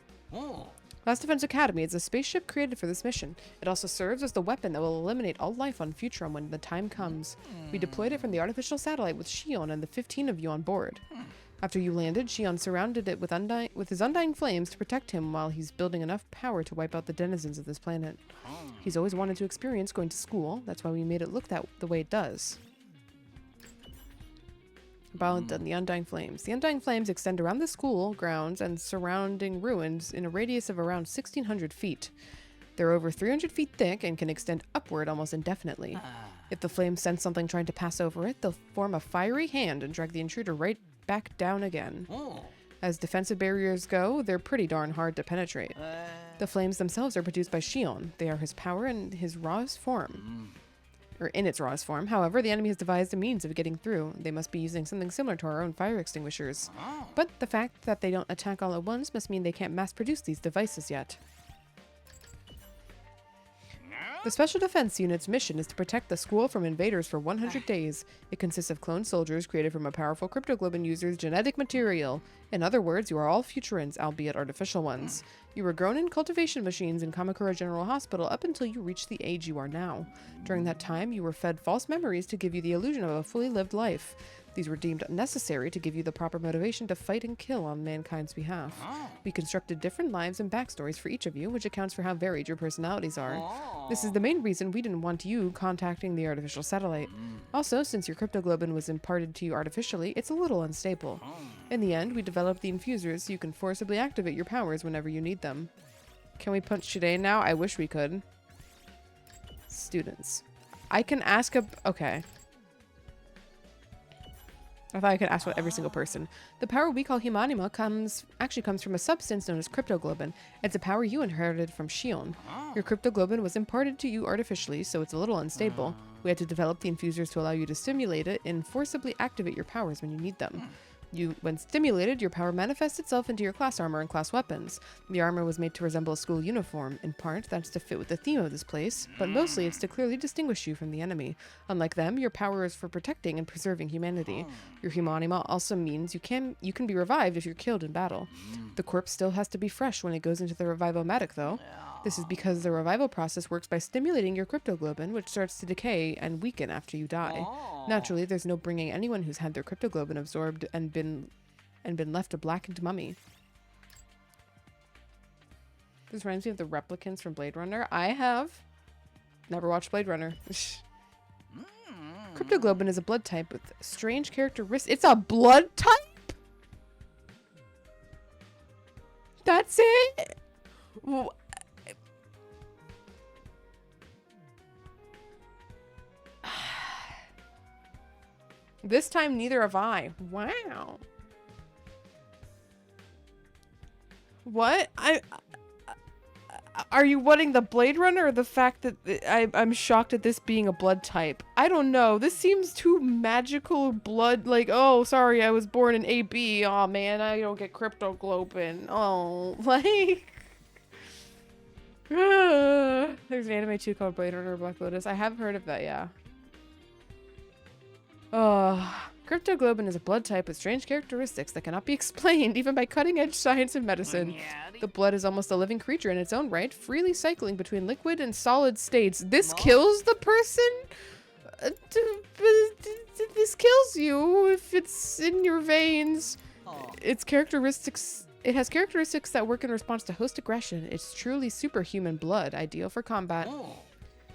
S1: Last Defense Academy is a spaceship created for this mission. It also serves as the weapon that will eliminate all life on Futurum when the time comes. We deployed it from the artificial satellite with Shion and the 15 of you on board. After you landed, Shion surrounded it with his undying flames to protect him while he's building enough power to wipe out the denizens of this planet. He's always wanted to experience going to school. That's why we made it look the way it does. About the Undying Flames. The Undying Flames extend around the school grounds and surrounding ruins in a radius of around 1,600 feet. They're over 300 feet thick and can extend upward almost indefinitely. If the flames sense something trying to pass over it, they'll form a fiery hand and drag the intruder right back down again. As defensive barriers go, they're pretty darn hard to penetrate. The flames themselves are produced by Shion. They are his power in his rawest form. Or in its rawest form. However, the enemy has devised a means of getting through. They must be using something similar to our own fire extinguishers. But the fact that they don't attack all at once must mean they can't mass produce these devices yet. The Special Defense Unit's mission is to protect the school from invaders for 100 days. It consists of cloned soldiers created from a powerful cryptoglobin user's genetic material. In other words, you are all Futurans, albeit artificial ones. You were grown in cultivation machines in Kamakura General Hospital up until you reached the age you are now. During that time, you were fed false memories to give you the illusion of a fully lived life. These were deemed necessary to give you the proper motivation to fight and kill on mankind's behalf. We constructed different lives and backstories for each of you, which accounts for how varied your personalities are. This is the main reason we didn't want you contacting the artificial satellite. Also, since your cryptoglobin was imparted to you artificially, it's a little unstable. In the end, we developed the infusers so you can forcibly activate your powers whenever you need them. Can we punch Shide now? I wish we could. Students. I can ask okay. I thought I could ask about every single person. The power we call Humanima actually comes from a substance known as cryptoglobin. It's a power you inherited from Shion. Your cryptoglobin was imparted to you artificially, so it's a little unstable. We had to develop the infusers to allow you to stimulate it and forcibly activate your powers when you need them. When stimulated, your power manifests itself into your class armor and class weapons. The armor was made to resemble a school uniform. In part, that's to fit with the theme of this place, but mostly it's to clearly distinguish you from the enemy. Unlike them, your power is for protecting and preserving humanity. Your humanima also means you can be revived if you're killed in battle. The corpse still has to be fresh when it goes into the revivomatic, though. This is because the revival process works by stimulating your cryptoglobin, which starts to decay and weaken after you die. Naturally, there's no bringing anyone who's had their cryptoglobin absorbed and been left a blackened mummy. This reminds me of the replicants from Blade Runner. I have never watched Blade Runner. Cryptoglobin is a blood type with strange characteristics. It's a blood type? That's it? This time, neither have I. Wow. What? Are you wanting the Blade Runner or the fact that I'm shocked at this being a blood type? I don't know. This seems too magical blood. Like, oh, sorry, I was born in AB. Oh man, I don't get cryptoglobin. Oh, like. There's an anime too called Blade Runner Black Lotus. I have heard of that, yeah. Cryptoglobin is a blood type with strange characteristics that cannot be explained even by cutting-edge science and medicine. The blood is almost a living creature in its own right, freely cycling between liquid and solid states. This kills the person? This kills you if it's in your veins. It has characteristics that work in response to host aggression. It's truly superhuman blood, ideal for combat.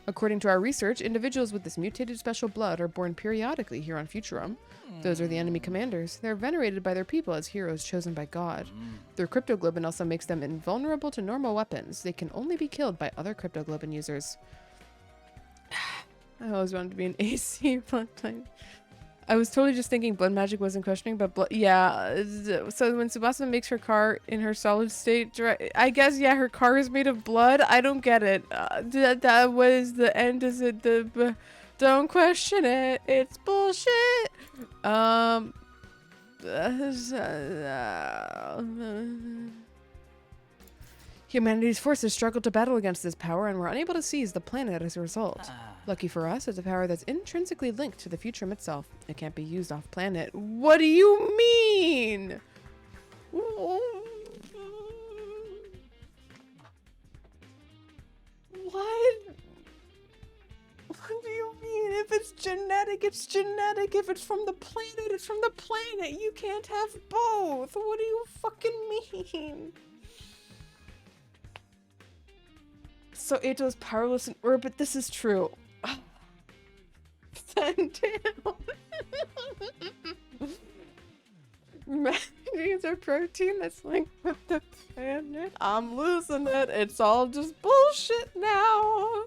S1: According to our research, individuals with this mutated special blood are born periodically here on Futurum. Those are the enemy commanders. They're venerated by their people as heroes chosen by God. Their cryptoglobin also makes them invulnerable to normal weapons. They can only be killed by other cryptoglobin users. I always wanted to be an AC blood type. I was totally just thinking blood magic wasn't questioning, but yeah. So when Tsubasa makes her car in her solid state, I guess, yeah, her car is made of blood. I don't get it. That was the end. Is it the... Don't question it. It's bullshit. Humanity's forces struggled to battle against this power and were unable to seize the planet as a result. Lucky for us, it's a power that's intrinsically linked to the Futurum itself. It can't be used off-planet. What do you mean? What? What do you mean? If it's genetic, it's genetic. If it's from the planet, it's from the planet. You can't have both. What do you fucking mean? So Ato's powerless in orbit. This is true. Send down. Manganese or protein that's linked with the planet. I'm losing it. It's all just bullshit now.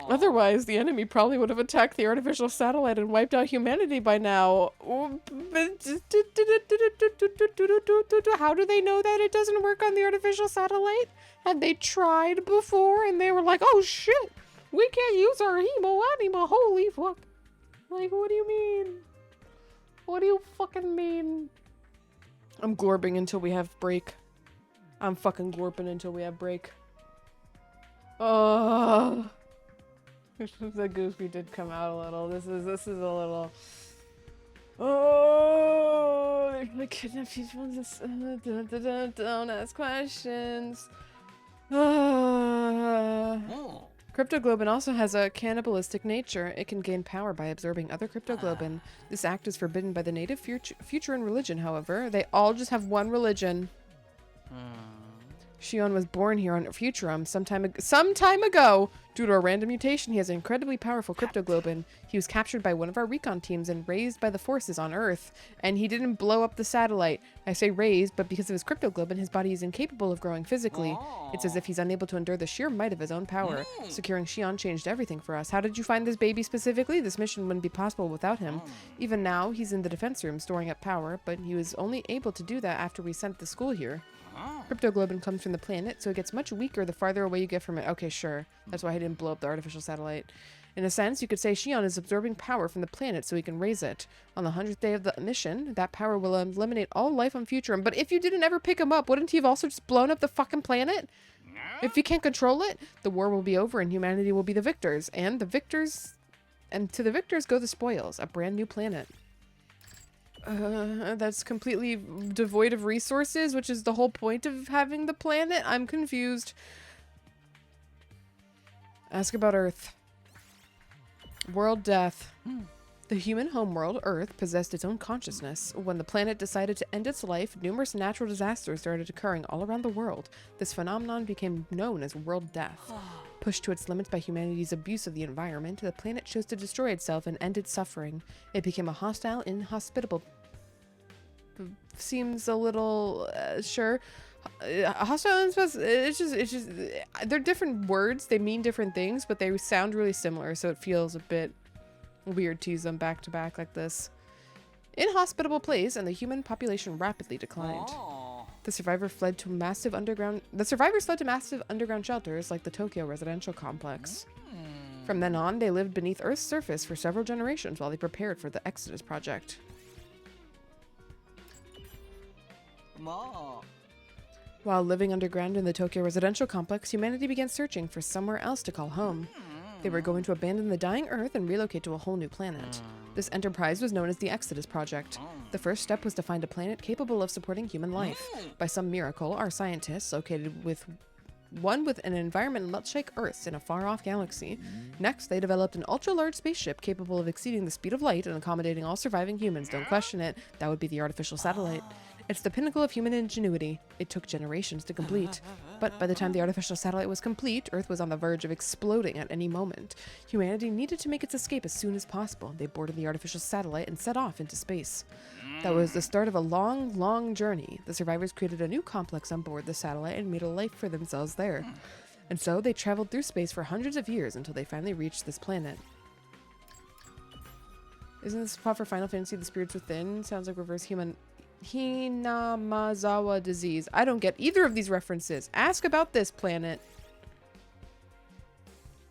S1: Otherwise, the enemy probably would have attacked the artificial satellite and wiped out humanity by now. How do they know that it doesn't work on the artificial satellite? Had they tried before and they were like, oh shit, we can't use our hemo anima, holy fuck. Like, what do you mean? What do you fucking mean? I'm glorbing until we have break. I'm fucking glorping until we have break. Oh, the goofy did come out a little. This is a little. Oh, they're gonna kidnap people. Don't ask questions. Cryptoglobin also has a cannibalistic nature. It can gain power by absorbing other cryptoglobin. This act is forbidden by the native Futuran religion, however. They all just have one religion. Shion was born here on Futurum some time ago. Due to a random mutation, he has an incredibly powerful cryptoglobin. He was captured by one of our recon teams and raised by the forces on Earth. And he didn't blow up the satellite. I say raised, but because of his cryptoglobin, his body is incapable of growing physically. It's as if he's unable to endure the sheer might of his own power. Securing Shion changed everything for us. How did you find this baby specifically? This mission wouldn't be possible without him. Even now, he's in the defense room storing up power, but he was only able to do that after we sent the school here. Cryptoglobin comes from the planet, so it gets much weaker the farther away you get from it. Okay, sure. That's why he didn't blow up the artificial satellite. In a sense, you could say Shion is absorbing power from the planet so he can raise it. On the 100th day of the mission, that power will eliminate all life on Futurum. But if you didn't ever pick him up, wouldn't he have also just blown up the fucking planet? If you can't control it, the war will be over and humanity will be the victors. And to the victors go the spoils, a brand new planet. That's completely devoid of resources, which is the whole point of having the planet. I'm confused. Ask about Earth. World death. The human homeworld, Earth, possessed its own consciousness. When the planet decided to end its life, numerous natural disasters started occurring all around the world. This phenomenon became known as world death. Pushed to its limits by humanity's abuse of the environment, the planet chose to destroy itself and end its suffering. It became a hostile, inhospitable... Seems a little... sure. Hostile, it's just... They're different words, they mean different things, but they sound really similar, so it feels a bit weird to use them back to back like this. Inhospitable place, and the human population rapidly declined. The survivors fled to massive underground shelters like the Tokyo residential complex. From then on, they lived beneath Earth's surface for several generations while they prepared for the Exodus project. While living underground in the Tokyo residential complex, humanity began searching for somewhere else to call home. They were going to abandon the dying Earth and relocate to a whole new planet. This enterprise was known as the Exodus Project. The first step was to find a planet capable of supporting human life. By some miracle, our scientists located with an environment much like Earth's in a far-off galaxy. Next, they developed an ultra-large spaceship capable of exceeding the speed of light and accommodating all surviving humans. Don't question it. That would be the artificial satellite. It's the pinnacle of human ingenuity. It took generations to complete. But by the time the artificial satellite was complete, Earth was on the verge of exploding at any moment. Humanity needed to make its escape as soon as possible. They boarded the artificial satellite and set off into space. That was the start of a long, long journey. The survivors created a new complex on board the satellite and made a life for themselves there. And so they traveled through space for hundreds of years until they finally reached this planet. Isn't this a plot for Final Fantasy The Spirits Within? Sounds like reverse human... Hinamazawa disease. I don't get either of these references. Ask about this planet.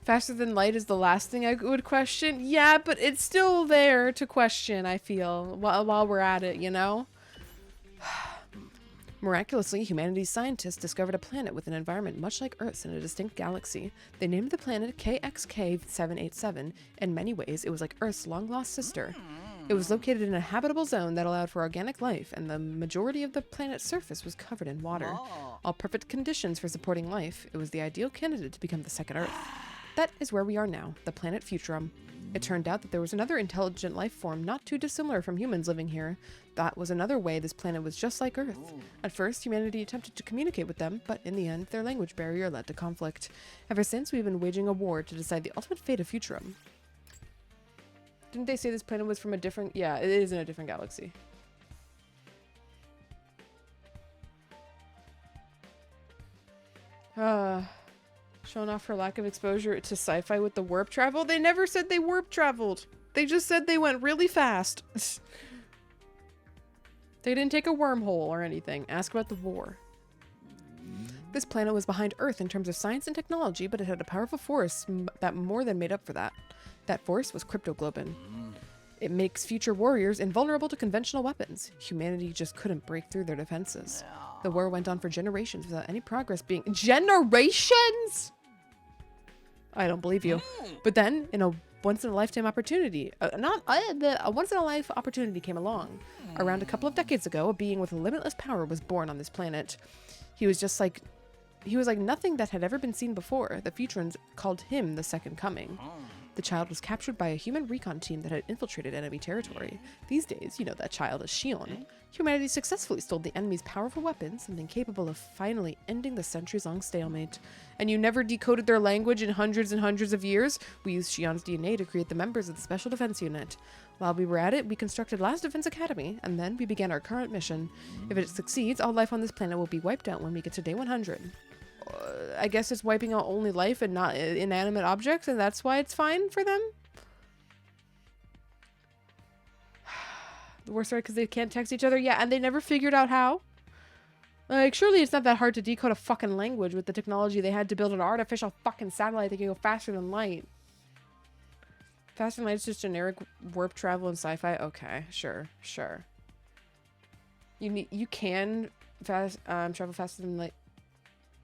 S1: Faster than light is the last thing I would question. Yeah, but it's still there to question, I feel, while we're at it, you know? Miraculously, humanity's scientists discovered a planet with an environment much like Earth's in a distinct galaxy. They named the planet KXK-787. In many ways, it was like Earth's long-lost sister. It was located in a habitable zone that allowed for organic life, and the majority of the planet's surface was covered in water. All perfect conditions for supporting life. It was the ideal candidate to become the second Earth. That is where we are now, the planet Futurum. It turned out that there was another intelligent life form not too dissimilar from humans living here. That was another way this planet was just like Earth. At first, humanity attempted to communicate with them, but in the end, their language barrier led to conflict. Ever since, we've been waging a war to decide the ultimate fate of Futurum. Didn't they say this planet was from a different... Yeah, it is in a different galaxy. Showing off her lack of exposure to sci-fi with the warp travel? They never said they warp traveled. They just said they went really fast. They didn't take a wormhole or anything. Ask about the war. This planet was behind Earth in terms of science and technology, but it had a powerful force that more than made up for that. That force was cryptoglobin. It makes future warriors invulnerable to conventional weapons. Humanity just couldn't break through their defenses. The war went on for generations without any progress being... Generations?! I don't believe you. But then, in a once-in-a-lifetime opportunity... a once-in-a-life opportunity came along. Around a couple of decades ago, a being with limitless power was born on this planet. He was like nothing that had ever been seen before. The Futurans called him the Second Coming. The child was captured by a human recon team that had infiltrated enemy territory. These days, you know that child is Shion. Humanity successfully stole the enemy's powerful weapons, something capable of finally ending the centuries-long stalemate. And you never decoded their language in hundreds and hundreds of years? We used Shion's DNA to create the members of the Special Defense Unit. While we were at it, we constructed Last Defense Academy, and then we began our current mission. If it succeeds, all life on this planet will be wiped out when we get to day 100. I guess it's wiping out only life and not inanimate objects, and that's why it's fine for them? The worst part, because they can't text each other? Yeah, and they never figured out how? Like, surely it's not that hard to decode a fucking language with the technology they had to build an artificial fucking satellite that can go faster than light. Faster than light is just generic warp travel and sci-fi? Okay, sure. You can travel faster than light.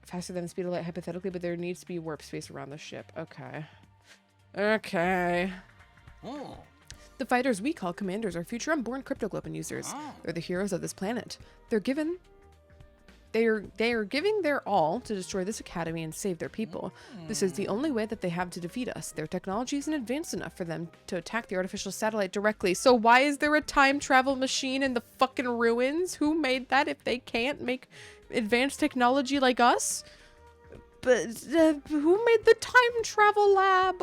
S1: Faster than the speed of light, hypothetically, but there needs to be warp space around the ship. Okay. The fighters we call commanders are Futurum-born cryptoglobin users. They're the heroes of this planet. They are giving their all to destroy this academy and save their people. This is the only way that they have to defeat us. Their technology isn't advanced enough for them to attack the artificial satellite directly. So why is there a time travel machine in the fucking ruins? Who made that if they can't make advanced technology like us? But who made the time travel lab?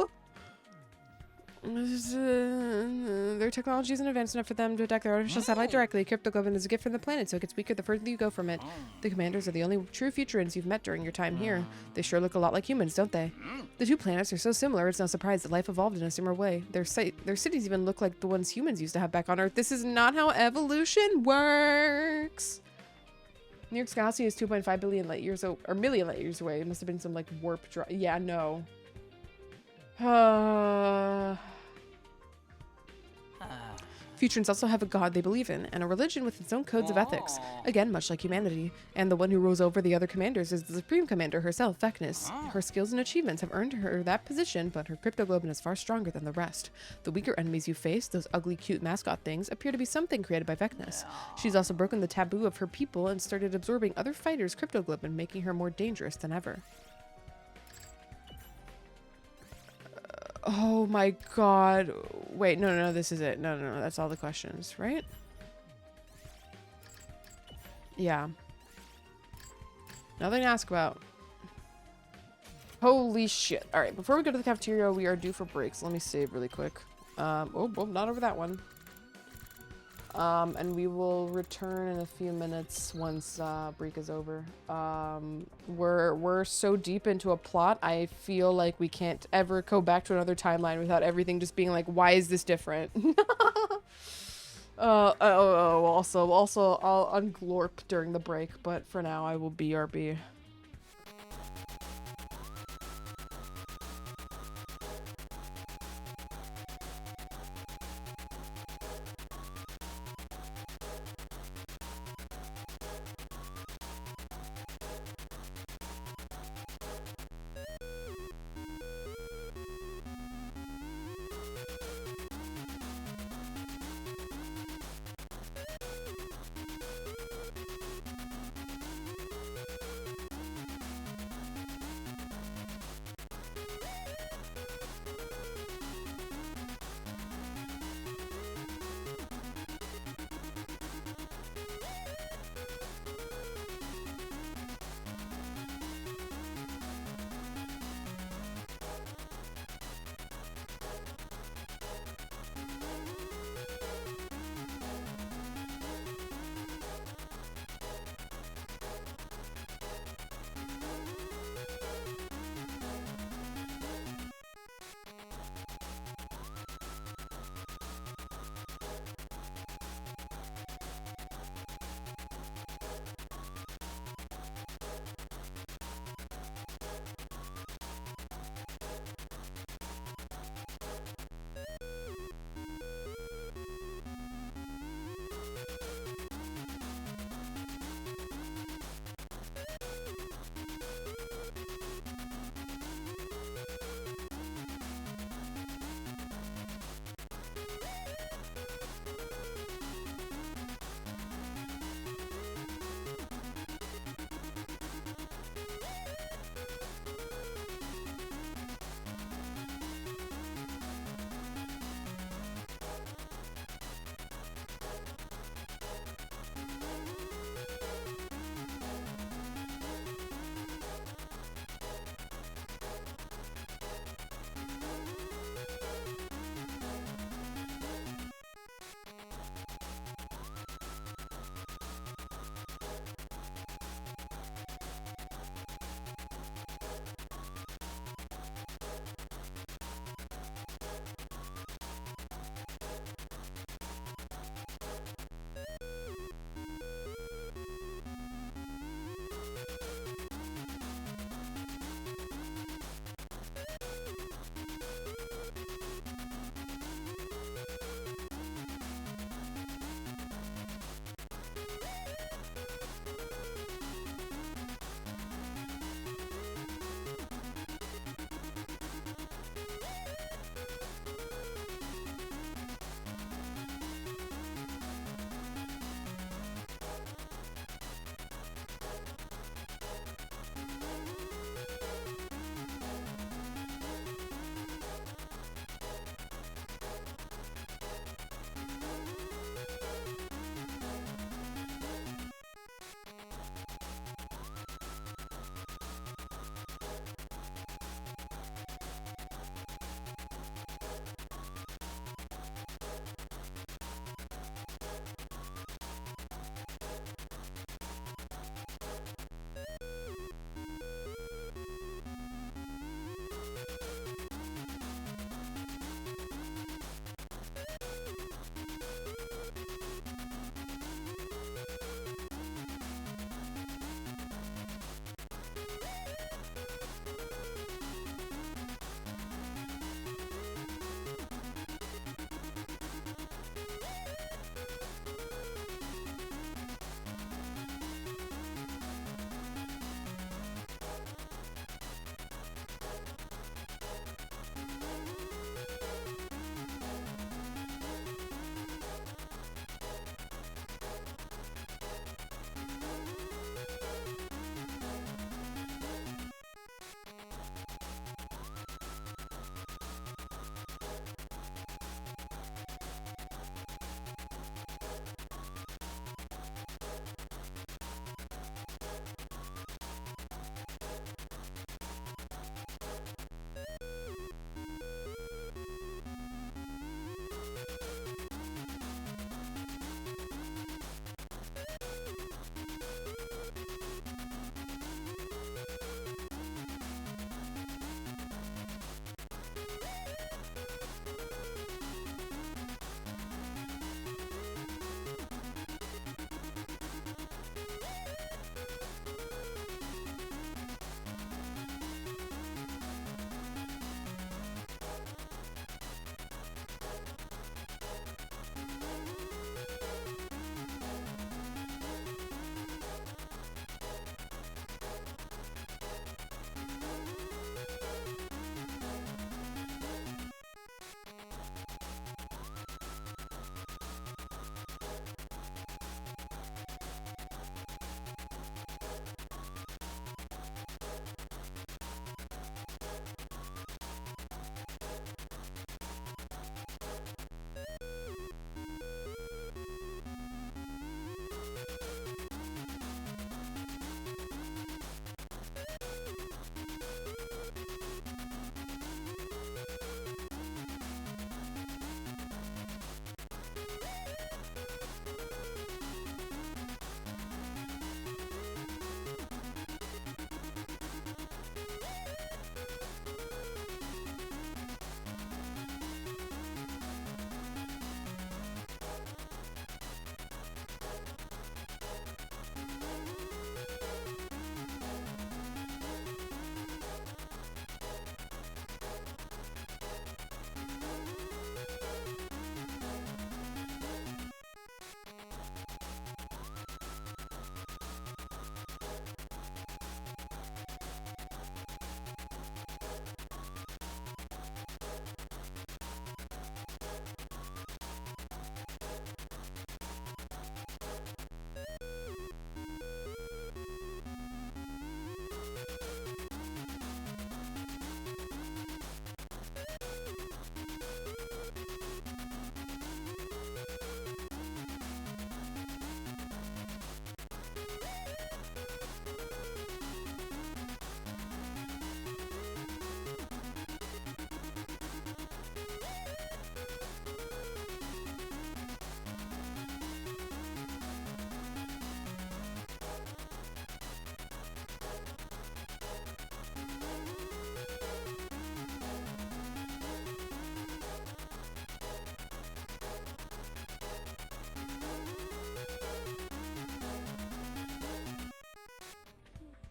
S1: Their technology isn't advanced enough for them to attack the artificial satellite directly. Cryptoglobin is a gift from the planet, so it gets weaker the further you go from it. The commanders are the only true Futurans you've met during your time here. They sure look a lot like humans, don't they? The two planets are so similar, it's no surprise that life evolved in a similar way. Their cities even look like the ones humans used to have back on Earth. This is not how evolution works! New York's galaxy is 2.5 billion light years or million light years away. It must have been some like warp drive. Yeah, no. Futurans also have a god they believe in, and a religion with its own codes of ethics. Again, much like humanity. And the one who rules over the other commanders is the Supreme Commander herself, Vecnus. Her skills and achievements have earned her that position, but her cryptoglobin is far stronger than the rest. The weaker enemies you face, those ugly, cute mascot things, appear to be something created by Vecnus. She's also broken the taboo of her people and started absorbing other fighters' cryptoglobin, making her more dangerous than ever. Oh my god. Wait, no, this is it. No, that's all the questions, right? Yeah. Nothing to ask about. Holy shit. Alright, before we go to the cafeteria, we are due for breaks. Let me save really quick. Oh, not over that one. And we will return in a few minutes once break is over. We're so deep into a plot, I feel like we can't ever go back to another timeline without everything just being like, why is this different? Also, I'll unglorp during the break, but for now I will BRB.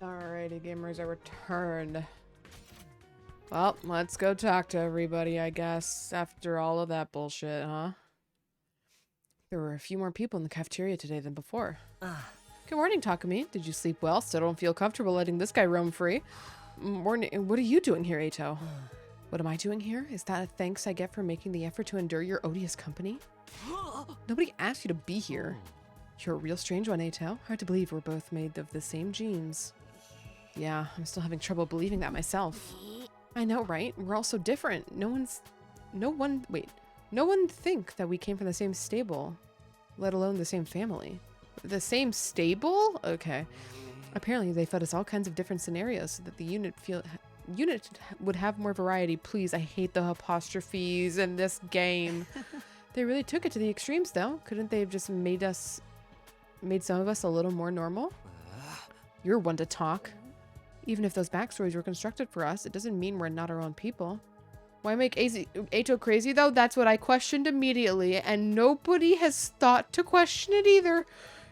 S1: Alrighty, gamers, I returned. Well, let's go talk to everybody, I guess, after all of that bullshit, huh? There were a few more people in the cafeteria today than before. Good morning, Takumi. Did you sleep well? Still don't feel comfortable letting this guy roam free. Morning. What are you doing here, Eito? What am I doing here? Is that a thanks I get for making the effort to endure your odious company? Nobody asked you to be here. You're a real strange one, Eito. Hard to believe we're both made of the same genes. Yeah, I'm still having trouble believing that myself. I know, right? We're all so different. No one think that we came from the same stable, let alone the same family. The same stable? Okay. Apparently they fed us all kinds of different scenarios so that the unit would have more variety. Please, I hate the apostrophes in this game. They really took it to the extremes though. Couldn't they have just made some of us a little more normal? You're one to talk. Even if those backstories were constructed for us, it doesn't mean we're not our own people. Why make Eito crazy though? That's what I questioned immediately, and nobody has thought to question it either.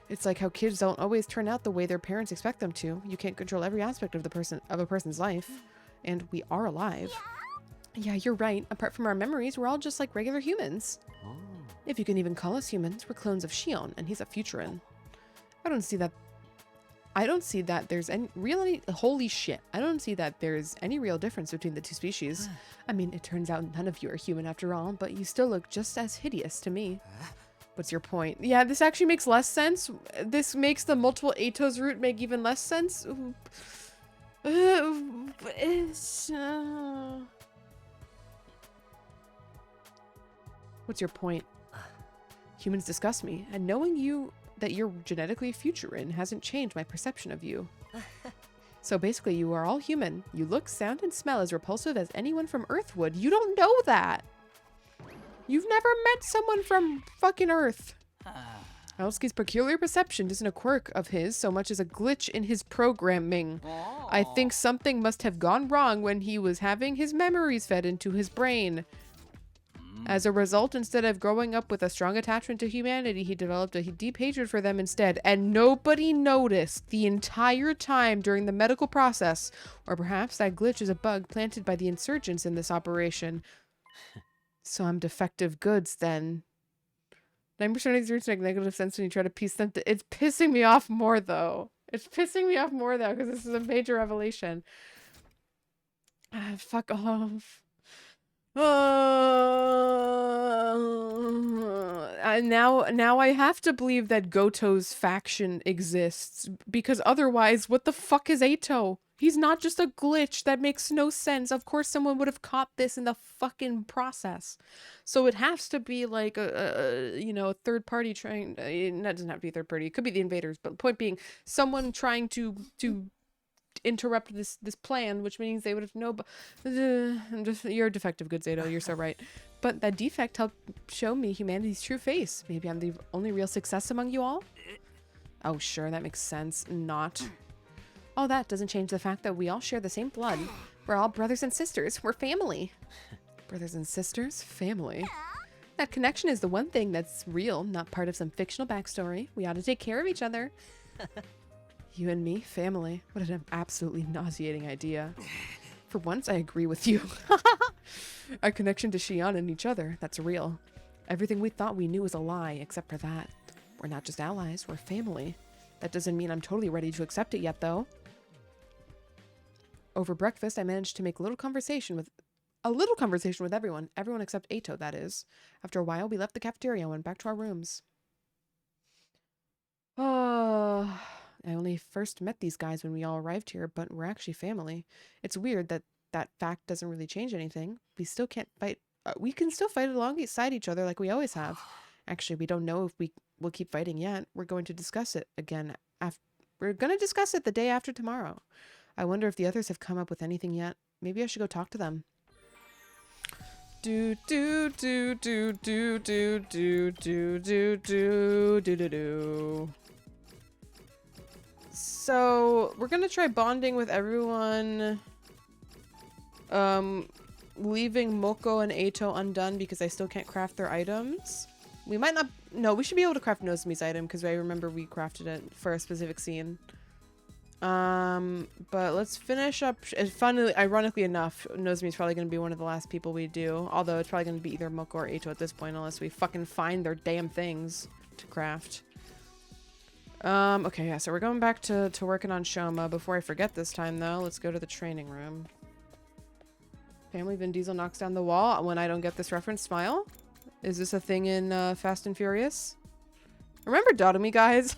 S1: It's like how kids don't always turn out the way their parents expect them to. You can't control every aspect of a person's life, and we are alive. Yeah, you're right. Apart from our memories, we're all just like regular humans. If you can even call us humans, we're clones of Shion, and he's a Futurin. I don't see that there's any holy shit. I don't see that there's any real difference between the two species. I mean, it turns out none of you are human after all, but you still look just as hideous to me. What's your point? Yeah, this actually makes less sense. This makes the multiple Eitos route make even less sense. What's your point? Humans disgust me, and knowing that you're genetically Futurin hasn't changed my perception of you. So basically, you are all human. You look, sound, and smell as repulsive as anyone from Earth would. You don't know that. You've never met someone from fucking Earth. Aosuke's peculiar perception isn't a quirk of his so much as a glitch in his programming. I think something must have gone wrong when he was having his memories fed into his brain. As a result, instead of growing up with a strong attachment to humanity, he developed a deep hatred for them instead. And nobody noticed the entire time during the medical process. Or perhaps that glitch is a bug planted by the insurgents in this operation. So I'm defective goods then. 9% of these roots make negative sense when you try to piece them to... It's pissing me off more though. It's pissing me off more though because this is a major revelation. Fuck off. Now I have to believe that Goto's faction exists, because otherwise, what the fuck is Ato? He's not just a glitch. That makes no sense. Of course someone would have caught this in the fucking process. So it has to be like a third party trying, that doesn't have to be a third party. It could be the invaders, but the point being someone trying to interrupt this plan, which means they would have no. You're a defective, good Zato. You're so right. But that defect helped show me humanity's true face. Maybe I'm the only real success among you all. Oh, sure, that makes sense. Not. All that doesn't change the fact that we all share the same blood. We're all brothers and sisters. We're family. Brothers and sisters, family. That connection is the one thing that's real, not part of some fictional backstory. We ought to take care of each other. You and me, family. What an absolutely nauseating idea. For once, I agree with you. Our connection to Xi'an and each other, that's real. Everything we thought we knew was a lie, except for that. We're not just allies, we're family. That doesn't mean I'm totally ready to accept it yet, though. Over breakfast, I managed to make a little conversation with everyone. Everyone except Ato, that is. After a while, we left the cafeteria and went back to our rooms. Oh... I only first met these guys when we all arrived here, but we're actually family. It's weird that that fact doesn't really change anything. We still can't fight. We can still fight alongside each other like we always have. Actually, we don't know if we will keep fighting yet. We're going to discuss it again. We're going to discuss it the day after tomorrow. I wonder if the others have come up with anything yet. Maybe I should go talk to them. Do do do do do do do do do do do do do. So we're gonna try bonding with everyone, leaving Moko and Ato undone because I still can't craft their items. We might not, no, we should be able to craft Nozomi's item because I remember we crafted it for a specific scene. But let's finish up. Funnily, ironically enough, Nozomi's probably gonna be one of the last people we do, although it's probably gonna be either Moko or Ato at this point unless we fucking find their damn things to craft. Okay, yeah, so we're going back to working on Shoma. Before I forget this time, though, let's go to the training room. Family Vin Diesel knocks down the wall. When I don't get this reference, smile. Is this a thing in Fast and Furious? Remember Dotomi, guys?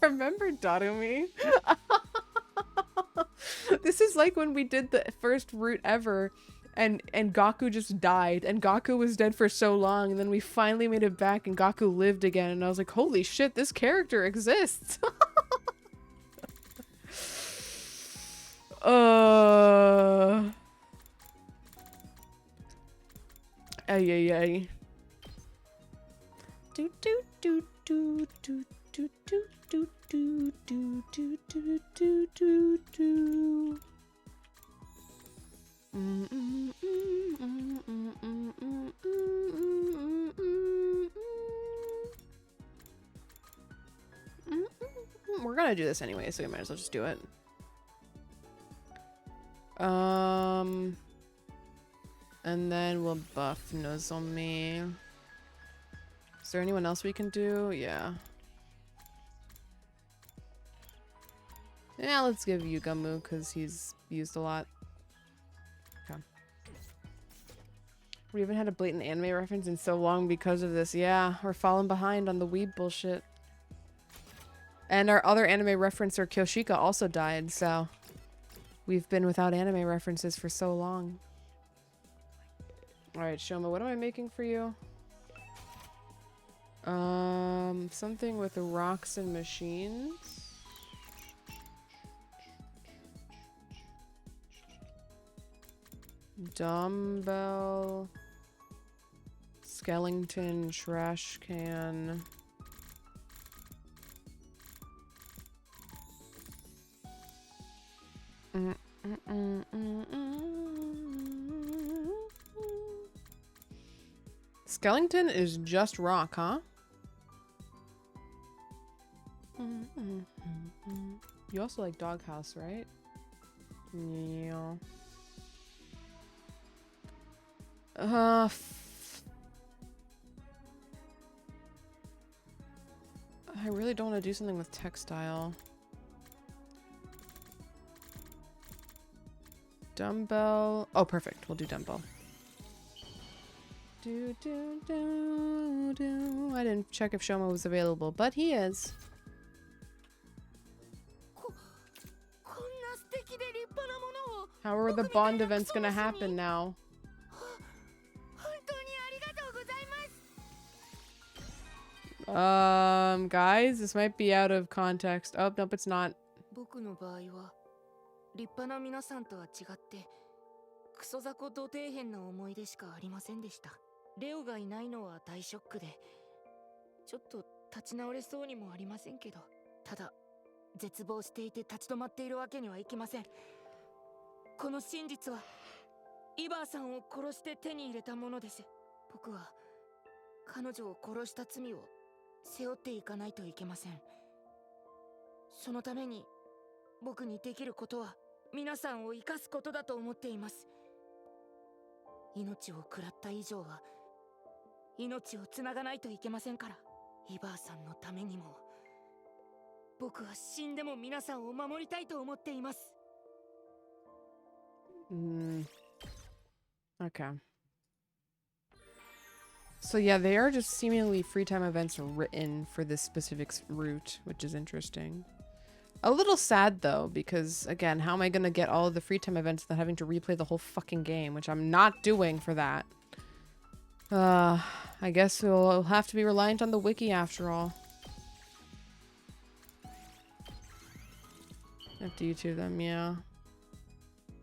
S1: Remember Dotomi? This is like when we did the first route ever. And Gaku just died, and Gaku was dead for so long, and then we finally made it back, and Gaku lived again, and I was like, holy shit, this character exists! Ay, ay, ay. Do do do do do do do do do do do do do do do. We're gonna do this anyway, so we might as well just do it. And then we'll buff Nozomi. Is there anyone else we can do? Yeah. Yeah, let's give Yugamu because he's used a lot. Okay. We haven't had a blatant anime reference in so long because of this. Yeah, we're falling behind on the weeb bullshit. And our other anime referencer, Kyoshika, also died, so we've been without anime references for so long. Alright, Shoma, what am I making for you? Something with rocks and machines. Dumbbell. Skeleton, trash can. Skeleton is just rock, huh? You also like Doghouse, right? Yeah. I really don't want to do something with textile. dumbbell. Oh, perfect. We'll do dumbbell. Do, do, do, do. I didn't check if Shoma was available, but he is. How are the bond events gonna happen now? Guys, this might be out of context. Oh, nope, it's not.
S9: 僕の場合は立派な皆さんとは違ってクソ雑魚土底辺な思い出しかありませんでした。レオがいないのは大ショックでちょっと立ち直れそうにもありませんけど、ただ絶望していて立ち止まっているわけにはいきません。この真実はイバーさんを殺して手に入れたものです。僕は彼女を殺した罪を背負っていかないといけません。そのために僕にできることは皆さんを生かすことだと思っています。命を食らった以上は命をつながないといけませんから、イバーさんのためにも僕は死んでも皆さんを守りたいと思っています。
S1: Okay. So yeah, they are just seemingly free time events written for this specific route, which is interesting. A little sad though, because again, how am I gonna get all of the free time events without having to replay the whole fucking game, which I'm not doing for that. I guess we'll have to be reliant on the wiki after all. Have to YouTube them, yeah.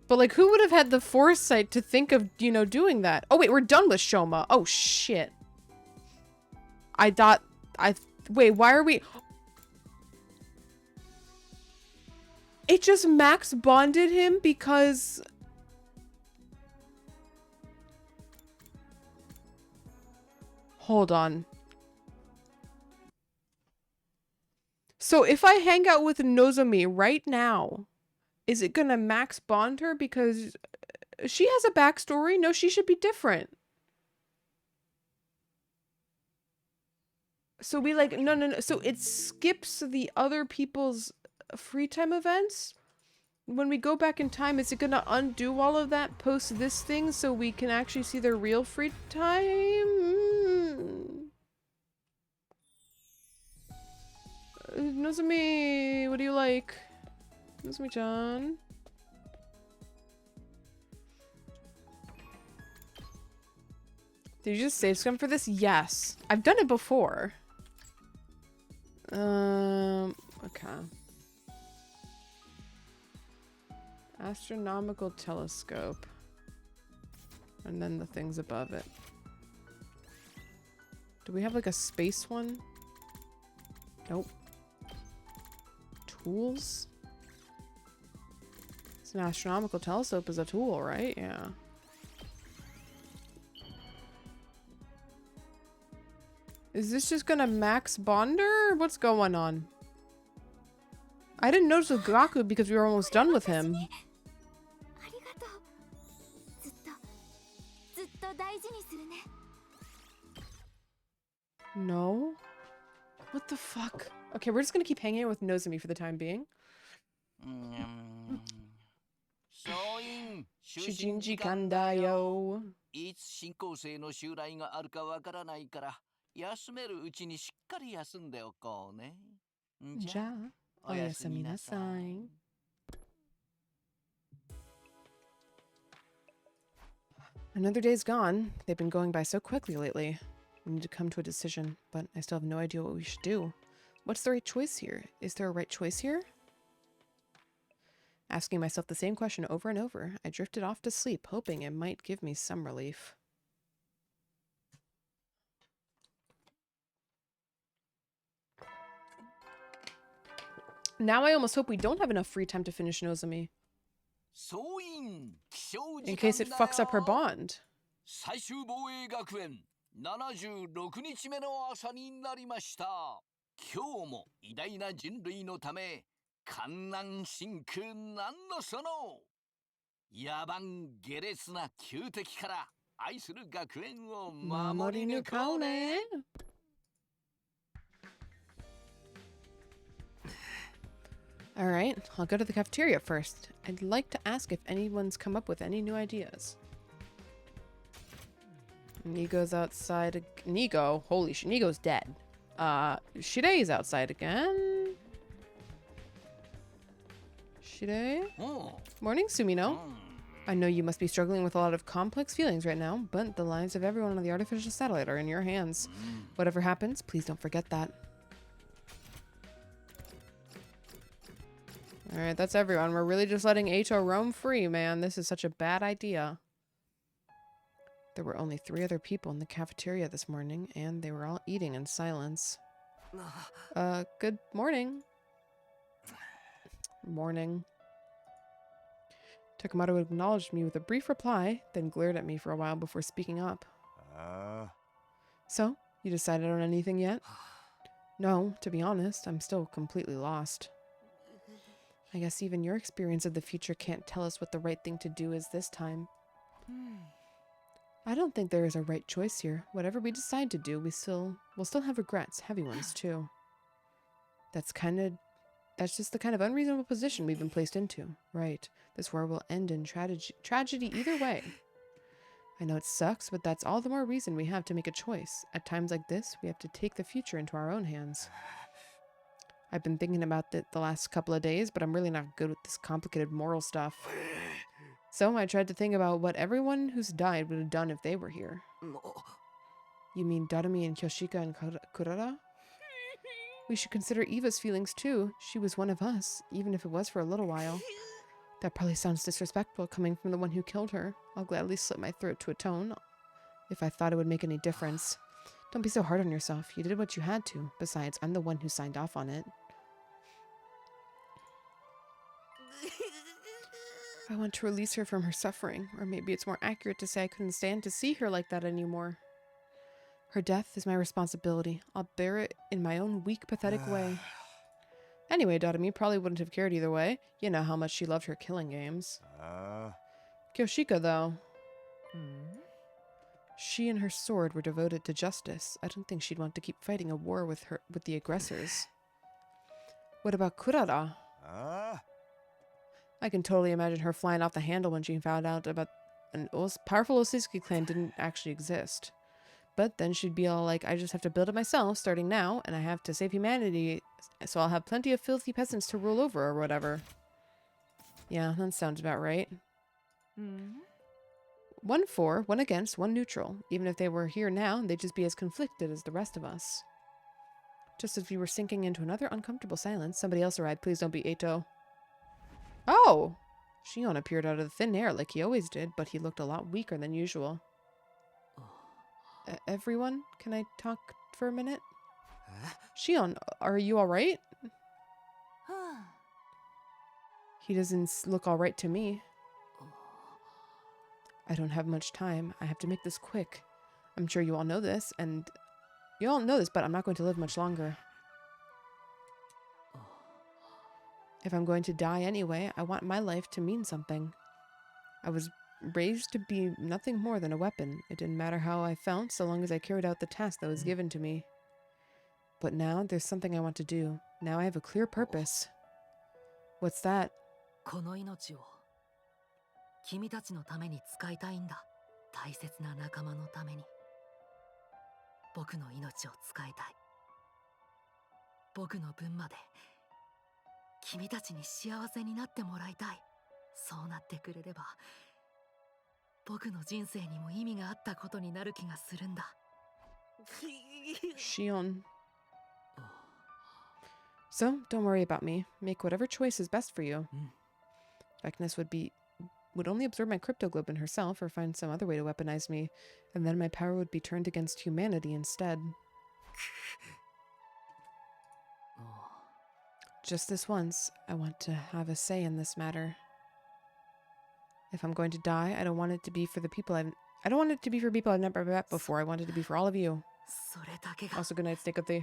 S1: But like, who would have had the foresight to think of, you know, doing that? Oh wait, we're done with Shoma. Oh shit. Wait, why are we... It just max bonded him because... Hold on. So if I hang out with Nozomi right now, is it gonna max bond her? Because she has a backstory. No, she should be different. So we like, no. So it skips the other people's free time events? When we go back in time, is it gonna undo all of that post this thing so we can actually see their real free time? Nozomi, what do you like? Nozomi-chan? Did you just save scum for this? Yes. I've done it before. Okay. Astronomical telescope. And then the things above it. Do we have like a space one? Nope. Tools? It's an astronomical telescope is a tool, right? Yeah. Is this just gonna max Bonder? What's going on? I didn't notice with Gaku because we were almost done with him. No? What the fuck? Okay, we're just gonna keep hanging out with Nozomi for the time being. Shujin jikan da yo.
S2: いつ進行性の襲来があるかわからないから休めるうちにしっかり休んでおこうね。じゃあ、おやすみなさい。
S1: Another day's gone. They've been going by so quickly lately. We need to come to a decision, but I still have no idea what we should do. What's the right choice here? Is there a right choice here? Asking myself the same question over and over, I drifted off to sleep, hoping it might give me some relief. Now I almost hope we don't have enough free time to finish Nozomi. In case it fucks up her bond.
S2: 最終防衛学園76日目の朝になりました。今日も偉大な人類のため観覧深空なんのその野蛮下劣な旧敵から愛する学園を守り抜こうね。
S1: Alright, I'll go to the cafeteria first. I'd like to ask if anyone's come up with any new ideas. Nigo's outside. Nigo? Holy shit, Nigo's dead. Shire's outside again. Shire? Morning, Sumino. I know you must be struggling with a lot of complex feelings right now, but the lives of everyone on the artificial satellite are in your hands. Whatever happens, please don't forget that. Alright, that's everyone. We're really just letting Ato roam free, man. This is such a bad idea. There were only 3 other people in the cafeteria this morning, and they were all eating in silence. Good morning. Morning. Takemoto acknowledged me with a brief reply, then glared at me for a while before speaking up. So, you decided on anything yet? No, to be honest, I'm still completely lost. I guess even your experience of the future can't tell us what the right thing to do is this time. I don't think there is a right choice here. Whatever we decide to do, we'll still have regrets, heavy ones too. That's just the kind of unreasonable position we've been placed into. Right. This war will end in tragedy either way. I know it sucks, but that's all the more reason we have to make a choice. At times like this, we have to take the future into our own hands. I've been thinking about it the last couple of days, but I'm really not good with this complicated moral stuff. So I tried to think about what everyone who's died would have done if they were here. You mean Darumi and Kyoshika and Kurara? We should consider Eva's feelings too. She was one of us, even if it was for a little while. That probably sounds disrespectful coming from the one who killed her. I'll gladly slit my throat to atone, if I thought it would make any difference. Don't be so hard on yourself. You did what you had to. Besides, I'm the one who signed off on it. I want to release her from her suffering, or maybe it's more accurate to say I couldn't stand to see her like that anymore. Her death is my responsibility. I'll bear it in my own weak, pathetic way. Anyway, Darumi probably wouldn't have cared either way. You know how much she loved her killing games. Kyoshika, though. She and her sword were devoted to justice. I don't think she'd want to keep fighting a war with the aggressors. What about Kurara? I can totally imagine her flying off the handle when she found out about an powerful Osisuke clan didn't actually exist. But then she'd be all like, I just have to build it myself, starting now, and I have to save humanity, so I'll have plenty of filthy peasants to rule over, or whatever. Yeah, that sounds about right. 1 for, 1 against, 1 neutral. Even if they were here now, they'd just be as conflicted as the rest of us. Just as we were sinking into another uncomfortable silence, somebody else arrived. Please don't be Ato. Oh! Shion appeared out of the thin air like he always did, but he looked a lot weaker than usual. Everyone, can I talk for a minute? Shion, are you alright? He doesn't look alright to me. I don't have much time. I have to make this quick. I'm sure you all know this, but I'm not going to live much longer. If I'm going to die anyway, I want my life to mean something. I was raised to be nothing more than a weapon. It didn't matter how I felt, so long as I carried out the task that was given to me. But now, there's something I want to do. Now I have a clear purpose. What's that?
S3: この命を君たちのために使いたいんだ。大切な仲間のために。僕の命を使いたい。僕の分まで君たちに幸せになってもらいたい。そうなってくれれば僕の人生にも意味があったことになる気がするんだ。
S1: Shion. So, don't worry about me. Make whatever choice is best for you. Vecness would only absorb my crypto globe in herself or find some other way to weaponize me, and then my power would be turned against humanity instead. Just this once, I want to have a say in this matter. If I'm going to die, I don't want it to be for people I've never met before. I want it to be for all of you. Also, good night, Snake of the.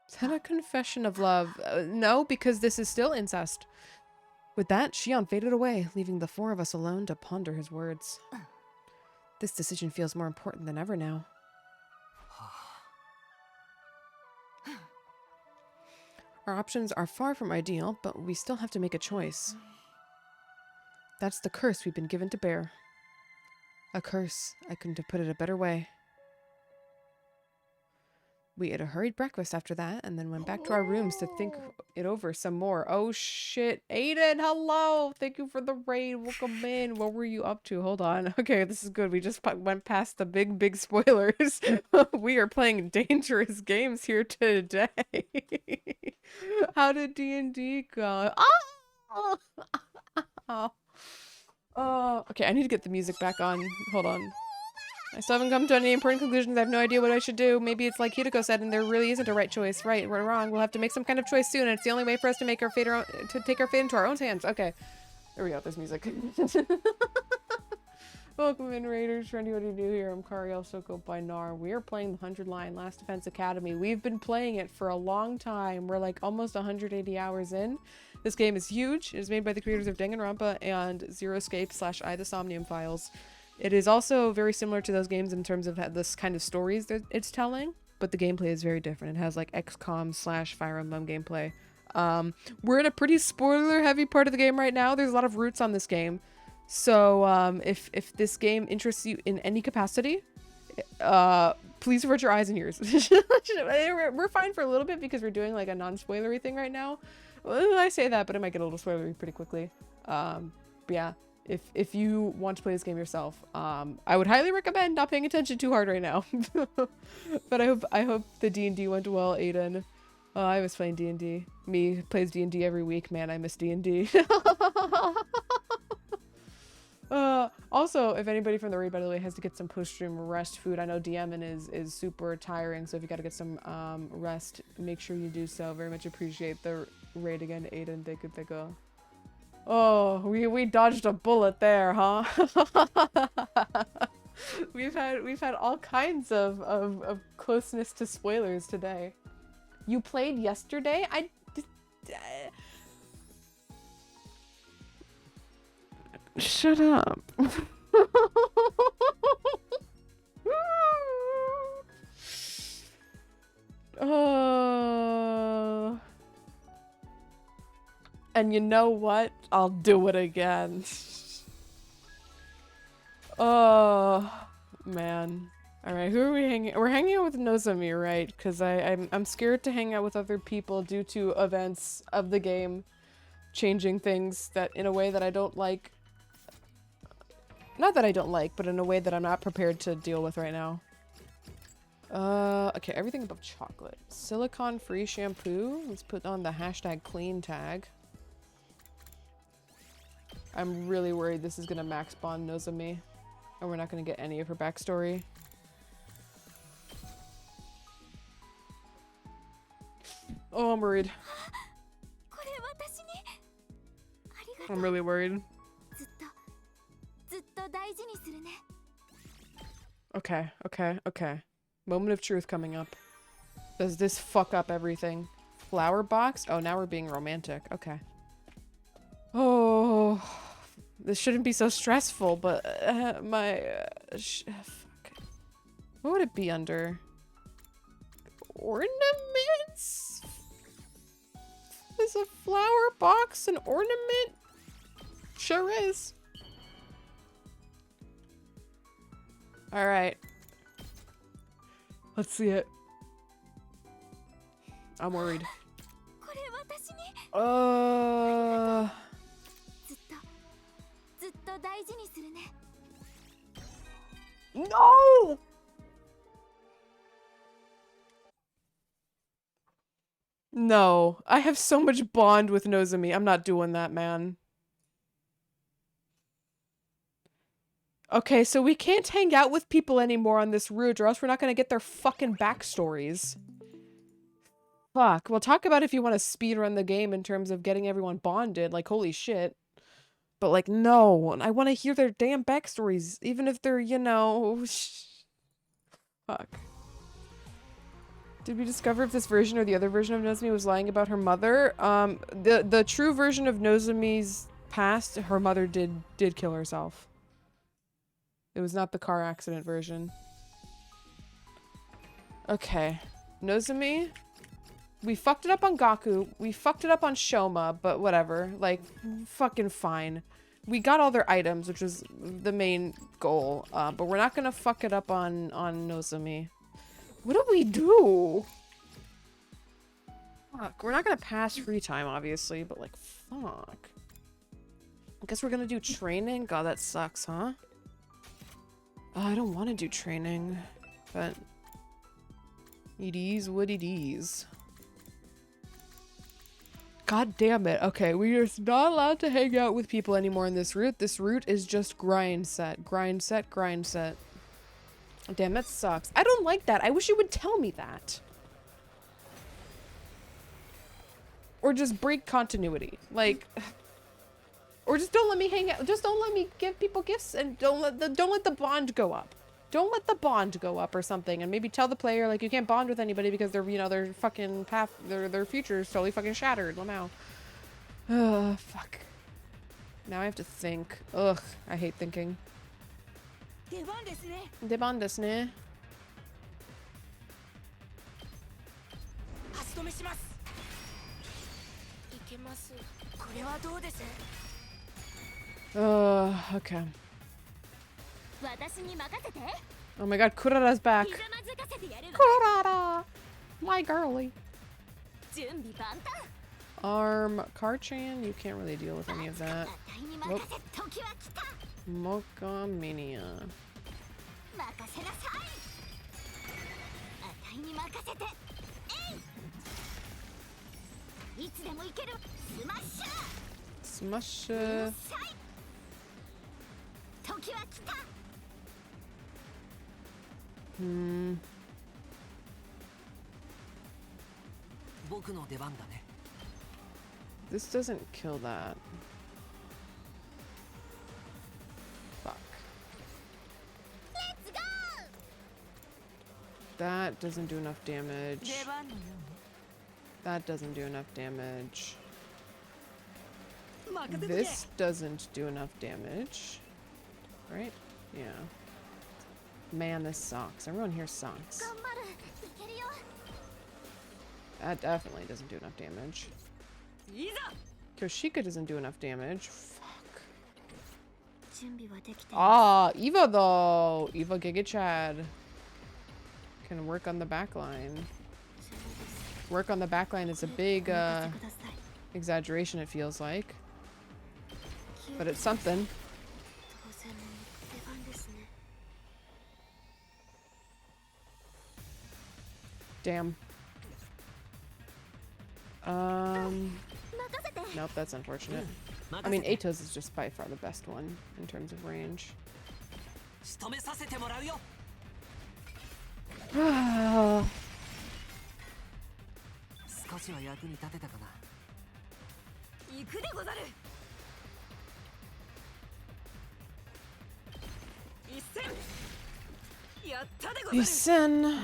S1: Is that a confession of love? No, because this is still incest. With that, Shion faded away, leaving the 4 of us alone to ponder his words. This decision feels more important than ever now. Our options are far from ideal, but we still have to make a choice. That's the curse we've been given to bear. A curse. I couldn't have put it a better way. We ate a hurried breakfast after that, and then went back to our rooms to think it over some more. Oh shit. Aiden, hello! Thank you for the raid. Welcome in. What were you up to? Hold on. Okay, this is good. We just went past the big spoilers. We are playing dangerous games here today. How did D&D go? Oh! Oh! Okay, I need to get the music back on. Hold on. I still haven't come to any important conclusions. I have no idea what I should do. Maybe it's like Hideko said, and there really isn't a right choice. Right, we're wrong. We'll have to make some kind of choice soon, and it's the only way for us to make our fate to take our fate into our own hands. Okay, there we go. There's music. Welcome in, Raiders. For anybody new here, I'm Kari, also go by Nar. We are playing the 100 Line Last Defense Academy. We've been playing it for a long time. We're like almost 180 hours in. This game is huge. It is made by the creators of Danganronpa and Zero Escape / I the Somnium Files. It is also very similar to those games in terms of this kind of stories that it's telling, but the gameplay is very different. It has like XCOM / Fire Emblem gameplay. We're in a pretty spoiler-heavy part of the game right now. There's a lot of roots on this game. So if this game interests you in any capacity, please avert your eyes and ears. We're fine for a little bit because we're doing like a non-spoilery thing right now. Well, I say that, but it might get a little spoilery pretty quickly. But yeah. If you want to play this game yourself, I would highly recommend not paying attention too hard right now. But I hope the D&D went well, Aiden. I was playing D&D. Me plays D&D every week, man. I miss D&D. Also, if anybody from the raid, by the way, has to get some post-stream rest food, I know DMing is super tiring, so if you gotta get some rest, make sure you do so. Very much appreciate the raid again, Aiden. Thank you. Oh, we dodged a bullet there, huh? We've had all kinds of closeness to spoilers today. You played yesterday? Shut up. Oh. And you know what? I'll do it again. Oh, man. Alright, who are we hanging? We're hanging out with Nozomi, right? Because I'm scared to hang out with other people due to events of the game changing things that in a way that I don't like. Not that I don't like, but in a way that I'm not prepared to deal with right now. Okay, everything above chocolate. Silicone-free shampoo. Let's put on the #clean tag. I'm really worried this is gonna max bond Nozomi, and we're not gonna get any of her backstory. Oh, I'm worried. I'm really worried. Okay. Moment of truth coming up. Does this fuck up everything? Flower box? Oh, now we're being romantic. Okay. Oh, this shouldn't be so stressful, but fuck. What would it be under? Ornaments? Is a flower box an ornament? Sure is. Alright. Let's see it. I'm worried. No! No. I have so much bond with Nozomi. I'm not doing that, man. Okay, so we can't hang out with people anymore on this route, or else we're not gonna get their fucking backstories. Fuck. Well, talk about if you want to speedrun the game in terms of getting everyone bonded. Like, holy shit. But, like, no. I want to hear their damn backstories, even if they're, you know... Fuck. Did we discover if this version or the other version of Nozomi was lying about her mother? The true version of Nozomi's past, her mother did kill herself. It was not the car accident version. Okay. Nozomi, We fucked it up on Gaku. We fucked it up on Shoma, but whatever. Like, fucking fine. We got all their items, which was the main goal. But we're not gonna fuck it up on Nozomi. What do we do? Fuck. We're not gonna pass free time, obviously, but like, fuck. I guess we're gonna do training? God, that sucks, huh? I don't want to do training, but it is what it is. God damn it. Okay, we are not allowed to hang out with people anymore in this route. This route is just grind set. Grind set, grind set. Damn, that sucks. I don't like that. I wish you would tell me that. Or just break continuity. Like... Or just don't let me hang out. Just don't let me give people gifts, and don't let the bond go up. Don't let the bond go up or something, and maybe tell the player like you can't bond with anybody because they're, you know, their fucking path, their future is totally fucking shattered. Lamau. Ugh, fuck. Now I have to think. Ugh, I hate thinking. Deban desu ne. Okay. Oh my god, Kurara's back. Kurara! My girly. Arm Karchan, you can't really deal with any of that. Nope. Mokamania. Smash. This doesn't kill that. Fuck. Let's go! That doesn't do enough damage. That doesn't do enough damage. This doesn't do enough damage. Right? Yeah. Man, this sucks. Everyone here sucks. That definitely doesn't do enough damage. Koshika doesn't do enough damage. Fuck. Ah, Eva though. Eva Giga Chad can work on the back line. Work on the back line is a big exaggeration, it feels like. But it's something. Damn. Nope, that's unfortunate. I mean, Ato's is just by far the best one in terms of range. Isen.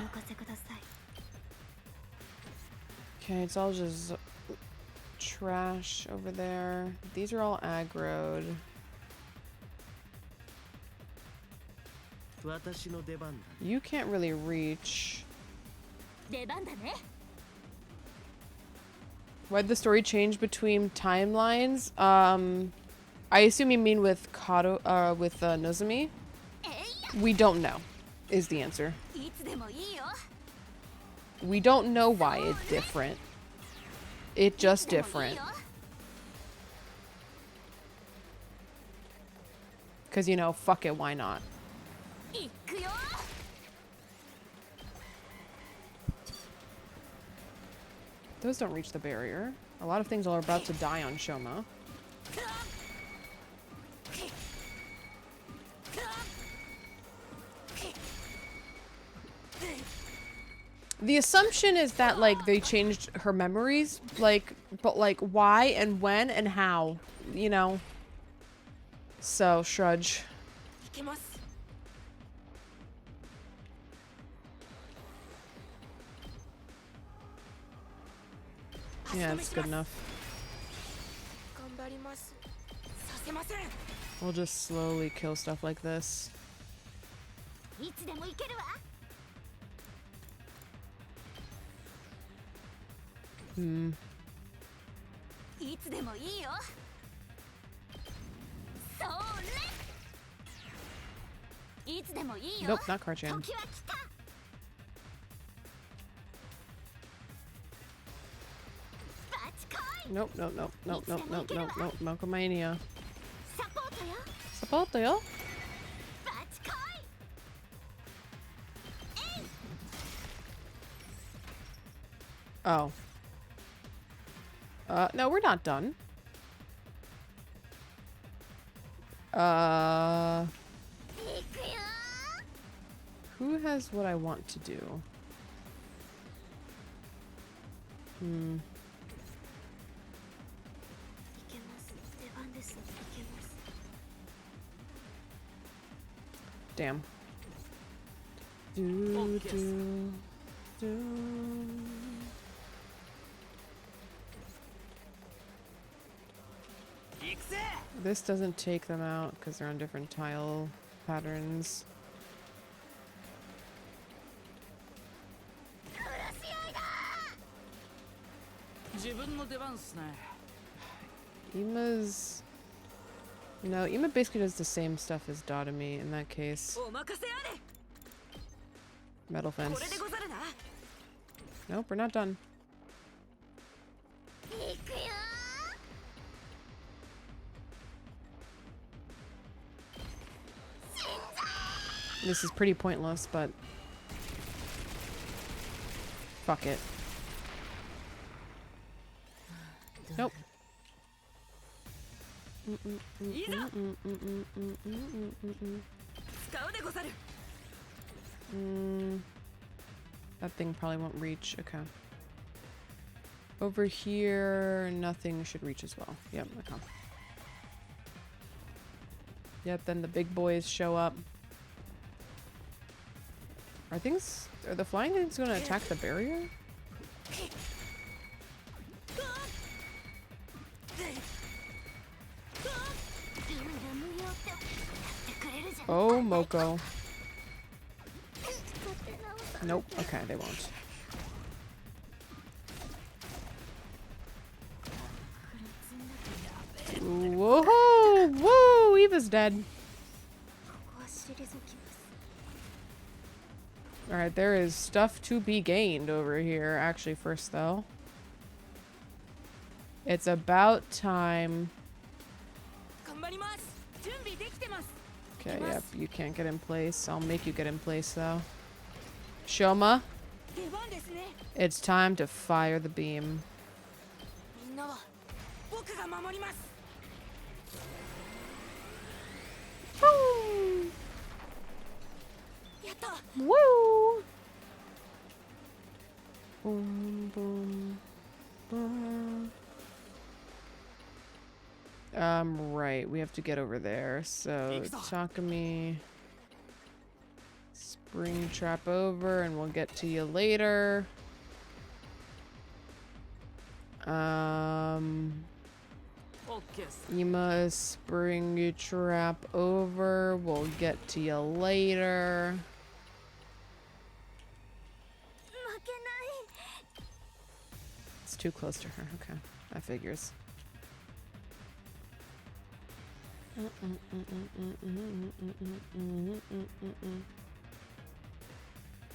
S1: Okay, it's all just trash over there. These are all aggroed. You can't really reach. Why'd the story change between timelines? I assume you mean with Kato, with Nozomi? We don't know, is the answer. We don't know why it's different. It's just different. Cause you know, fuck it, why not? Those don't reach the barrier. A lot of things are about to die on Shoma. The assumption is that, like, they changed her memories, like, but, like, why and when and how, you know? So, Shrudge. Yeah, it's good enough. We'll just slowly kill stuff like this. Hmm.
S7: いつでもいいよ。それ。いつでもいいよ。
S1: Nope, not Karchan.
S7: 時は来た。バチコイ。
S1: Nope, nope, nope, nope, nope, nope, nope, nope. Malcolmania.
S7: サポートよ。
S1: Sapoto yo.
S7: バチコイ。えい。
S1: Oh. No, we're not done.
S7: 行くよ。
S1: Who has what I want to do? Hmm.
S7: いけます。出番です。いけます。
S1: Damn. Do, do, do. This doesn't take them out because they're on different tile patterns.
S4: 自分の出番っすね。
S1: Ima's... No, Ima basically does the same stuff as Dotami in that case.
S9: お任せあれ。
S1: Metal
S9: こ
S1: fence.
S9: れでござるな。
S1: Nope, we're not done.
S7: 行くよ。
S1: This is pretty pointless, but... Fuck it. Nope. That thing probably won't reach. Okay. Over here, nothing should reach as well. Yep, okay. Yep, then the big boys show up. Are the flying things gonna attack the barrier? Oh, Moko. Nope. Okay, they won't. Whoa! Whoa! Eva's dead. Alright, there is stuff to be gained over here. Actually, first though. It's about time. Okay, yep, you can't get in place. I'll make you get in place though. Shoma, it's time to fire the beam. Woo! Boom, boom, boom. Right, we have to get over there. So, Takumi, spring trap over, and we'll get to you later. Ima, spring trap over. We'll get to you later. It's too close to her. Okay, that figures.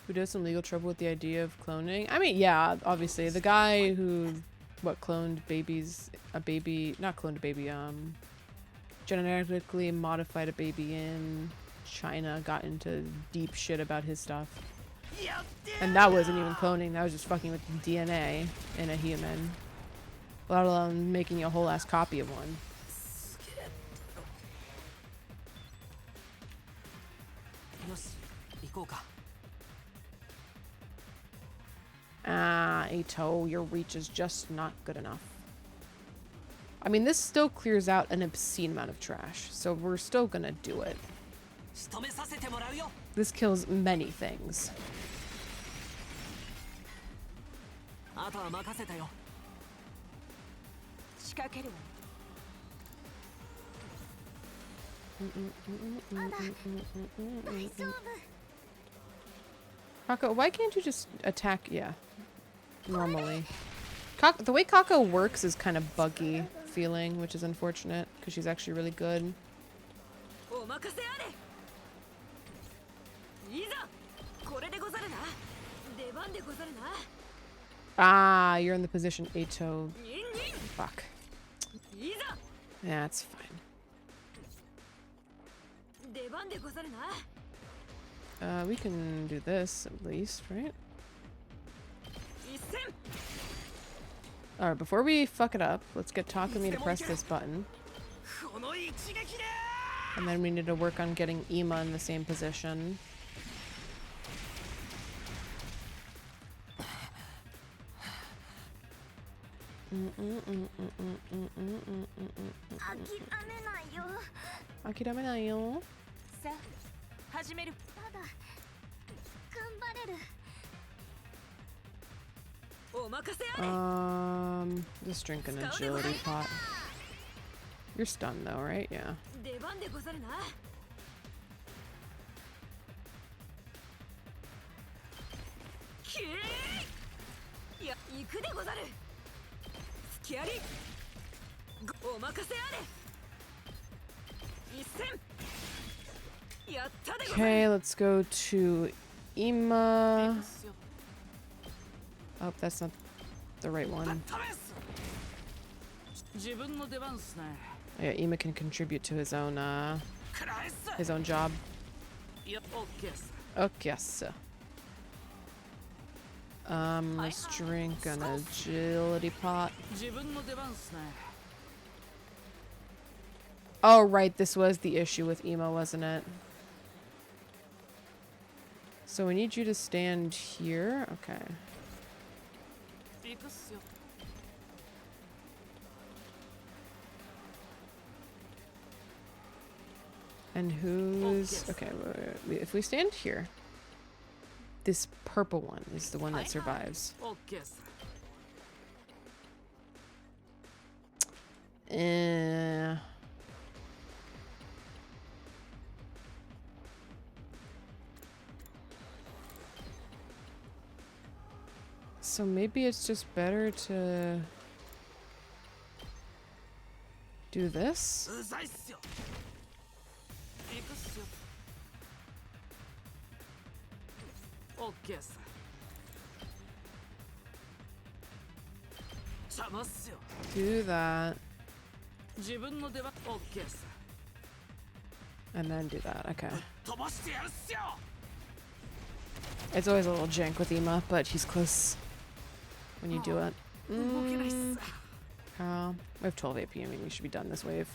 S1: Who does some legal trouble with the idea of cloning? I mean, yeah, obviously. The guy who, cloned babies, not cloned a baby, genetically modified a baby in China, got into deep shit about his stuff. And that wasn't even cloning, that was just fucking with DNA in a human. Let alone making a whole ass copy of one. Ah, Ato, your reach is just not good enough. I mean, this still clears out an obscene amount of trash, so we're still gonna do it. This kills many things. Hako, why can't you just attack? Yeah, normally. The way Kako works is kind of buggy feeling, which is unfortunate because she's actually really good. Ah, you're in the position Eito. Fuck. Yeah, it's fine. We can do this at least, right? Alright, before we fuck it up, let's get Takumi to press this button. And then we need to work on getting Ima in the same position. Akirame just drink an agility pot. You're stunned though, right? Yeah. Okay, let's go to Ima. Oh, that's not the right one. Yeah, Ima can contribute to his own job. Okay, so. Let's drink an agility pot. Oh, right, this was the issue with Ima, wasn't it? So we need you to stand here. Okay. And who's... Okay, wait. If we stand here, this purple one is the one that survives. So maybe it's just better to do this. Do that. And then do that. Okay. It's always a little jank with Ima, but he's close when you do it. We have 12 AP. I mean, we should be done this wave.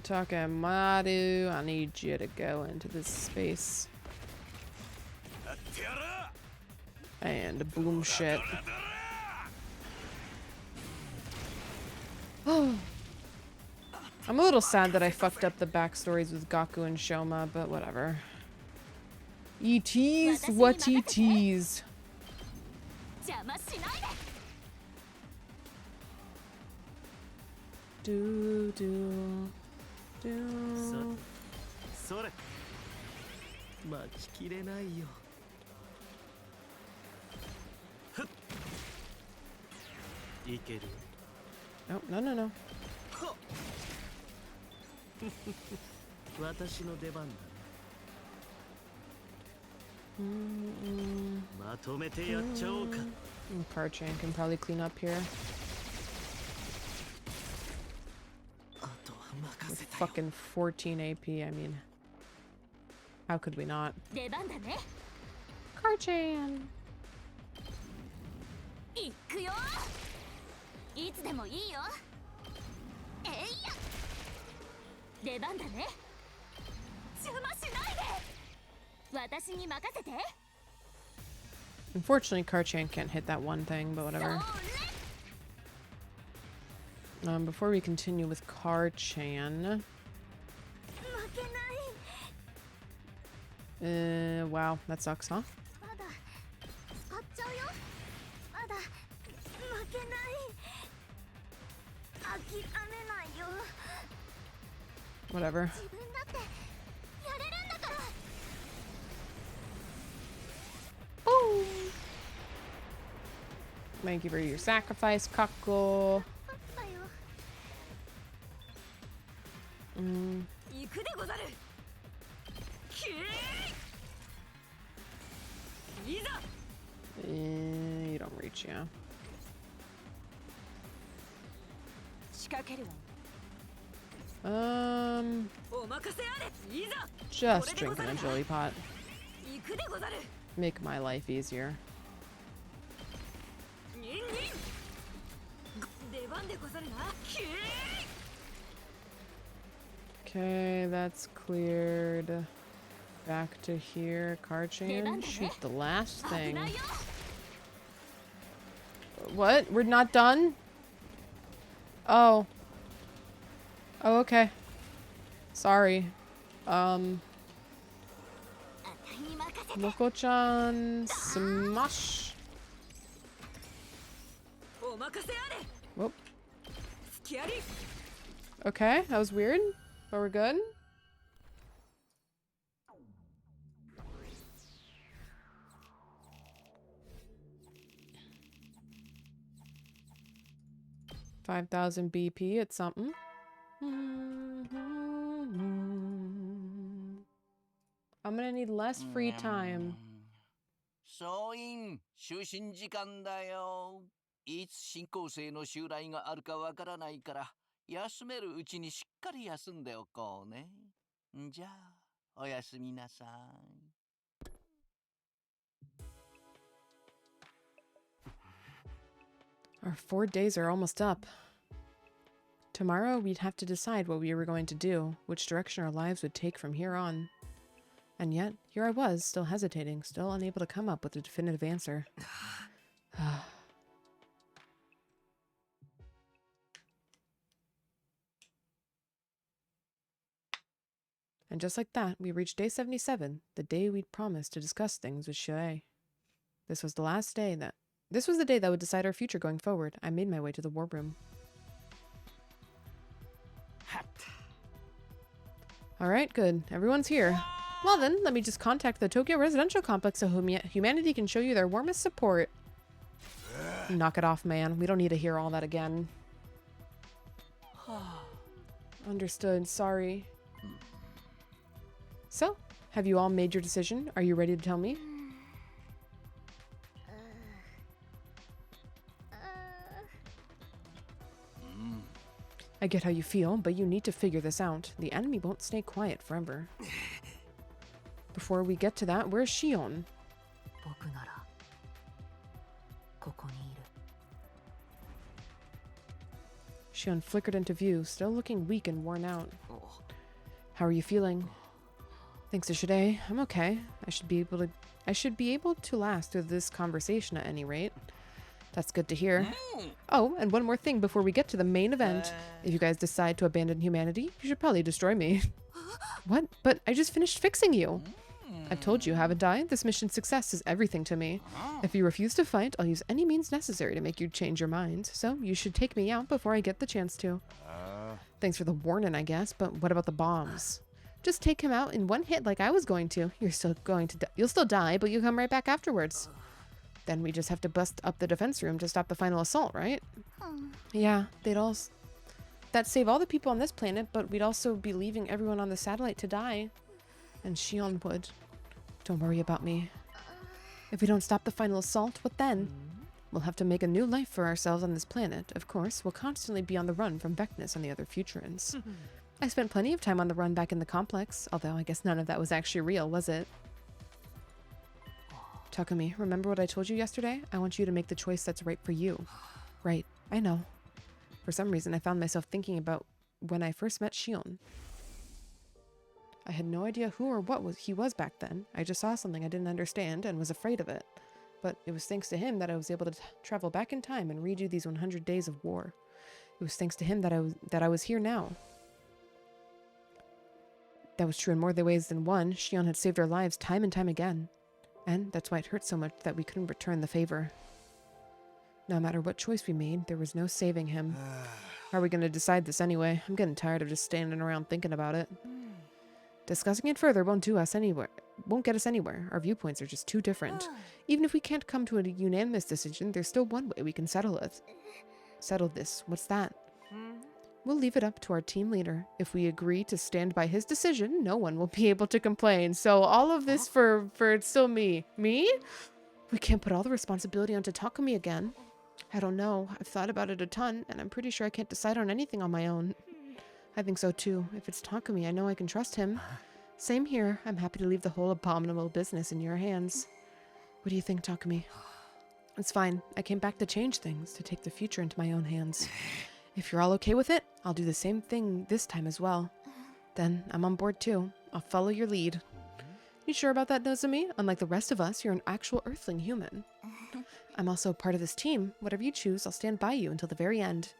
S1: Takemaru, I need you to go into this space. And boom shit. I'm a little sad that I fucked up the backstories with Gaku and Shoma, but whatever. ET's what ET's. Do.
S10: それ待ちきれないよ。ふっいける。
S1: No.
S10: 私の出番だ。まとめてやっちゃおうか。
S1: Karchan can probably clean up here. With fucking 14 AP, I mean. How could we not? Karchan!
S7: いくよ。いつでもいいよ。えいや。出番だね。邪魔しないで。私に任せて。
S1: Unfortunately, Karchan can't hit that one thing, but whatever. Before we continue with Karchan... wow, that sucks, huh? Whatever. Thank you for your sacrifice, Kako.
S7: だよ
S1: Mm.
S9: 行くでござる。きーい。いざ。
S1: You don't reach, yeah.
S9: 仕掛けるわ。 お任せあれ。いざ。
S1: Just drinking a jelly pot.
S9: 行くでござる。
S1: Make my life easier.
S9: ニンニン。出番でござるな。きーい。
S1: Okay, that's cleared. Back to here. Car chain. Shoot the last thing. What? We're not done? Oh. Oh, okay. Sorry. Moko-chan, smash.
S9: お任せあれ。
S1: Whoop.
S9: 付き合い。
S1: Okay, that was weird, but we're good. $5,000 BP, it's something. I'm gonna need less free time.
S2: 総員就寝時間だよ。いつ新校生の襲来があるかわからないから休めるうちにしっかり休んでおこうね。じゃあおやすみなさい。
S1: Our 4 days are almost up. Tomorrow we'd have to decide what we were going to do, which direction our lives would take from here on. And yet, here I was, still hesitating, still unable to come up with a definitive answer. And just like that, we reached day 77, the day we'd promised to discuss things with Shuei. This was the day that would decide our future going forward. I made my way to the war room. Alright, good. Everyone's here. Well then, let me just contact the Tokyo Residential Complex so humanity can show you their warmest support. Knock it off, man. We don't need to hear all that again. Understood. Sorry. So, have you all made your decision? Are you ready to tell me? I get how you feel, but you need to figure this out. The enemy won't stay quiet forever. Before we get to that, where's Shion? Shion flickered into view, still looking weak and worn out. How are you feeling? Thanks to Shide, I'm okay. I should be able to last through this conversation at any rate. That's good to hear. Oh, and one more thing before we get to the main event. If you guys decide to abandon humanity, you should probably destroy me. What? But I just finished fixing you. I've told you, haven't I? This mission's success is everything to me. If you refuse to fight, I'll use any means necessary to make you change your mind. So you should take me out before I get the chance to. Thanks for the warning, I guess, but what about the bombs? Just take him out in one hit like I was going to. You'll still die, but you'll come right back afterwards. Then we just have to bust up the defense room to stop the final assault, right? Yeah, that'd save all the people on this planet, but we'd also be leaving everyone on the satellite to die. And Shion would. Don't worry about me. If we don't stop the final assault, what then? We'll have to make a new life for ourselves on this planet. Of course, we'll constantly be on the run from Vecnus and the other Futurans. I spent plenty of time on the run back in the complex, although I guess none of that was actually real, was it? Takumi, remember what I told you yesterday? I want you to make the choice that's right for you. Right, I know. For some reason, I found myself thinking about when I first met Shion. I had no idea who or what he was back then. I just saw something I didn't understand and was afraid of it. But it was thanks to him that I was able to travel back in time and redo these 100 days of war. It was thanks to him that I was here now. That was true in more ways than one. Shion had saved our lives time and time again. And that's why it hurt so much that we couldn't return the favor. No matter what choice we made, there was no saving him. How are we going to decide this anyway? I'm getting tired of just standing around thinking about it. Discussing it further won't do us won't get us anywhere. Our viewpoints are just too different. Even if we can't come to a unanimous decision, there's still one way we can settle it. Settle this. What's that? We'll leave it up to our team leader. If we agree to stand by his decision, no one will be able to complain. So all of this for it's still me. Me? We can't put all the responsibility onto Takumi again. I don't know. I've thought about it a ton, and I'm pretty sure I can't decide on anything on my own. I think so too. If it's Takumi, I know I can trust him. Same here. I'm happy to leave the whole abominable business in your hands. What do you think, Takumi? It's fine. I came back to change things, to take the future into my own hands. If you're all okay with it, I'll do the same thing this time as well. Then I'm on board too. I'll follow your lead. You sure about that, Nozomi? Unlike the rest of us, you're an actual Earthling human. I'm also part of this team. Whatever you choose, I'll stand by you until the very end.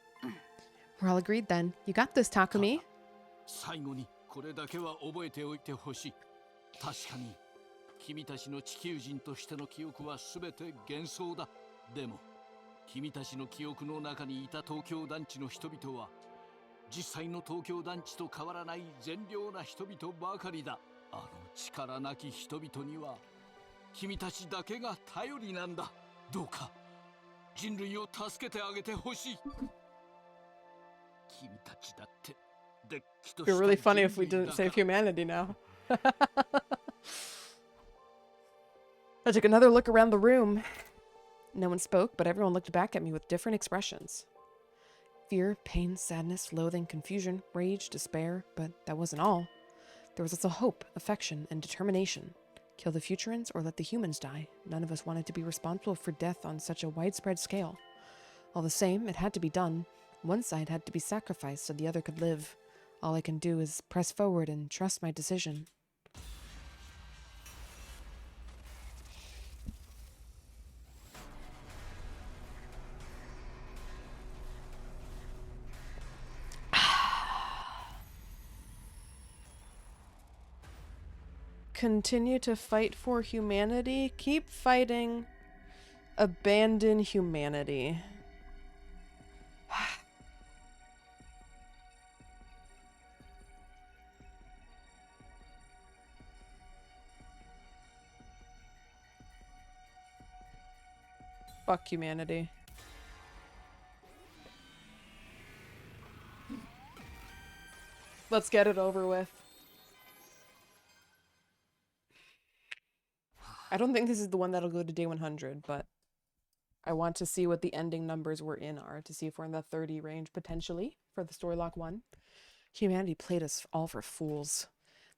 S1: We're all agreed then. You got this, Takumi.
S2: 最後にこれだけは覚えておいてほしい。確かに君たちの地球人としての記憶は全て幻想だ。でも君たちの記憶の中にいた東京団地の人々は実際の東京団地と変わらない善良な人々ばかりだ。あの力なき人々には君たちだけが頼りなんだ。どうか人類を助けてあげてほしい。君たちだってでっきとした
S1: It'd be really funny if we
S2: 人類
S1: didn't
S2: だから
S1: save humanity now. I took another look around the room. No one spoke, but everyone looked back at me with different expressions. Fear, pain, sadness, loathing, confusion, rage, despair, but that wasn't all. There was also hope, affection, and determination. Kill the Futurans or let the humans die. None of us wanted to be responsible for death on such a widespread scale. All the same, it had to be done. One side had to be sacrificed so the other could live. All I can do is press forward and trust my decision. Continue to fight for humanity. Keep fighting. Abandon humanity. Fuck humanity. Let's get it over with. I don't think this is the one that'll go to day 100, but I want to see what the ending numbers we're in are to see if we're in the 30 range potentially for the story lock 1. Humanity played us all for fools.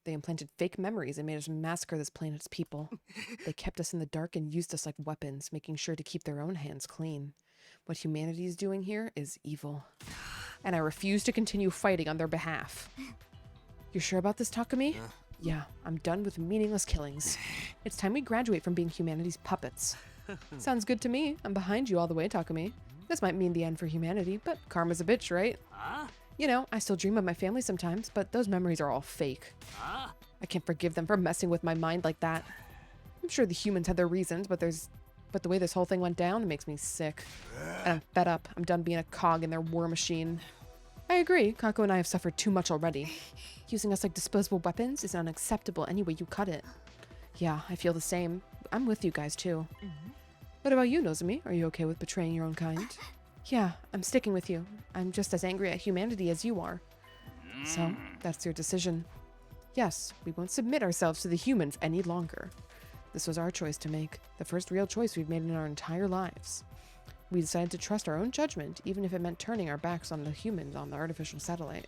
S1: They implanted fake memories and made us massacre this planet's people. They kept us in the dark and used us like weapons, making sure to keep their own hands clean. What humanity is doing here is evil. And I refuse to continue fighting on their behalf. You sure about this, Takumi? Yeah, I'm done with meaningless killings. It's time we graduate from being humanity's puppets. Sounds good to me. I'm behind you all the way, Takumi. This might mean the end for humanity, but karma's a bitch, right? You know, I still dream of my family sometimes, but those memories are all fake. I can't forgive them for messing with my mind like that. I'm sure the humans had their reasons, but the way this whole thing went down, it makes me sick. And I'm fed up. I'm done being a cog in their war machine. I agree. Kako and I have suffered too much already. Using us like disposable weapons is unacceptable any way you cut it. Yeah, I feel the same. I'm with you guys too. What about you, Nozomi? Are you okay with betraying your own kind? Yeah, I'm sticking with you. I'm just as angry at humanity as you are. So, that's your decision. Yes, we won't submit ourselves to the humans any longer. This was our choice to make, the first real choice we've made in our entire lives. We decided to trust our own judgment, even if it meant turning our backs on the humans on the artificial satellite.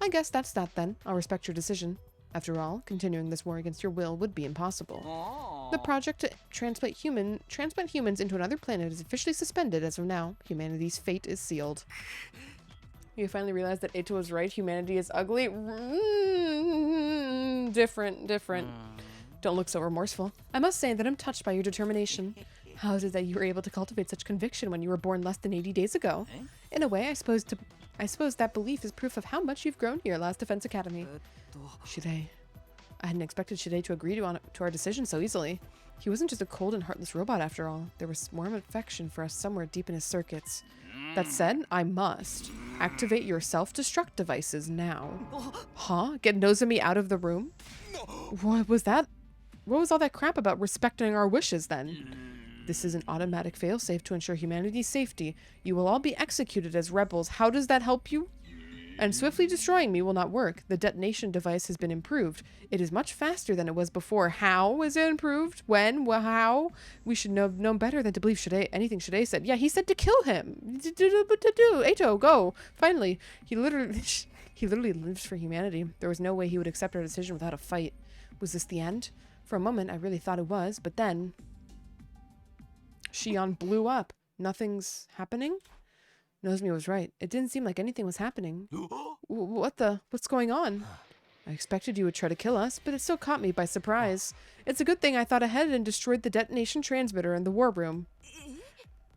S1: I guess that's that then. I'll respect your decision. After all, continuing this war against your will would be impossible. The project to transplant humans into another planet is officially suspended as of now. Humanity's fate is sealed. You finally realize that Eito was right. Humanity is ugly. Different. Don't look so remorseful. I must say that I'm touched by your determination. How is it that you were able to cultivate such conviction when you were born less than 80 days ago? In a way, I suppose that belief is proof of how much you've grown here, Last Defense Academy. Shirei. I hadn't expected Shirei to agree to our decision so easily. He wasn't just a cold and heartless robot after all. There was warm affection for us somewhere deep in his circuits. That said, I must activate your self-destruct devices now. Huh? Get Nozomi out of the room? What was that? all that crap about respecting our wishes then? This is an automatic failsafe to ensure humanity's safety. You will all be executed as rebels. How does that help you? And swiftly destroying me will not work. The detonation device has been improved. It is much faster than it was before. How is it improved? When? How? We should know better than to believe anything Shide said. Yeah, he said to kill him. Eito, go. Finally, he literally lives for humanity. There was no way he would accept our decision without a fight. Was this the end? For a moment, I really thought it was, but then Shion blew up. Nothing's happening? Nozmi was right. It didn't seem like anything was happening. What's going on? I expected you would try to kill us, but it still caught me by surprise. It's a good thing I thought ahead and destroyed the detonation transmitter in the war room.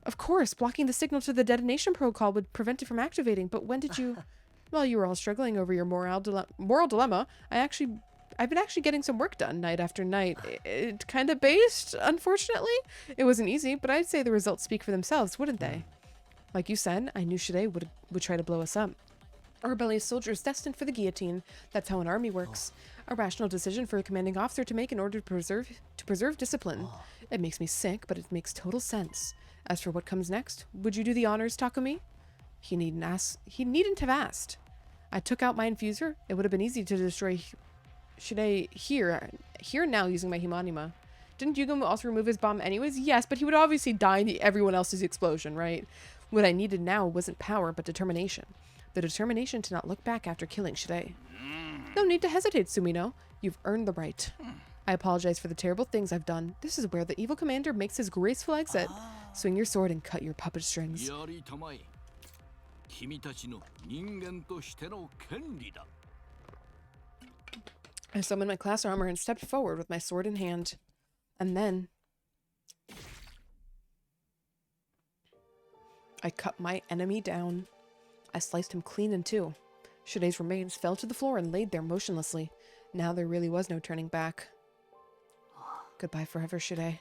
S1: Of course, blocking the signal to the detonation protocol would prevent it from activating, but when did you... While you were all struggling over your moral dilemma, I've been actually getting some work done night after night. It kind of based, unfortunately. It wasn't easy, but I'd say the results speak for themselves, wouldn't they? Like you said, I knew Shide would try to blow us up. A rebellious soldier is destined for the guillotine. That's how an army works. A rational decision for a commanding officer to make in order to preserve discipline. It makes me sick, but it makes total sense. As for what comes next, would you do the honors, Takumi? He needn't have asked. I took out my infuser. It would have been easy to destroy Shide here now using my Himanima. Didn't Yugo also remove his bomb anyways? Yes, but he would obviously die in everyone else's explosion, right? What I needed now wasn't power, but determination. The determination to not look back after killing Shide. No need to hesitate, Sumino. You've earned the right. I apologize for the terrible things I've done. This is where the evil commander makes his graceful exit. Swing your sword and cut your puppet strings. I summoned my class armor and stepped forward with my sword in hand. And then... I cut my enemy down. I sliced him clean in two. Shide's remains fell to the floor and laid there motionlessly. Now there really was no turning back. Goodbye forever, Shide.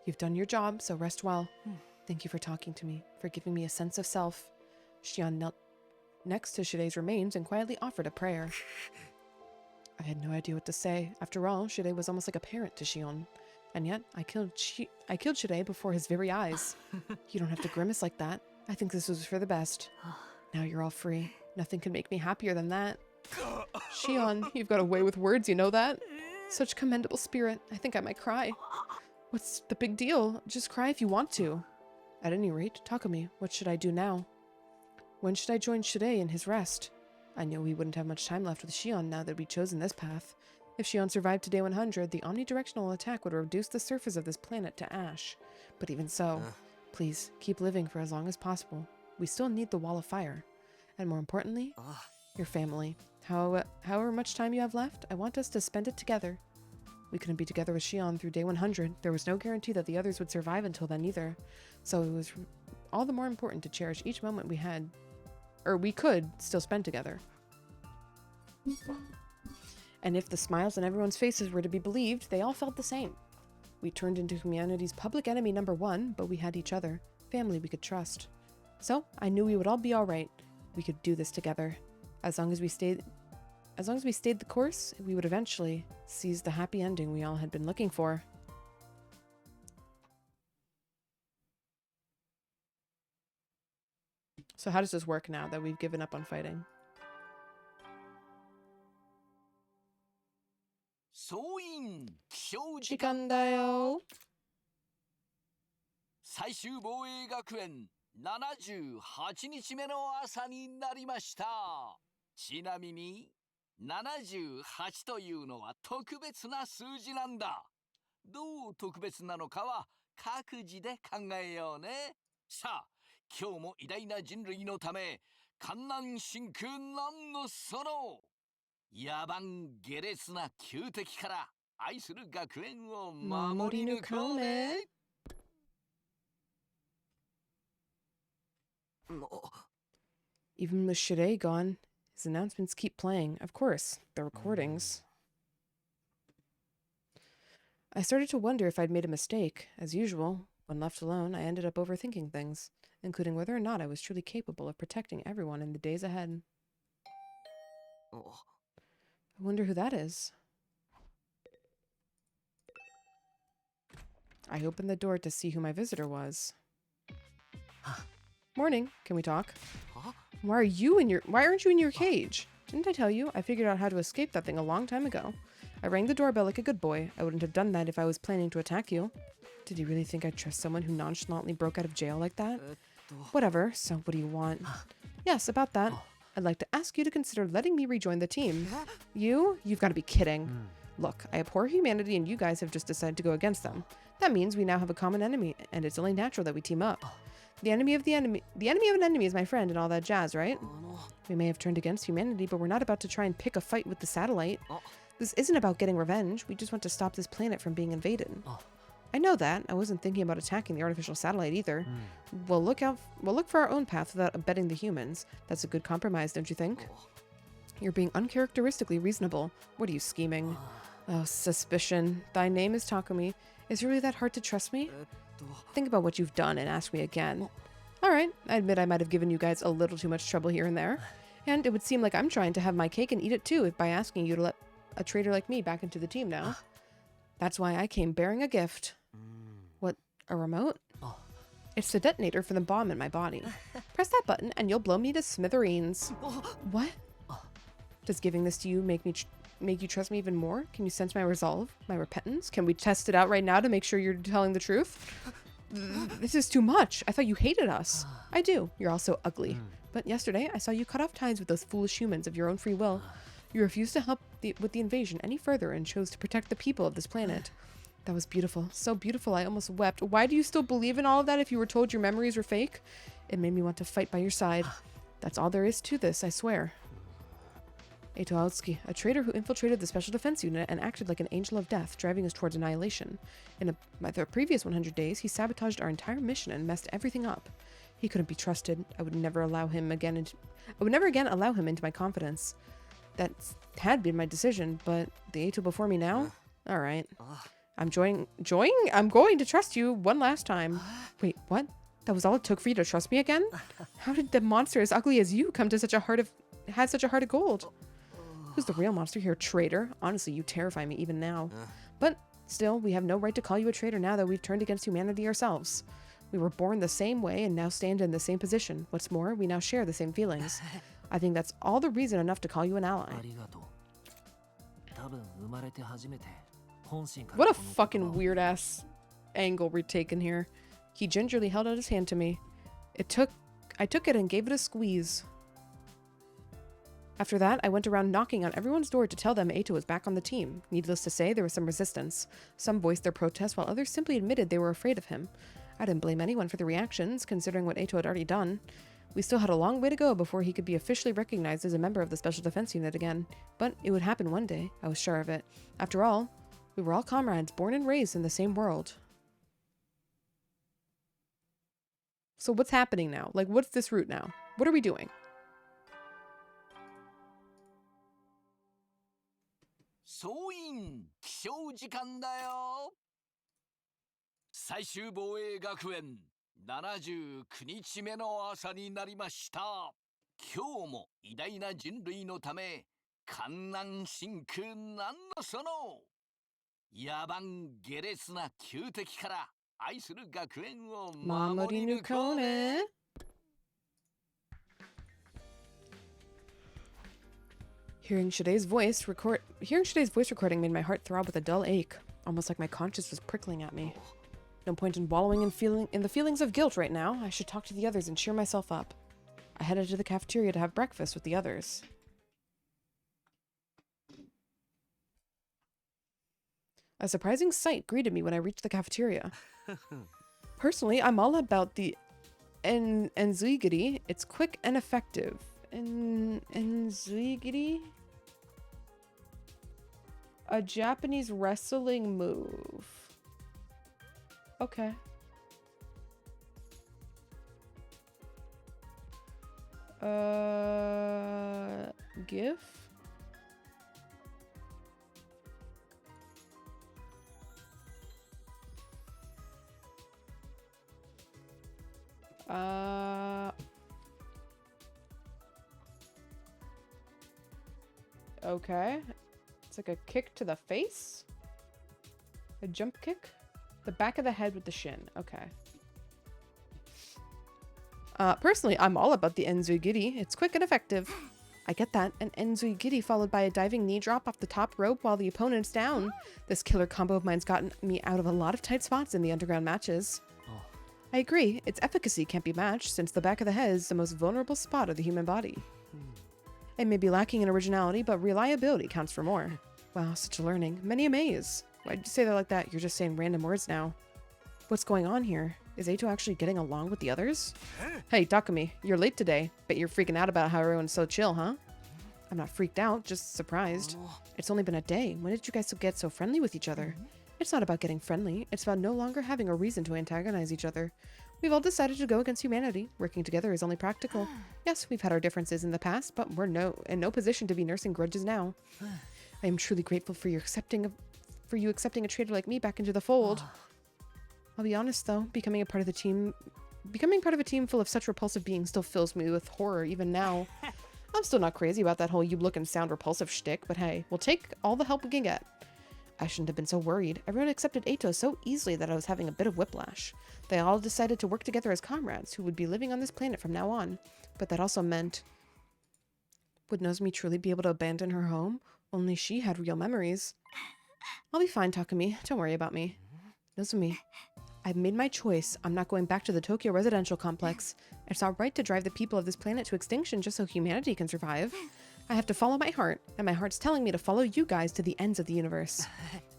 S1: You've done your job, so rest well. Thank you for talking to me, for giving me a sense of self. Shion knelt next to Shide's remains and quietly offered a prayer. I had no idea what to say. After all, Shide was almost like a parent to Shion. And yet, I killed Shide before his very eyes. You don't have to grimace like that. I think this was for the best. Now you're all free. Nothing can make me happier than that. Shion, you've got a way with words, you know that? Such commendable spirit. I think I might cry. What's the big deal? Just cry if you want to. At any rate, Takumi, what should I do now? When should I join Shide in his rest? I knew we wouldn't have much time left with Shion now that we'd chosen this path. If Shion survived to day 100, the omnidirectional attack would reduce the surface of this planet to ash. But even so, please, keep living for as long as possible. We still need the Wall of Fire. And more importantly, your family. However much time you have left, I want us to spend it together. We couldn't be together with Shion through day 100. There was no guarantee that the others would survive until then either. So it was all the more important to cherish each moment we could still spend together. And if the smiles on everyone's faces were to be believed, they all felt the same. We turned into humanity's public enemy number one, but we had each other, family we could trust. So I knew we would all be all right. We could do this together. As long as we stayed the course, we would eventually seize the happy ending we all had been looking for. So how does this work now that we've given up on fighting?
S2: 総員起床
S1: 時間だよ。
S2: 最終防衛学園78日目の朝になりました。ちなみに78というのは特別な数字なんだ。どう特別なのかは各自で考えようね。さあ、今日も偉大な人類のため、観南真空何のその野蛮下劣な旧敵から愛する学園を守り抜こうね。
S1: Even with Shide gone, his announcements keep playing. Of course, the recordings. I started to wonder if I'd made a mistake. As usual, when left alone, I ended up overthinking things, including whether or not I was truly capable of protecting everyone in the days ahead. I wonder who that is. I opened the door to see who my visitor was. Morning. Can we talk? Why aren't you in your cage? Didn't I tell you? I figured out how to escape that thing a long time ago. I rang the doorbell like a good boy. I wouldn't have done that if I was planning to attack you. Did you really think I'd trust someone who nonchalantly broke out of jail like that? Whatever. So what do you want? Yes, about that. I'd like to ask you to consider letting me rejoin the team. You've got to be kidding. Look, I abhor humanity and you guys have just decided to go against them. That means we now have a common enemy, and it's only natural that we team up. The enemy of an enemy is my friend and all that jazz, right? We may have turned against humanity, but we're not about to try and pick a fight with the satellite. This isn't about getting revenge. We just want to stop this planet from being invaded. I know that. I wasn't thinking about attacking the artificial satellite either. We'll look for our own path without abetting the humans. That's a good compromise, don't you think? You're being uncharacteristically reasonable. What are you scheming? Oh, suspicion. Thy name is Takumi. Is it really that hard to trust me? Think about what you've done and ask me again. Alright, I admit I might have given you guys a little too much trouble here and there. And it would seem like I'm trying to have my cake and eat it too by asking you to let a traitor like me back into the team now. That's why I came bearing a gift. What, a remote? It's the detonator for the bomb in my body. Press that button and you'll blow me to smithereens. What? Does giving this to you make you trust me even more? Can you sense my resolve? My repentance? Can we test it out right now to make sure you're telling the truth? This is too much. I thought you hated us. I do. You're all so ugly. But yesterday, I saw you cut off ties with those foolish humans of your own free will. You refused to help with the invasion any further and chose to protect the people of this planet. That was beautiful. So beautiful, I almost wept. Why do you still believe in all of that if you were told your memories were fake? It made me want to fight by your side. That's all there is to this, I swear. Eito Aotsuki, a traitor who infiltrated the Special Defense Unit and acted like an angel of death, driving us towards annihilation. In the previous 100 days, he sabotaged our entire mission and messed everything up. He couldn't be trusted. I would never allow him again allow him into my confidence. That had been my decision, but the Eito before me now? Alright. I'm going to trust you one last time. Wait, what? That was all it took for you to trust me again? How did the monster as ugly as you come to such a heart of gold? Who's the real monster here, traitor? Honestly, you terrify me even now. But still, we have no right to call you a traitor now that we've turned against humanity ourselves. We were born the same way and now stand in the same position. What's more, we now share the same feelings. I think that's all the reason enough to call you an ally. What a fucking weird-ass angle we're taking here. He gingerly held out his hand to me. I took it and gave it a squeeze. After that, I went around knocking on everyone's door to tell them Eito was back on the team. Needless to say, there was some resistance. Some voiced their protest, while others simply admitted they were afraid of him. I didn't blame anyone for the reactions, considering what Eito had already done. We still had a long way to go before he could be officially recognized as a member of the Special Defense Unit again. But it would happen one day. I was sure of it. After all, we were all comrades, born and raised in the same world. So what's happening now? Like, what's this route now? What are we doing?
S2: 総員起床時間だよ。最終防衛学園79日目の朝になりました。今日も偉大な人類のため観覧深空なんのその野蛮下劣な旧敵から愛する学園を守り抜こうね。
S1: Hearing Shide's voice recording made my heart throb with a dull ache, almost like my conscience was prickling at me. No point in wallowing in the feelings of guilt right now. I should talk to the others and cheer myself up. I headed to the cafeteria to have breakfast with the others. A surprising sight greeted me when I reached the cafeteria. Personally, I'm all about the Enzuigiri. It's quick and effective. Enzuigiri? A Japanese wrestling move. Okay. GIF? Okay. It's like a kick to the face? A jump kick? The back of the head with the shin. Okay. Personally, I'm all about the Enzui Giri. It's quick and effective. I get that. An Enzui Giri followed by a diving knee drop off the top rope while the opponent's down. This killer combo of mine's gotten me out of a lot of tight spots in the underground matches. I agree. Its efficacy can't be matched since the back of the head is the most vulnerable spot of the human body. It may be lacking in originality, but reliability counts for more. Wow, such a learning. Many amaze. Why'd you say that like that? You're just saying random words now. What's going on here? Is Eito actually getting along with the others? Hey, Takumi, you're late today, but you're freaking out about how everyone's so chill, huh? I'm not freaked out, just surprised. It's only been a day. When did you guys get so friendly with each other? It's not about getting friendly. It's about no longer having a reason to antagonize each other. We've all decided to go against humanity. Working together is only practical. Yes, we've had our differences in the past, but we're in no position to be nursing grudges now. I am truly grateful for you accepting a traitor like me back into the fold. I'll be honest though, becoming part of a team full of such repulsive beings still fills me with horror even now. I'm still not crazy about that whole you look and sound repulsive shtick, but hey, we'll take all the help we can get. I shouldn't have been so worried. Everyone accepted Eito so easily that I was having a bit of whiplash. They all decided to work together as comrades who would be living on this planet from now on. But that also meant... Would Nozomi truly be able to abandon her home? Only she had real memories. I'll be fine, Takumi. Don't worry about me. Nozomi, I've made my choice. I'm not going back to the Tokyo residential complex. It's not right to drive the people of this planet to extinction just so humanity can survive. I have to follow my heart, and my heart's telling me to follow you guys to the ends of the universe.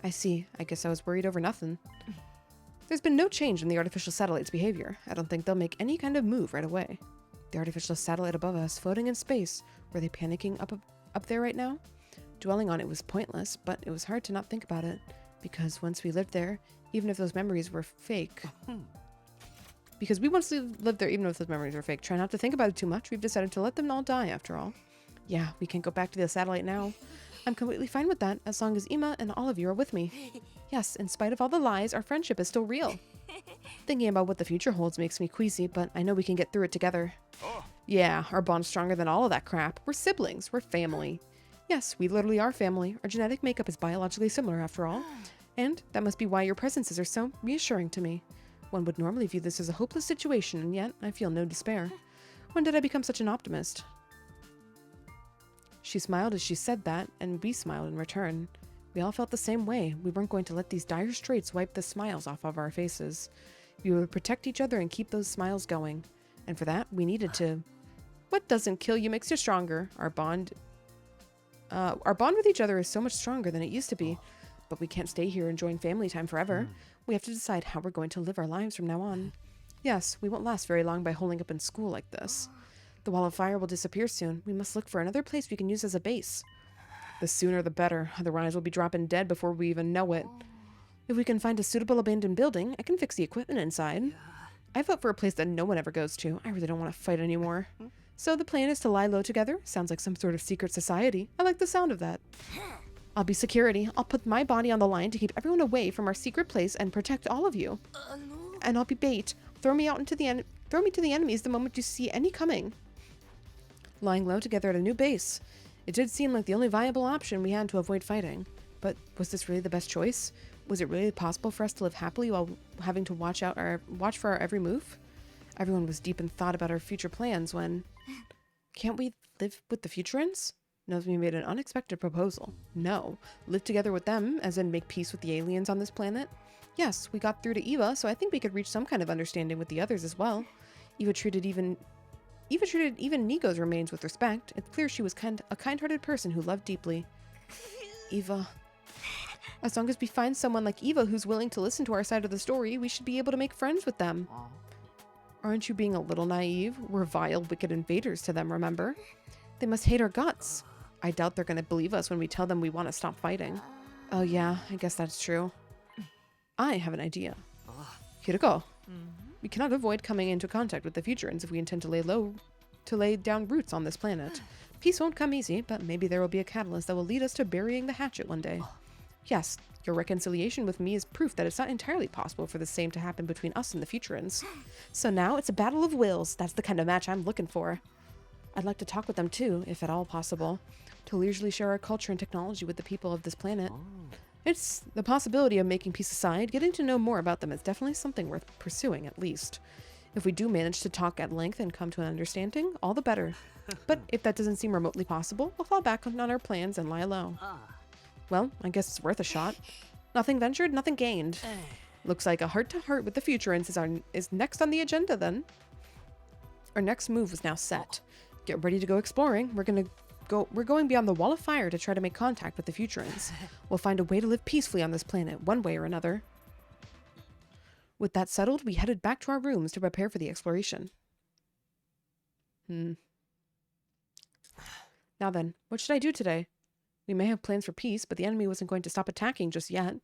S1: I see. I guess I was worried over nothing. There's been no change in the artificial satellite's behavior. I don't think they'll make any kind of move right away. The artificial satellite above us, floating in space, were they panicking up there right now? Dwelling on it was pointless, but it was hard to not think about it, because once we lived there, even if those memories were fake... Try not to think about it too much. We've decided to let them all die, after all. Yeah, we can't go back to the satellite now. I'm completely fine with that, as long as Ima and all of you are with me. Yes, in spite of all the lies, our friendship is still real. Thinking about what the future holds makes me queasy, but I know we can get through it together. Yeah, our bond's stronger than all of that crap. We're siblings. We're family. Yes, we literally are family. Our genetic makeup is biologically similar, after all. And that must be why your presences are so reassuring to me. One would normally view this as a hopeless situation, and yet I feel no despair. When did I become such an optimist? She smiled as she said that, and we smiled in return. We all felt the same way. We weren't going to let these dire straits wipe the smiles off of our faces. We would protect each other and keep those smiles going. And for that, we needed to... What doesn't kill you makes you stronger. Our bond with each other is so much stronger than it used to be. But we can't stay here enjoying family time forever. We have to decide how we're going to live our lives from now on. Yes, we won't last very long by holding up in school like this. The wall of fire will disappear soon. We must look for another place we can use as a base. The sooner the better, otherwise we'll be dropping dead before we even know it. If we can find a suitable abandoned building, I can fix the equipment inside. I vote for a place that no one ever goes to. I really don't want to fight anymore. So the plan is to lie low together? Sounds like some sort of secret society. I like the sound of that. I'll be security. I'll put my body on the line to keep everyone away from our secret place and protect all of you. And I'll be bait. Throw me to the enemies the moment you see any coming. Lying low together at a new base. It did seem like the only viable option we had to avoid fighting. But was this really the best choice? Was it really possible for us to live happily while having to watch for our every move? Everyone was deep in thought about our future plans when... Can't we live with the Futurans? Nozomi made an unexpected proposal. No. Live together with them, as in make peace with the aliens on this planet? Yes, we got through to Eva, so I think we could reach some kind of understanding with the others as well. Eva treated even Nico's remains with respect. It's clear she was a kind-hearted person who loved deeply. Eva. As long as we find someone like Eva who's willing to listen to our side of the story, we should be able to make friends with them. Aren't you being a little naive? We're vile, wicked invaders to them, remember? They must hate our guts. I doubt they're going to believe us when we tell them we want to stop fighting. Oh yeah, I guess that's true. I have an idea. Hiroko. We cannot avoid coming into contact with the Futurans if we intend to lay down roots on this planet. Peace won't come easy, but maybe there will be a catalyst that will lead us to burying the hatchet one day. Yes, your reconciliation with me is proof that it's not entirely possible for the same to happen between us and the Futurans. So now it's a battle of wills. That's the kind of match I'm looking for. I'd like to talk with them too, if at all possible, to leisurely share our culture and technology with the people of this planet. It's the possibility of making peace aside, getting to know more about them is definitely something worth pursuing, at least. If we do manage to talk at length and come to an understanding, all the better. But if that doesn't seem remotely possible, we'll fall back on our plans and lie low. Well, I guess it's worth a shot. Nothing ventured, nothing gained. Looks like a heart-to-heart with the Futurans is next on the agenda, then. Our next move is now set. Get ready to go exploring. We're going beyond the Wall of Fire to try to make contact with the Futurans. We'll find a way to live peacefully on this planet, one way or another. With that settled, we headed back to our rooms to prepare for the exploration. Now then, what should I do today? We may have plans for peace, but the enemy wasn't going to stop attacking just yet.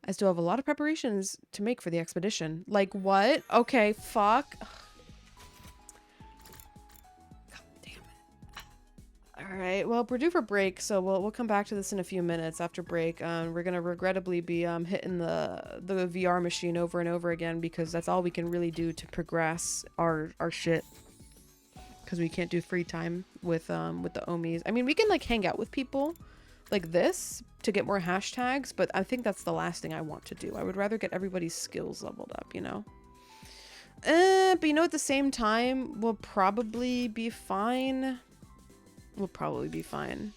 S1: I still have a lot of preparations to make for the expedition. Like what? Okay, fuck. Alright, well, we're due for break, so we'll come back to this in a few minutes after break. We're gonna regrettably be hitting the VR machine over and over again because that's all we can really do to progress our shit. Because we can't do free time with the Omis. I mean, we can like hang out with people like this to get more hashtags, but I think that's the last thing I want to do. I would rather get everybody's skills leveled up, you know? But you know, at the same time, we'll probably be fine. We'll probably be fine.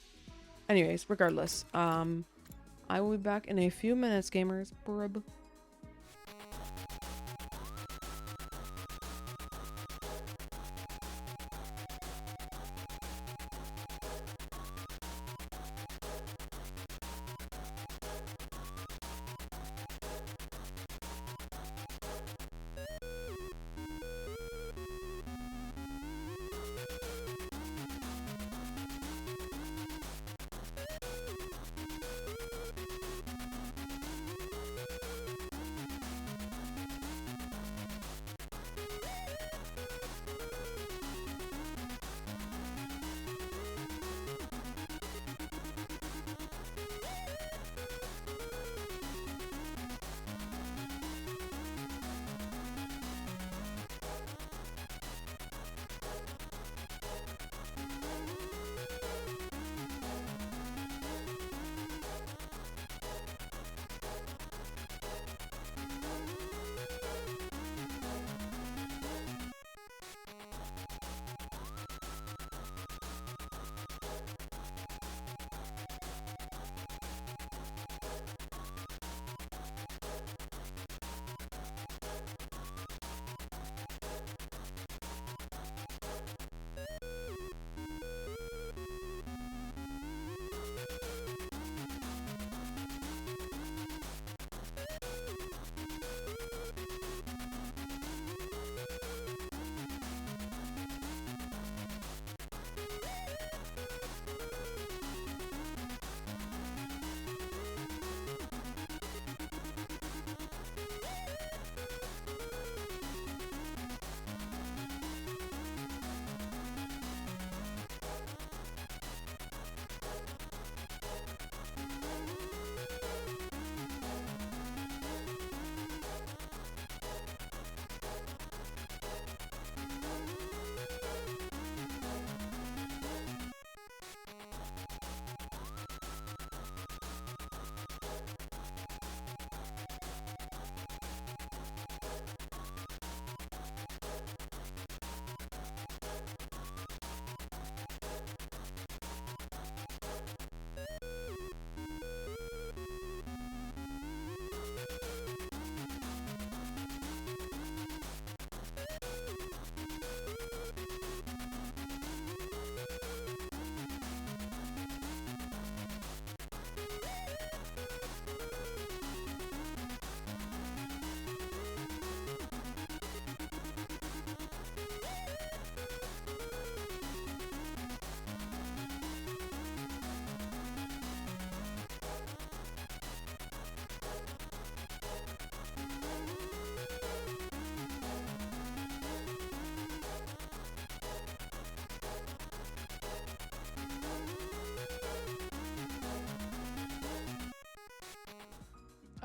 S1: Anyways, regardless, I will be back in a few minutes, gamers. Brub.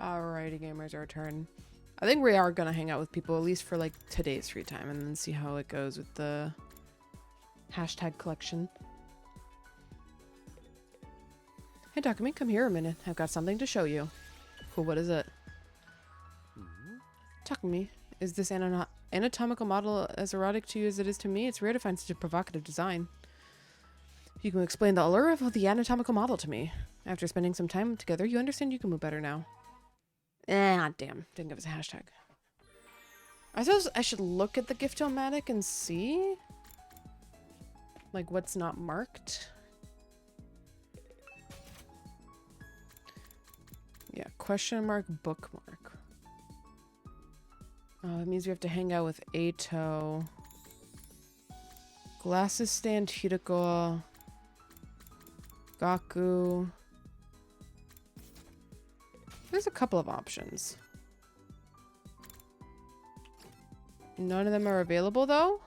S1: Alrighty, gamers, our turn. I think we are gonna hang out with people, at least for like today's free time, and then see how it goes with the hashtag collection. Hey, Takumi, come here a minute. I've got something to show you. Cool, what is it? Takumi, is this anatomical model as erotic to you as it is to me? It's rare to find such a provocative design. You can explain the allure of the anatomical model to me. After spending some time together, you understand Yukumu better now. Damn. Didn't give us a hashtag. I suppose I should look at the Gift-O-Matic and see? Like, what's not marked? Yeah, question mark, bookmark. Oh, it means we have to hang out with Ato. Glasses stand Hiroko. Gaku. There's a couple of options. None of them are available though?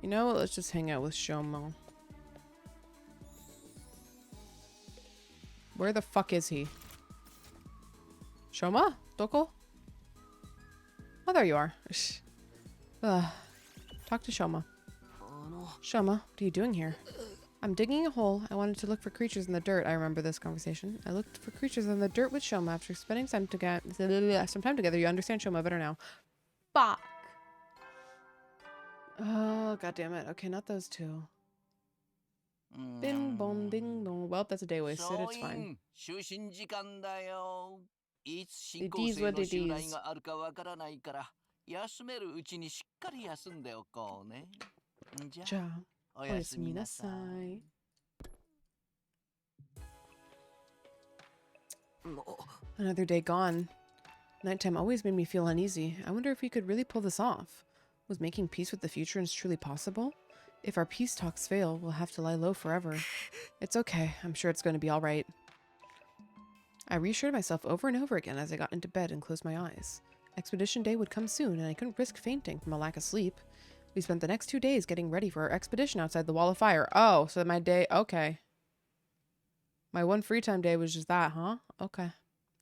S1: You know what? Let's just hang out with Shomo. Where the fuck is he? Shoma? Doko? Oh, there you are. Talk to Shoma. Shoma, what are you doing here? I'm digging a hole. I wanted to look for creatures in the dirt. I remember this conversation. I looked for creatures in the dirt with Shoma. After spending some time together, you understand Shoma better now. Fuck. Oh, god damn it. Okay, not those two. Bing bong ding dong. Well, that's a day wasted. It's fine. It is what it is. じゃあ、おやすみなさい。Another day gone. Nighttime always made me feel uneasy. I wonder if we could really pull this off. Was making peace with the future truly possible? If our peace talks fail, we'll have to lie low forever. It's okay. I'm sure it's going to be all right. I reassured myself over and over again as I got into bed and closed my eyes. Expedition day would come soon, and I couldn't risk fainting from a lack of sleep. We spent the next 2 days getting ready for our expedition outside the wall of fire. Oh, so my day... Okay. My one free time day was just that, huh? Okay.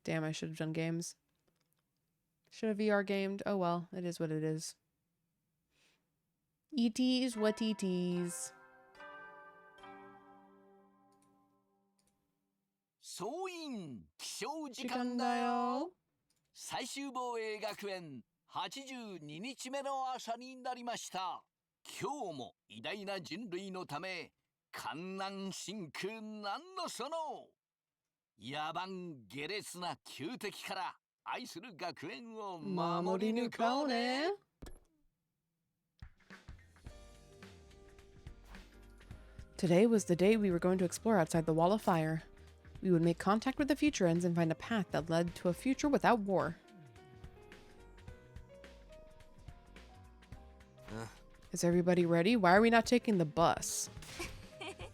S1: Damn, I should have done games. Should have VR gamed. Oh well, it is what it is. It is what it is.
S2: 総員起床時間だよ。最終防衛学園82日目の朝になりました。今日も偉大な人類のため観覧深空なんのその野蛮下劣な旧敵から愛する学園を守り抜こうね。
S1: Today was the day we were going to explore outside the wall of fire. We would make contact with the future ends and find a path that led to a future without war. Is everybody ready? Why are we not taking the bus?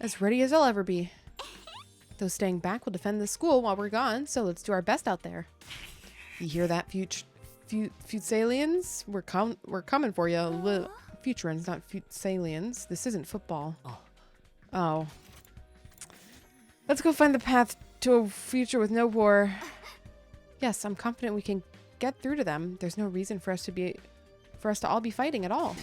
S1: As ready as I'll ever be. Those staying back will defend the school while we're gone, so let's do our best out there. You hear that, Futsalians? We're coming for you. Futurans, not Futsalians. This isn't football. Oh. Let's go find the path to a future with no war. Yes, I'm confident we can get through to them. There's no reason for us to all be fighting at all.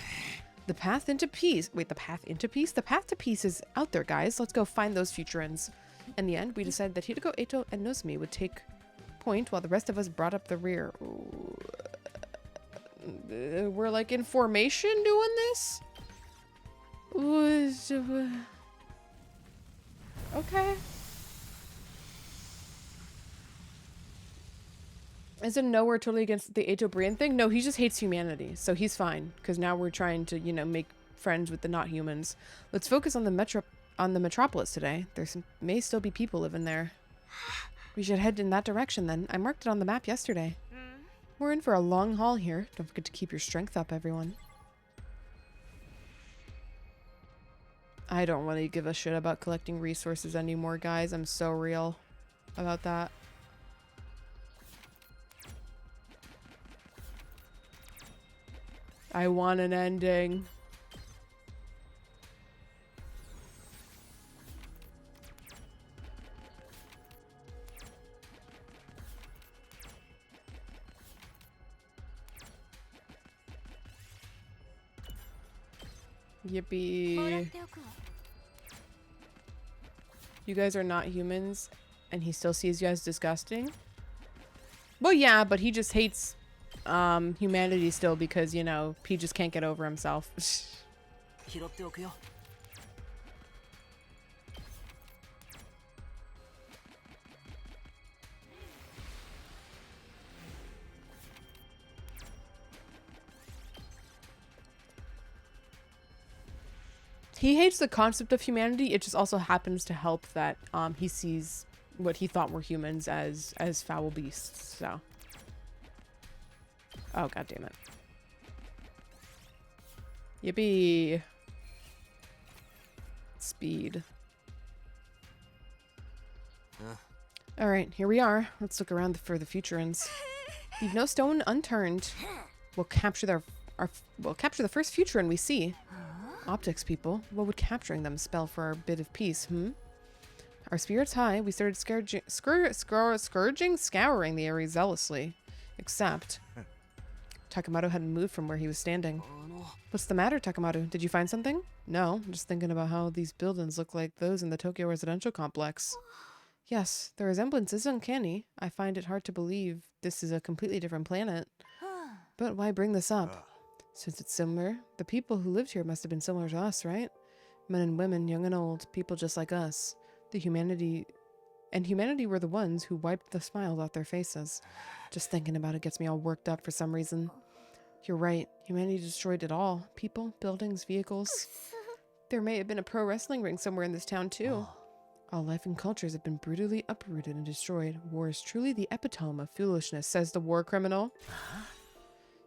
S1: The path into peace. Wait, the path into peace? The path to peace is out there, guys. Let's go find those futurans. In the end, we decided that Hiroko, Ato, and Nozomi would take point while the rest of us brought up the rear. We're like in formation doing this? Okay. Isn't Nowhere totally against the Ato Brian thing? No, he just hates humanity, so he's fine. Because now we're trying to, you know, make friends with the not humans. Let's focus on the metropolis today. There may still be people living there. We should head in that direction then. I marked it on the map yesterday. We're in for a long haul here. Don't forget to keep your strength up, everyone. I don't really give a shit about collecting resources anymore, guys. I'm so real about that. I want an ending. Yippee. You guys are not humans, and he still sees you as disgusting? Well, yeah, but he just hates humanity still because, you know, he just can't get over himself. He hates the concept of humanity. It just also happens to help that he sees what he thought were humans as foul beasts. So, oh god damn it! Yippee! Speed. All right, here we are. Let's look around for the Futurans. Leave no stone unturned. We'll capture we'll capture the first Futuran we see. Optics, people. What would capturing them spell for our bit of peace, Our spirits high, we started scouring the area zealously. Except, Takemoto hadn't moved from where he was standing. What's the matter, Takemoto? Did you find something? No, I'm just thinking about how these buildings look like those in the Tokyo residential complex. Yes, the resemblance is uncanny. I find it hard to believe this is a completely different planet. But why bring this up? Since it's similar, the people who lived here must have been similar to us, right? Men and women, young and old, people just like us. Humanity were the ones who wiped the smiles off their faces. Just thinking about it gets me all worked up for some reason. You're right, humanity destroyed it all. People, buildings, vehicles. There may have been a pro wrestling ring somewhere in this town too. All life and cultures have been brutally uprooted and destroyed. War is truly the epitome of foolishness, says the war criminal.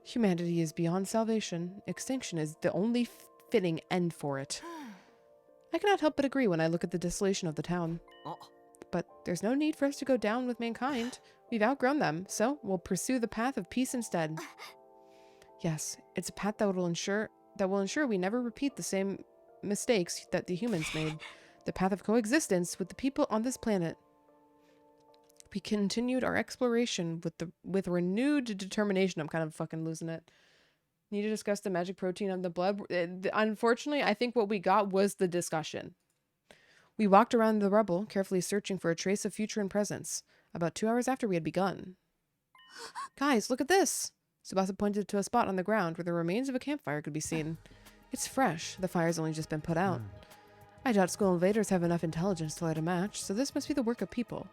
S1: Humanity is beyond salvation. Extinction is the only fitting end for it. I cannot help but agree when I look at the desolation of the town. But there's no need for us to go down with mankind. We've outgrown them, so we'll pursue the path of peace instead. Yes, it's a path that will ensure we never repeat the same mistakes that the humans made. The path of coexistence with the people on this planet. We continued our exploration with renewed determination. I'm kind of fucking losing it. Need to discuss the magic protein of the blood. Unfortunately, I think what we got was the discussion. We walked around the rubble, carefully searching for a trace of Futuran presence. About 2 hours after we had begun. Guys, look at this! Tsubasa pointed to a spot on the ground where the remains of a campfire could be seen. It's fresh. The fire's only just been put out. I doubt school invaders have enough intelligence to light a match, so this must be the work of people.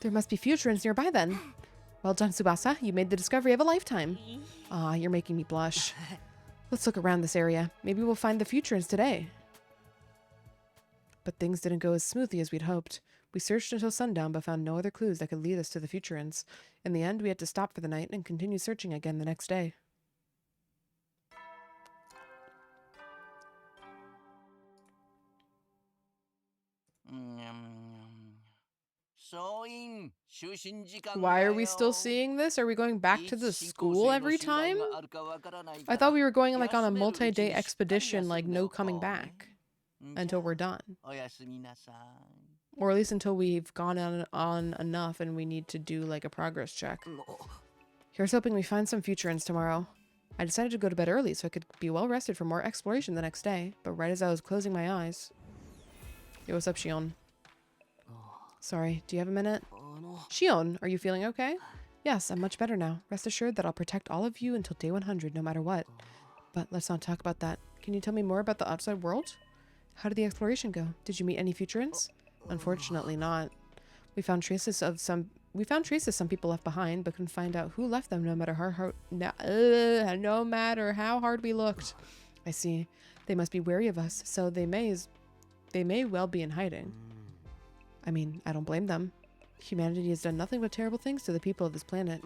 S1: There must be Futurans nearby then. Well done, Tsubasa. You made the discovery of a lifetime. Ah, you're making me blush. Let's look around this area. Maybe we'll find the Futurans today. But things didn't go as smoothly as we'd hoped. We searched until sundown but found no other clues that could lead us to the Futurans. In the end, we had to stop for the night and continue searching again the next day. Why are we still seeing this? Are we going back to the school every time? I thought we were going like on a multi-day expedition, like no coming back until we're done. Or at least until we've gone on enough and we need to do like a progress check. Here's hoping we find some Futurans tomorrow. I decided to go to bed early so I could be well rested for more exploration the next day, but right as I was closing my eyes... Yo, what's up, Shion? Sorry, do you have a minute? Shion, are you feeling okay? Yes, I'm much better now. Rest assured that I'll protect all of you until day 100, no matter what. But let's not talk about that. Can you tell me more about the outside world? How did the exploration go? Did you meet any Futurans? Unfortunately not. We found traces some people left behind, but couldn't find out who left them no matter how hard we looked. I see. They must be wary of us, so they may well be in hiding. I mean, I don't blame them. Humanity has done nothing but terrible things to the people of this planet.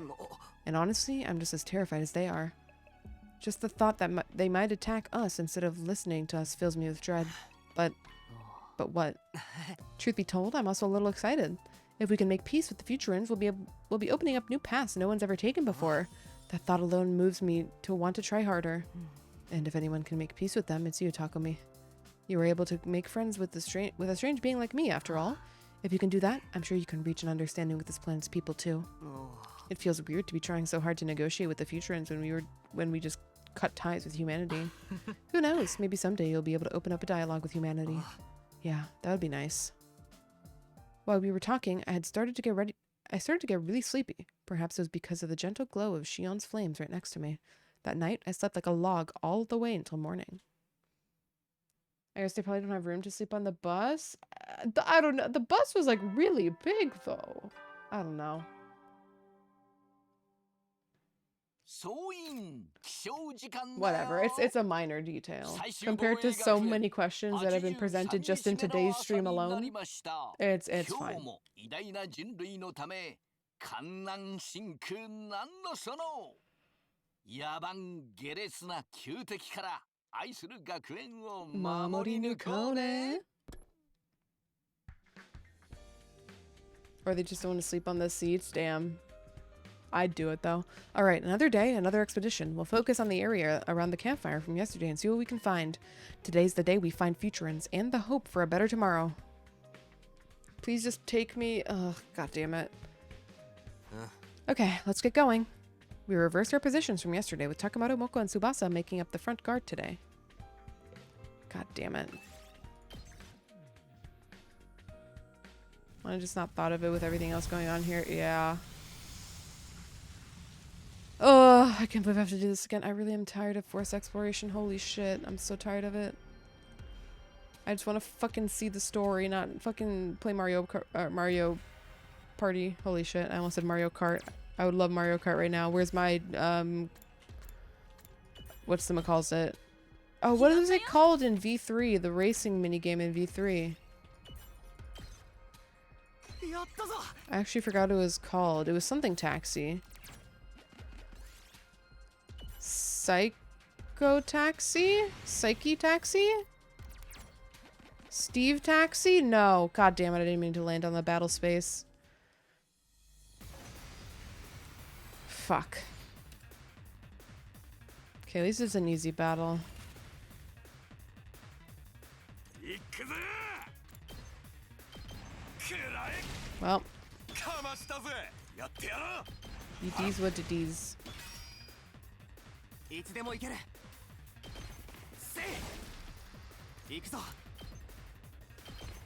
S1: And honestly, I'm just as terrified as they are. Just the thought that they might attack us instead of listening to us fills me with dread. But what? Truth be told, I'm also a little excited. If we can make peace with the Futurans, we'll be opening up new paths no one's ever taken before. That thought alone moves me to want to try harder. And if anyone can make peace with them, it's you, Takumi. You were able to make friends with a strange being like me, after all. If you can do that, I'm sure you can reach an understanding with this planet's people too. It feels weird to be trying so hard to negotiate with the Futurans when we just cut ties with humanity. Who knows? Maybe someday you'll be able to open up a dialogue with humanity. Yeah, that would be nice. While we were talking, I started to get really sleepy. Perhaps it was because of the gentle glow of Shion's flames right next to me. That night, I slept like a log all the way until morning. I guess they probably don't have room to sleep on the bus. I don't know. The bus was like really big though. I don't know. Whatever. It's a minor detail compared to so many questions that have been presented just in today's stream alone. It's fine.
S2: 野蛮下劣な旧敵から愛する学園を守り抜こうね。
S1: Or they just don't want to sleep on the seats. Damn. I'd do it though. All right, another day, another expedition. We'll focus on the area around the campfire from yesterday and see what we can find. Today's the day we find Futurans and the hope for a better tomorrow. Please just take me. Ugh, god damn it. Okay, let's get going. We reversed our positions from yesterday with Takemoto, Moko, and Tsubasa making up the front guard today. God damn it. I just not thought of it with everything else going on here. Yeah. Oh, I can't believe I have to do this again. I really am tired of force exploration. Holy shit. I'm so tired of it. I just want to fucking see the story, not fucking play Mario Party. Holy shit. I almost said Mario Kart. I would love Mario Kart right now. Where's my, what's the calls it? Oh, what is it called in V3? The racing minigame in V3. I actually forgot what it was called. It was something taxi. Psycho Taxi? Psyche Taxi? Steve Taxi? No. God damn it, I didn't mean to land on the battle space. Fuck. Okay, at least it's an easy battle. Well. You D's what to D's.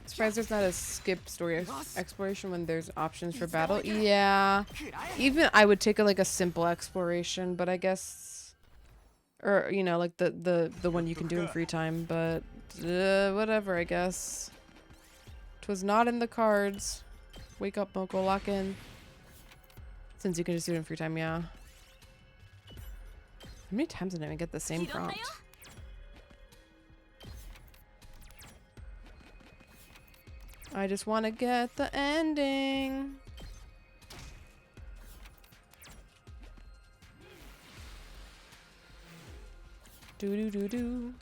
S1: Surprised there's not a skip story exploration when there's options for battle. Yeah. Even I would take like a simple exploration, but I guess, or you know, like the one you can do in free time, but whatever, I guess. 'Twas not in the cards. Wake up, Moko, lock in. Since you can just do it in free time, yeah. How many times did I even get the same prompt? I just want to get the ending. Do do do do.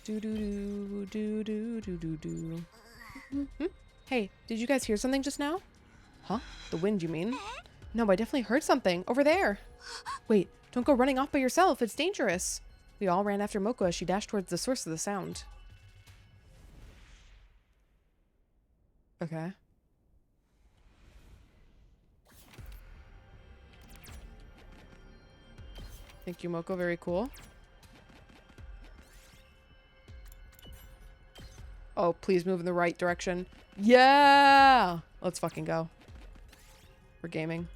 S1: Do do do do do do do do. Hey, did you guys hear something just now? Huh? The wind, you mean? No, I definitely heard something. Over there. Wait, don't go running off by yourself. It's dangerous. We all ran after Moko as she dashed towards the source of the sound. Okay. Thank you, Moko. Very cool. Oh, please move in the right direction. Yeah! Let's fucking go. We're gaming.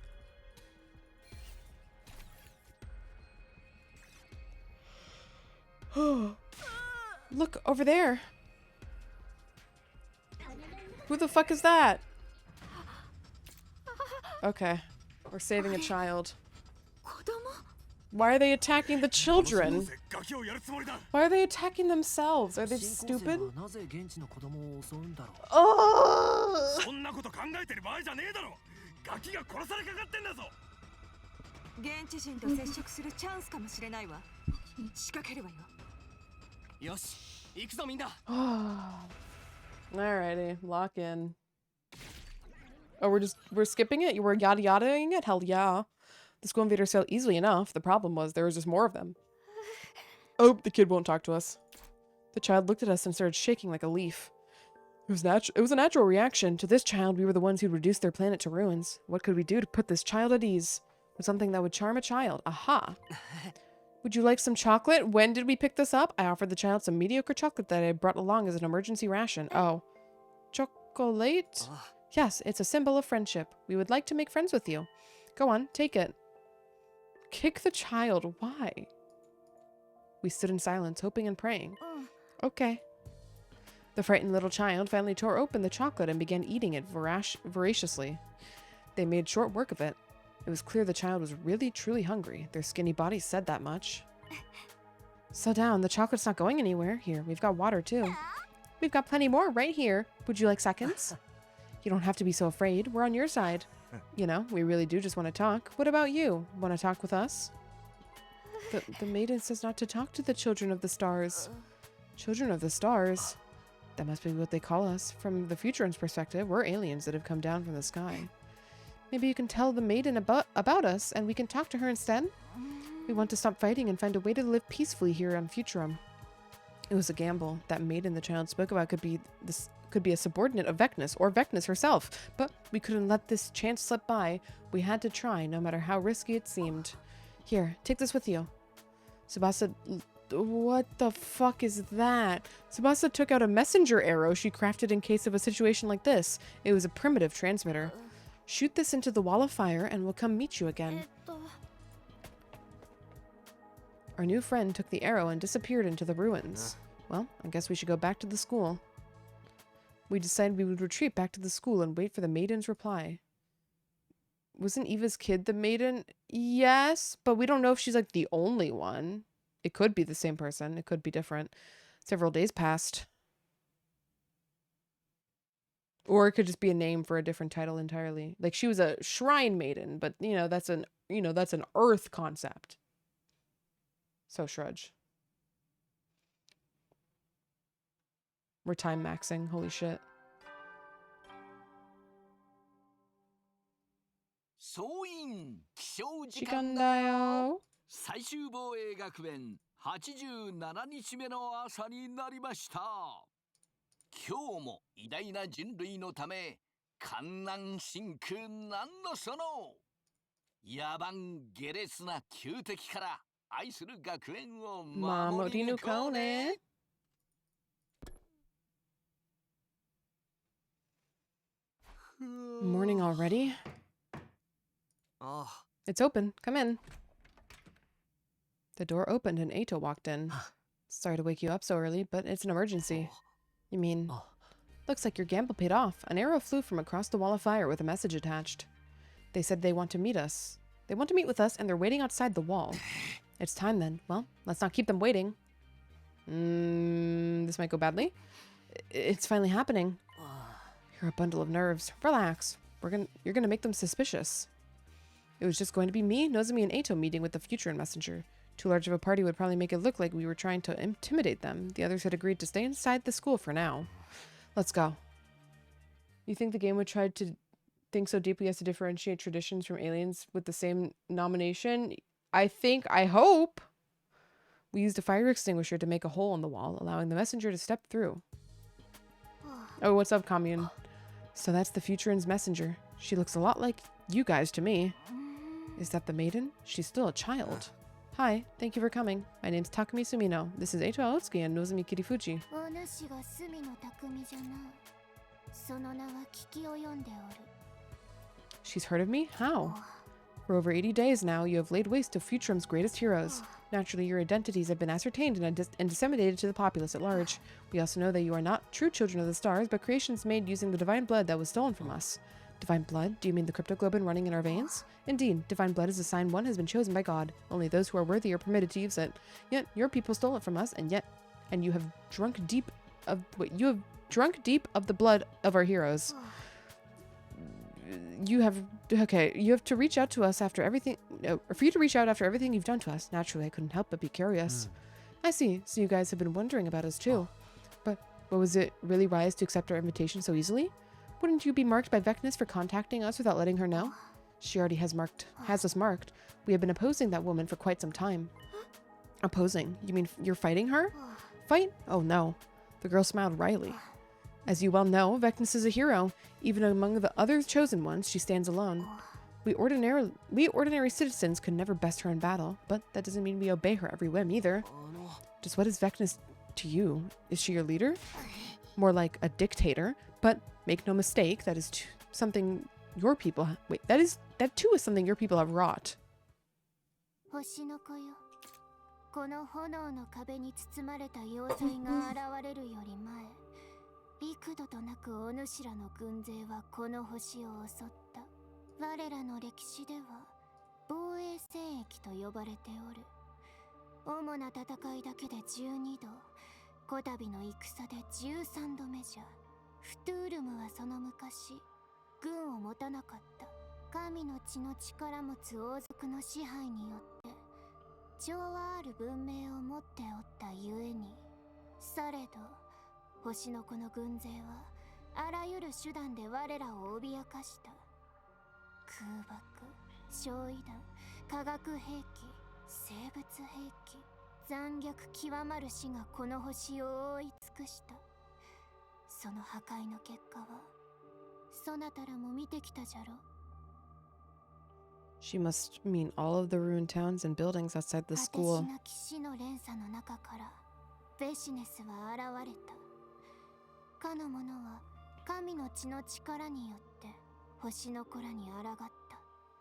S1: Look, over there. Who the fuck is that? Okay. We're saving a child. Why are they attacking the children? Why are they attacking themselves? Are they stupid? Oh! Alrighty, lock in. Oh, we're skipping it? You were yada yadaing it? Hell yeah. The school invaders fell easily enough. The problem was there was just more of them. Oh, the kid won't talk to us. The child looked at us and started shaking like a leaf. It was a natural reaction. To this child, we were the ones who'd reduced their planet to ruins. What could we do to put this child at ease? With something that would charm a child. Aha! Would you like some chocolate? When did we pick this up? I offered the child some mediocre chocolate that I had brought along as an emergency ration. Oh. Chocolate? Yes, it's a symbol of friendship. We would like to make friends with you. Go on, take it. Kick the child. Why? We stood in silence, hoping and praying. Okay. The frightened little child finally tore open the chocolate and began eating it voraciously. They made short work of it. It was clear the child was really, truly hungry. Their skinny bodies said that much. Slow down. The chocolate's not going anywhere. Here, we've got water, too. We've got plenty more right here. Would you like seconds? You don't have to be so afraid. We're on your side. You know, we really do just want to talk. What about you? Want to talk with us? The maiden says not to talk to the children of the stars. Children of the stars? That must be what they call us. From the Futurans' perspective, we're aliens that have come down from the sky. Maybe you can tell the maiden about us, and we can talk to her instead? We want to stop fighting and find a way to live peacefully here on Futurum. It was a gamble. That maiden the child spoke about could be a subordinate of Vecnus, or Vecnus herself. But we couldn't let this chance slip by. We had to try, no matter how risky it seemed. Here, take this with you. Tsubasa... What the fuck is that? Tsubasa took out a messenger arrow she crafted in case of a situation like this. It was a primitive transmitter. Shoot this into the wall of fire and we'll come meet you again. Our new friend took the arrow and disappeared into the ruins. Well, I guess we should go back to the school. We decided we would retreat back to the school and wait for the maiden's reply. Wasn't Eva's kid the maiden? Yes, but we don't know if she's like the only one. It could be the same person. It could be different. Several days passed. Or it could just be a name for a different title entirely. Like she was a shrine maiden, but that's an earth concept. So Shrudge. We're time maxing. Holy shit.
S2: 総員起床時
S1: 時
S2: 間
S1: 間だよ。
S2: 最終防衛学園87日目の朝になりました。今日も偉大な人類のため観難深空なんのその野蛮下劣な旧敵から愛する学園を守り抜こうね。
S1: Morning already? It's open. Come in. The door opened and Ato walked in. Sorry to wake you up so early, but it's an emergency. You mean... Looks like your gamble paid off. An arrow flew from across the wall of fire with a message attached. They said they want to meet us. They want to meet with us, and they're waiting outside the wall. It's time then. Well, let's not keep them waiting. This might go badly. It's finally happening. You're a bundle of nerves. Relax. You're gonna make them suspicious. It was just going to be me, Nozomi, and Ato meeting with the Futuran messenger. Too large of a party would probably make it look like we were trying to intimidate them. The others had agreed to stay inside the school for now. Let's go. You think the game would try to think so deeply as to differentiate traditions from aliens with the same nomination? I hope. We used a fire extinguisher to make a hole in the wall, allowing the messenger to step through. Oh, what's up, commune? So that's the Futuran's messenger. She looks a lot like you guys to me. Is that the maiden? She's still a child. Hi, thank you for coming. My name's Takumi Sumino. This is Eito Aotsuki and Nozomi Kirifuji. She's heard of me? How? For over 80 days now, you have laid waste to Futurum's greatest heroes. Naturally, your identities have been ascertained and disseminated to the populace at large. We also know that you are not true children of the stars, but creations made using the divine blood that was stolen from us. Divine blood? Do you mean the cryptoglobin running in our veins? Indeed, divine blood is a sign one has been chosen by God. Only those who are worthy are permitted to use it. Yet, your people stole it from us, and you have drunk deep of the blood of our heroes. You have to reach out to us after everything. For you to reach out after everything you've done to us. Naturally, I couldn't help but be curious. I see. So you guys have been wondering about us too. But was it really wise to accept our invitation so easily? Wouldn't you be marked by Vecnus for contacting us without letting her know? She already has us marked. We have been opposing that woman for quite some time. Opposing? You mean you're fighting her? Fight? Oh no. The girl smiled wryly. As you well know, Vecnus is a hero. Even among the other chosen ones, she stands alone. We ordinary citizens could never best her in battle, but that doesn't mean we obey her every whim either. Just what is Vecnus to you? Is she your leader? More like a dictator, but make no mistake, that is something your people that too is something your people have wrought.
S7: 星の子よ、この炎の壁に包まれた要塞が現れるより前、幾度となくお主らの軍勢はこの星を襲った。我らの歴史では防衛戦役と呼ばれておる。主な戦いだけで12度、こたびの戦で13度目じゃ。フトゥールムはその昔、軍を持たなかった。神の血の力持つ王族の支配によって調和ある文明を持っておったゆえに、されど星の子の軍勢はあらゆる手段で我らを脅かした。空爆、焼夷弾、化学兵器、生物兵器、残虐極まる死がこの星を覆い尽くした。その破壊の結果はそなたらも見てきたじゃろ。
S1: She must mean all of the ruined towns and buildings outside the school.
S7: 果てしなき死の連鎖の中からベシネスは現れた。かの者は神の血の力によって星の子らに抗った。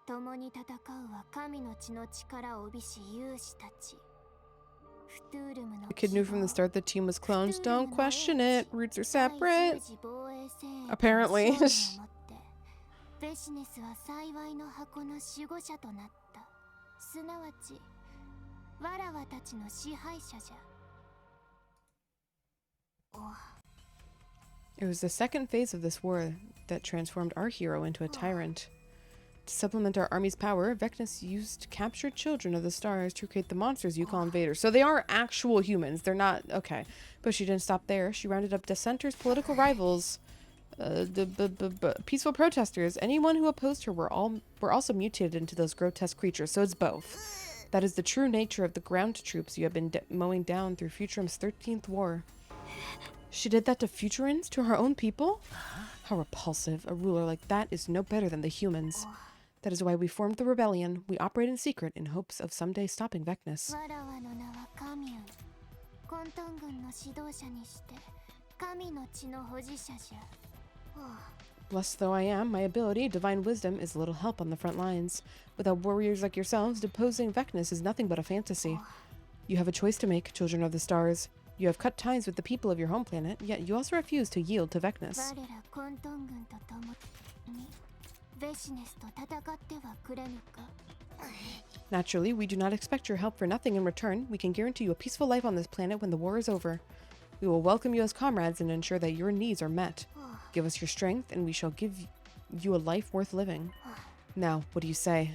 S7: 共に戦うは神の血の力を帯びし勇士たち。
S1: The kid knew from the start the team was clones. Don't question it. Roots are separate. Apparently.
S7: ベシネスは幸いの箱の守護者となった。すなわち、わらわたちの支配者じゃ。
S1: It was the second phase of this war that transformed our hero into a tyrant. To supplement our army's power, Vecnus used captured children of the stars to create the monsters you call invaders. So they are actual humans. They're not... Okay. But she didn't stop there. She rounded up dissenters, political rivals, peaceful protesters. Anyone who opposed her were also mutated into those grotesque creatures. So it's both. That is the true nature of the ground troops you have been mowing down through Futurum's 13th war. She did that to Futurans? To her own people? How repulsive. A ruler like that is no better than the humans. That is why we formed the rebellion. We operate in secret in hopes of someday stopping Vecnus. Blessed though I am, my ability, divine wisdom, is little help on the front lines. Without warriors like yourselves, deposing Vecnus is nothing but a fantasy. You have a choice to make, children of the stars. You have cut ties with the people of your home planet, yet you also refuse to yield to Vecnus. Naturally, we do not expect your help for nothing in return. We can guarantee you a peaceful life on this planet when the war is over. We will welcome you as comrades and ensure that your needs are met. Give us your strength, and we shall give you a life worth living. Now, what do you say?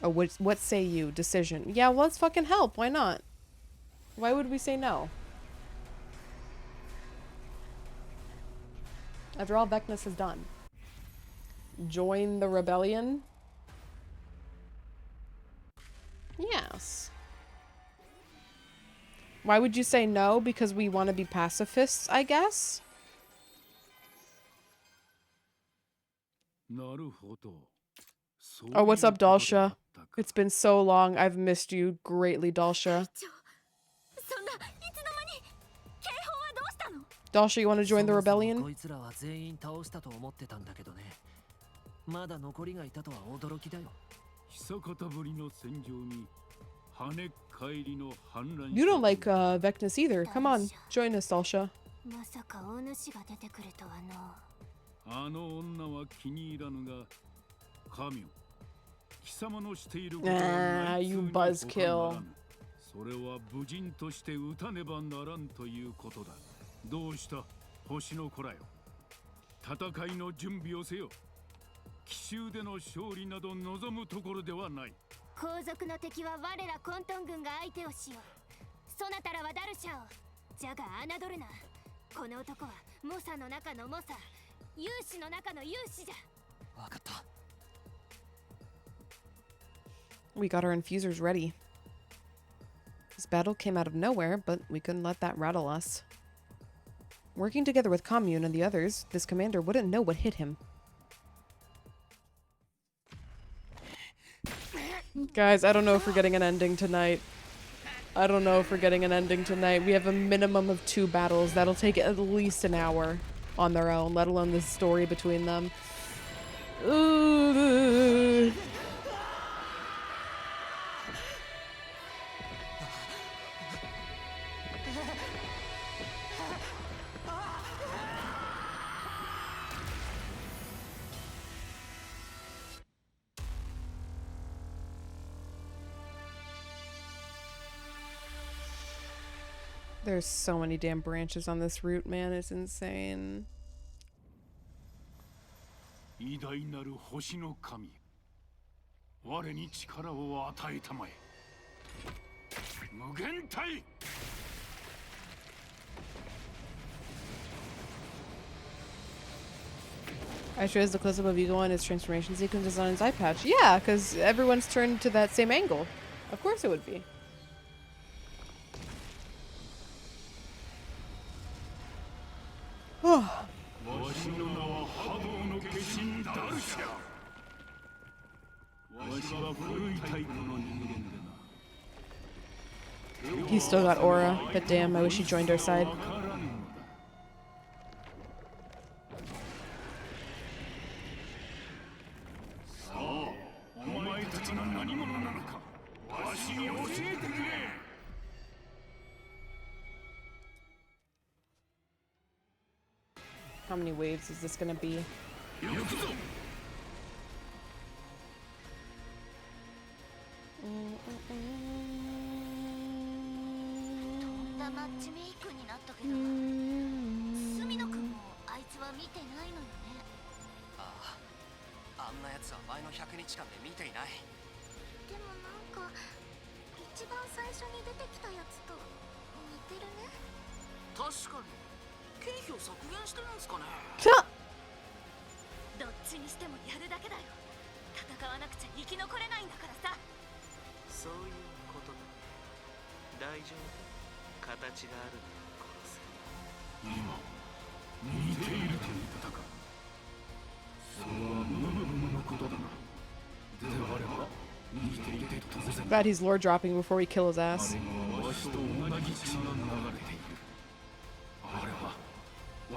S1: Oh, what say you? Decision. Yeah, well, let's fucking help. Why not? Why would we say no? After all Vecnus has done. Join the rebellion? Yes. Why would you say no? Because we want to be pacifists, I guess? Oh, what's up, Dalsha? It's been so long. I've missed you greatly, Dalsha. Dalsha, you want to join the rebellion? You don't like Vecnus either. Come on, join us, Dalsha. Ah, you buzzkill.
S12: それは武人として撃たねばならんということだ。どうした星の子らよ。戦いの準備をせよ。奇襲での勝利など望むところではない。
S7: 後続の敵は我ら混沌軍が相手をしよう。そなたらはダルシャを。じゃが侮るな。この男は猛者の中の猛者、勇士の中の勇士じゃ。わかった。
S1: We got our infusers ready. This battle came out of nowhere, but we couldn't let that rattle us. Working together with Commune and the others, this commander wouldn't know what hit him. Guys, I don't know if we're getting an ending tonight. I don't know if we're getting an ending tonight. We have a minimum of 2 battles. That'll take at least an hour on their own, let alone the story between them. Ooh. There's so many damn branches on this route, man. It's insane.
S12: 偉大なる星の神、我に力を与えたまえ。無限体。
S1: I chose the close-up of Eagle and his transformation sequence is on his eye patch. Yeah, because everyone's turned to that same angle. Of course it would be. He's still got aura, but damn, I wish he joined our side. How many waves is this gonna be?
S7: マッチメイクになったけど、隅野くんもあいつは見てないのよね。
S10: ああ、あんなやつは前の100日間で見ていない。
S7: でもなんか一番最初に出てきたやつと似てるね。
S4: 確かに経費を削減してるんですかね。
S7: どっちにしてもやるだけだよ。戦わなくちゃ生き残れないんだからさ。
S6: そういうことだ。大丈夫。形があるなら殺せ。
S12: 今似ていると言ったか。それはムムムのことだな。であれば似ていて当然。
S1: Glad he's lore dropping before we kill his ass.
S12: わしと同じ血が流れている。あれは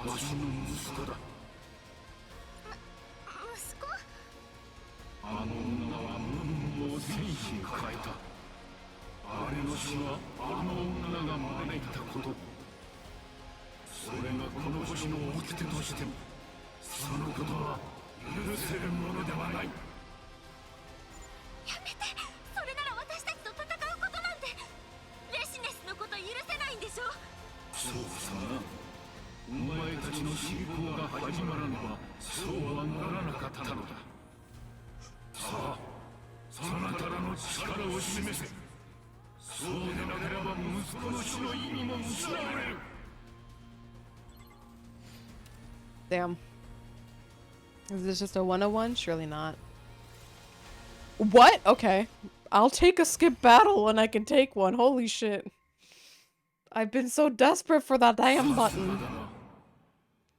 S12: わしの息子だ。
S7: 息子？
S12: あの女はムムムを戦士に変えた。あれの死はあの女が招いたこと。それがこの星の掟としてもそのことは許せるものではない。
S7: やめて。それなら私たちと戦うことなんて。レシネスのこと許せないんでしょ。
S12: そうさな。お前たちの信仰が始まらねばそうはならなかったのだ。さあ、そなたらの力を示せ。そうでなければ息子の死の意味も失われる。
S1: Damn. Is this just a 101? Surely not. What? Okay. I'll take a skip battle when I can take one. Holy shit. I've been so desperate for that damn button.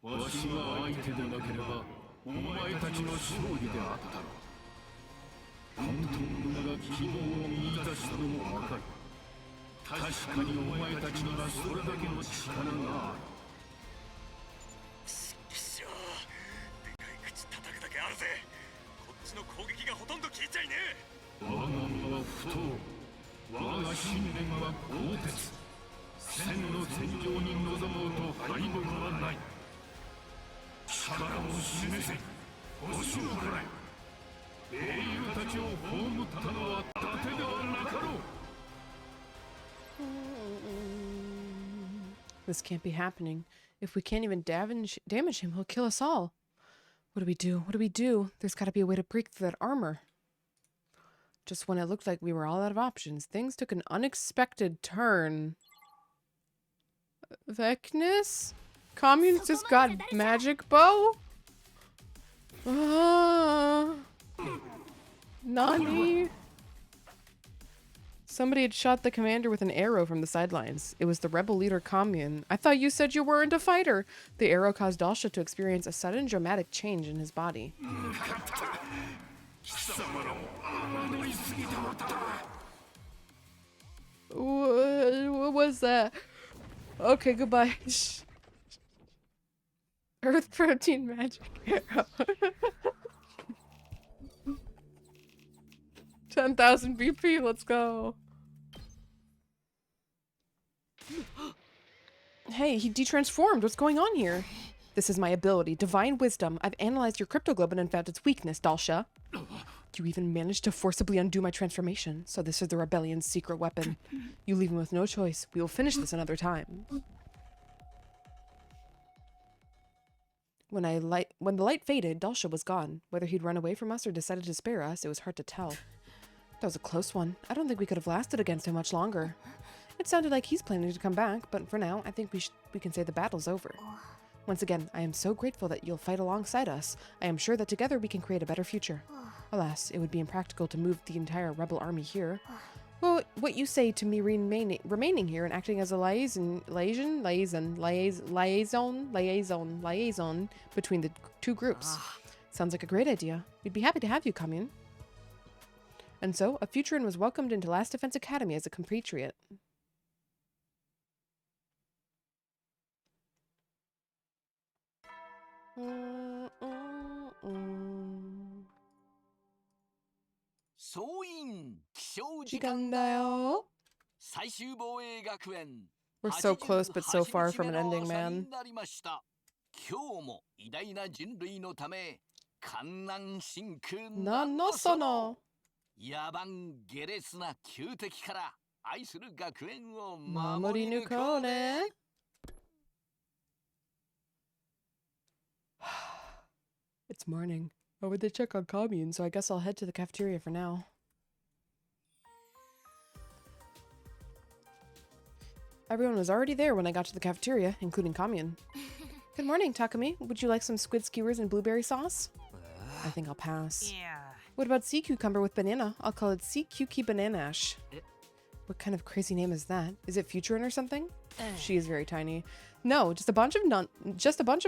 S12: わしが相手でなければお前たちの勝利であったろう。本当のが希望を見出したのもわかる。確かにお前たちにはそれだけの力がある。
S8: くしょう、でかい口叩くだけあるぜ。こっちの攻撃がほとんど効いちゃいねえ。
S12: 我が身は不当、我が信念は鋼鉄。戦の戦場に臨もうと敗北はない。力を示せ、星をこらえ。英雄たちを葬ったのは伊達ではなかろう。
S1: This can't be happening. If we can't even damage him, he'll kill us all. What do we do? What do we do? There's got to be a way to break through that armor. Just when it looked like we were all out of options, things took an unexpected turn. Vecnus? Communes just got magic bow? Nani? Somebody had shot the commander with an arrow from the sidelines. It was the rebel leader Commune. I thought you said you weren't a fighter. The arrow caused Dalsha to experience a sudden dramatic change in his body. What was that? Okay, goodbye. Earth protein magic arrow. 10,000 BP, let's go. Hey, he detransformed. What's going on here? This is my ability, Divine Wisdom. I've analyzed your cryptoglobin and found its weakness, Dalsha. You even managed to forcibly undo my transformation, so this is the rebellion's secret weapon. You leave me with no choice. We will finish this another time. When the light faded, Dalsha was gone. Whether he'd run away from us or decided to spare us, it was hard to tell. That was a close one. I don't think we could have lasted against him much longer. It sounded like he's planning to come back, but for now, I think we can say the battle's over. Once again, I am so grateful that you'll fight alongside us. I am sure that together we can create a better future. Alas, it would be impractical to move the entire rebel army here. Well, what you say to me remaining here and acting as a liaison between the two groups. Sounds like a great idea. We'd be happy to have you, Commune. And so, a Futuran was welcomed into Last Defense Academy as a compatriot. We're so close, but so far from an ending, man. Nanosono! Mamori Nukone! It's morning. I went to check on Commune, so I guess I'll head to the cafeteria for now. Everyone was already there when I got to the cafeteria, including Commune. Good morning, Takumi. Would you like some squid skewers and blueberry sauce? I think I'll pass.
S4: Yeah.
S1: What about sea cucumber with banana? I'll call it sea cuki bananash. What kind of crazy name is that? Is it Futurin or something? She is very tiny. No, just a bunch of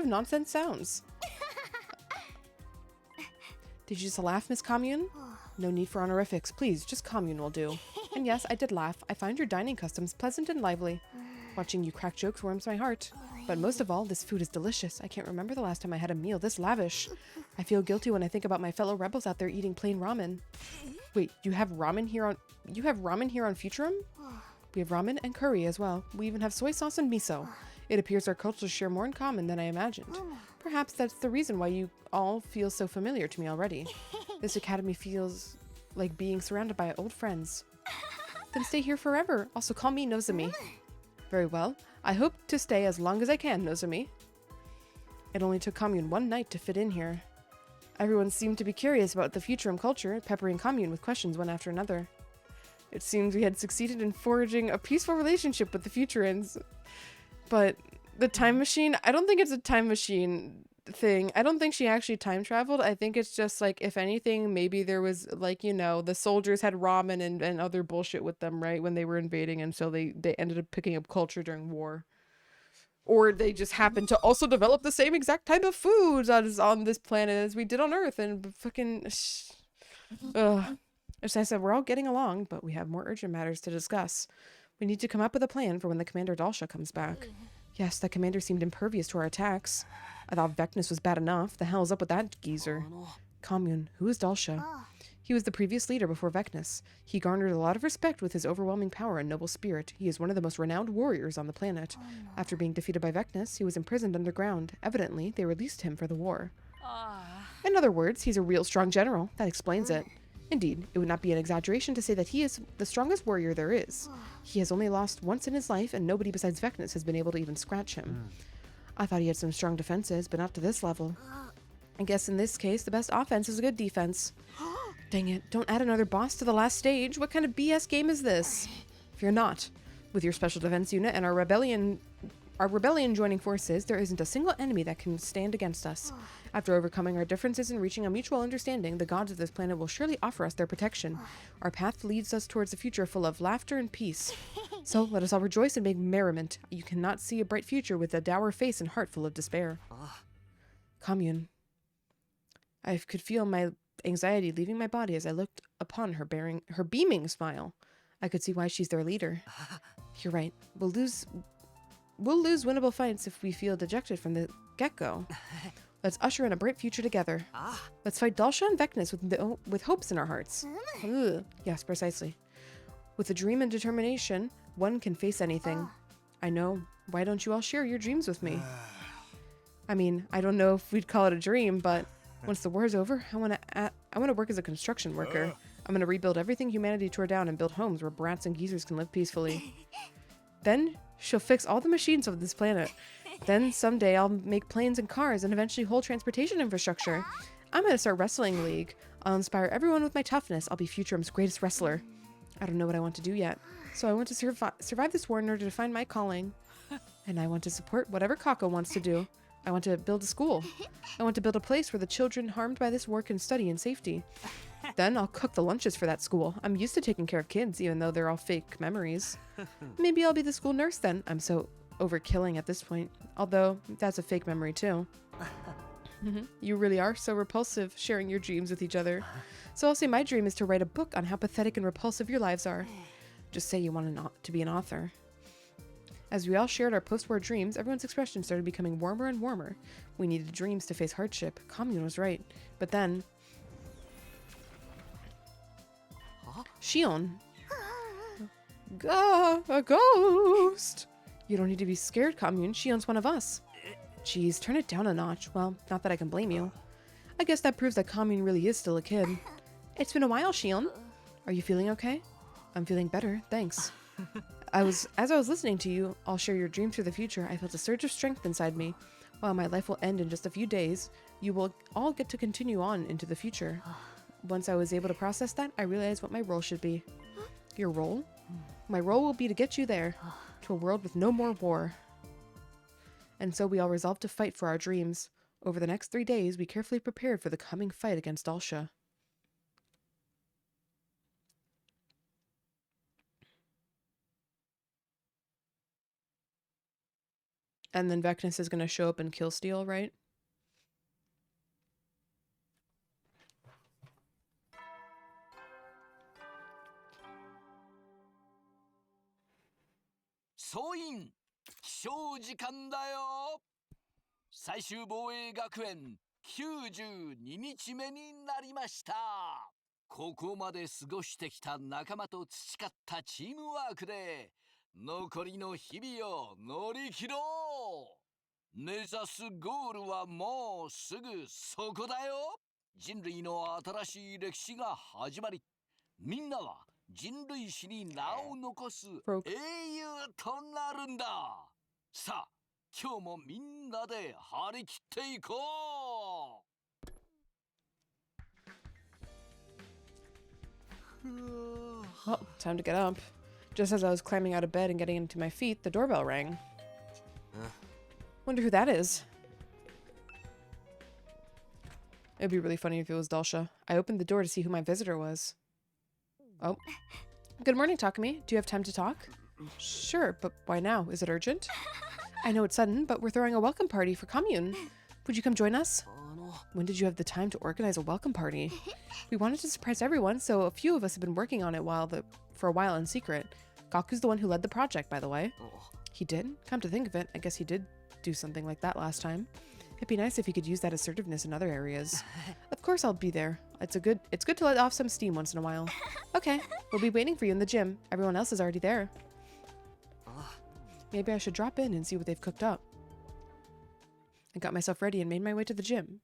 S1: nonsense sounds. Did you just laugh, Miss Commune? No need for honorifics. Please, just Commune will do. And yes, I did laugh. I find your dining customs pleasant and lively. Watching you crack jokes warms my heart. But most of all, this food is delicious. I can't remember the last time I had a meal this lavish. I feel guilty when I think about my fellow rebels out there eating plain ramen. Wait, you have ramen here on Futurum? We have ramen and curry as well. We even have soy sauce and miso. It appears our cultures share more in common than I imagined. Perhaps that's the reason why you all feel so familiar to me already. This academy feels like being surrounded by old friends. Then stay here forever. Also call me Nozomi. Very well. I hope to stay as long as I can, Nozomi. It only took Commune one night to fit in here. Everyone seemed to be curious about the Futurum culture, peppering Commune with questions one after another. It seemed we had succeeded in forging a peaceful relationship with the Futurans. But the time machine, I don't think it's a time machine thing. I don't think she actually time traveled. I think it's just like, if anything, maybe there was like, you know, the soldiers had ramen and other bullshit with them, right, when they were invading, and so they ended up picking up culture during war. Or they just happened to also develop the same exact type of foods as on this planet as we did on Earth, and fucking as I said, we're all getting along, but we have more urgent matters to discuss. We need to come up with a plan for when the Commander Dalsha comes back. Yes, that commander seemed impervious to our attacks. I thought Vecnus was bad enough. The hell's up with that geezer? Commune, who is Dalsha? He was the previous leader before Vecnus. He garnered a lot of respect with his overwhelming power and noble spirit. He is one of the most renowned warriors on the planet. After being defeated by Vecnus, he was imprisoned underground. Evidently, they released him for the war. In other words, he's a real strong general. That explains it. Indeed, it would not be an exaggeration to say that he is the strongest warrior there is. He has only lost once in his life, and nobody besides Vecnus has been able to even scratch him. I thought he had some strong defenses, but not to this level. I guess in this case, the best offense is a good defense. Dang it, don't add another boss to the last stage. What kind of BS game is this? Fear not. With your special defense unit and our rebellion joining forces, there isn't a single enemy that can stand against us. After overcoming our differences and reaching a mutual understanding, the gods of this planet will surely offer us their protection. Our path leads us towards a future full of laughter and peace. So let us all rejoice and make merriment. You cannot see a bright future with a dour face and heart full of despair. Commune. I could feel my anxiety leaving my body as I looked upon her beaming smile. I could see why she's their leader. You're right. We'll lose winnable fights if we feel dejected from the get-go. Let's usher in a bright future together. Let's fight Dalsha and Vecnus with hopes in our hearts. Ugh. Yes, precisely. With a dream and determination, one can face anything. I know. Why don't you all share your dreams with me? I mean, I don't know if we'd call it a dream, but once the war's over, I want to work as a construction worker. I'm going to rebuild everything humanity tore down and build homes where brats and geezers can live peacefully. Then she'll fix all the machines of this planet. Then someday I'll make planes and cars and eventually whole transportation infrastructure. I'm going to start a wrestling league. I'll inspire everyone with my toughness. I'll be Futurum's greatest wrestler. I don't know what I want to do yet. So I want to survive this war in order to find my calling. And I want to support whatever Kako wants to do. I want to build a school. I want to build a place where the children harmed by this war can study in safety. Then I'll cook the lunches for that school. I'm used to taking care of kids, even though they're all fake memories. Maybe I'll be the school nurse then. I'm so overkilling at this point. Although, that's a fake memory too. You really are so repulsive, sharing your dreams with each other. So I'll say my dream is to write a book on how pathetic and repulsive your lives are. Just say you want to be an author. As we all shared our post-war dreams, everyone's expression started becoming warmer and warmer. We needed dreams to face hardship. Commune was right. But then... Shion. A ghost! You don't need to be scared, Commune. Shion's one of us. Geez, turn it down a notch. Well, not that I can blame you. I guess that proves that Commune really is still a kid. It's been a while, Shion. Are you feeling okay? I'm feeling better, thanks. As I was listening to you all share your dreams for the future, I felt a surge of strength inside me. While my life will end in just a few days, you will all get to continue on into the future. Once I was able to process that, I realized what my role should be. Your role? My role will be to get you there, to a world with no more war. And so we all resolved to fight for our dreams. Over the next 3 days, we carefully prepared for the coming fight against Dalsha. And then Vecnus is going to show up and kill Steel, right?
S2: 起床時間だよ。最終防衛学園92日目になりました。ここまで過ごしてきた仲間と培ったチームワークで残りの日々を乗り切ろう。目指すゴールはもうすぐそこだよ。人類の新しい歴史が始まり、みんなは人類史に名を残す英雄となるんだ。さあ、今日もみんなで張り切っていこう。
S1: Well, time to get up. Just as I was climbing out of bed and getting into my feet, the doorbell rang. Wonder who that is. It'd be really funny if it was Dalsha. I opened the door to see who my visitor was. Oh. Good morning, Takumi. Do you have time to talk? Sure, but why now? Is it urgent? I know it's sudden, but we're throwing a welcome party for Commune. Would you come join us? When did you have the time to organize a welcome party? We wanted to surprise everyone, so a few of us have been working on it for a while in secret. Gaku's the one who led the project, by the way. He did? Come to think of it, I guess he did do something like that last time. It'd be nice if he could use that assertiveness in other areas. Of course I'll be there. It's good to let off some steam once in a while. Okay, we'll be waiting for you in the gym. Everyone else is already there. Maybe I should drop in and see what they've cooked up. I got myself ready and made my way to the gym.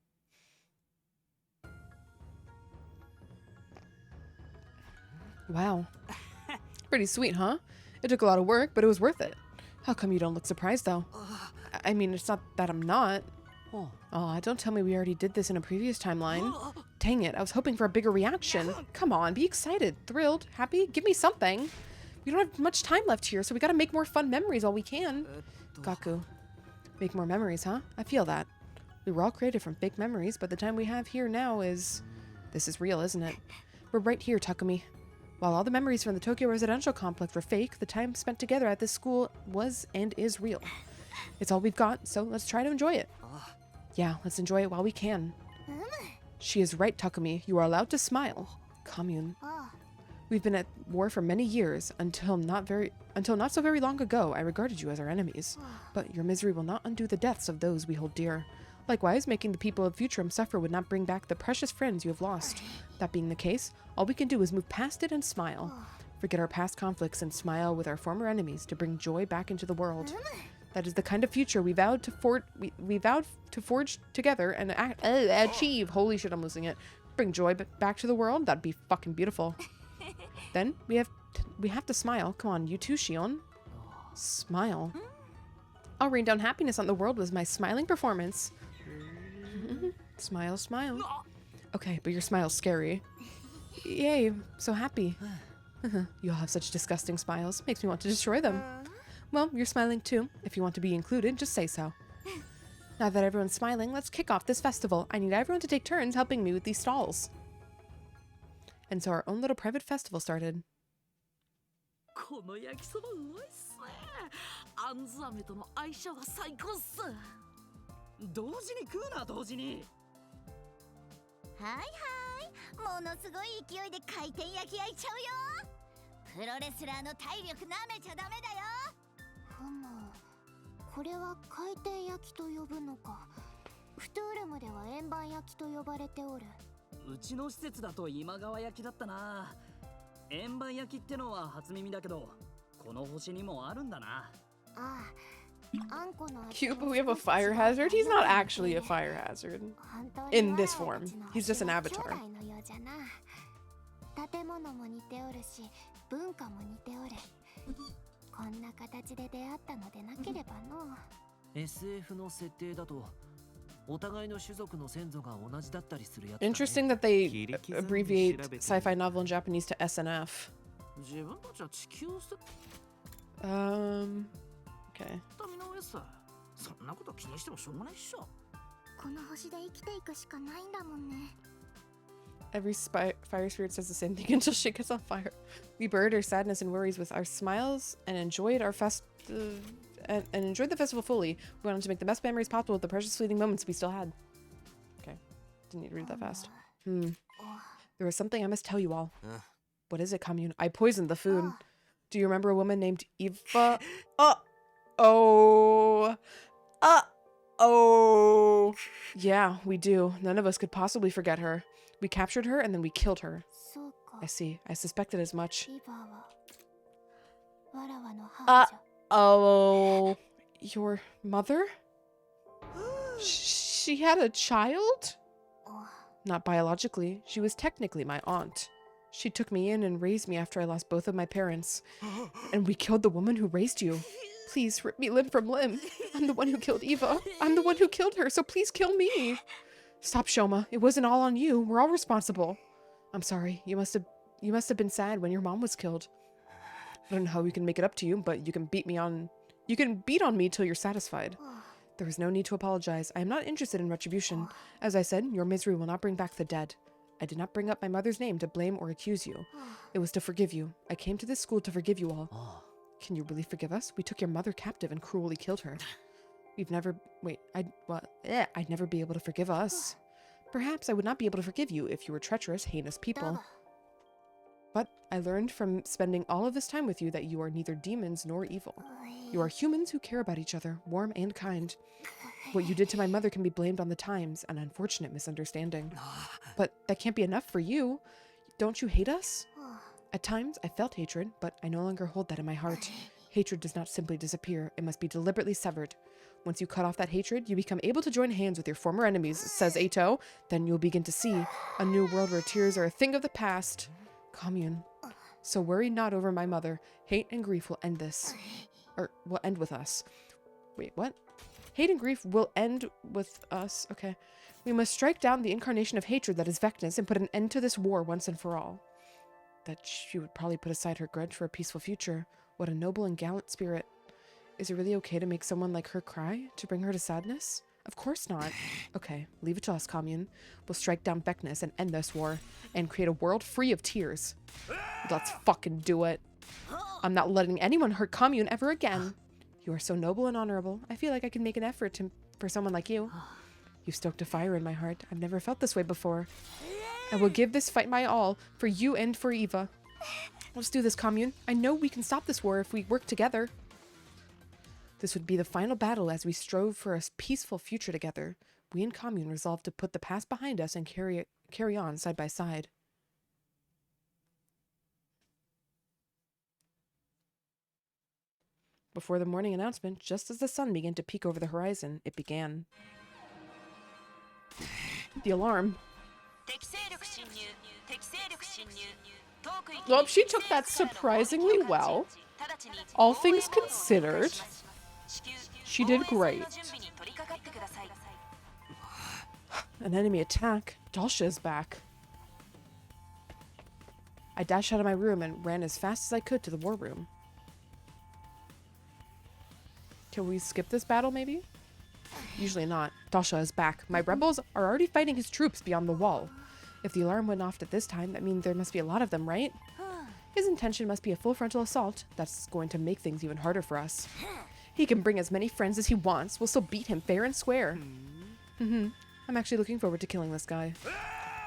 S1: Wow. Pretty sweet, huh? It took a lot of work, but it was worth it. How come you don't look surprised, though? I mean, it's not that I'm not. Aw, don't tell me we already did this in a previous timeline. Dang it, I was hoping for a bigger reaction. Come on, be excited, thrilled, happy, give me something. We don't have much time left here, so we gotta make more fun memories while we can. Gaku. Make more memories, huh? I feel that. We were all created from fake memories, but the time we have here now is... This is real, isn't it? We're right here, Takumi. While all the memories from the Tokyo residential complex were fake, the time spent together at this school was and is real. It's all we've got, so let's try to enjoy it. Yeah, let's enjoy it while we can. She is right, Takumi. You are allowed to smile. Commune.
S7: Ah,
S1: We've been at war for many years, until not so very long ago I regarded you as our enemies. But your misery will not undo the deaths of those we hold dear. Likewise, making the people of Futurum suffer would not bring back the precious friends you have lost. That being the case, all we can do is move past it and smile. Forget our past conflicts and smile with our former enemies to bring joy back into the world. That is the kind of future we vowed to forge together and achieve. Holy shit, I'm losing it. Bring joy back to the world. That'd be fucking beautiful. Then we have to smile. Come on, you too, Shion. Smile. I'll rain down happiness on the world with my smiling performance. Smile, smile. Okay, but your smile's scary. Yay, so happy. You all have such disgusting smiles. Makes me want to destroy them. Well, you're smiling too. If you want to be included, just say so. Now that everyone's smiling, let's kick off this festival. I need everyone to take turns helping me with these stalls. And so our own little private festival started.
S4: この焼きそばうまいっすね。あんず飴との相性は最高っす。
S10: 同時に食うな、同時に。
S7: はいはい、ものすごい勢いで回転焼き焼いちゃうよ。プロレスラーの体力なめちゃダメだよ。ふむ、これは回転焼きと呼ぶのか。フトゥールムでは円盤焼きと呼ばれておる。
S10: うちの施設だと今川焼きだったな。円盤焼きってのは初耳だけど、この星にもあるんだな。
S7: ああ、あんこの。
S1: Cute, but we have a fire hazard? He's not actually a fire hazard. In this form. He's just an avatar.
S7: 建物も似ておるし、文化も似ておる。こんな形で出会ったのでなければの。
S3: SF の設定だとお互いの種族の先祖が同じだったりするやつだね。
S1: Interesting that they abbreviate sci-fi novel in Japanese to SNF.
S4: 自分たちは地球を捨て
S1: Okay.
S4: た身の上さ。そんなこと気にしてもしょうがないっしょ。
S7: この星で生きていくしかないんだもんね。
S1: Every fire spirit says the same thing until she gets on fire. We buried our sadness and worries with our smiles and enjoyed our and enjoyed the festival fully. We wanted to make the best memories possible with the precious fleeting moments we still had. Okay. Didn't need to read that fast. There was something I must tell you all. What is it, Commune? I poisoned the food. Do you remember a woman named Eva? Oh. Yeah, we do. None of us could possibly forget her. We captured her and then we killed her. I see. I suspected as much. Oh, your mother? She had a child? Not biologically. She was technically my aunt. She took me in and raised me after I lost both of my parents. And we killed the woman who raised you. Please rip me limb from limb. I'm the one who killed Eva. I'm the one who killed her, so please kill me. Stop, Shoma. It wasn't all on you. We're all responsible. I'm sorry. You must have been sad when your mom was killed. I don't know how we can make it up to you, but you can beat on me till you're satisfied. There was no need to apologize. I am not interested in retribution. As I said, your misery will not bring back the dead. I did not bring up my mother's name to blame or accuse you. It was to forgive you. I came to this school to forgive you all. Can you really forgive us? We took your mother captive and cruelly killed her. I'd never be able to forgive us. Perhaps I would not be able to forgive you if you were treacherous, heinous people. But I learned from spending all of this time with you that you are neither demons nor evil. You are humans who care about each other, warm and kind. What you did to my mother can be blamed on the times, an unfortunate misunderstanding. But that can't be enough for you. Don't you hate us? At times, I felt hatred, but I no longer hold that in my heart. Hatred does not simply disappear. It must be deliberately severed. Once you cut off that hatred, you become able to join hands with your former enemies, says Eito. Then you'll begin to see a new world where tears are a thing of the past. Commune. So worry not over my mother. Hate and grief will end this. Or will end with us. Wait, what? Hate and grief will end with us. Okay. We must strike down the incarnation of hatred that is Vecnus and put an end to this war once and for all. That she would probably put aside her grudge for a peaceful future. What a noble and gallant spirit. Is it really okay to make someone like her cry? To bring her to sadness? Of course not. Okay, leave it to us, Commune. We'll strike down Vecnus and end this war. And create a world free of tears. Let's fucking do it. I'm not letting anyone hurt Commune ever again. You are so noble and honorable. I feel like I can make an effort for someone like you. You stoked a fire in my heart. I've never felt this way before. I will give this fight my all, for you and for Eva. Let's do this, Commune. I know we can stop this war if we work together. This would be the final battle as we strove for a peaceful future together. We in Commune resolved to put the past behind us and carry on side by side. Before the morning announcement, just as the sun began to peek over the horizon, it began. The alarm. Well, she took that surprisingly well. All things considered, she did great. An enemy attack. Dalsha is back. I dashed out of my room and ran as fast as I could to the war room. Can we skip this battle, maybe? Usually not. Dalsha is back. My rebels are already fighting his troops beyond the wall. If the alarm went off at this time, that means there must be a lot of them, right? His intention must be a full frontal assault. That's going to make things even harder for us. He can bring as many friends as he wants. We'll still beat him fair and square. I'm actually looking forward to killing this guy.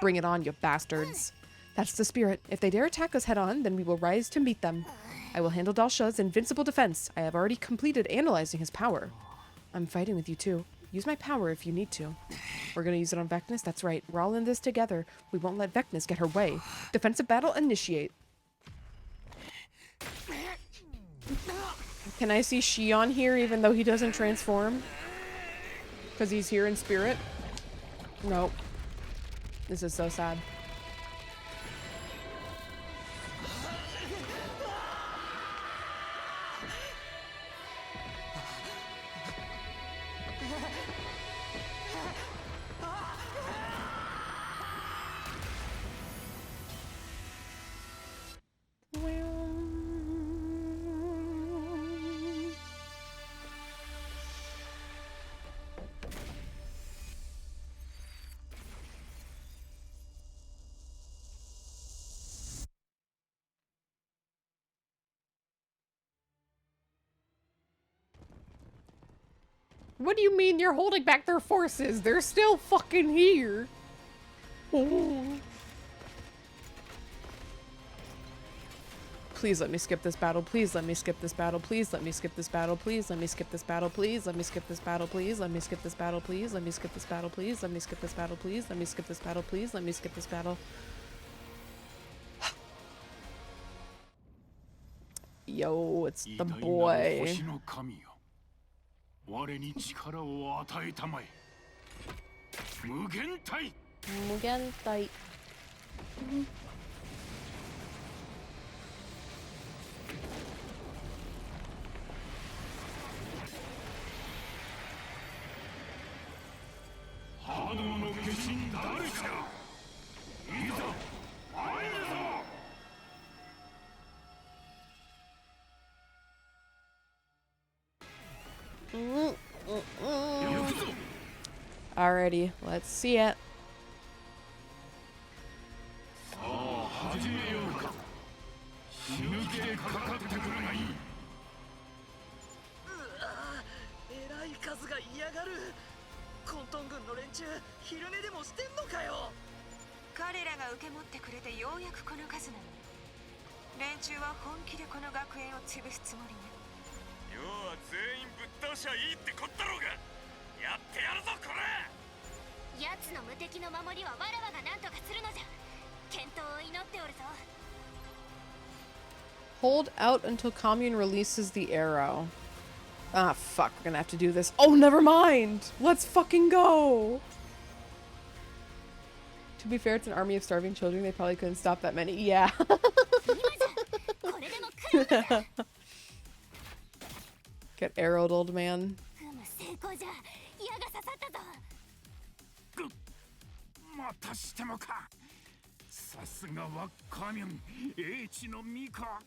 S1: Bring it on, you bastards. That's the spirit. If they dare attack us head on, then we will rise to meet them. I will handle Dalsha's invincible defense. I have already completed analyzing his power. I'm fighting with you too. Use my power if you need to. We're gonna use it on Vecnus? That's right. We're all in this together. We won't let Vecnus get her way. Defensive battle initiate. Can I see Shion here even though he doesn't transform? Because he's here in spirit? Nope. This is so sad. What do you mean you're holding back their forces? They're still fucking here. Oh. Please let me skip this battle. Please let me skip this battle. Please let me skip this battle. Please let me skip this battle. Please let me skip this battle. Please let me skip this battle. Please let me skip this battle. Please let me skip this battle. Please let me skip this battle. Please let me skip this battle. Yo, it's the boy.
S12: 我に力を与えたまえ。無限体。
S1: 無限体。
S12: ハードの化身誰か。いざ参るぞ。
S1: Alrighty, let's see it. Hold out until Commune releases the arrow. Ah, fuck. We're gonna have to do this. Oh, never mind! Let's fucking go! To be fair, it's an army of starving children. They probably couldn't stop that many. Yeah. Get arrowed, old man.
S12: またしてもか。さすがはカミュン、英知の実か。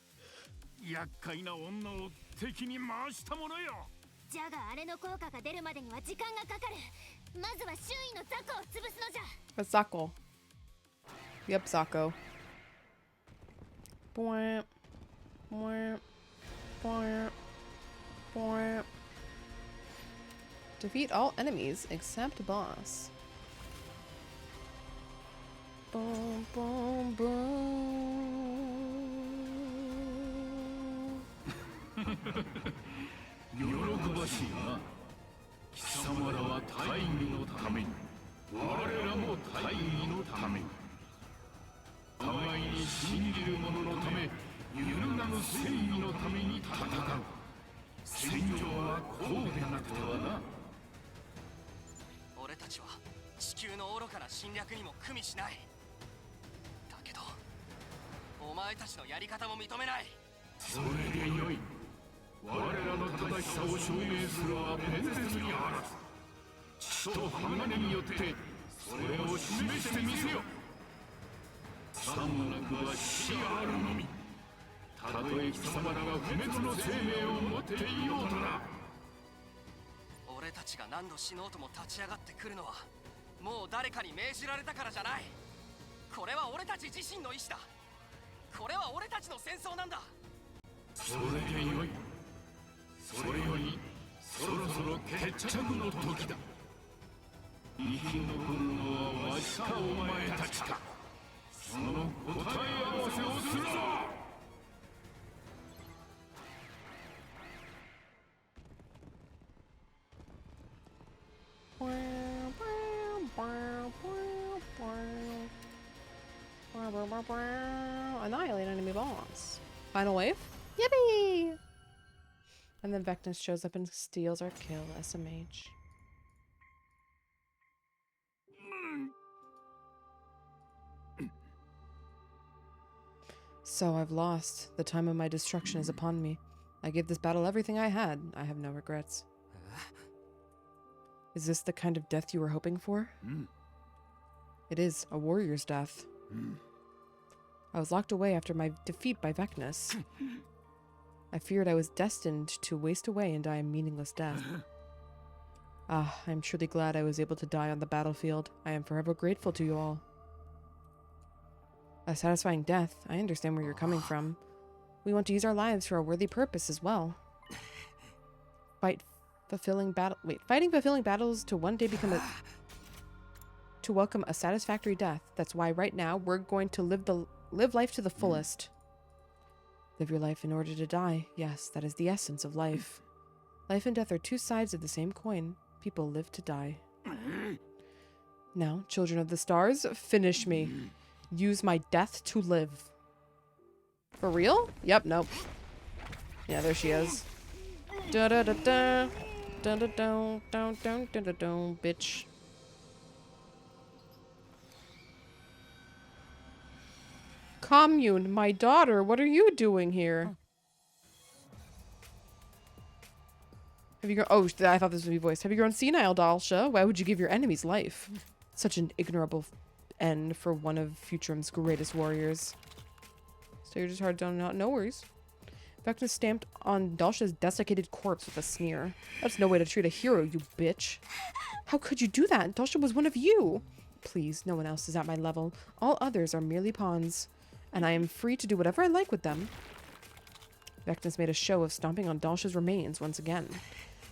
S12: 厄介な女を敵に回したものよ。
S7: じゃがあれの効果が出るまでには時間がかかる。まずは周囲の雑魚を潰すのじゃ。
S1: Zako. Yep, Zako. Boing. Boing. Boing. Boing. Defeat all enemies except boss. Boom, boom, boom.
S12: 喜ばしいな。貴様らは大義のために、我らも大義のために。互いに信じる者のため、揺るがぬ正義のために戦う。戦場はこうでなくてはな。
S10: 俺たちは地球の愚かな侵略にも組みしない。だけどお前たちのやり方も認めない。
S12: それでよい。我らの正しさを証明するは弁舌にあらず、血と鋼によってそれを示してみせよ。さもなくは死があるのみ。たとえ貴様らが不滅の生命を持っていようとな。
S10: 俺たちが何度死のうとも立ち上がってくるのはもう誰かに命じられたからじゃない。これは俺たち自身の意志だ。これは俺たちの戦争なんだ。
S12: それでよい。それよりそろそろ決着の時だ。生き残るのはわしかお前たちか。その答え合わせをするぞ。
S1: Annihilate enemy boss. Final wave? Yippee! And then Vectus shows up and steals our kill, SMH. So I've lost. The time of my destruction is upon me. I gave this battle everything I had. I have no regrets. Is this the kind of death you were hoping for? It is, a warrior's death. I was locked away after my defeat by Vectus. I feared I was destined to waste away and die a meaningless death. Ah, I am truly glad I was able to die on the battlefield. I am forever grateful to you all. A satisfying death. I understand where you're coming from. We want to use our lives for a worthy purpose as well. Fighting fulfilling battles to one day become to welcome a satisfactory death. That's why right now we're going to live life to the fullest. Live your life in order to die. Yes, that is the essence of life. Life and death are two sides of the same coin. People live to die. Now, children of the stars, finish me. Use my death to live. For real? Yep, nope. Yeah, there she is. Da da da da. Da da da da da da da, bitch. Commune, my daughter, what are you doing here? Have you grown? Oh, I thought this would be voiced. Have you grown senile, Dalsha? Why would you give your enemy's life? Such an ignorable end for one of Futurum's greatest warriors. So you're just hard to know. No worries. Vecna stamped on Dalsha's desiccated corpse with a sneer. That's no way to treat a hero, you bitch. How could you do that? Dalsha was one of you. Please, no one else is at my level. All others are merely pawns. And I am free to do whatever I like with them. Vecna's made a show of stomping on Dalsha's remains once again.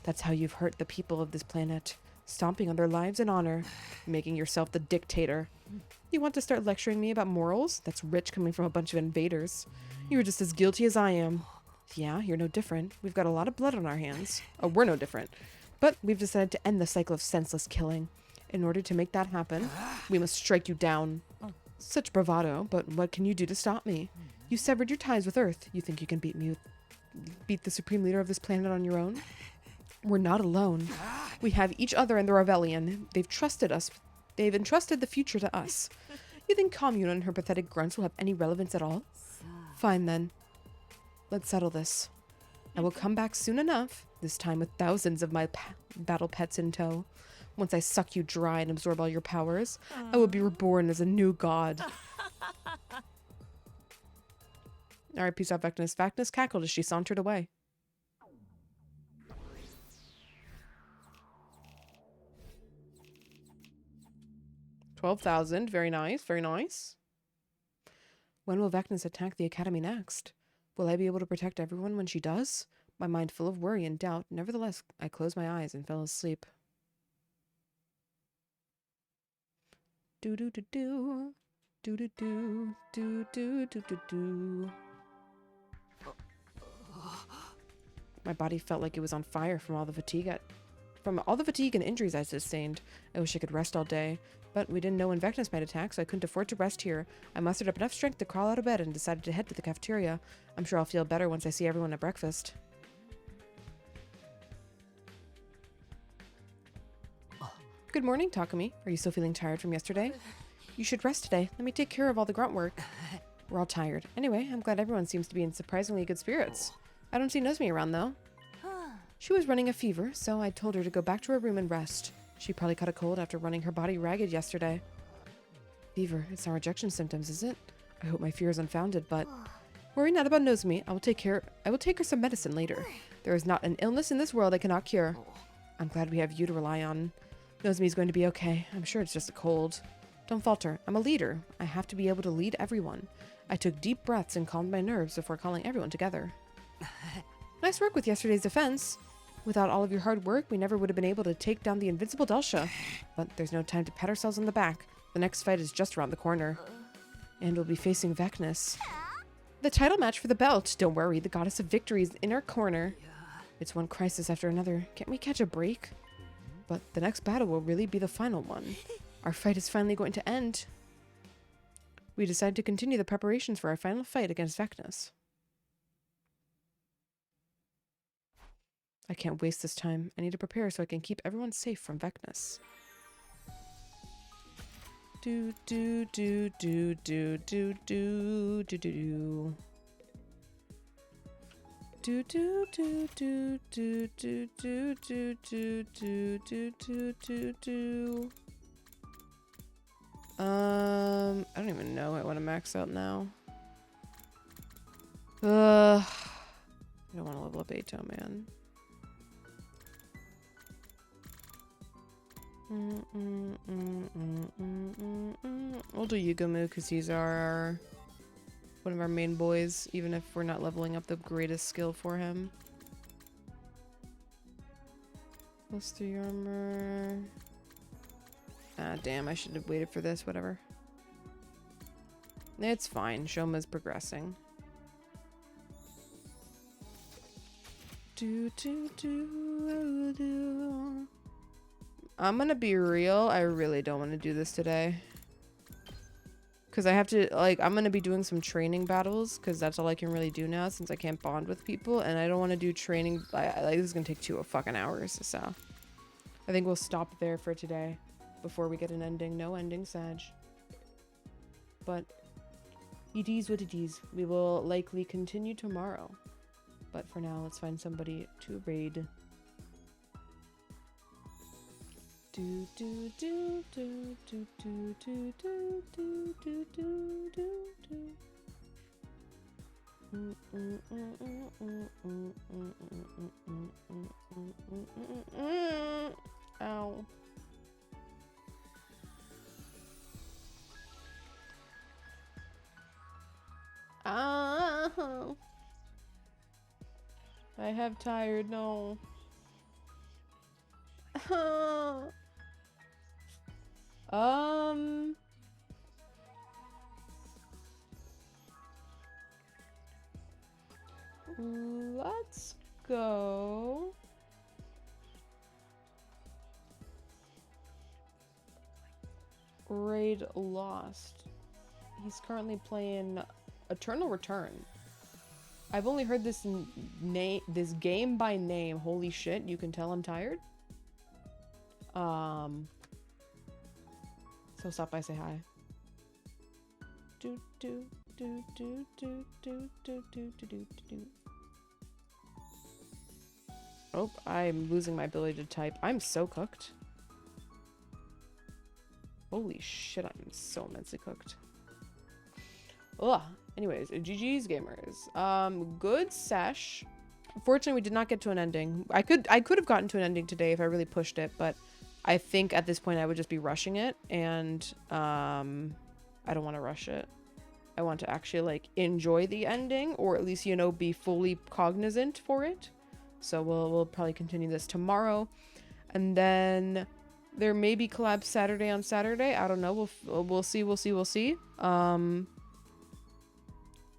S1: That's how you've hurt the people of this planet. Stomping on their lives and honor. Making yourself the dictator. You want to start lecturing me about morals? That's rich coming from a bunch of invaders. You're just as guilty as I am. Yeah, you're no different. We've got a lot of blood on our hands. Oh, we're no different. But we've decided to end the cycle of senseless killing. In order to make that happen, we must strike you down. Such bravado, but what can you do to stop me? You severed your ties with Earth. You think you can beat the supreme leader of this planet on your own? We're not alone. We have each other and the rebellion. They've trusted us. They've entrusted the future to us. You think Commune and her pathetic grunts will have any relevance at all? Fine then. Let's settle this. I will come back soon enough, this time with thousands of my battle pets in tow. Once I suck you dry and absorb all your powers, I will be reborn as a new god. Alright, peace out, Vecnus. Vecnus cackled as she sauntered away. $12,000. Very nice, very nice. When will Vecnus attack the Academy next? Will I be able to protect everyone when she does? My mind full of worry and doubt. Nevertheless, I closed my eyes and fell asleep. Do do do do. Do do do. Do do do do do. My body felt like it was on fire from all the fatigue and injuries I sustained. I wish I could rest all day, but we didn't know when Vecnus might attack, so I couldn't afford to rest here. I mustered up enough strength to crawl out of bed and decided to head to the cafeteria. I'm sure I'll feel better once I see everyone at breakfast. Good morning, Takumi. Are you still feeling tired from yesterday? You should rest today. Let me take care of all the grunt work. We're all tired. Anyway, I'm glad everyone seems to be in surprisingly good spirits. I don't see Nozomi around, though. She was running a fever, so I told her to go back to her room and rest. She probably caught a cold after running her body ragged yesterday. Fever, it's not rejection symptoms, is it? I hope my fear is unfounded, but... Worry not about Nozomi. I will take her some medicine later. There is not an illness in this world I cannot cure. I'm glad we have you to rely on. Nozomi's going to be okay. I'm sure it's just a cold. Don't falter. I'm a leader. I have to be able to lead everyone. I took deep breaths and calmed my nerves before calling everyone together. Nice work with yesterday's defense. Without all of your hard work, we never would have been able to take down the invincible Delsha. But there's no time to pat ourselves on the back. The next fight is just around the corner. And we'll be facing Vecnus. The title match for the belt. Don't worry, the goddess of victory is in our corner. It's one crisis after another. Can't we catch a break? But the next battle will really be the final one. Our fight is finally going to end. We decided to continue the preparations for our final fight against Vecnus. I can't waste this time. I need to prepare so I can keep everyone safe from Vecnus. Do do do do do do do do do. Do do do do do do do do do do do do do. I don't even know I want to max out now. I don't want to level up Ato, man. We'll do Yugamu because he's one of our main boys, even if we're not leveling up the greatest skill for him. Plus 3 armor. Ah, damn, I should have waited for this, whatever. It's fine, Shoma's progressing. Do do do do. I'm gonna be real, I really don't want to do this today. Because I have to, like, I'm gonna be doing some training battles, because that's all I can really do now, since I can't bond with people, and I don't want to do training, like, this is gonna take 2 fucking hours, so. I think we'll stop there for today, before we get an ending. No ending, Sag. But, it is what it is. We will likely continue tomorrow. But for now, let's find somebody to raid. Do do do do do do do do do do do do. Ow. Oh. I have tired, no. Let's go. Raid Lost. He's currently playing Eternal Return. I've only heard this this game by name. Holy shit, you can tell I'm tired. So stop by, say hi. Do do do do do do do do do do. Oh, I'm losing my ability to type. I'm so cooked. Holy shit, I'm so immensely cooked. Ugh. Anyways, GG's gamers. Good sesh. Unfortunately, we did not get to an ending. I could have gotten to an ending today if I really pushed it, but I think at this point I would just be rushing it, and I don't want to rush it. I want to actually like enjoy the ending, or at least, you know, be fully cognizant for it. So we'll probably continue this tomorrow, and then There may be collabs Saturday on Saturday. I don't know. We'll see. We'll see. We'll see.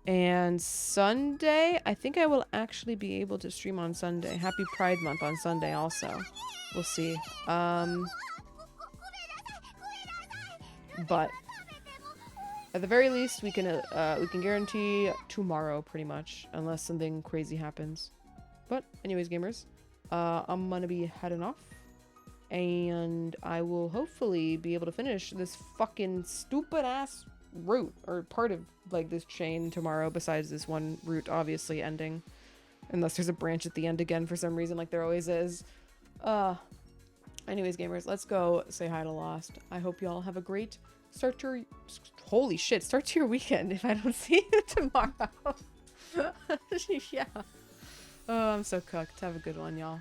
S1: And Sunday, I think I will actually be able to stream on Sunday. Happy Pride Month on Sunday also. We'll see. But at the very least, we can guarantee tomorrow pretty much, unless something crazy happens. But anyways, gamers, I'm gonna be heading off, and I will hopefully be able to finish this fucking stupid ass route, or part of like this chain tomorrow, besides this one route obviously ending, unless there's a branch at the end again for some reason, like there always is. Anyways, gamers, let's go say hi to Lost. I hope y'all have a great start to your, holy shit, start to your weekend if I don't see you tomorrow. Yeah. Oh, I'm so cooked. Have a good one, y'all.